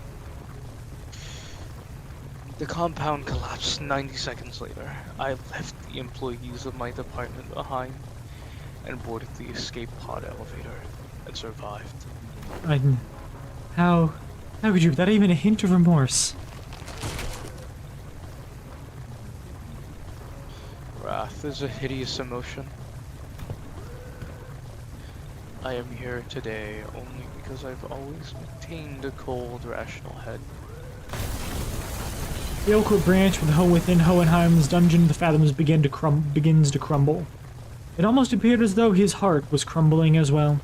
Speaker 2: The compound collapsed 90 seconds later. I left the employees of my department behind and boarded the escape pod elevator and survived.
Speaker 1: How could you, without even a hint of remorse?
Speaker 2: Wrath is a hideous emotion. I am here today only because I've always maintained a cold, rational head.
Speaker 1: The Oakwood branch within Hohenheim's dungeon, the fathoms begins to crumble. It almost appeared as though his heart was crumbling as well.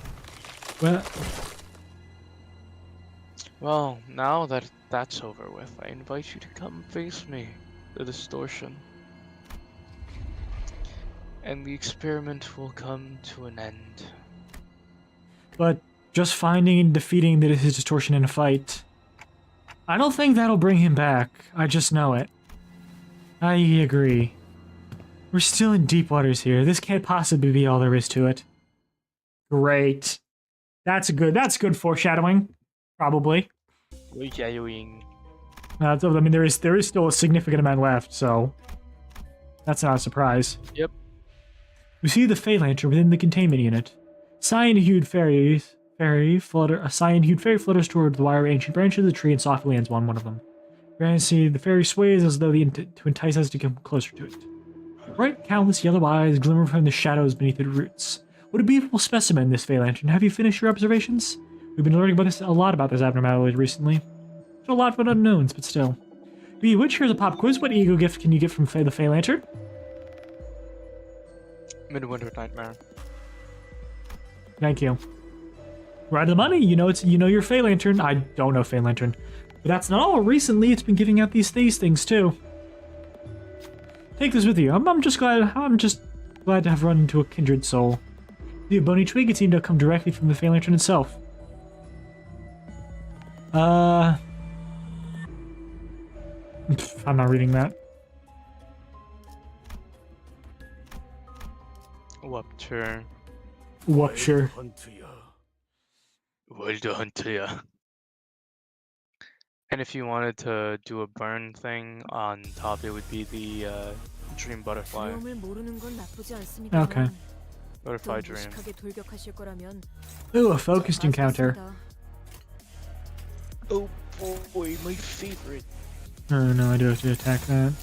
Speaker 2: Well, now that that's over with, I invite you to come face me, the distortion. And the experiment will come to an end.
Speaker 1: But just finding and defeating his distortion in a fight, I don't think that'll bring him back. I just know it. I agree. We're still in deep waters here. This can't possibly be all there is to it. Great. That's good foreshadowing. Probably.
Speaker 2: Foreshadowing.
Speaker 1: I mean, there is still a significant amount left, so that's not a surprise.
Speaker 2: Yep.
Speaker 1: We see the Fey Lantern within the containment unit. A cyan-hued fairy flutters toward the wire ancient branch of the tree and softly lands on one of them. Fancy the fairy sways as though to entice us to come closer to it. Bright, countless yellow eyes glimmer from the shadows beneath its roots. What a beautiful specimen, this Fey Lantern. Have you finished your observations? We've been learning a lot about this abnormality recently. There's a lot of unknowns, but still. Which here's a pop quiz. What ego gift can you get from the Fey Lantern?
Speaker 2: Midwinter Nightmare.
Speaker 1: Thank you. Right of the money. You know your Fey Lantern. I don't know Fey Lantern. But that's not all. Recently, it's been giving out these things too. Take this with you. I'm just glad to have run into a kindred soul. The bony twig, it seemed to come directly from the Phalanx itself. I'm not reading that.
Speaker 2: Wupture.
Speaker 1: Wupture.
Speaker 2: Well done to ya. And if you wanted to do a burn thing on top, it would be the dream butterfly.
Speaker 5: 위험을 모르는 건 나쁘지 않습니다만
Speaker 1: Okay.
Speaker 5: 또
Speaker 2: Butterfly dream.
Speaker 5: 무식하게 돌격하실 거라면
Speaker 1: Ooh, a focused encounter.
Speaker 2: Oh boy, my favorite.
Speaker 1: Oh no, I do have to attack that.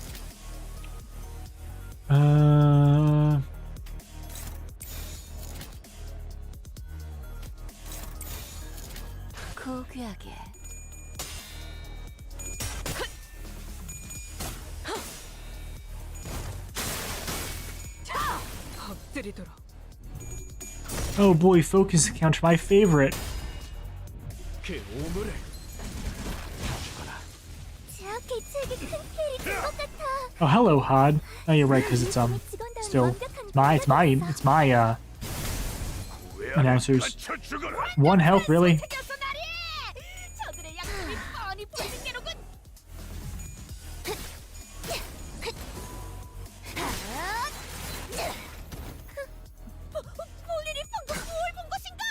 Speaker 5: 고귀하게 엎드리도록
Speaker 1: Oh boy, focus encounter, my favorite.
Speaker 8: 제약 개체에게 큰 피해를 준 것 같아.
Speaker 1: Oh, hello, Hod. Oh, you're right, because it's still it's my announcers.
Speaker 3: 갇혀 죽어라.
Speaker 1: One health, really?
Speaker 5: 택였어 나리! 저들의 약점이 뻔히 보이는 게로군. 볼일이 방금 뭘 본 것인가?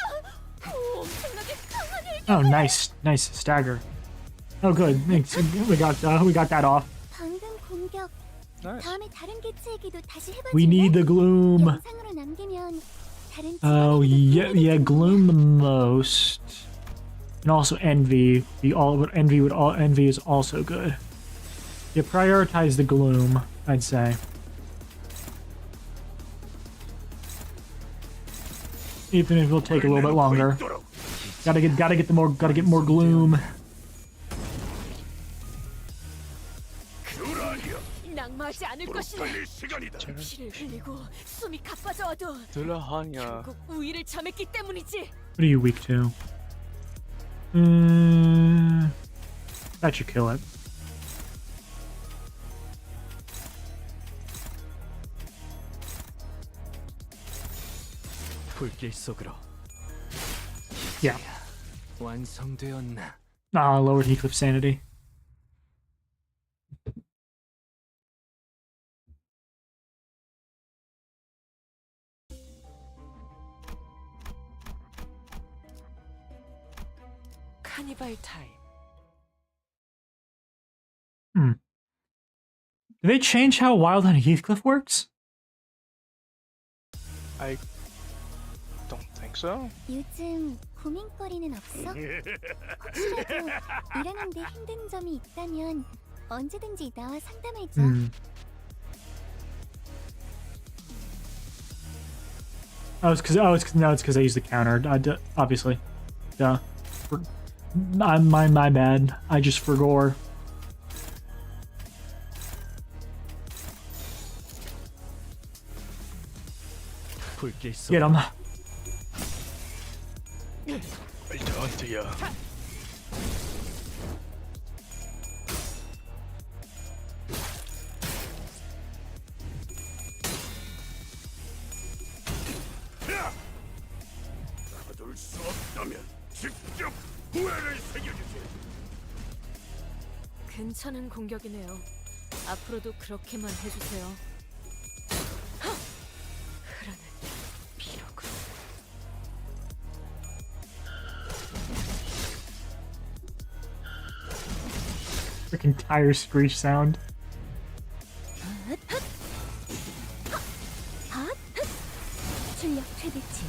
Speaker 5: 엄청나게 강한 일.
Speaker 1: Oh, nice stagger. Oh, good. Thanks. We got that off.
Speaker 8: 방금 공격.
Speaker 2: Nice.
Speaker 8: 다음에 다른 개체에게도 다시 해봐줄래?
Speaker 1: We need the gloom.
Speaker 8: 영상으로 남기면 다른
Speaker 1: Oh
Speaker 8: 친구들도
Speaker 1: yeah,
Speaker 8: 도움이
Speaker 1: gloom the most, and also envy. Envy is also good. Yeah, prioritize the gloom, I'd say. Even if it'll take a little bit longer. Gotta get more gloom.
Speaker 5: 낙마하지 않을 것이네.
Speaker 3: 달릴 시간이다.
Speaker 5: 피를 흘리고 숨이 가빠져와도
Speaker 2: 들어하냐.
Speaker 5: 결국 우위를 점했기 때문이지.
Speaker 1: What are you weak to? That should kill it.
Speaker 3: 불길 속으로
Speaker 1: Yeah.
Speaker 3: 완성되었나?
Speaker 1: Ah, lowered Heathcliff's sanity.
Speaker 6: 카니발 타임.
Speaker 1: Did they change how Wild Hunt Heathcliff works?
Speaker 2: I don't think so.
Speaker 8: 요즘 고민거리는 없어? 혹시라도 일하는데 힘든 점이 있다면 언제든지 나와 상담해줘.
Speaker 1: It's because I used the counter. Obviously, duh. My bad. I just forgot.
Speaker 3: 불길 속
Speaker 1: Get him.
Speaker 2: Well done to ya.
Speaker 3: 가둘 수 없다면 직접 후회를 새겨주세요.
Speaker 5: 괜찮은 공격이네요. 앞으로도 그렇게만 해주세요. 흐르는 피로군.
Speaker 1: Freaking tire screech sound.
Speaker 8: 출력 최대치.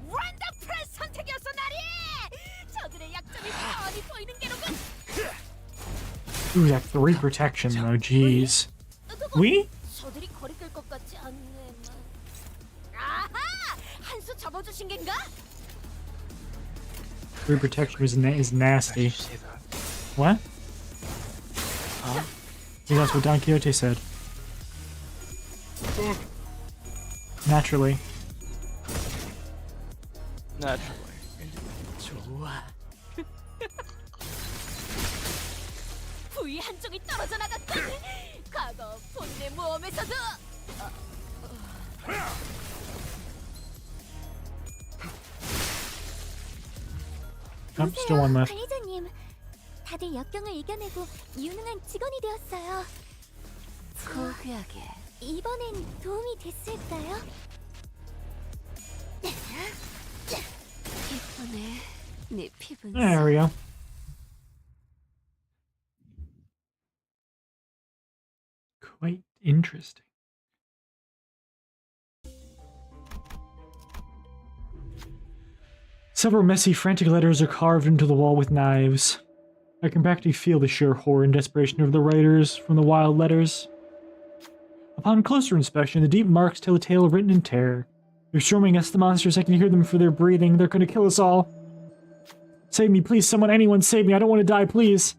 Speaker 5: 원더풀 선택이었어 나리! 저들의 약점이 뻔히 보이는 게로군.
Speaker 1: Ooh, that 3 protection though, jeez. We?
Speaker 5: 저들이 거리 끌 것 같지 않네. 아하! 한 수 접어주신 겐가?
Speaker 1: 3 protection is
Speaker 2: Why did
Speaker 1: nasty.
Speaker 2: you say that?
Speaker 1: What?
Speaker 2: Huh?
Speaker 1: Yeah, that's what Don Quixote said. Naturally.
Speaker 2: Naturally.
Speaker 3: 좋아.
Speaker 5: 부위 한쪽이 떨어져 나갔군. 과거 본내 모험에서도
Speaker 1: still one left.
Speaker 8: 관리자님. 다들 역경을 이겨내고 유능한 직원이 되었어요.
Speaker 6: 고귀하게.
Speaker 8: 이번엔 도움이 됐을까요?
Speaker 6: 예쁘네. 네 피부는.
Speaker 1: There we go. Quite interesting. Several messy, frantic letters are carved into the wall with knives. I can practically feel the sheer horror and desperation of the writers from the wild letters. Upon closer inspection, the deep marks tell a tale written in terror. They're storming us, the monsters. I can hear them for their breathing. They're gonna kill us all. Save me, please. Someone, anyone, save me. I don't want to die, please.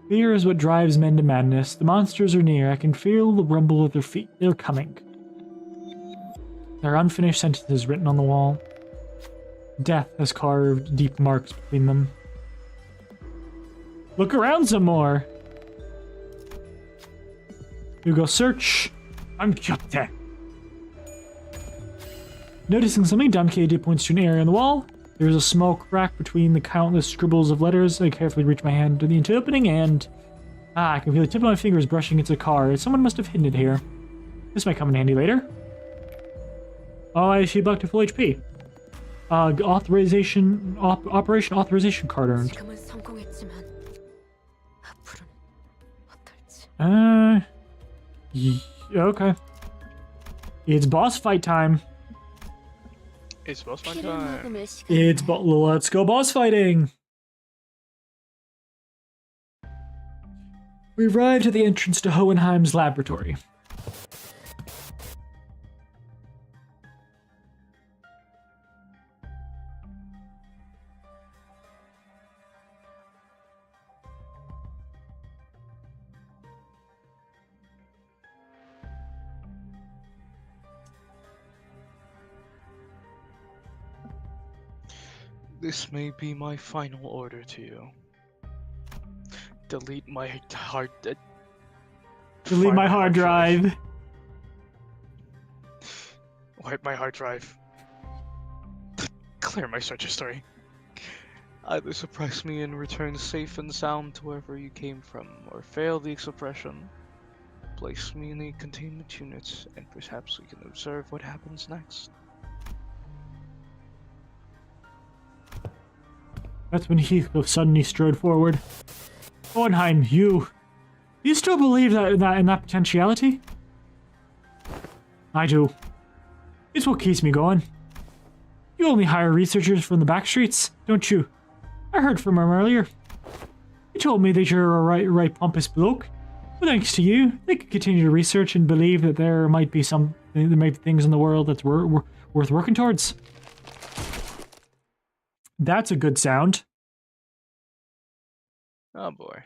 Speaker 1: Fear is what drives men to madness. The monsters are near. I can feel the rumble of their feet. They're coming. There are unfinished sentences written on the wall. Death has carved deep marks between them. Look around some more. You go search. I'm Chupte. Noticing something, Damkade points to an area on the wall. There's a small crack between the countless scribbles of letters. I carefully reach my hand to the opening and... I can feel the tip of my fingers brushing against a card. Someone must have hidden it here. This might come in handy later. Oh, I see back to full HP. Operation authorization card earned.
Speaker 6: 지금은 성공했지만 앞으로는 어떨지.
Speaker 1: Okay. It's boss fight time.
Speaker 2: It's boss fight time.
Speaker 1: Let's go boss fighting. We arrived at the entrance to Hohenheim's laboratory.
Speaker 2: This may be my final order to you. Delete my hard...
Speaker 1: Delete my hard drive.
Speaker 2: Wipe my hard drive. Clear my search history. Either suppress me and return safe and sound to wherever you came from, or fail the suppression. Place me in a containment unit, and perhaps we can observe what happens next.
Speaker 1: That's when Heathcliff suddenly strode forward. Hohenheim, you still believe in that potentiality? I do. It's what keeps me going. You only hire researchers from the back streets, don't you? I heard from him earlier. He told me that you're a right pompous bloke. But thanks to you, they can continue to research and believe that there might be things in the world that's worth working towards. That's a good sound.
Speaker 2: Oh boy.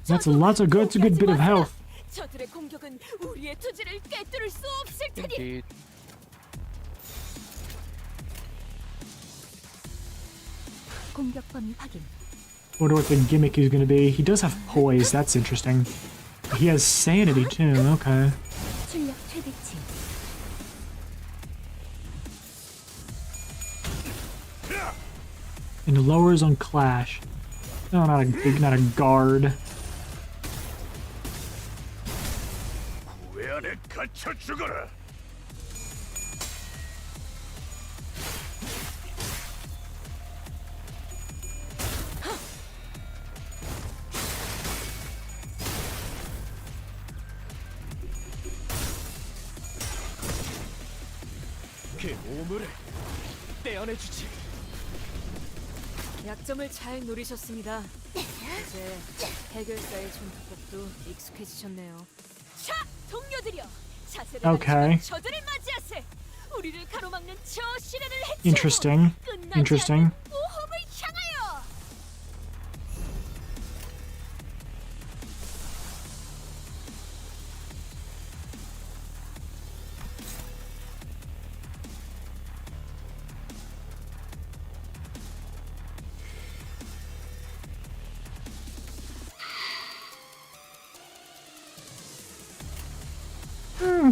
Speaker 1: That's a good bit of health.
Speaker 5: 저들의 공격은 우리의 투지를 꿰뚫을 수 없을 테니.
Speaker 2: Indeed.
Speaker 8: 공격 범위 확인.
Speaker 1: Wonder what the gimmick is gonna be. He does have poise, that's interesting. He has sanity too, okay.
Speaker 8: 출력 최대치.
Speaker 1: And lowers on clash. No, not a guard.
Speaker 3: 왜 안에 갇혀 죽어라. 그 오물을 떼어내주지.
Speaker 5: 약점을 잘 노리셨습니다. 이제 해결사의 전투법도 익숙해지셨네요. 자, 동료들이여, 자세를
Speaker 1: Okay.
Speaker 5: 저들을 맞이하세. 우리를 가로막는 저 시련을 해치우고
Speaker 1: Interesting.
Speaker 5: 끝나지
Speaker 1: Interesting.
Speaker 5: 않는 모험을 향하여.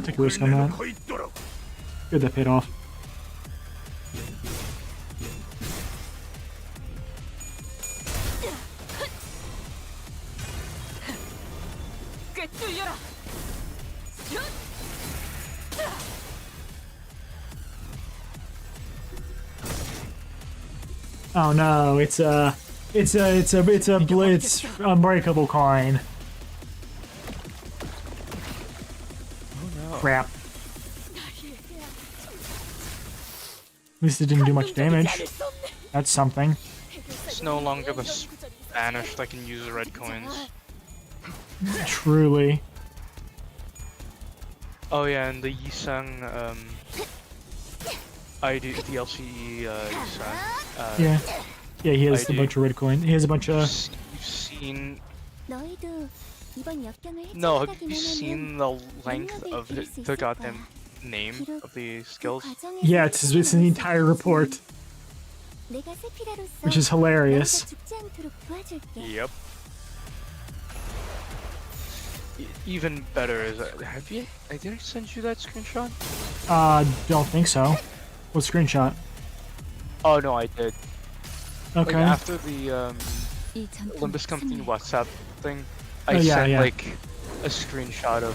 Speaker 1: Take a risk on that.
Speaker 3: 거 있도록
Speaker 1: Good, that paid off. Oh no, it's a blitz unbreakable coin.
Speaker 2: Oh no.
Speaker 1: Crap. At least it didn't do much damage. That's something.
Speaker 2: It's no longer the Spanish that can use the red coins.
Speaker 1: Truly.
Speaker 2: Oh yeah, and the Yisang ID DLC Yisang.
Speaker 1: Yeah. Yeah, he has
Speaker 2: ID.
Speaker 1: a bunch of red coin. He has a bunch of.
Speaker 2: You've seen.
Speaker 8: 너희도 이번 역경을
Speaker 2: No, have
Speaker 8: 헤쳐나가기만
Speaker 2: you seen the length of the goddamn name of the skills?
Speaker 1: Yeah, it's an entire report,
Speaker 8: 내가 세피라로서
Speaker 1: which is hilarious.
Speaker 8: 너희가 죽지 않도록 도와줄게.
Speaker 2: Yep. Even better is have you? Did I send you that screenshot?
Speaker 1: Don't think so. What screenshot?
Speaker 2: Oh no, I did.
Speaker 1: Okay.
Speaker 2: Like after the
Speaker 8: 이 전투는
Speaker 2: Olympus Company
Speaker 8: 승리야.
Speaker 2: WhatsApp thing, I
Speaker 1: Oh, yeah,
Speaker 2: sent
Speaker 1: yeah.
Speaker 2: like a screenshot of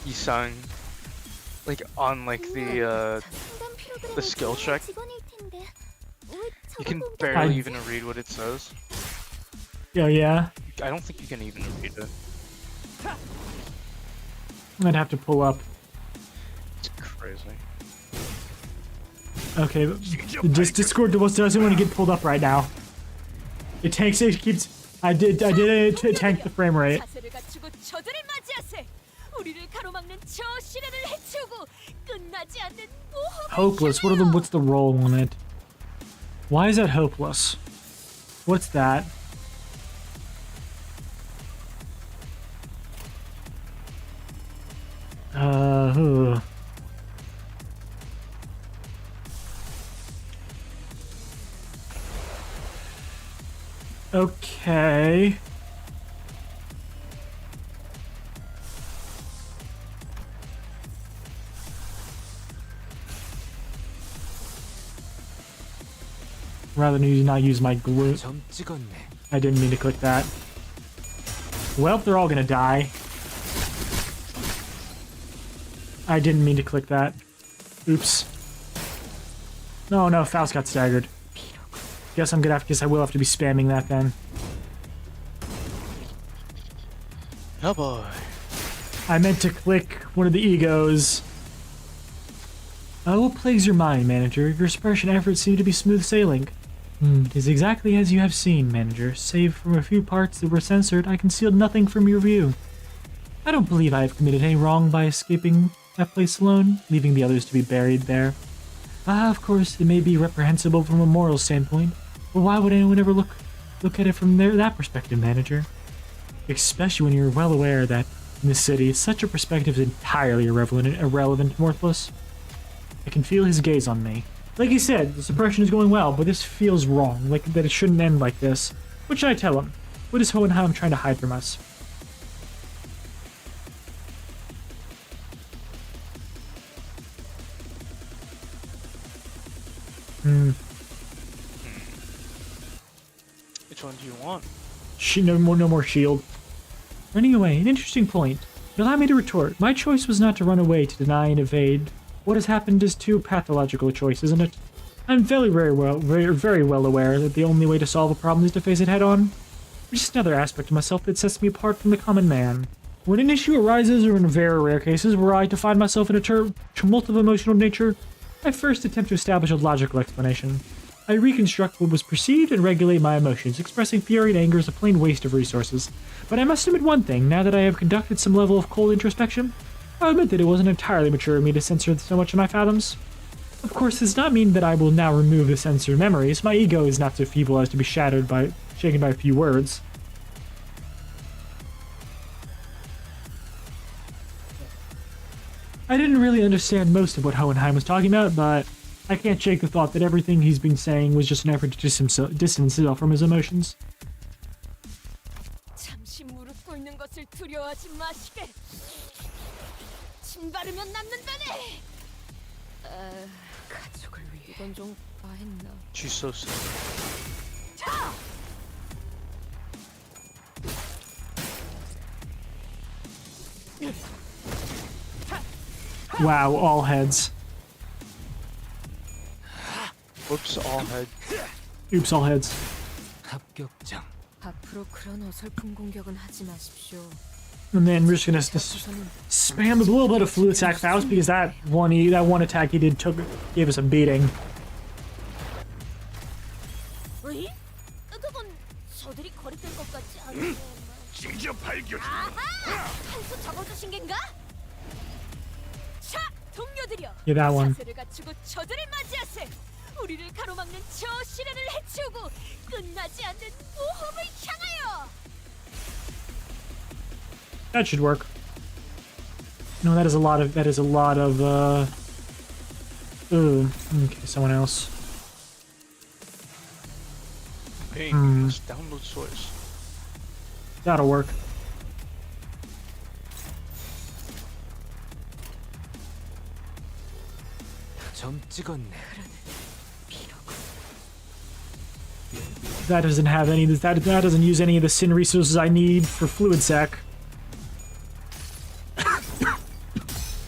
Speaker 2: Isang, like on like the skill check. You can barely even read what it says.
Speaker 1: Oh yeah.
Speaker 2: I don't think you can even read it.
Speaker 1: I'd have to pull up.
Speaker 2: It's crazy.
Speaker 1: Okay, Discord doesn't want to get pulled up right now. It keeps. I did it to tank the frame rate.
Speaker 5: 자세를 갖추고 저들을 맞이하세. 우리를 가로막는 저 시련을 해치우고 끝나지 않는 모험을
Speaker 1: Hopeless. What's the role on it? Why is that hopeless? What's that? Ugh. Okay. Rather than not use my glue.
Speaker 3: 점 찍었네.
Speaker 1: I didn't mean to click that. Well, they're all gonna die. I didn't mean to click that. Oops. No, Faust got staggered. Guess I will have to be spamming that then.
Speaker 2: Oh boy.
Speaker 1: I meant to click one of the egos. Oh, what plagues your mind, manager? Your suppression efforts seem to be smooth sailing. It is exactly as you have seen, manager. Save for a few parts that were censored, I concealed nothing from your view. I don't believe I have committed any wrong by escaping that place alone, leaving the others to be buried there. Of course, it may be reprehensible from a moral standpoint, but why would anyone ever look at it from that perspective, manager? Especially when you're well aware that, in this city, such a perspective is entirely irrelevant and worthless. I can feel his gaze on me. Like he said, the suppression is going well, but this feels wrong, like that it shouldn't end like this. What should I tell him? What is Hohenheim trying to hide from us?
Speaker 2: Which one do you want?
Speaker 1: No more shield. Running away, an interesting point. Allow me to retort. My choice was not to run away, to deny and evade. What has happened is too pathological a choice, isn't it? I'm very well aware that the only way to solve a problem is to face it head on. It's just another aspect of myself that sets me apart from the common man. When an issue arises, or in very rare cases where I find myself in a tumult of emotional nature, I first attempt to establish a logical explanation. I reconstruct what was perceived and regulate my emotions. Expressing fury and anger is a plain waste of resources. But I must admit one thing, now that I have conducted some level of cold introspection, I'll admit that it wasn't entirely mature of me to censor so much of my fathoms. Of course, this does not mean that I will now remove the censored memories. My ego is not so feeble as to be shaken by a few words. I didn't really understand most of what Hohenheim was talking about, but I can't shake the thought that everything he's been saying was just an effort to distance himself from his emotions.
Speaker 5: 잠시 무릎 꿇는 것을 두려워하지 마시게. 침 바르면 낫는다네.
Speaker 6: 가족을 위해.
Speaker 5: 이건 좀 과했나?
Speaker 2: She's so sick.
Speaker 1: Wow, all heads.
Speaker 2: Whoops, all head.
Speaker 1: Oops, all heads.
Speaker 3: 합격장.
Speaker 5: 앞으로 그런 어설픈 공격은 하지 마십시오.
Speaker 1: And then we're just gonna spam a little bit of flu attack Faust because that one attack he did gave us a beating.
Speaker 5: 으이? 그건 저들이 거리될 것 같지 않은데.
Speaker 3: 징저 발견.
Speaker 5: 아하! 한수 접어주신 겐가? 자, 동료들이여.
Speaker 1: Yeah, that one.
Speaker 5: 자세를 갖추고 저들을 맞이하세. 우리를 가로막는 저 시련을 해치우고 끝나지 않는 모험을 향하여.
Speaker 1: That should work. No, that is a lot of ooh, okay, someone else.
Speaker 2: Hey, just download source.
Speaker 1: That'll work.
Speaker 3: 점 찍었네.
Speaker 1: That doesn't have any. That doesn't use any of the sin resources I need for fluid sac.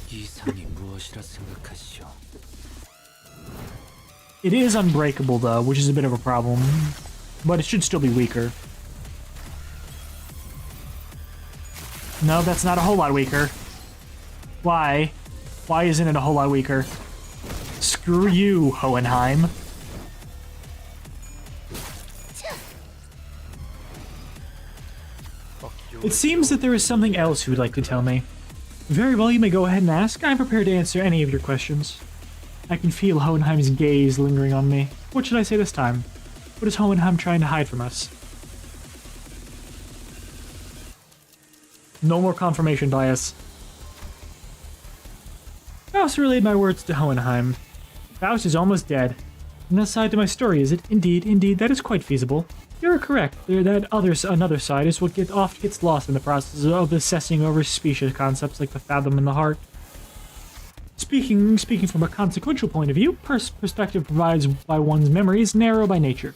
Speaker 3: 이상이 무엇이라 생각하시오?
Speaker 1: It is unbreakable though, which is a bit of a problem, but it should still be weaker. No, that's not a whole lot weaker. Why? Why isn't it a whole lot weaker? Screw you, Hohenheim. It seems that there is something else you would like to tell me. Very well, you may go ahead and ask. I'm prepared to answer any of your questions. I can feel Hohenheim's gaze lingering on me. What should I say this time? What is Hohenheim trying to hide from us? No more confirmation bias. Faust relayed my words to Hohenheim. Faust is almost dead. And that side to my story, is it? Indeed, that is quite feasible. You're correct. Another side is what often gets lost in the process of assessing over specious concepts like the fathom and the heart. Speaking from a consequential point of view, perspective provided by one's memory is narrow by nature.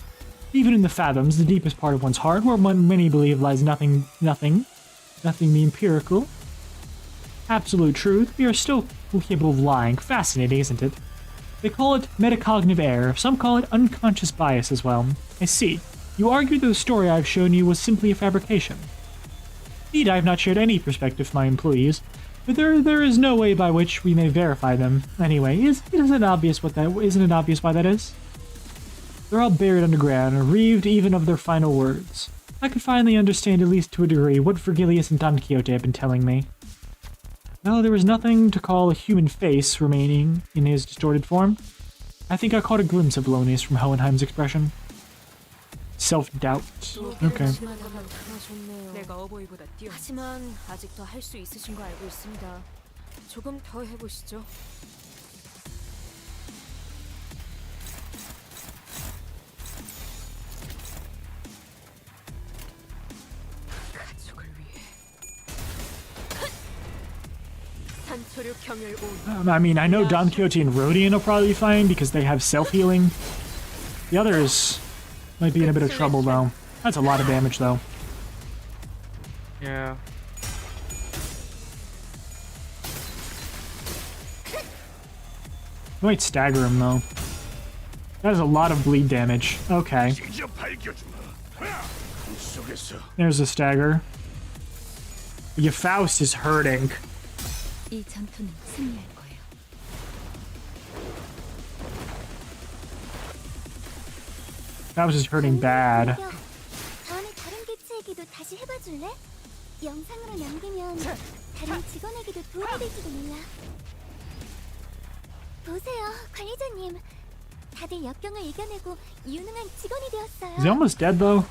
Speaker 1: Even in the fathoms, the deepest part of one's heart, where many believe lies nothing the empirical, absolute truth, we are still capable of lying. Fascinating, isn't it? They call it metacognitive error. Some call it unconscious bias as well. I see. You argue that the story I've shown you was simply a fabrication. Indeed, I have not shared any perspective with my employees, but there is no way by which we may verify them. Anyway, isn't it obvious why that is? They're all buried underground, reaved even of their final words. I could finally understand, at least to a degree, what Virgilius and Don Quixote have been telling me. Well, there was nothing to call a human face remaining in his distorted form. I think I caught a glimpse of loneliness from Hohenheim's expression. Self-doubt. Okay.
Speaker 5: 하지만 아직 더 할 수 있으신 거 알고 있습니다. 조금 더 해보시죠.
Speaker 6: 가족을 위해. 산초류 경혈
Speaker 1: I mean, I know Don Quixote and Rodian will probably be fine because they have self-healing. The others might be in a bit of trouble, though. That's a lot of damage, though.
Speaker 2: Yeah.
Speaker 1: Might stagger him, though. That is a lot of bleed damage. Okay.
Speaker 3: 징저 발견주마. 속에서
Speaker 1: There's a stagger. Yeah, Faust is hurting.
Speaker 6: 이 전투는 승리할 거예요.
Speaker 1: Faust is hurting bad.
Speaker 8: 다음에 다른 개체 얘기도 다시 해봐줄래? 영상으로 남기면 다른 직원에게도 도움이 될지도 몰라. 보세요, 관리자님. 다들 역경을 이겨내고 유능한 직원이 되었어요.
Speaker 1: Is he almost dead, though?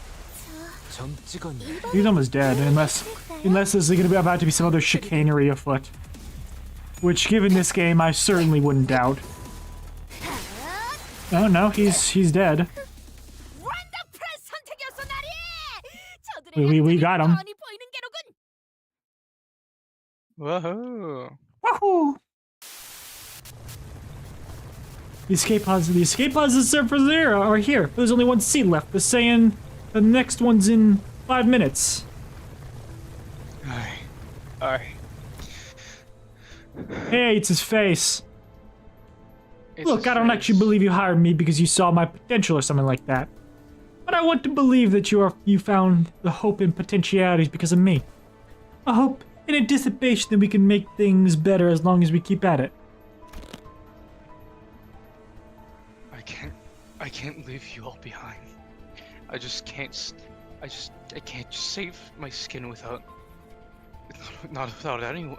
Speaker 3: 점 찍었네.
Speaker 1: He's almost dead, unless there's about to be some other chicanery afoot. Which, given this game, I certainly wouldn't doubt. Oh no, he's dead. We got him.
Speaker 2: Woohoo!
Speaker 1: Woohoo! The escape pods of Surfer Zero are here. There's only one seat left. They're saying the next one's in 5 minutes.
Speaker 2: Alright.
Speaker 1: Hey, it's his face.
Speaker 2: It's
Speaker 1: Look,
Speaker 2: his
Speaker 1: I don't
Speaker 2: face.
Speaker 1: actually believe you hired me because you saw my potential or something like that. But I want to believe that you found the hope and potentialities because of me. A hope and anticipation that we can make things better as long as we keep at it.
Speaker 2: I can't leave you all behind. I can't just save my skin without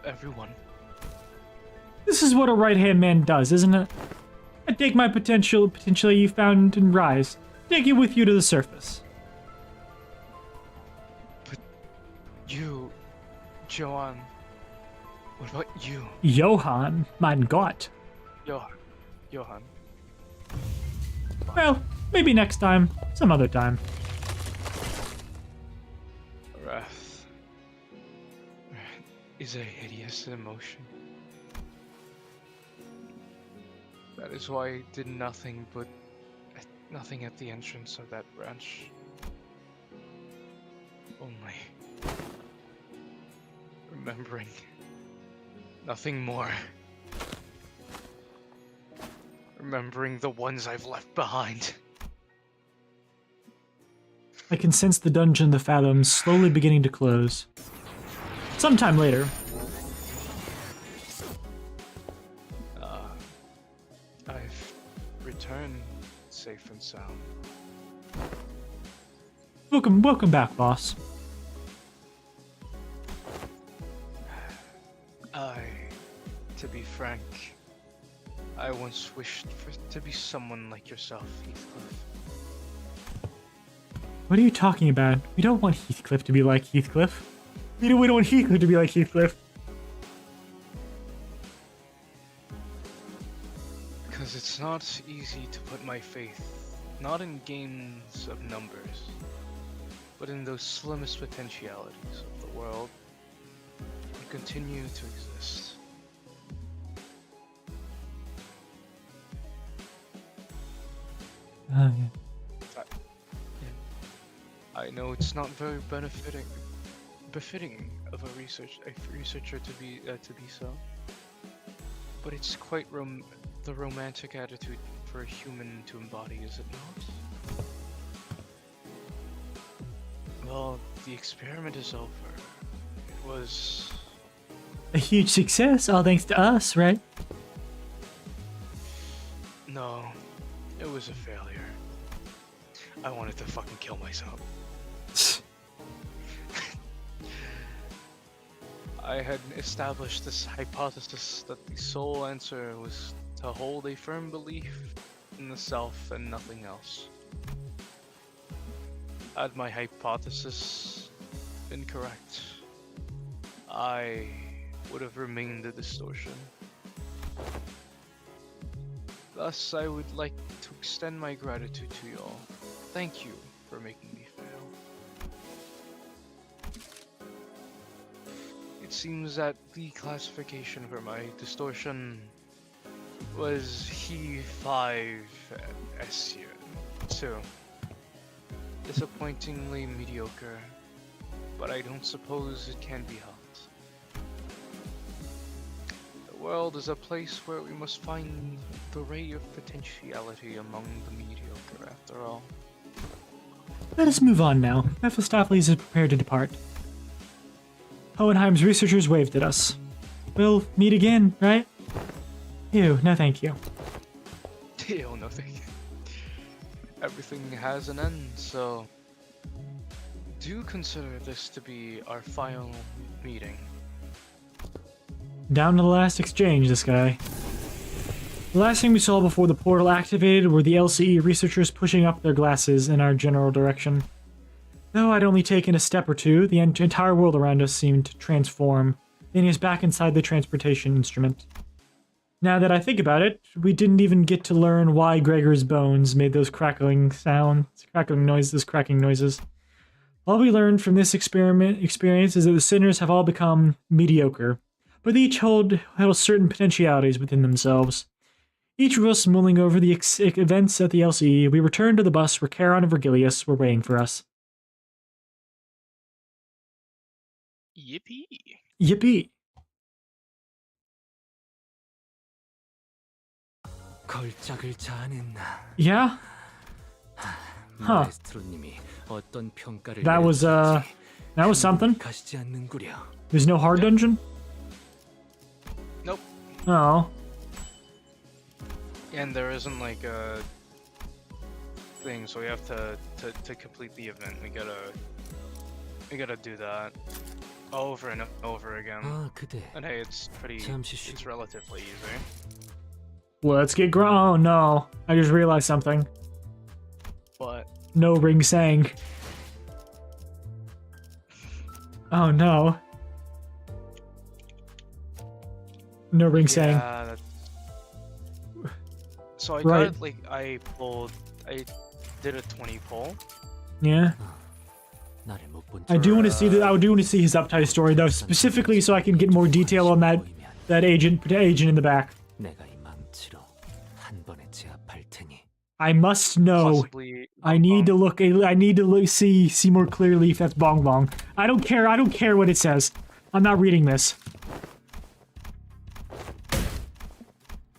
Speaker 2: everyone.
Speaker 1: This is what a right-hand man does, isn't it? I take my potentially you found and rise. Take it with you to the surface.
Speaker 2: But you, Johan, what about you?
Speaker 1: Johann, mein Gott.
Speaker 2: Johan.
Speaker 1: Well, maybe next time, some other time.
Speaker 2: Wrath is a hideous emotion. That is why I did nothing at the entrance of that branch. Only remembering nothing more. Remembering the ones I've left behind.
Speaker 1: I can sense the dungeon of the Fathoms slowly beginning to close. Sometime later.
Speaker 2: I've returned safe and sound.
Speaker 1: Welcome back, boss.
Speaker 2: To be frank, I once wished to be someone like yourself, Heathcliff.
Speaker 1: What are you talking about? We don't want Heathcliff to be like Heathcliff. We don't want Heathcliff to be like Heathcliff.
Speaker 2: Because it's not easy to put my faith, not in games of numbers, but in those slimmest potentialities of the world to continue to exist.
Speaker 1: Yeah.
Speaker 2: I know it's not very befitting of a researcher to be so, but it's quite the romantic attitude for a human to embody, is it not? Well, the experiment is over. It was
Speaker 1: A huge success, all thanks to us, right?
Speaker 2: no, it was a failure. I wanted to fucking kill myself. I had established this hypothesis that the sole answer was to hold a firm belief in the self and nothing else. Had my hypothesis been correct, I would have remained a distortion. Thus, I would like to extend my gratitude to you all. Thank you for making me fail. It seems that the classification for my distortion was He5SU2. Disappointingly mediocre, but I don't suppose it can be helped. The world is a place where we must find the ray of potentiality among the mediocre, after all.
Speaker 1: Let us move on now. Mephistopheles is prepared to depart. Hohenheim's researchers waved at us. We'll meet again, right? Ew, no thank you.
Speaker 2: Ew, no thank you. Everything has an end, so do consider this to be our final meeting.
Speaker 1: Down to the last exchange, this guy. The last thing we saw before the portal activated were the LCE researchers pushing up their glasses in our general direction. Though I'd only taken a step or two, the entire world around us seemed to transform, leading us back inside the transportation instrument. Now that I think about it, we didn't even get to learn why Gregor's bones made those cracking noises. All we learned from this experience is that the sinners have all become mediocre, but they each hold certain potentialities within themselves. Each of us mulling over the events at the LCE, we returned to the bus where Charon and Virgilius were waiting for us.
Speaker 2: Yippee.
Speaker 1: Yippee!
Speaker 3: 걸작을 자아낸 나.
Speaker 1: Yeah? Huh.
Speaker 3: 마에스트로님이 어떤 평가를
Speaker 1: That was something.
Speaker 3: 가시지 않는구려.
Speaker 1: There's no hard dungeon?
Speaker 2: Nope.
Speaker 1: Oh.
Speaker 2: And there isn't like a thing, so we have to complete the event. We gotta do that over and over again.
Speaker 3: 아, 그대.
Speaker 2: And hey, it's relatively easy.
Speaker 1: Well, let's get oh no. I just realized something.
Speaker 2: But
Speaker 1: No ring sang. Oh no. No ring sang.
Speaker 2: yeah, so I
Speaker 1: Right.
Speaker 2: got like I did a 20 pull.
Speaker 1: Yeah.
Speaker 3: 나를 못 본
Speaker 1: I do want to see I do want to see his uptight story though, specifically so I can get more detail on that agent in the back.
Speaker 3: 내가 이 망치로 한 번에 제압할 테니.
Speaker 1: I must know.
Speaker 2: Possibly
Speaker 1: I need to look. I need to look, see more clearly if that's Bong Bong. I don't care. I don't care what it says. I'm not reading this.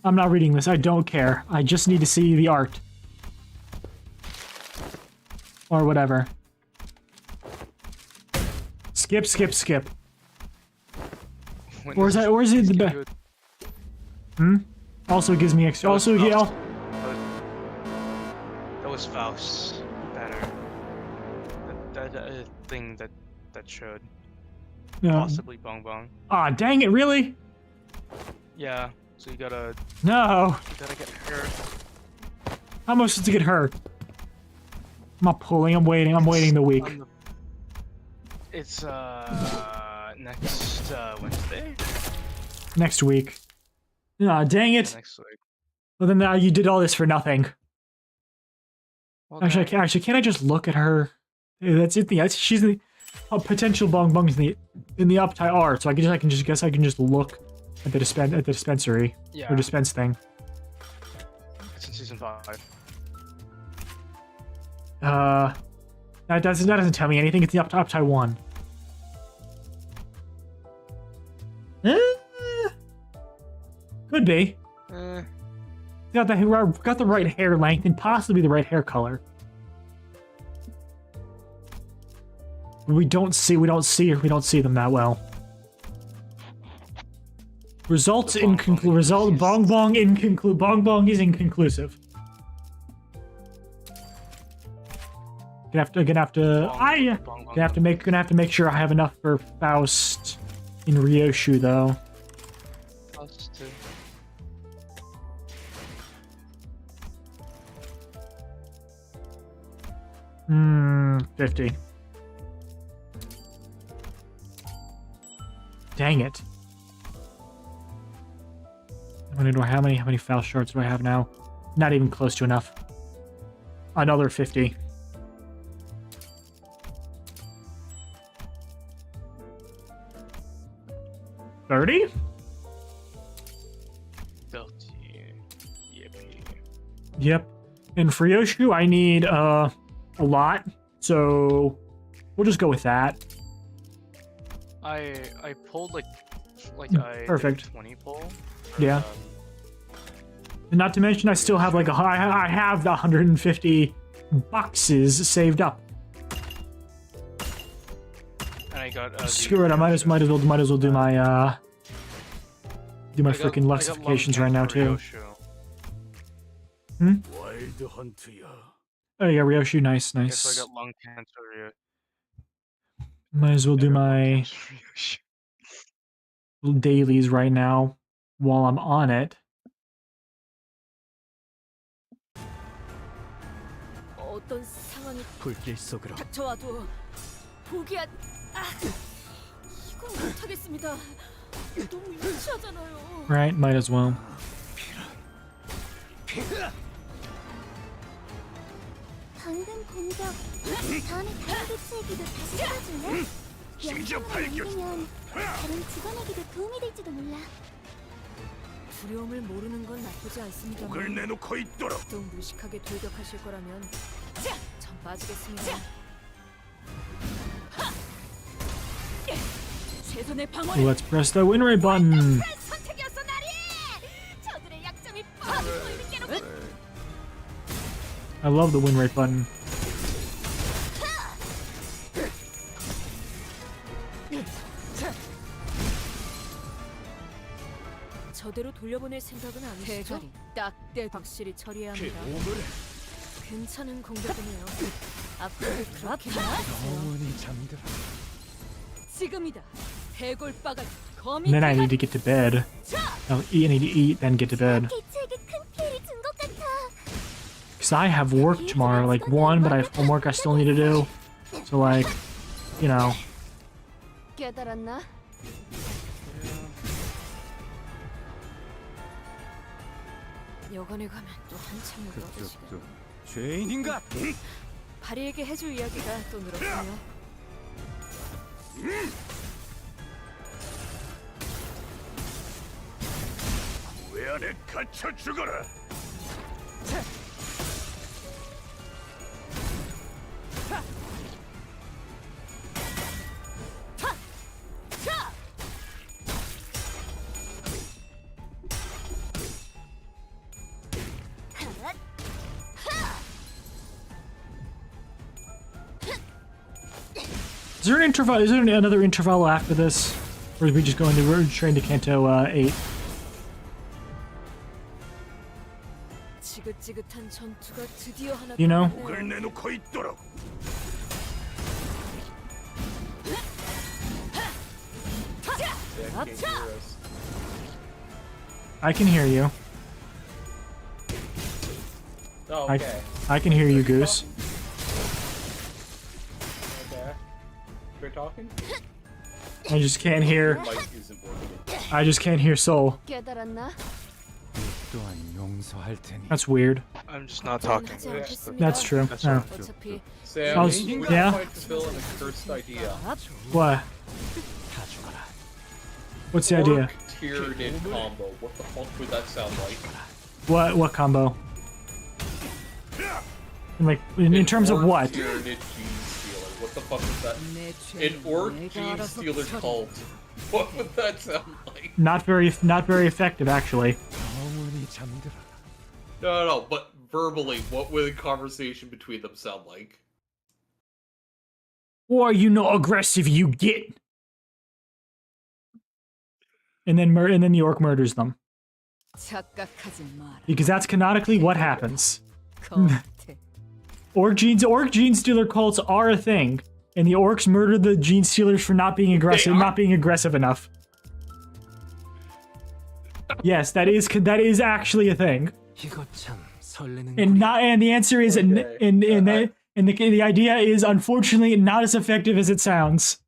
Speaker 1: I'm not reading this. I don't care. I just need to see the art. Or whatever. Skip, skip, skip.
Speaker 2: when
Speaker 1: Or is
Speaker 2: this-
Speaker 1: that? Or is it the
Speaker 2: give
Speaker 1: best?
Speaker 2: you
Speaker 1: Also gives me extra. Also, yeah.
Speaker 2: That was Faust. Better. That thing that showed. Possibly Bong Bong.
Speaker 1: Ah, dang it! Really?
Speaker 2: Yeah. So you gotta
Speaker 1: No.
Speaker 2: get hurt.
Speaker 1: How much does it get hurt? I'm not pulling. I'm waiting. I'm waiting the week.
Speaker 2: It's next Wednesday.
Speaker 1: Next week. Ah, dang it.
Speaker 2: Next week.
Speaker 1: Well, then now you did all this for nothing.
Speaker 2: Well,
Speaker 1: Actually,
Speaker 2: then-
Speaker 1: can't I just look at her? That's it. She's the potential Bong Bong's in the uptight art, so I can just look at the dispensary
Speaker 2: yeah.
Speaker 1: or dispense thing.
Speaker 2: It's in season 5.
Speaker 1: That doesn't tell me anything. It's the uptight one. Could be. Got the right hair length and possibly the right hair color. We don't see them that well. Results inconclusive. Result Bong Bong inconclusive. Bong Bong is inconclusive. Gonna have to make sure I have enough for Faust in Ryoshu though.
Speaker 2: Us too.
Speaker 1: Hmm, 50. Dang it. How many Faust shards do I have now? Not even close to enough. Another 50. $30?
Speaker 2: Yippee.
Speaker 1: Yep. In Ryoshu, I need a lot, so we'll just go with that.
Speaker 2: I pulled I
Speaker 1: Perfect.
Speaker 2: did a 20 pull.
Speaker 1: Yeah. And not to mention, I still have like I have the 150 boxes saved up.
Speaker 2: And I got
Speaker 1: Screw it! I might as well do my freaking lexifications right now too.
Speaker 3: 와일드 헌트야.
Speaker 1: Oh yeah, Ryoshu, nice.
Speaker 2: So I got lung cancer.
Speaker 1: Might as well do my
Speaker 2: Ryoshu.
Speaker 1: dailies right now while I'm on it.
Speaker 5: 어떤 상황이
Speaker 3: 불길 속으로.
Speaker 5: 닥쳐와도 포기한 이건 못하겠습니다. 너무 유치하잖아요.
Speaker 1: Right, might as well.
Speaker 8: 방금 공격 다음에 다른 개체에게도 다시 해봐줄래? 영상을 남기면 다른 직원에게도 도움이 될지도 몰라.
Speaker 5: 두려움을 모르는 건 나쁘지 않습니다만
Speaker 9: 목을 내놓고 있도록.
Speaker 5: 또 무식하게 돌격하실 거라면 전 빠지겠습니다. 최선의 방어를
Speaker 1: Let's press the win rate button.
Speaker 5: 선택이었어 나리. 저들의 약점이 뻔히 보이는 게 놓고
Speaker 1: I love the win rate button.
Speaker 5: 저대로 돌려보낼 생각은 아니시죠? 딱때 확실히 처리해야 합니다. 괜찮은 공격이네요. 앞으로 그렇게 말해주세요.
Speaker 3: 영원히 잠들어.
Speaker 5: 지금이다. 해골바가
Speaker 1: And then I need to get to bed. I need to eat, then get to bed.
Speaker 8: 개체에게 큰 피해를 준 것 같아.
Speaker 1: Because I have work tomorrow, like one, but I have homework I still need to do. So like, you know.
Speaker 5: 깨달았나? 여관에 가면 또 한참을 떠들 시간.
Speaker 3: 그쪽도 죄인인가?
Speaker 5: 바리에게 해줄 이야기가 또 늘었군요.
Speaker 9: 왜 안에 갇혀 죽어라.
Speaker 1: Is there an interval? Is there another interval after this? Or is we just going to we're train to Kanto 8?
Speaker 5: 지긋지긋한 전투가 드디어 하나.
Speaker 1: You know?
Speaker 9: 목을 내놓고 있도록.
Speaker 1: I can hear you.
Speaker 7: Oh, okay.
Speaker 1: I can hear you, Goose.
Speaker 7: Okay. We're talking?
Speaker 1: I just can't hear.
Speaker 7: Mic isn't working.
Speaker 1: I just can't hear Soul.
Speaker 5: 깨달았나?
Speaker 3: 또한 용서할 테니.
Speaker 1: That's weird.
Speaker 2: I'm just not talking.
Speaker 5: 하지 않겠습니다.
Speaker 1: That's true.
Speaker 2: That's
Speaker 1: Oh.
Speaker 5: 어차피
Speaker 7: Sam,
Speaker 1: I
Speaker 7: we
Speaker 1: was-
Speaker 7: can
Speaker 1: yeah.
Speaker 7: find Phil in a cursed idea.
Speaker 1: What?
Speaker 3: 다 죽어라.
Speaker 1: What's the idea?
Speaker 7: Orc Tyranid combo. What the fuck would that sound like?
Speaker 1: What combo? Like in terms of
Speaker 7: Orc
Speaker 1: what?
Speaker 7: Tyranid Gene Stealer. What the fuck is that? An Orc Gene Stealer cult. What would that sound like?
Speaker 1: Not very effective actually.
Speaker 3: 영원히 잠들어.
Speaker 7: No, but verbally, what would a conversation between them sound like?
Speaker 1: Or you know aggressive you get. And then the orc murders them.
Speaker 5: 착각하지 마라.
Speaker 1: Because that's canonically what happens.
Speaker 5: 거태.
Speaker 1: Orc gene stealer cults are a thing. And the orcs murder the gene stealers for not being aggressive enough. Yes, that is actually a thing.
Speaker 3: 이거 참 설레는.
Speaker 1: And the answer is
Speaker 7: Okay.
Speaker 1: and the idea is unfortunately not as effective as it sounds.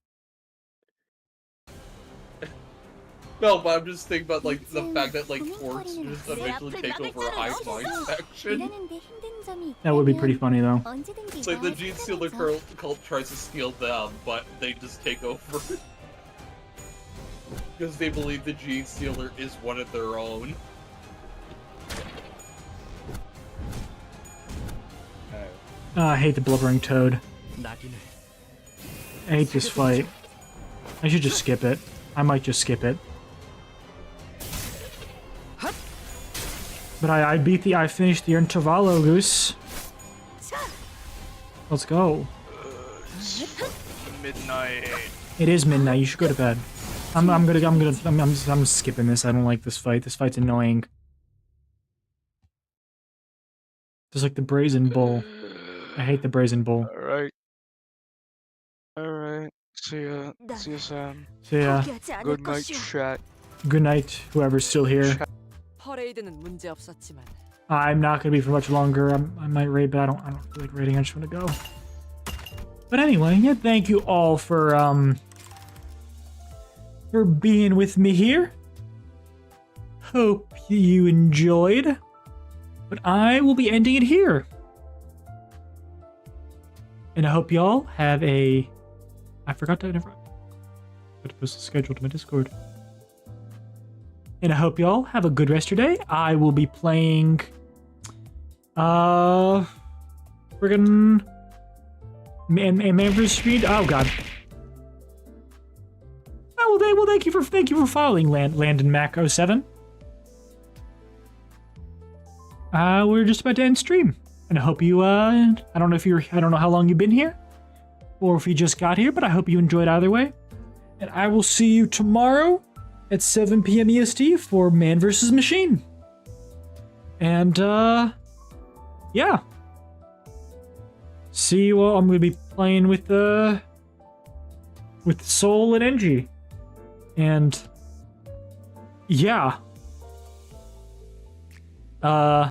Speaker 7: No, but I'm just thinking about like the fact that like orcs just eventually take over a hive mind faction.
Speaker 8: 일하는데 힘든 점이
Speaker 1: That would be
Speaker 8: 있다면
Speaker 1: pretty funny though.
Speaker 8: 언제든지
Speaker 7: It's like the
Speaker 8: 나와
Speaker 7: Gene Stealer
Speaker 8: 상관없어.
Speaker 7: cult tries to steal them, but they just take over. Because they believe the Gene Stealer is one of their own.
Speaker 1: I hate the blubbering toad.
Speaker 3: 낙인을.
Speaker 1: I hate this fight. I should just skip it. I might just skip it. But I finished the intervallo, Goose. Let's go.
Speaker 2: Midnight.
Speaker 1: It is midnight. You should go to bed. I'm skipping this. I don't like this fight. This fight's annoying. Just like the brazen bull. I hate the brazen bull.
Speaker 2: Alright. Alright. See ya. See ya, Sam.
Speaker 1: So yeah,
Speaker 5: 포기하지 않을
Speaker 2: Good night,
Speaker 5: 것이오.
Speaker 2: chat.
Speaker 1: good night, whoever's still here.
Speaker 5: 퍼레이드는 문제 없었지만
Speaker 1: I'm not gonna be for much longer. I might raid, but I don't feel like raiding. I just want to go. But anyway, yeah, thank you all for being with me here. Hope you enjoyed. But I will be ending it here. And I hope y'all have a. I forgot to never. Got to post the schedule to my Discord. And I hope y'all have a good rest of your day. I will be playing... friggin... Man vs. Speed? Oh, God. Oh, well, thank you for following Landon Mac 07. We're just about to end stream. And I hope you, I don't know how long you've been here, or if you just got here, but I hope you enjoyed either way. And I will see you tomorrow at 7 p.m. EST for Man vs. Machine. And, yeah. See you all. I'm going to be playing with Soul and Engie. And, yeah.